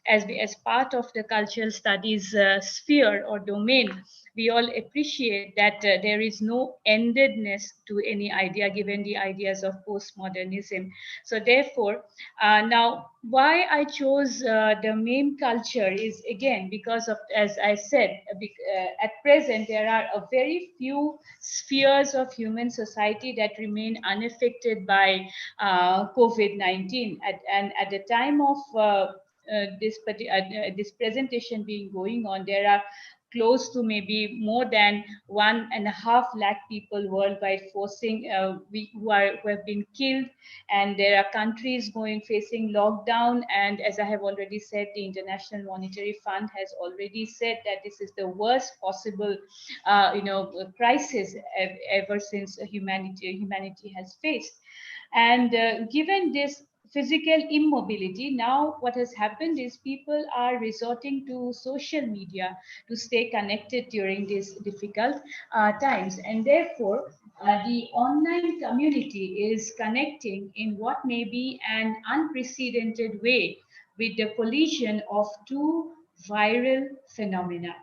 as part of the cultural studies sphere or domain, we all appreciate that there is no endedness to any idea given the ideas of postmodernism. So therefore, now why I chose the meme culture is again because of, as I said, at present there are a very few spheres of human society that remain unaffected by COVID-19. And at the time of this presentation being going on, there are close to maybe more than 1.5 lakh people worldwide forcing who have been killed, and there are countries facing lockdown. And as I have already said, the International Monetary Fund has already said that this is the worst possible crisis ever since humanity has faced. And given this physical immobility, now what has happened is people are resorting to social media to stay connected during these difficult times. And therefore, the online community is connecting in what may be an unprecedented way with the collision of two viral phenomena.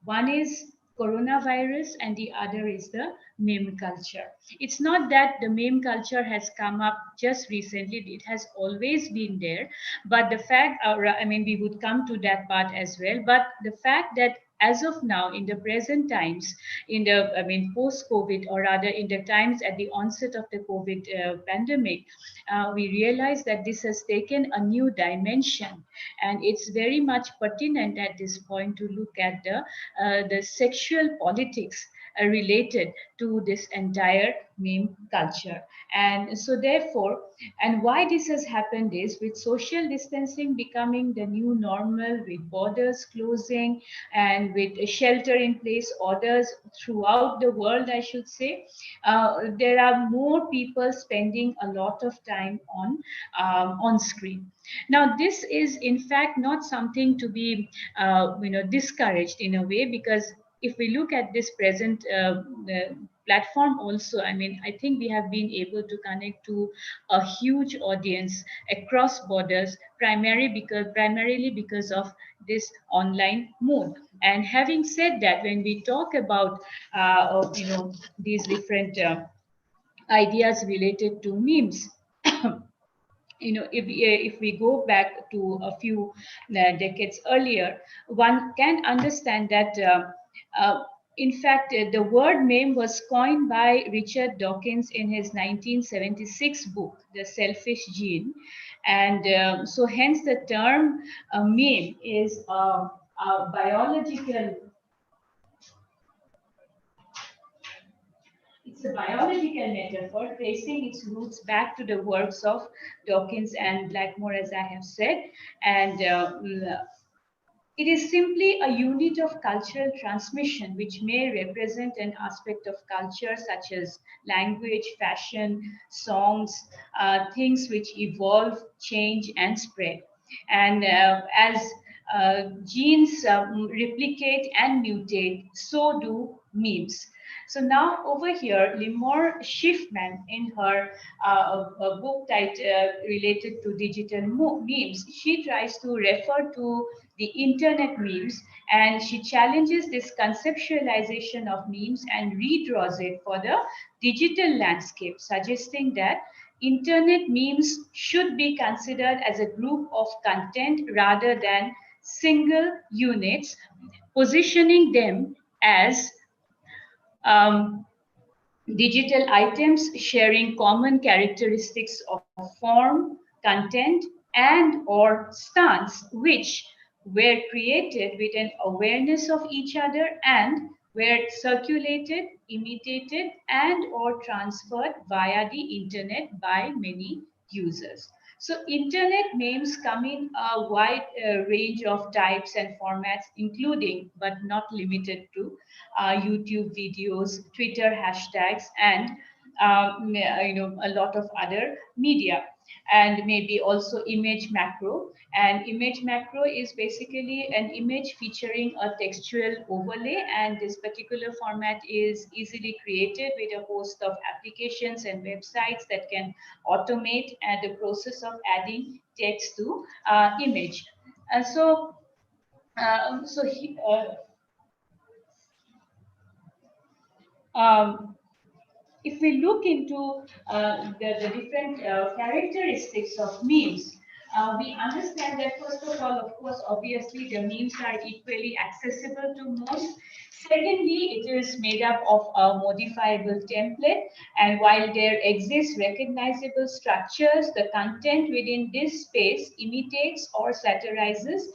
One is coronavirus and the other is the meme culture. It's not that the meme culture has come up just recently, it has always been there. But the fact, we would come to that part as well, but the fact that as of now, in the present times, in the, post-COVID, or rather in the times at the onset of the COVID pandemic, we realize that this has taken a new dimension. And it's very much pertinent at this point to look at the sexual politics related to this entire meme culture. And so therefore, and why this has happened is with social distancing becoming the new normal, with borders closing and with shelter in place orders throughout the world, I should say, there are more people spending a lot of time on screen. Now, this is in fact not something to be discouraged in a way, because if we look at this present platform also, I think we have been able to connect to a huge audience across borders, primarily because of this online mode. And having said that, when we talk about these different ideas related to memes, if we go back to a few decades earlier, one can understand that in fact, the word meme was coined by Richard Dawkins in his 1976 book, The Selfish Gene. And so hence the term meme is a biological, it's a biological metaphor tracing its roots back to the works of Dawkins and Blackmore, as I have said. And it is simply a unit of cultural transmission which may represent an aspect of culture such as language, fashion, songs, things which evolve, change, and spread. And as genes replicate and mutate, so do memes. So now over here, Limor Schiffman, in her book title related to digital memes, she tries to refer to the internet memes, and she challenges this conceptualization of memes and redraws it for the digital landscape, suggesting that internet memes should be considered as a group of content rather than single units, positioning them as digital items sharing common characteristics of form, content, and or stance, which were created with an awareness of each other and were circulated, imitated, and or transferred via the internet by many users. So internet memes come in a wide range of types and formats, including but not limited to YouTube videos, Twitter hashtags, and a lot of other media, and maybe also image macro. And image macro is basically an image featuring a textual overlay, and this particular format is easily created with a host of applications and websites that can automate the process of adding text to image. And so if we look into the different characteristics of memes, we understand that first of all, of course, obviously the memes are equally accessible to most. Secondly, it is made up of a modifiable template, and while there exist recognizable structures, the content within this space imitates or satirizes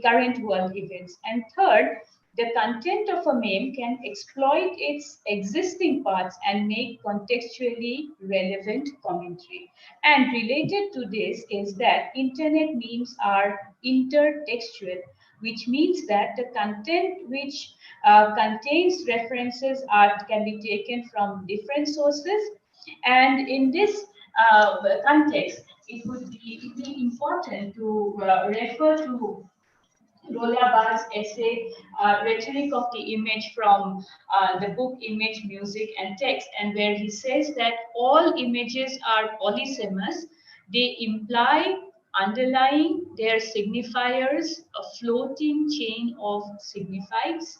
current world events. And third, the content of a meme can exploit its existing parts and make contextually relevant commentary. And related to this is that internet memes are intertextual, which means that the content which contains references can be taken from different sources. And in this context, it would be important to refer to Rola Barth's essay, Rhetoric of the Image, from the book Image, Music and Text, and where he says that all images are polysemous. They imply underlying their signifiers a floating chain of signifieds,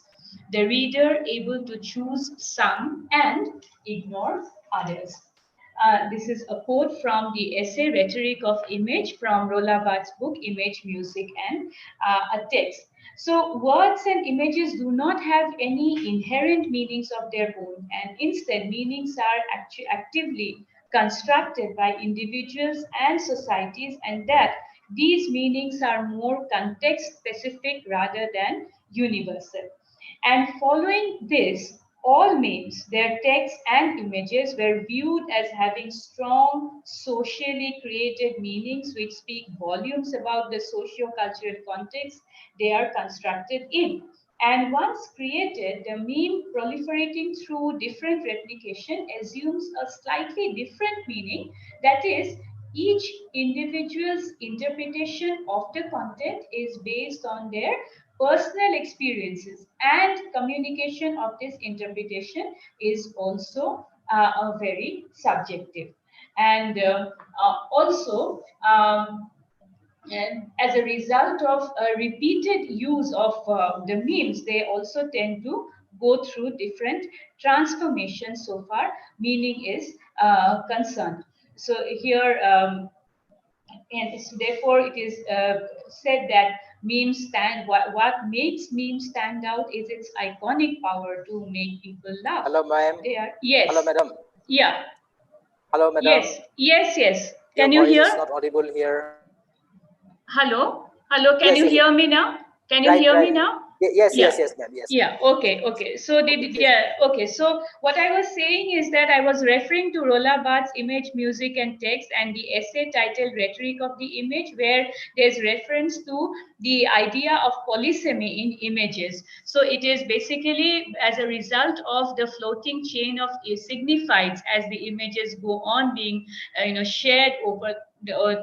the reader able to choose some and ignore others. This is a quote from the essay Rhetoric of Image from Rola Barth's book Image, Music and a Text. So words and images do not have any inherent meanings of their own, and instead meanings are actively constructed by individuals and societies, and that these meanings are more context specific rather than universal. And following this, all memes, their text and images were viewed as having strong socially created meanings which speak volumes about the socio-cultural context they are constructed in. And once created, the meme proliferating through different replication assumes a slightly different meaning. That is, each individual's interpretation of the content is based on their personal experiences, and communication of this interpretation is also very subjective. And also, and as a result of repeated use of the memes, they also tend to go through different transformations so far meaning is concerned. So here, and therefore it is said that memes stand, what makes memes stand out is its iconic power to make people laugh. Hello, ma'am. Yes. Hello, madam. Yeah. Hello, madam. Yes. Yes. Yes. Can Your you voice hear? is not audible here. Hello. Hello. Can Yes, you yes, hear me now? Can you right, hear right. me now? Yes, Yeah. yes, yes, ma'am. Yes. Yeah. Okay. Okay. So okay. So what I was saying is that I was referring to Rola Barth's Image, Music and Text and the essay titled Rhetoric of the Image, where there's reference to the idea of polysemy in images. So it is basically as a result of the floating chain of signifieds as the images go on being shared over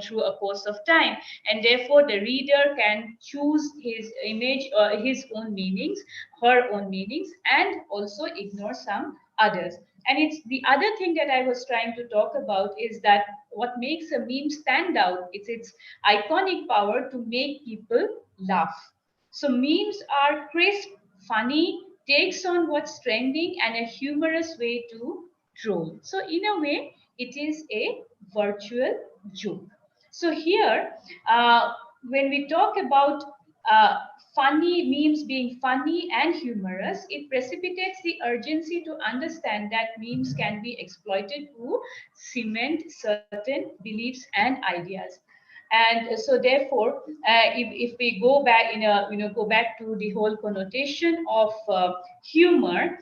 through a course of time, and therefore the reader can choose his image or his own meanings, her own meanings, and also ignore some others. And it's the other thing that I was trying to talk about is that what makes a meme stand out is its iconic power to make people laugh. So memes are crisp, funny, takes on what's trending and a humorous way to troll. So in a way, it is a virtual joke. So here, when we talk about uh, funny memes being funny and humorous, it precipitates the urgency to understand that memes can be exploited to cement certain beliefs and ideas. And so therefore, if we go back go back to the whole connotation of humor,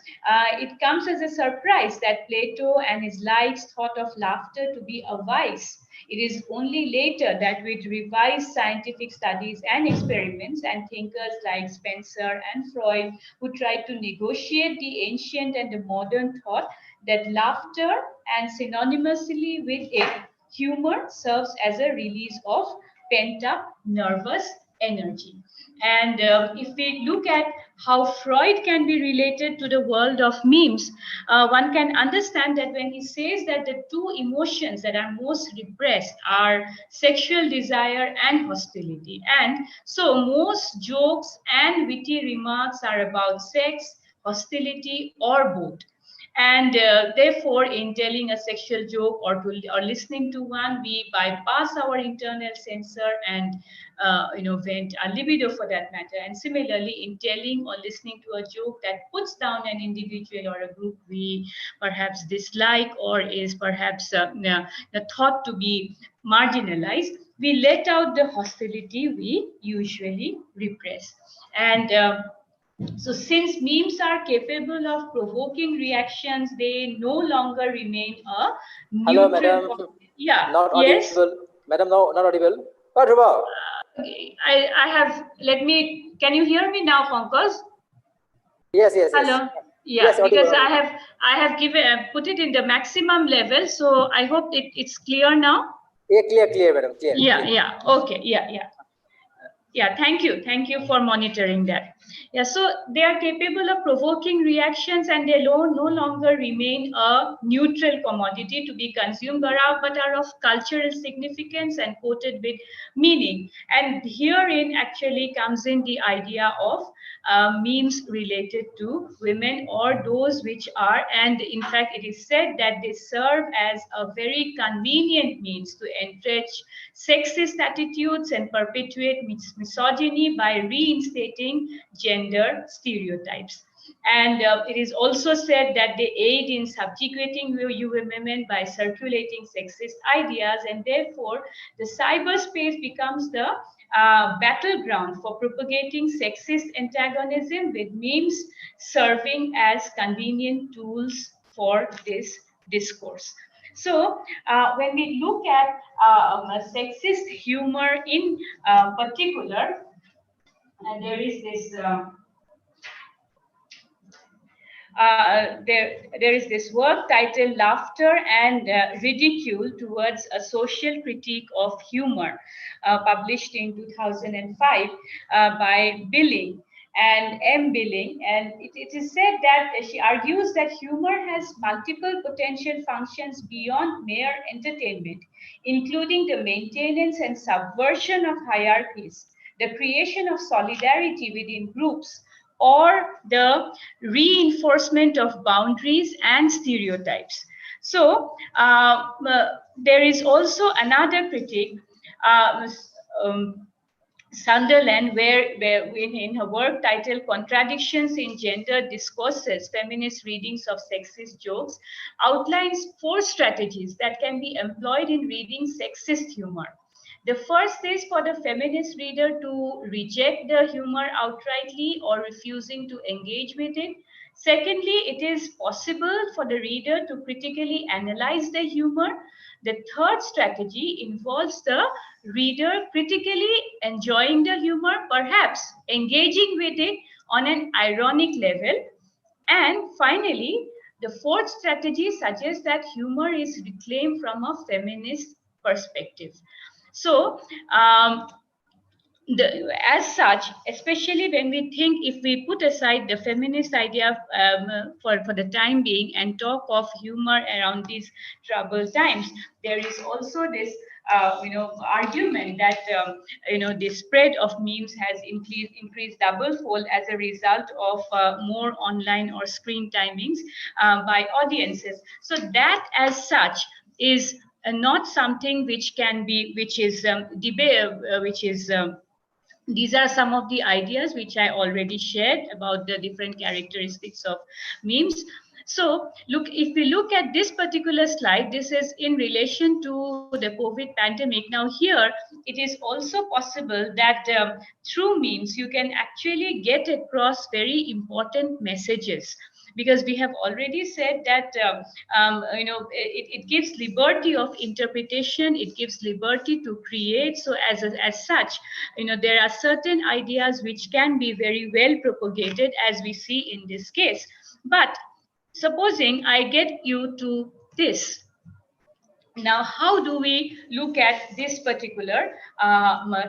it comes as a surprise that Plato and his likes thought of laughter to be a vice. It is only later that with revised scientific studies and experiments and thinkers like Spencer and Freud who tried to negotiate the ancient and the modern thought that laughter and synonymously with it, humor serves as a release of pent up nervous energy. And if we look at how Freud can be related to the world of memes, one can understand that when he says that the two emotions that are most repressed are sexual desire and hostility. And so most jokes and witty remarks are about sex, hostility, or both. And therefore, in telling a sexual joke or listening to one, we bypass our internal censor and vent our libido for that matter. And similarly, in telling or listening to a joke that puts down an individual or a group we perhaps dislike or is perhaps thought to be marginalized, we let out the hostility we usually repress. And so since memes are capable of provoking reactions, they no longer remain a Hello, neutral. madam. Yeah. Not Yes. audible. Madam, no, not audible. What about? I have. Let me. Can you hear me now, Pankaj? Yes, yes, yes. Hello. Yeah, Yes, because audible. I have given put it in the maximum level, so I hope it's clear now. Yeah, clear, madam. Clear. Yeah. Clear. Yeah. Okay. Yeah, thank you for monitoring that. Yeah, so they are capable of provoking reactions, and they no longer remain a neutral commodity to be consumed, but are of cultural significance and quoted with meaning. And herein actually comes in the idea of memes related to women or those which are, and in fact it is said that they serve as a very convenient means to entrench sexist attitudes and perpetuate misogyny by reinstating gender stereotypes. And it is also said that they aid in subjugating women by circulating sexist ideas, and therefore the cyberspace becomes the battleground for propagating sexist antagonism, with memes serving as convenient tools for this discourse. So when we look at sexist humor in particular, there is this there is this work titled Laughter and Ridicule Towards a Social Critique of Humor, published in 2005 by Billing and M. Billing. And it is said that she argues that humor has multiple potential functions beyond mere entertainment, including the maintenance and subversion of hierarchies, the creation of solidarity within groups, or the reinforcement of boundaries and stereotypes. So there is also another critique, Sunderland, where in her work titled Contradictions in Gender Discourses, Feminist Readings of Sexist Jokes, outlines 4 strategies that can be employed in reading sexist humor. The first is for the feminist reader to reject the humor outrightly or refusing to engage with it. Secondly, it is possible for the reader to critically analyze the humor. The third strategy involves the reader critically enjoying the humor, perhaps engaging with it on an ironic level. And finally, the fourth strategy suggests that humor is reclaimed from a feminist perspective. So, as such, especially when we think, if we put aside the feminist idea for the time being and talk of humor around these troubled times, there is also this argument that the spread of memes has increased doublefold as a result of more online or screen timings by audiences. So that as such is not something which can be, which is debate, which is these are some of the ideas which I already shared about the different characteristics of memes. So look, if we look at this particular slide, this is in relation to the COVID pandemic. Now here, it is also possible that through memes, you can actually get across very important messages, because we have already said that it gives liberty of interpretation, it gives liberty to create. So as such, there are certain ideas which can be very well propagated, as we see in this case. But supposing I get you to this. Now, how do we look at this particular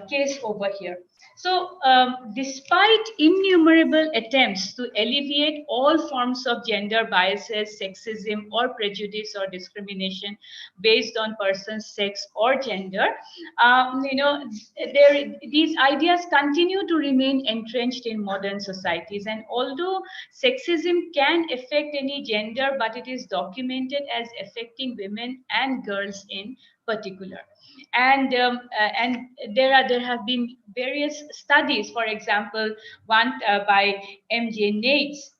case over here? So, despite innumerable attempts to alleviate all forms of gender biases, sexism, or prejudice or discrimination based on person's sex or gender, these ideas continue to remain entrenched in modern societies. And although sexism can affect any gender, but it is documented as affecting women and girls in particular. And there have been various studies, for example, one by M.J. Nates,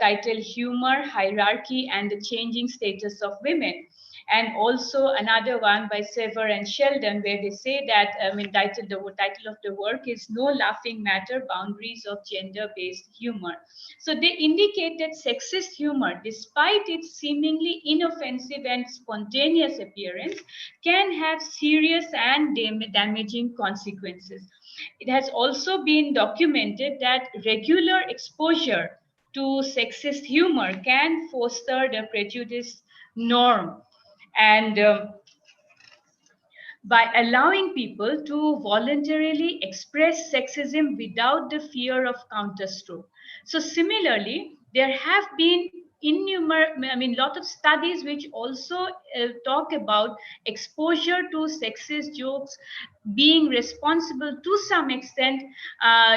titled Humor, Hierarchy, and the Changing Status of Women. And also another one by Sever and Sheldon, where they say that, the title of the work is No Laughing Matter, Boundaries of Gender-Based Humor. So they indicate that sexist humor, despite its seemingly inoffensive and spontaneous appearance, can have serious and damaging consequences. It has also been documented that regular exposure to sexist humor can foster the prejudice norm, and by allowing people to voluntarily express sexism without the fear of counterstroke. So similarly, there have been lot of studies which also talk about exposure to sexist jokes being responsible to some extent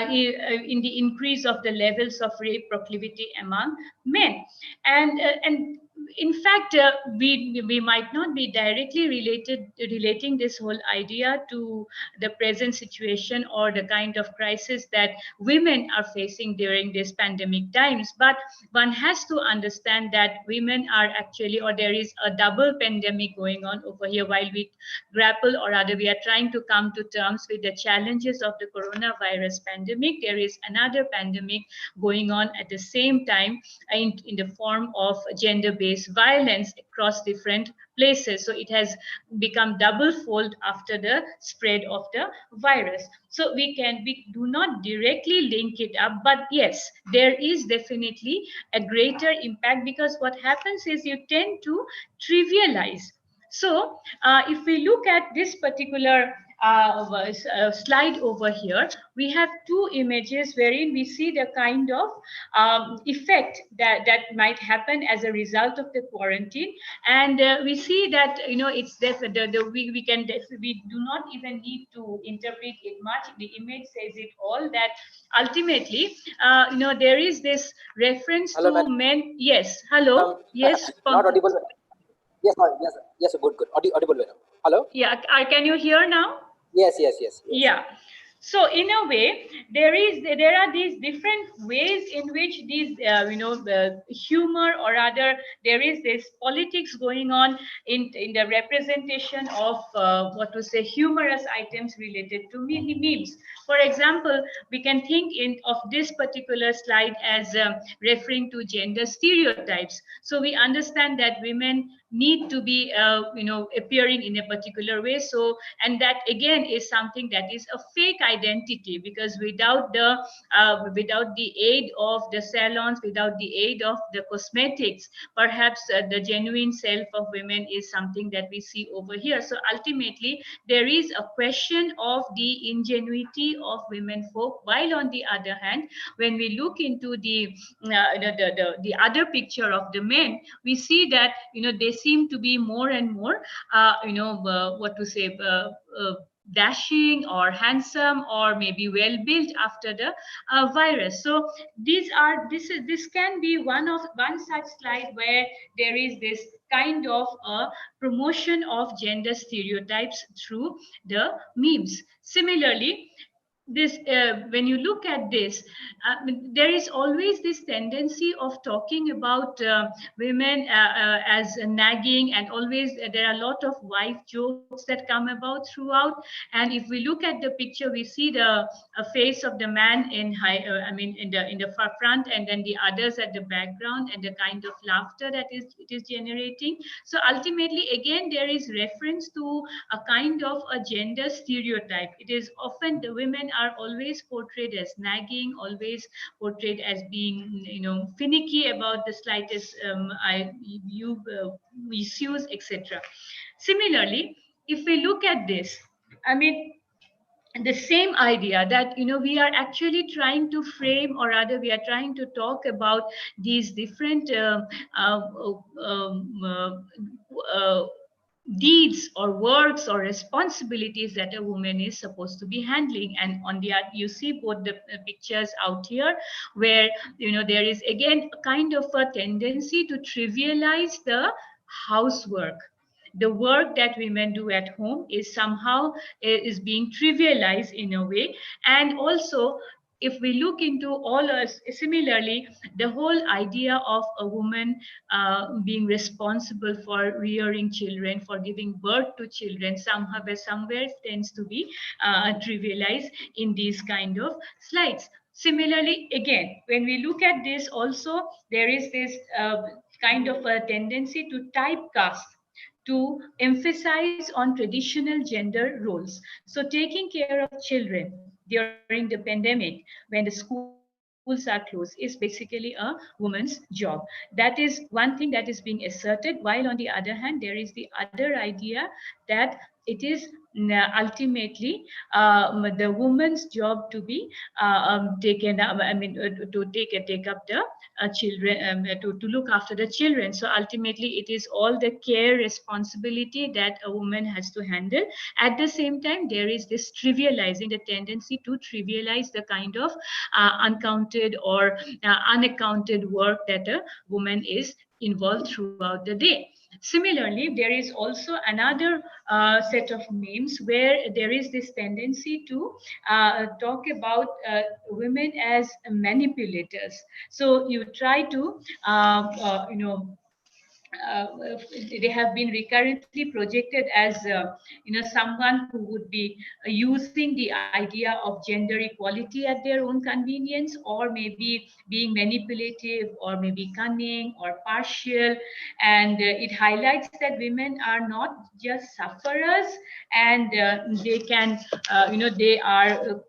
in the increase of the levels of rape proclivity among men. And in fact, we might not be directly relating this whole idea to the present situation or the kind of crisis that women are facing during these pandemic times, but one has to understand that women are actually, or there is a double pandemic going on over here while we grapple, or rather we are trying to come to terms with the challenges of the coronavirus pandemic. There is another pandemic going on at the same time in the form of gender-based violence across different places. So it has become double fold after the spread of the virus. So we do not directly link it up, but yes, there is definitely a greater impact, because what happens is you tend to trivialize. So if we look at this particular slide over here, we have two images wherein we see the kind of effect that might happen as a result of the quarantine. And we see that, it's we do not even need to interpret it much. The image says it all, that ultimately, there is this reference Hello, to madam. men. Yes, hello. Yes, Not audible. Yes, yes, good, audible, madam. Hello. Yeah, can you hear now? Yes. Yeah. So in a way, there are these different ways in which these the humor, or rather there is this politics going on in the representation of what to say, humorous items related to memes. For example, we can think of this particular slide as referring to gender stereotypes. So we understand that women need to be appearing in a particular way, so, and that again is something that is a fake identity, because without the aid of the salons, without the aid of the cosmetics, perhaps the genuine self of women is something that we see over here. So ultimately there is a question of the ingenuity of women folk, while on the other hand, when we look into the other picture of the men, we see that they seem to be more and more dashing or handsome, or maybe well built after the virus. So this can be one such slide where there is this kind of a promotion of gender stereotypes through the memes. Similarly, this when you look at this, there is always this tendency of talking about women as nagging, and always there are a lot of wife jokes that come about throughout. And if we look at the picture, we see the face of the man in in the front, and then the others at the background, and the kind of laughter that it is generating. So ultimately, again, there is reference to a kind of a gender stereotype. It is often the women are always portrayed as nagging, always portrayed as being, finicky about the slightest issues, etc. Similarly, if we look at this, the same idea that we are actually trying to frame, or rather we are trying to talk about these different uh, um, uh, uh, deeds or works or responsibilities that a woman is supposed to be handling. And on the other, you see both the pictures out here, where there is again a kind of a tendency to trivialize the housework. The work that women do at home is somehow is being trivialized in a way. And also, if we look into all us similarly, the whole idea of a woman being responsible for rearing children, for giving birth to children, somehow somewhere tends to be trivialized in these kind of slides. Similarly, again, when we look at this also, there is this kind of a tendency to typecast, to emphasize on traditional gender roles. So taking care of children during the pandemic, when the schools are closed, is basically a woman's job. That is one thing that is being asserted, while on the other hand, there is the other idea that it is ultimately the woman's job to be taken up, to take up the children, to look after the children. So ultimately, it is all the care responsibility that a woman has to handle. At the same time, there is this trivializing, the tendency to trivialize the kind of uncounted or unaccounted work that a woman is involved throughout the day. Similarly, there is also another set of memes where there is this tendency to talk about women as manipulators. So you try to, uh, they have been recurrently projected as someone who would be using the idea of gender equality at their own convenience, or maybe being manipulative, or maybe cunning or partial. And it highlights that women are not just sufferers, and they can they are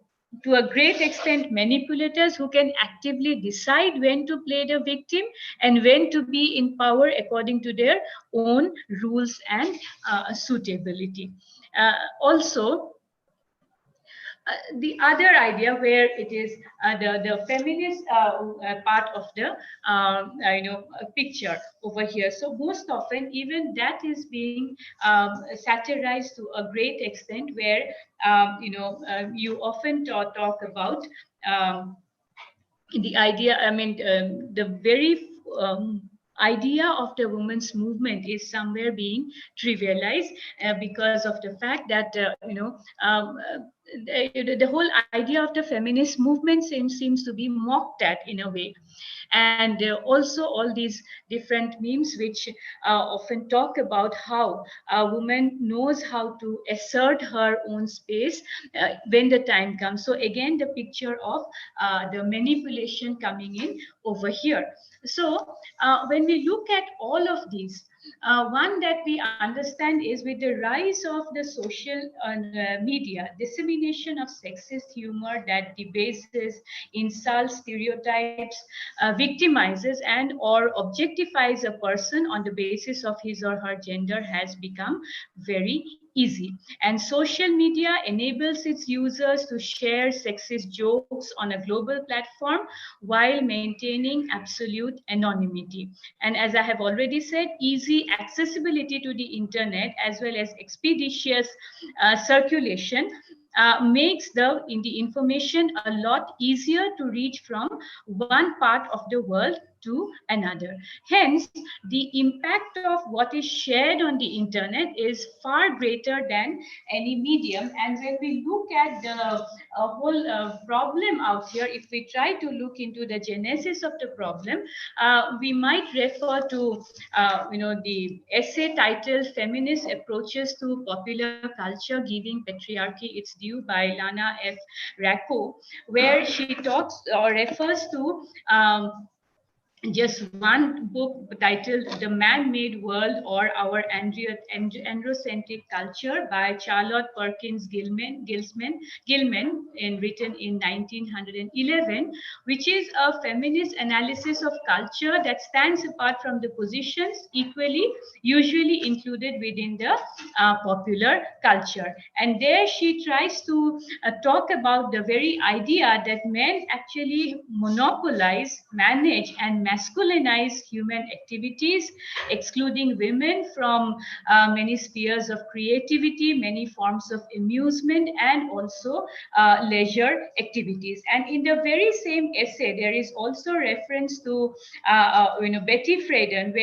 to a great extent manipulators who can actively decide when to play the victim and when to be in power according to their own rules and suitability. Also, the other idea where it is the feminist part of the picture over here. So most often, even that is being satirized to a great extent, where you often talk about the idea, the very idea of the women's movement is somewhere being trivialized because of the fact that the whole idea of the feminist movement seems to be mocked at in a way. And also all these different memes which often talk about how a woman knows how to assert her own space when the time comes. So again, the picture of the manipulation coming in over here. So when we look at all of these, one that we understand is, with the rise of the social media, dissemination of sexist humor that debases, insults, stereotypes, victimizes, and or objectifies a person on the basis of his or her gender has become very easy. And social media enables its users to share sexist jokes on a global platform while maintaining absolute anonymity. And as I have already said, easy accessibility to the internet as well as expeditious circulation makes the information a lot easier to reach from one part of the world to another. Hence, the impact of what is shared on the internet is far greater than any medium. And when we look at the whole problem out here, if we try to look into the genesis of the problem, we might refer to the essay titled "Feminist Approaches to Popular Culture Giving Patriarchy Its Due" by Lana F. Racco, where she talks or refers to just one book titled The Man-Made World or Our Androcentric Culture by Charlotte Perkins Gilman written in 1911, which is a feminist analysis of culture that stands apart from the positions equally usually included within the popular culture. And there she tries to talk about the very idea that men actually monopolize, manage, and masculinize human activities, excluding women from many spheres of creativity, many forms of amusement, and also leisure activities. And in the very same essay, there is also reference to Betty Friedan,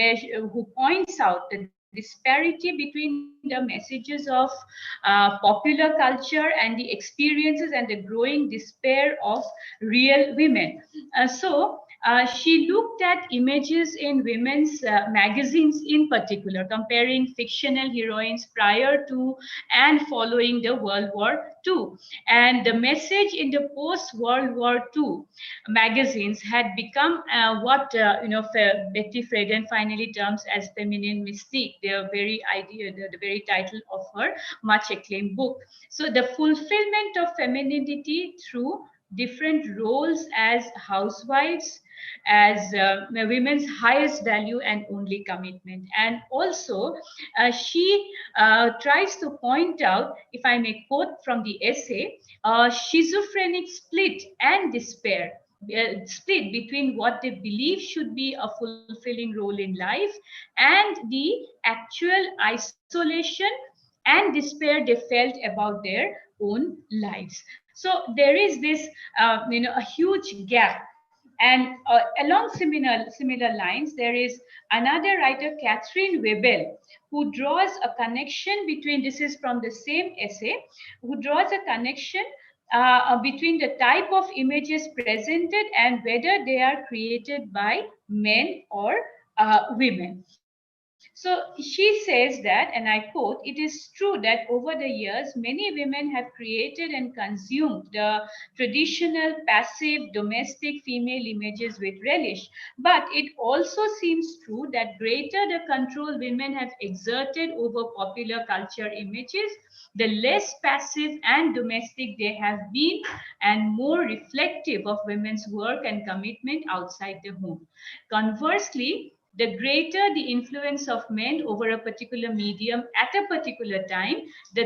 who points out the disparity between the messages of popular culture and the experiences and the growing despair of real women. She looked at images in women's magazines in particular, comparing fictional heroines prior to and following the World War II. And the message in the post-World War II magazines had become what Betty Friedan finally terms as feminine mystique, the very idea, the very title of her much acclaimed book. So the fulfillment of femininity through different roles as housewives, as women's highest value and only commitment. And also, she tries to point out, if I may quote from the essay, schizophrenic split and despair. Split between what they believe should be a fulfilling role in life and the actual isolation and despair they felt about their own lives. So there is this, a huge gap. And along similar lines, there is another writer, Catherine Webel, who draws a connection between, this is from the same essay, who draws a connection between the type of images presented and whether they are created by men or women. So she says that, and I quote, "It is true that over the years, many women have created and consumed the traditional passive domestic female images with relish. But it also seems true that greater the control women have exerted over popular culture images, the less passive and domestic they have been and more reflective of women's work and commitment outside the home. Conversely, the greater the influence of men over a particular medium at a particular time, the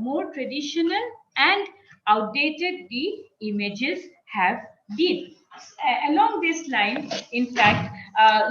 more traditional and outdated the images have been." Along this line, in fact,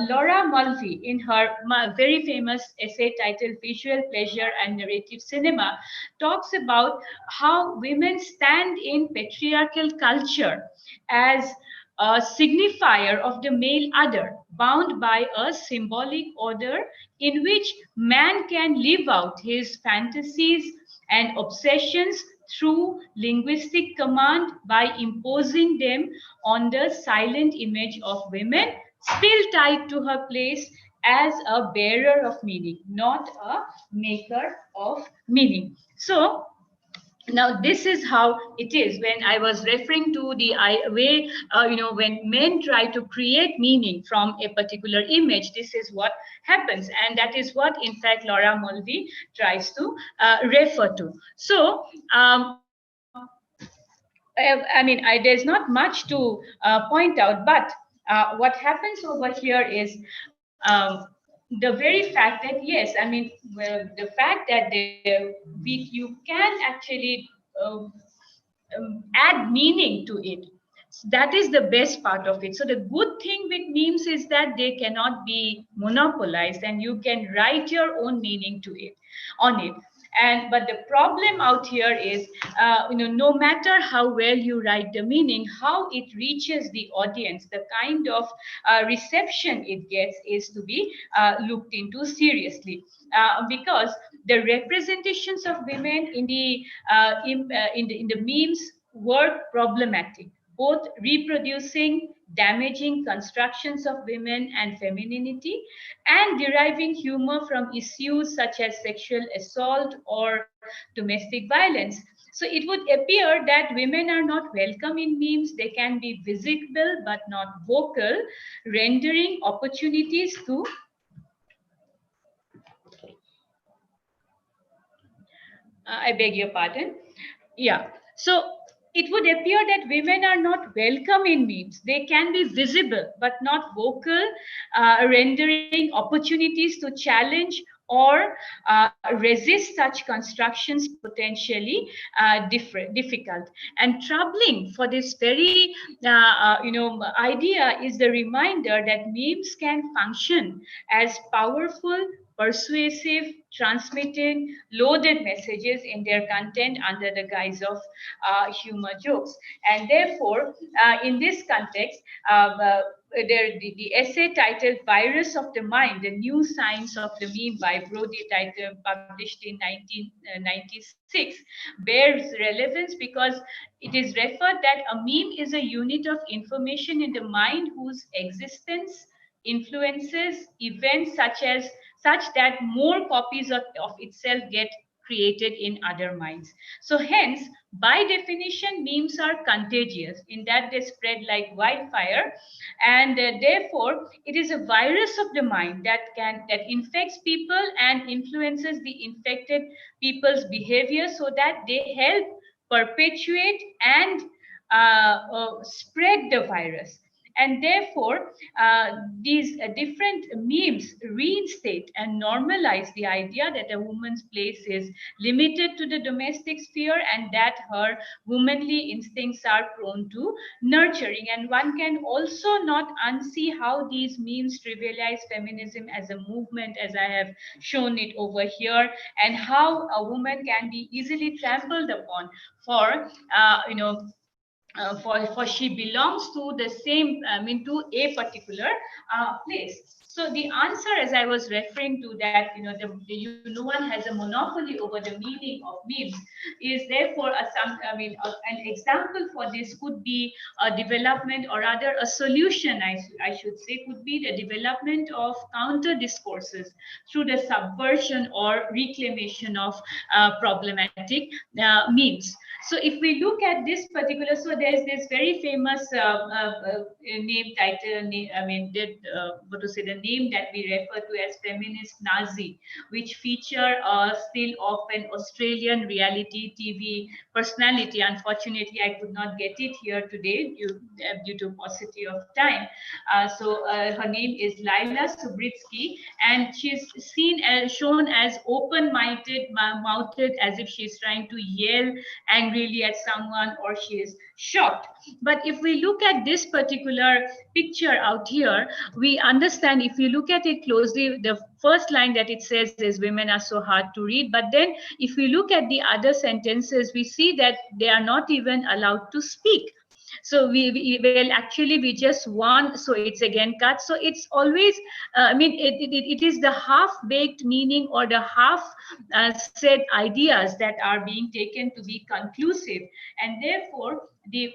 Laura Mulvey, in her very famous essay titled Visual Pleasure and Narrative Cinema, talks about how women stand in patriarchal culture as a signifier of the male other, bound by a symbolic order in which man can live out his fantasies and obsessions through linguistic command by imposing them on the silent image of women, still tied to her place as a bearer of meaning, not a maker of meaning. So, now this is how it is when I was referring to the way when men try to create meaning from a particular image, this is what happens, and that is what in fact Laura Mulvey tries to refer to. So there's not much to point out, but what happens over here is the very fact that, yes, the fact that you can actually add meaning to it. That is the best part of it. So the good thing with memes is that they cannot be monopolized and you can write your own meaning to it on it. But the problem out here is, no matter how well you write the meaning, how it reaches the audience, the kind of reception it gets is to be looked into seriously, because the representations of women in the memes were problematic, both reproducing damaging constructions of women and femininity, and deriving humor from issues such as sexual assault or domestic violence. So it would appear that women are not welcome in memes. They can be visible but not vocal, rendering opportunities to I beg your pardon. Yeah. So it would appear that women are not welcome in memes. They can be visible but not vocal, rendering opportunities to challenge or resist such constructions potentially difficult and troubling. For this very idea is the reminder that memes can function as powerful, persuasive, transmitting loaded messages in their content under the guise of humor jokes. And therefore, in this context, the essay titled Virus of the Mind, The New Science of the Meme by Brody, published in 1996, bears relevance because it is referred that a meme is a unit of information in the mind whose existence influences events such that more copies of itself get created in other minds. So hence, by definition, memes are contagious in that they spread like wildfire, and therefore it is a virus of the mind that infects people and influences the infected people's behavior so that they help perpetuate and spread the virus. And therefore, these different memes reinstate and normalize the idea that a woman's place is limited to the domestic sphere and that her womanly instincts are prone to nurturing. And one can also not unsee how these memes trivialize feminism as a movement, as I have shown it over here, and how a woman can be easily trampled upon for, for she belongs to the same, to a particular place. So the answer, as I was referring to, that no one has a monopoly over the meaning of memes, is therefore an example for this could be a development, or rather a solution, I should say, could be the development of counter discourses through the subversion or reclamation of problematic memes. So if we look at this particular, so there's this very famous name title, the name that we refer to as feminist Nazi, which feature still of an Australian reality TV personality. Unfortunately, I could not get it here today due to paucity of time. Her name is Laila Subritsky, and she's shown as open-minded, mouthed, as if she's trying to yell angrily at someone, or she is shocked. But if we look at this particular picture out here, we understand, if you look at it closely, the first line that it says is women are so hard to read. But then if we look at the other sentences, we see that they are not even allowed to speak. So we just want, so it's again cut. So it's always, it is the half-baked meaning or the half said ideas that are being taken to be conclusive. And therefore, the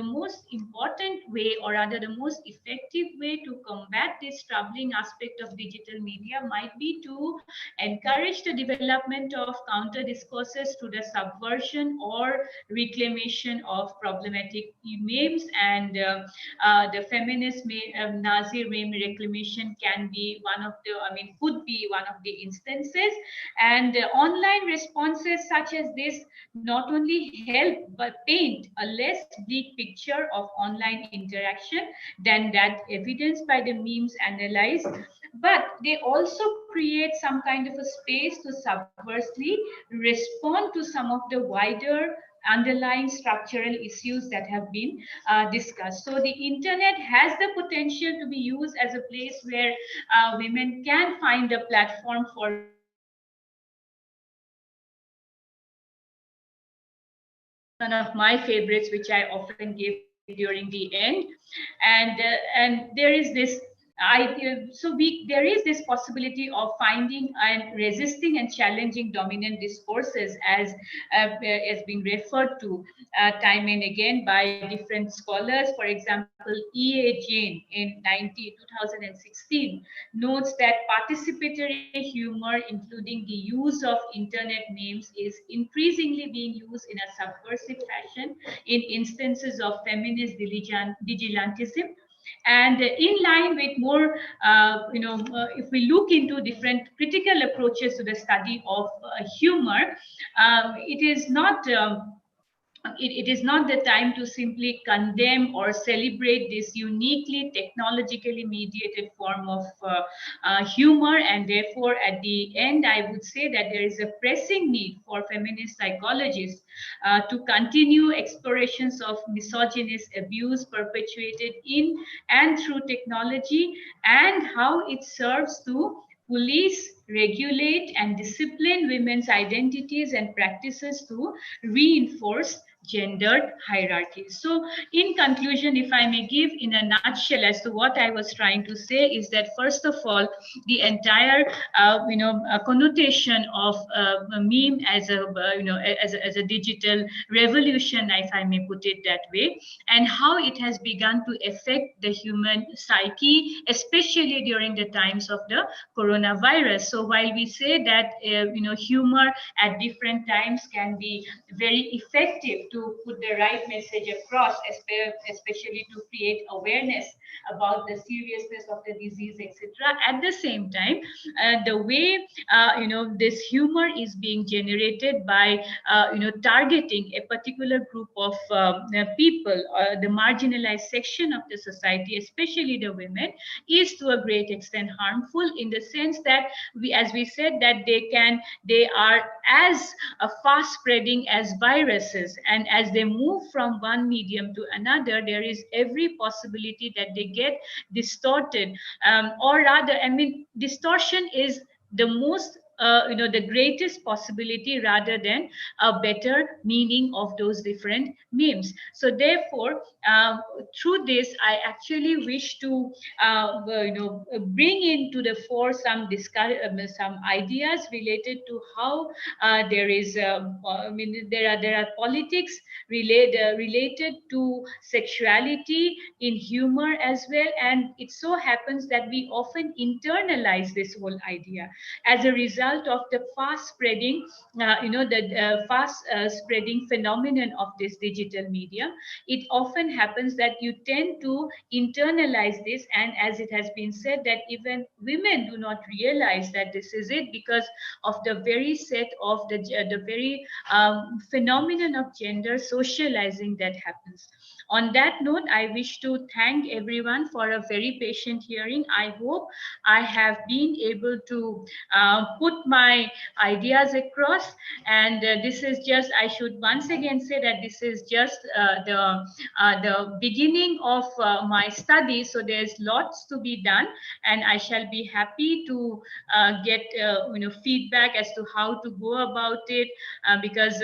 most important way, or rather the most effective way to combat this troubling aspect of digital media might be to encourage the development of counter discourses through the subversion or reclamation of problematic memes. And the feminist Nazi meme reclamation can be one of the, could be one of the instances. And online responses such as this not only help but paint a less bleak picture of online interaction than that evidenced by the memes analyzed, but they also create some kind of a space to subversely respond to some of the wider underlying structural issues that have been discussed. So the internet has the potential to be used as a place where women can find a platform for one of my favorites, which I often give during the end. And there is this there is this possibility of finding and resisting and challenging dominant discourses, as has been referred to time and again by different scholars. For example, E.A. Jain in 2016 notes that participatory humor, including the use of internet memes, is increasingly being used in a subversive fashion in instances of feminist vigilantism. And in line with more, if we look into different critical approaches to the study of humor, it is not it is not the time to simply condemn or celebrate this uniquely technologically mediated form of humor. And therefore, at the end, I would say that there is a pressing need for feminist psychologists to continue explorations of misogynist abuse perpetuated in and through technology, and how it serves to police, regulate, and discipline women's identities and practices to reinforce gendered hierarchies. So in conclusion, if I may give in a nutshell as to what I was trying to say, is that first of all, the entire connotation of a meme as a as a digital revolution, if I may put it that way, and how it has begun to affect the human psyche, especially during the times of the coronavirus. So while we say that humor at different times can be very effective to put the right message across, especially to create awareness about the seriousness of the disease, etc. At the same time, the way this humor is being generated by targeting a particular group of people, the marginalized section of the society, especially the women, is to a great extent harmful, in the sense that as we said, that they are as fast spreading as viruses, and as they move from one medium to another, there is every possibility that they get distorted, or rather, I mean, distortion is the most the greatest possibility, rather than a better meaning of those different memes. So therefore, through this, I actually wish to bring into the fore some ideas related to how there is there are politics related to sexuality in humor as well. And it so happens that we often internalize this whole idea as a result of the fast spreading spreading phenomenon of this digital media. It often happens that you tend to internalize this, and as it has been said, that even women do not realize that this is it, because of the very set of the very phenomenon of gender socializing that happens. On that note, I wish to thank everyone for a very patient hearing. I hope I have been able to put my ideas across. And this is just, I should once again say that this is just the beginning of my study. So there's lots to be done, and I shall be happy to get feedback as to how to go about it, because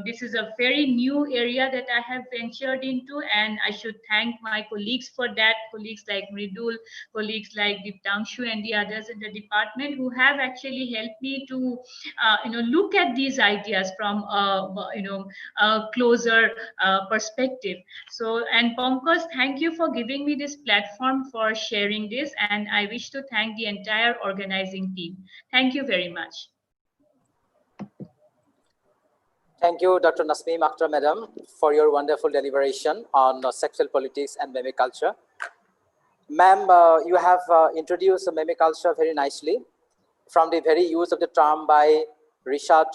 this is a very new area that I have ventured into, and I should thank my colleagues for that, colleagues like Mridul, colleagues like Diptangshu and the others in the department, who have actually helped me to look at these ideas from a closer perspective. So, and Pankaj, thank you for giving me this platform for sharing this, and I wish to thank the entire organizing team. Thank you very much. Thank you, Dr. Nasmeem Akhtar, Madam, for your wonderful deliberation on sexual politics and meme culture. Ma'am, you have introduced meme culture very nicely, from the very use of the term by Richard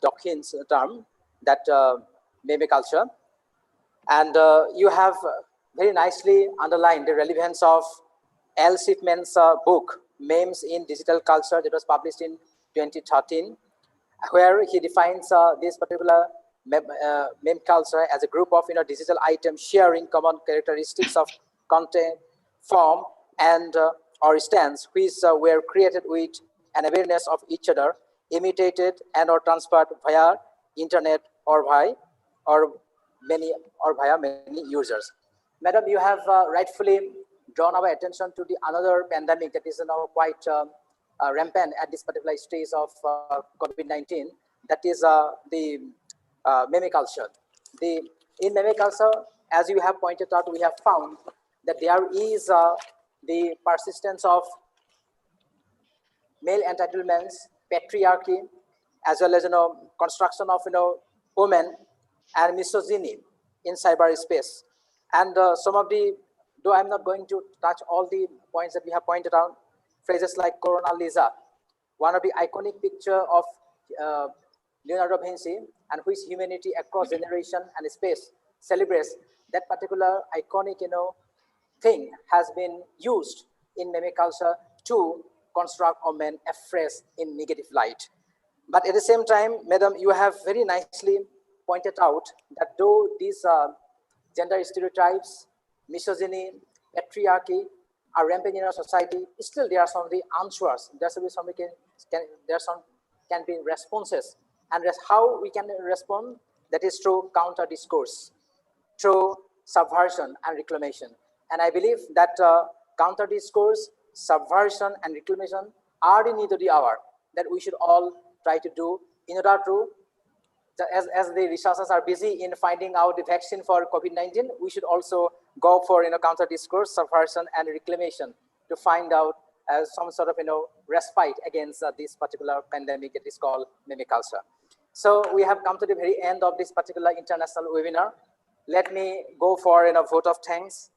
Dawkins' term, that meme culture. And you have very nicely underlined the relevance of Al Shipman's book, Memes in Digital Culture, that was published in 2013, where he defines this particular meme culture as a group of digital items sharing common characteristics of content, form, and or stance, which were created with an awareness of each other, imitated and or transferred via internet or via many users. Madam, you have rightfully drawn our attention to the another pandemic that is now quite rampant at this particular stage of COVID-19. That is the meme culture. In meme culture, as you have pointed out, we have found that there is the persistence of male entitlements, patriarchy, as well as construction of women and misogyny in cyberspace. And some of the, though I'm not going to touch all the points that we have pointed out, phrases like Corona Lisa, one of the iconic picture of Leonardo da Vinci, and which humanity across generation and space celebrates, that particular iconic thing has been used in meme culture to construct women afresh in negative light. But at the same time, madam, you have very nicely pointed out that though these gender stereotypes, misogyny, patriarchy are rampant in our society, still there are some of the answers. There should be some can be responses, and how we can respond. That is through counter discourse, through subversion and reclamation. And I believe that counter discourse, subversion, and reclamation are the need of the hour that we should all try to do in order to, as the researchers are busy in finding out the vaccine for COVID-19, we should also go for counter discourse, subversion, and reclamation to find out some sort of respite against this particular pandemic that is called meme culture. So we have come to the very end of this particular international webinar. Let me go for a vote of thanks.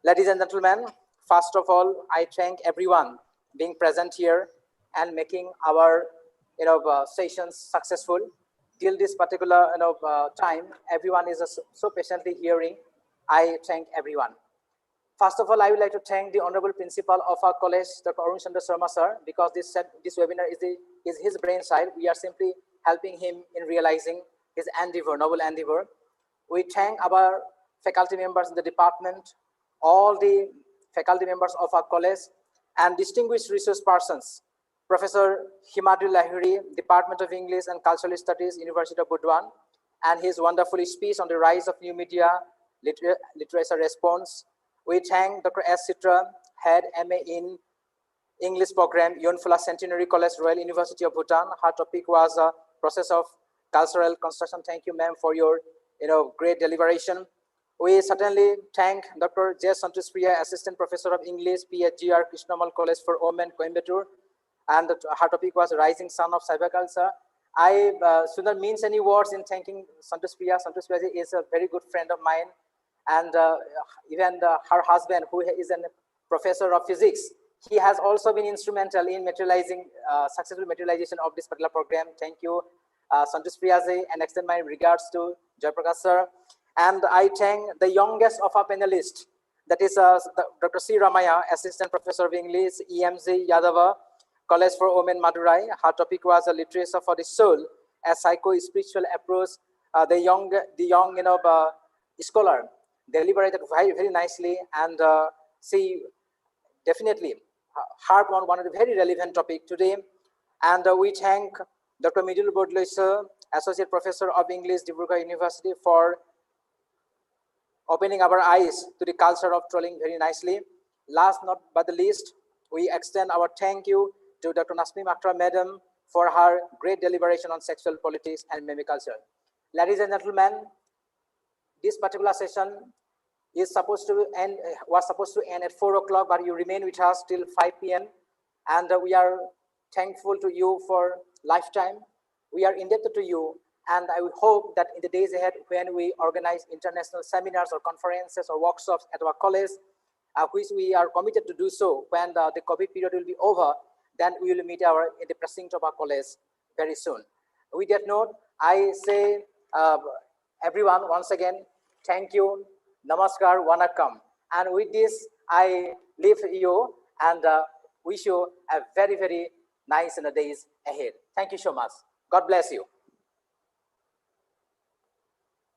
Ladies and gentlemen, first of all, I thank everyone being present here and making our sessions successful. Till this particular time, everyone is so patiently hearing. I thank everyone. First of all, I would like to thank the Honorable Principal of our college, Dr. Arun Chandra Sharma sir, because this webinar is his brainchild. We are simply helping him in realizing his endeavor, noble endeavor. We thank our faculty members in the department, all the faculty members of our college, and distinguished resource persons. Professor Himadyalaya Lahiri, Department of English and Cultural Studies, University of Budaun, and his wonderful speech on the rise of new media, literature response. We thank Dr. S. Sitra, Head MA in English Program, Yonphula Centenary College, Royal University of Bhutan. Her topic was process of cultural construction. Thank you, ma'am, for your great deliberation. We certainly thank Dr. J. Santoshpriya, Assistant Professor of English, PHGR, Krishnamal College for Women, Coimbatore. And her topic was Rising Sun of Cyberculture. I should not mince any words in thanking Santoshpriya. Santoshpriya is a very good friend of mine. And even her husband, who is a professor of physics, he has also been instrumental in materializing, successful materialization of this particular program. Thank you, Santoshpriya, and extend my regards to Jayaprakash sir. And I thank the youngest of our panelists, that is Dr. C. Ramaya, Assistant Professor of English, EMZ Yadava, College for Women, Madurai. Her topic was Literature for the Soul, a psycho-spiritual approach. The young scholar deliberated very nicely, and she definitely harped on one of the very relevant topic today. And we thank Dr. Midul Bodloi sir, Associate Professor of English, Digboi University, for opening our eyes to the culture of trolling very nicely. Last not but the least, we extend our thank you to Dr. Nasmi Akhtar Madam for her great deliberation on sexual politics and meme culture. Ladies and gentlemen, this particular session is supposed to end, was supposed to end at 4 o'clock, but you remain with us till 5 p.m. And we are thankful to you for lifetime. We are indebted to you. And I would hope that in the days ahead, when we organize international seminars or conferences or workshops at our college, which we are committed to do so when the COVID period will be over, then we will meet in the precinct of our college very soon. With that note, I say everyone once again, thank you, namaskar, vanakkam. And with this, I leave you and wish you a very, very nice days ahead. Thank you so much. God bless you.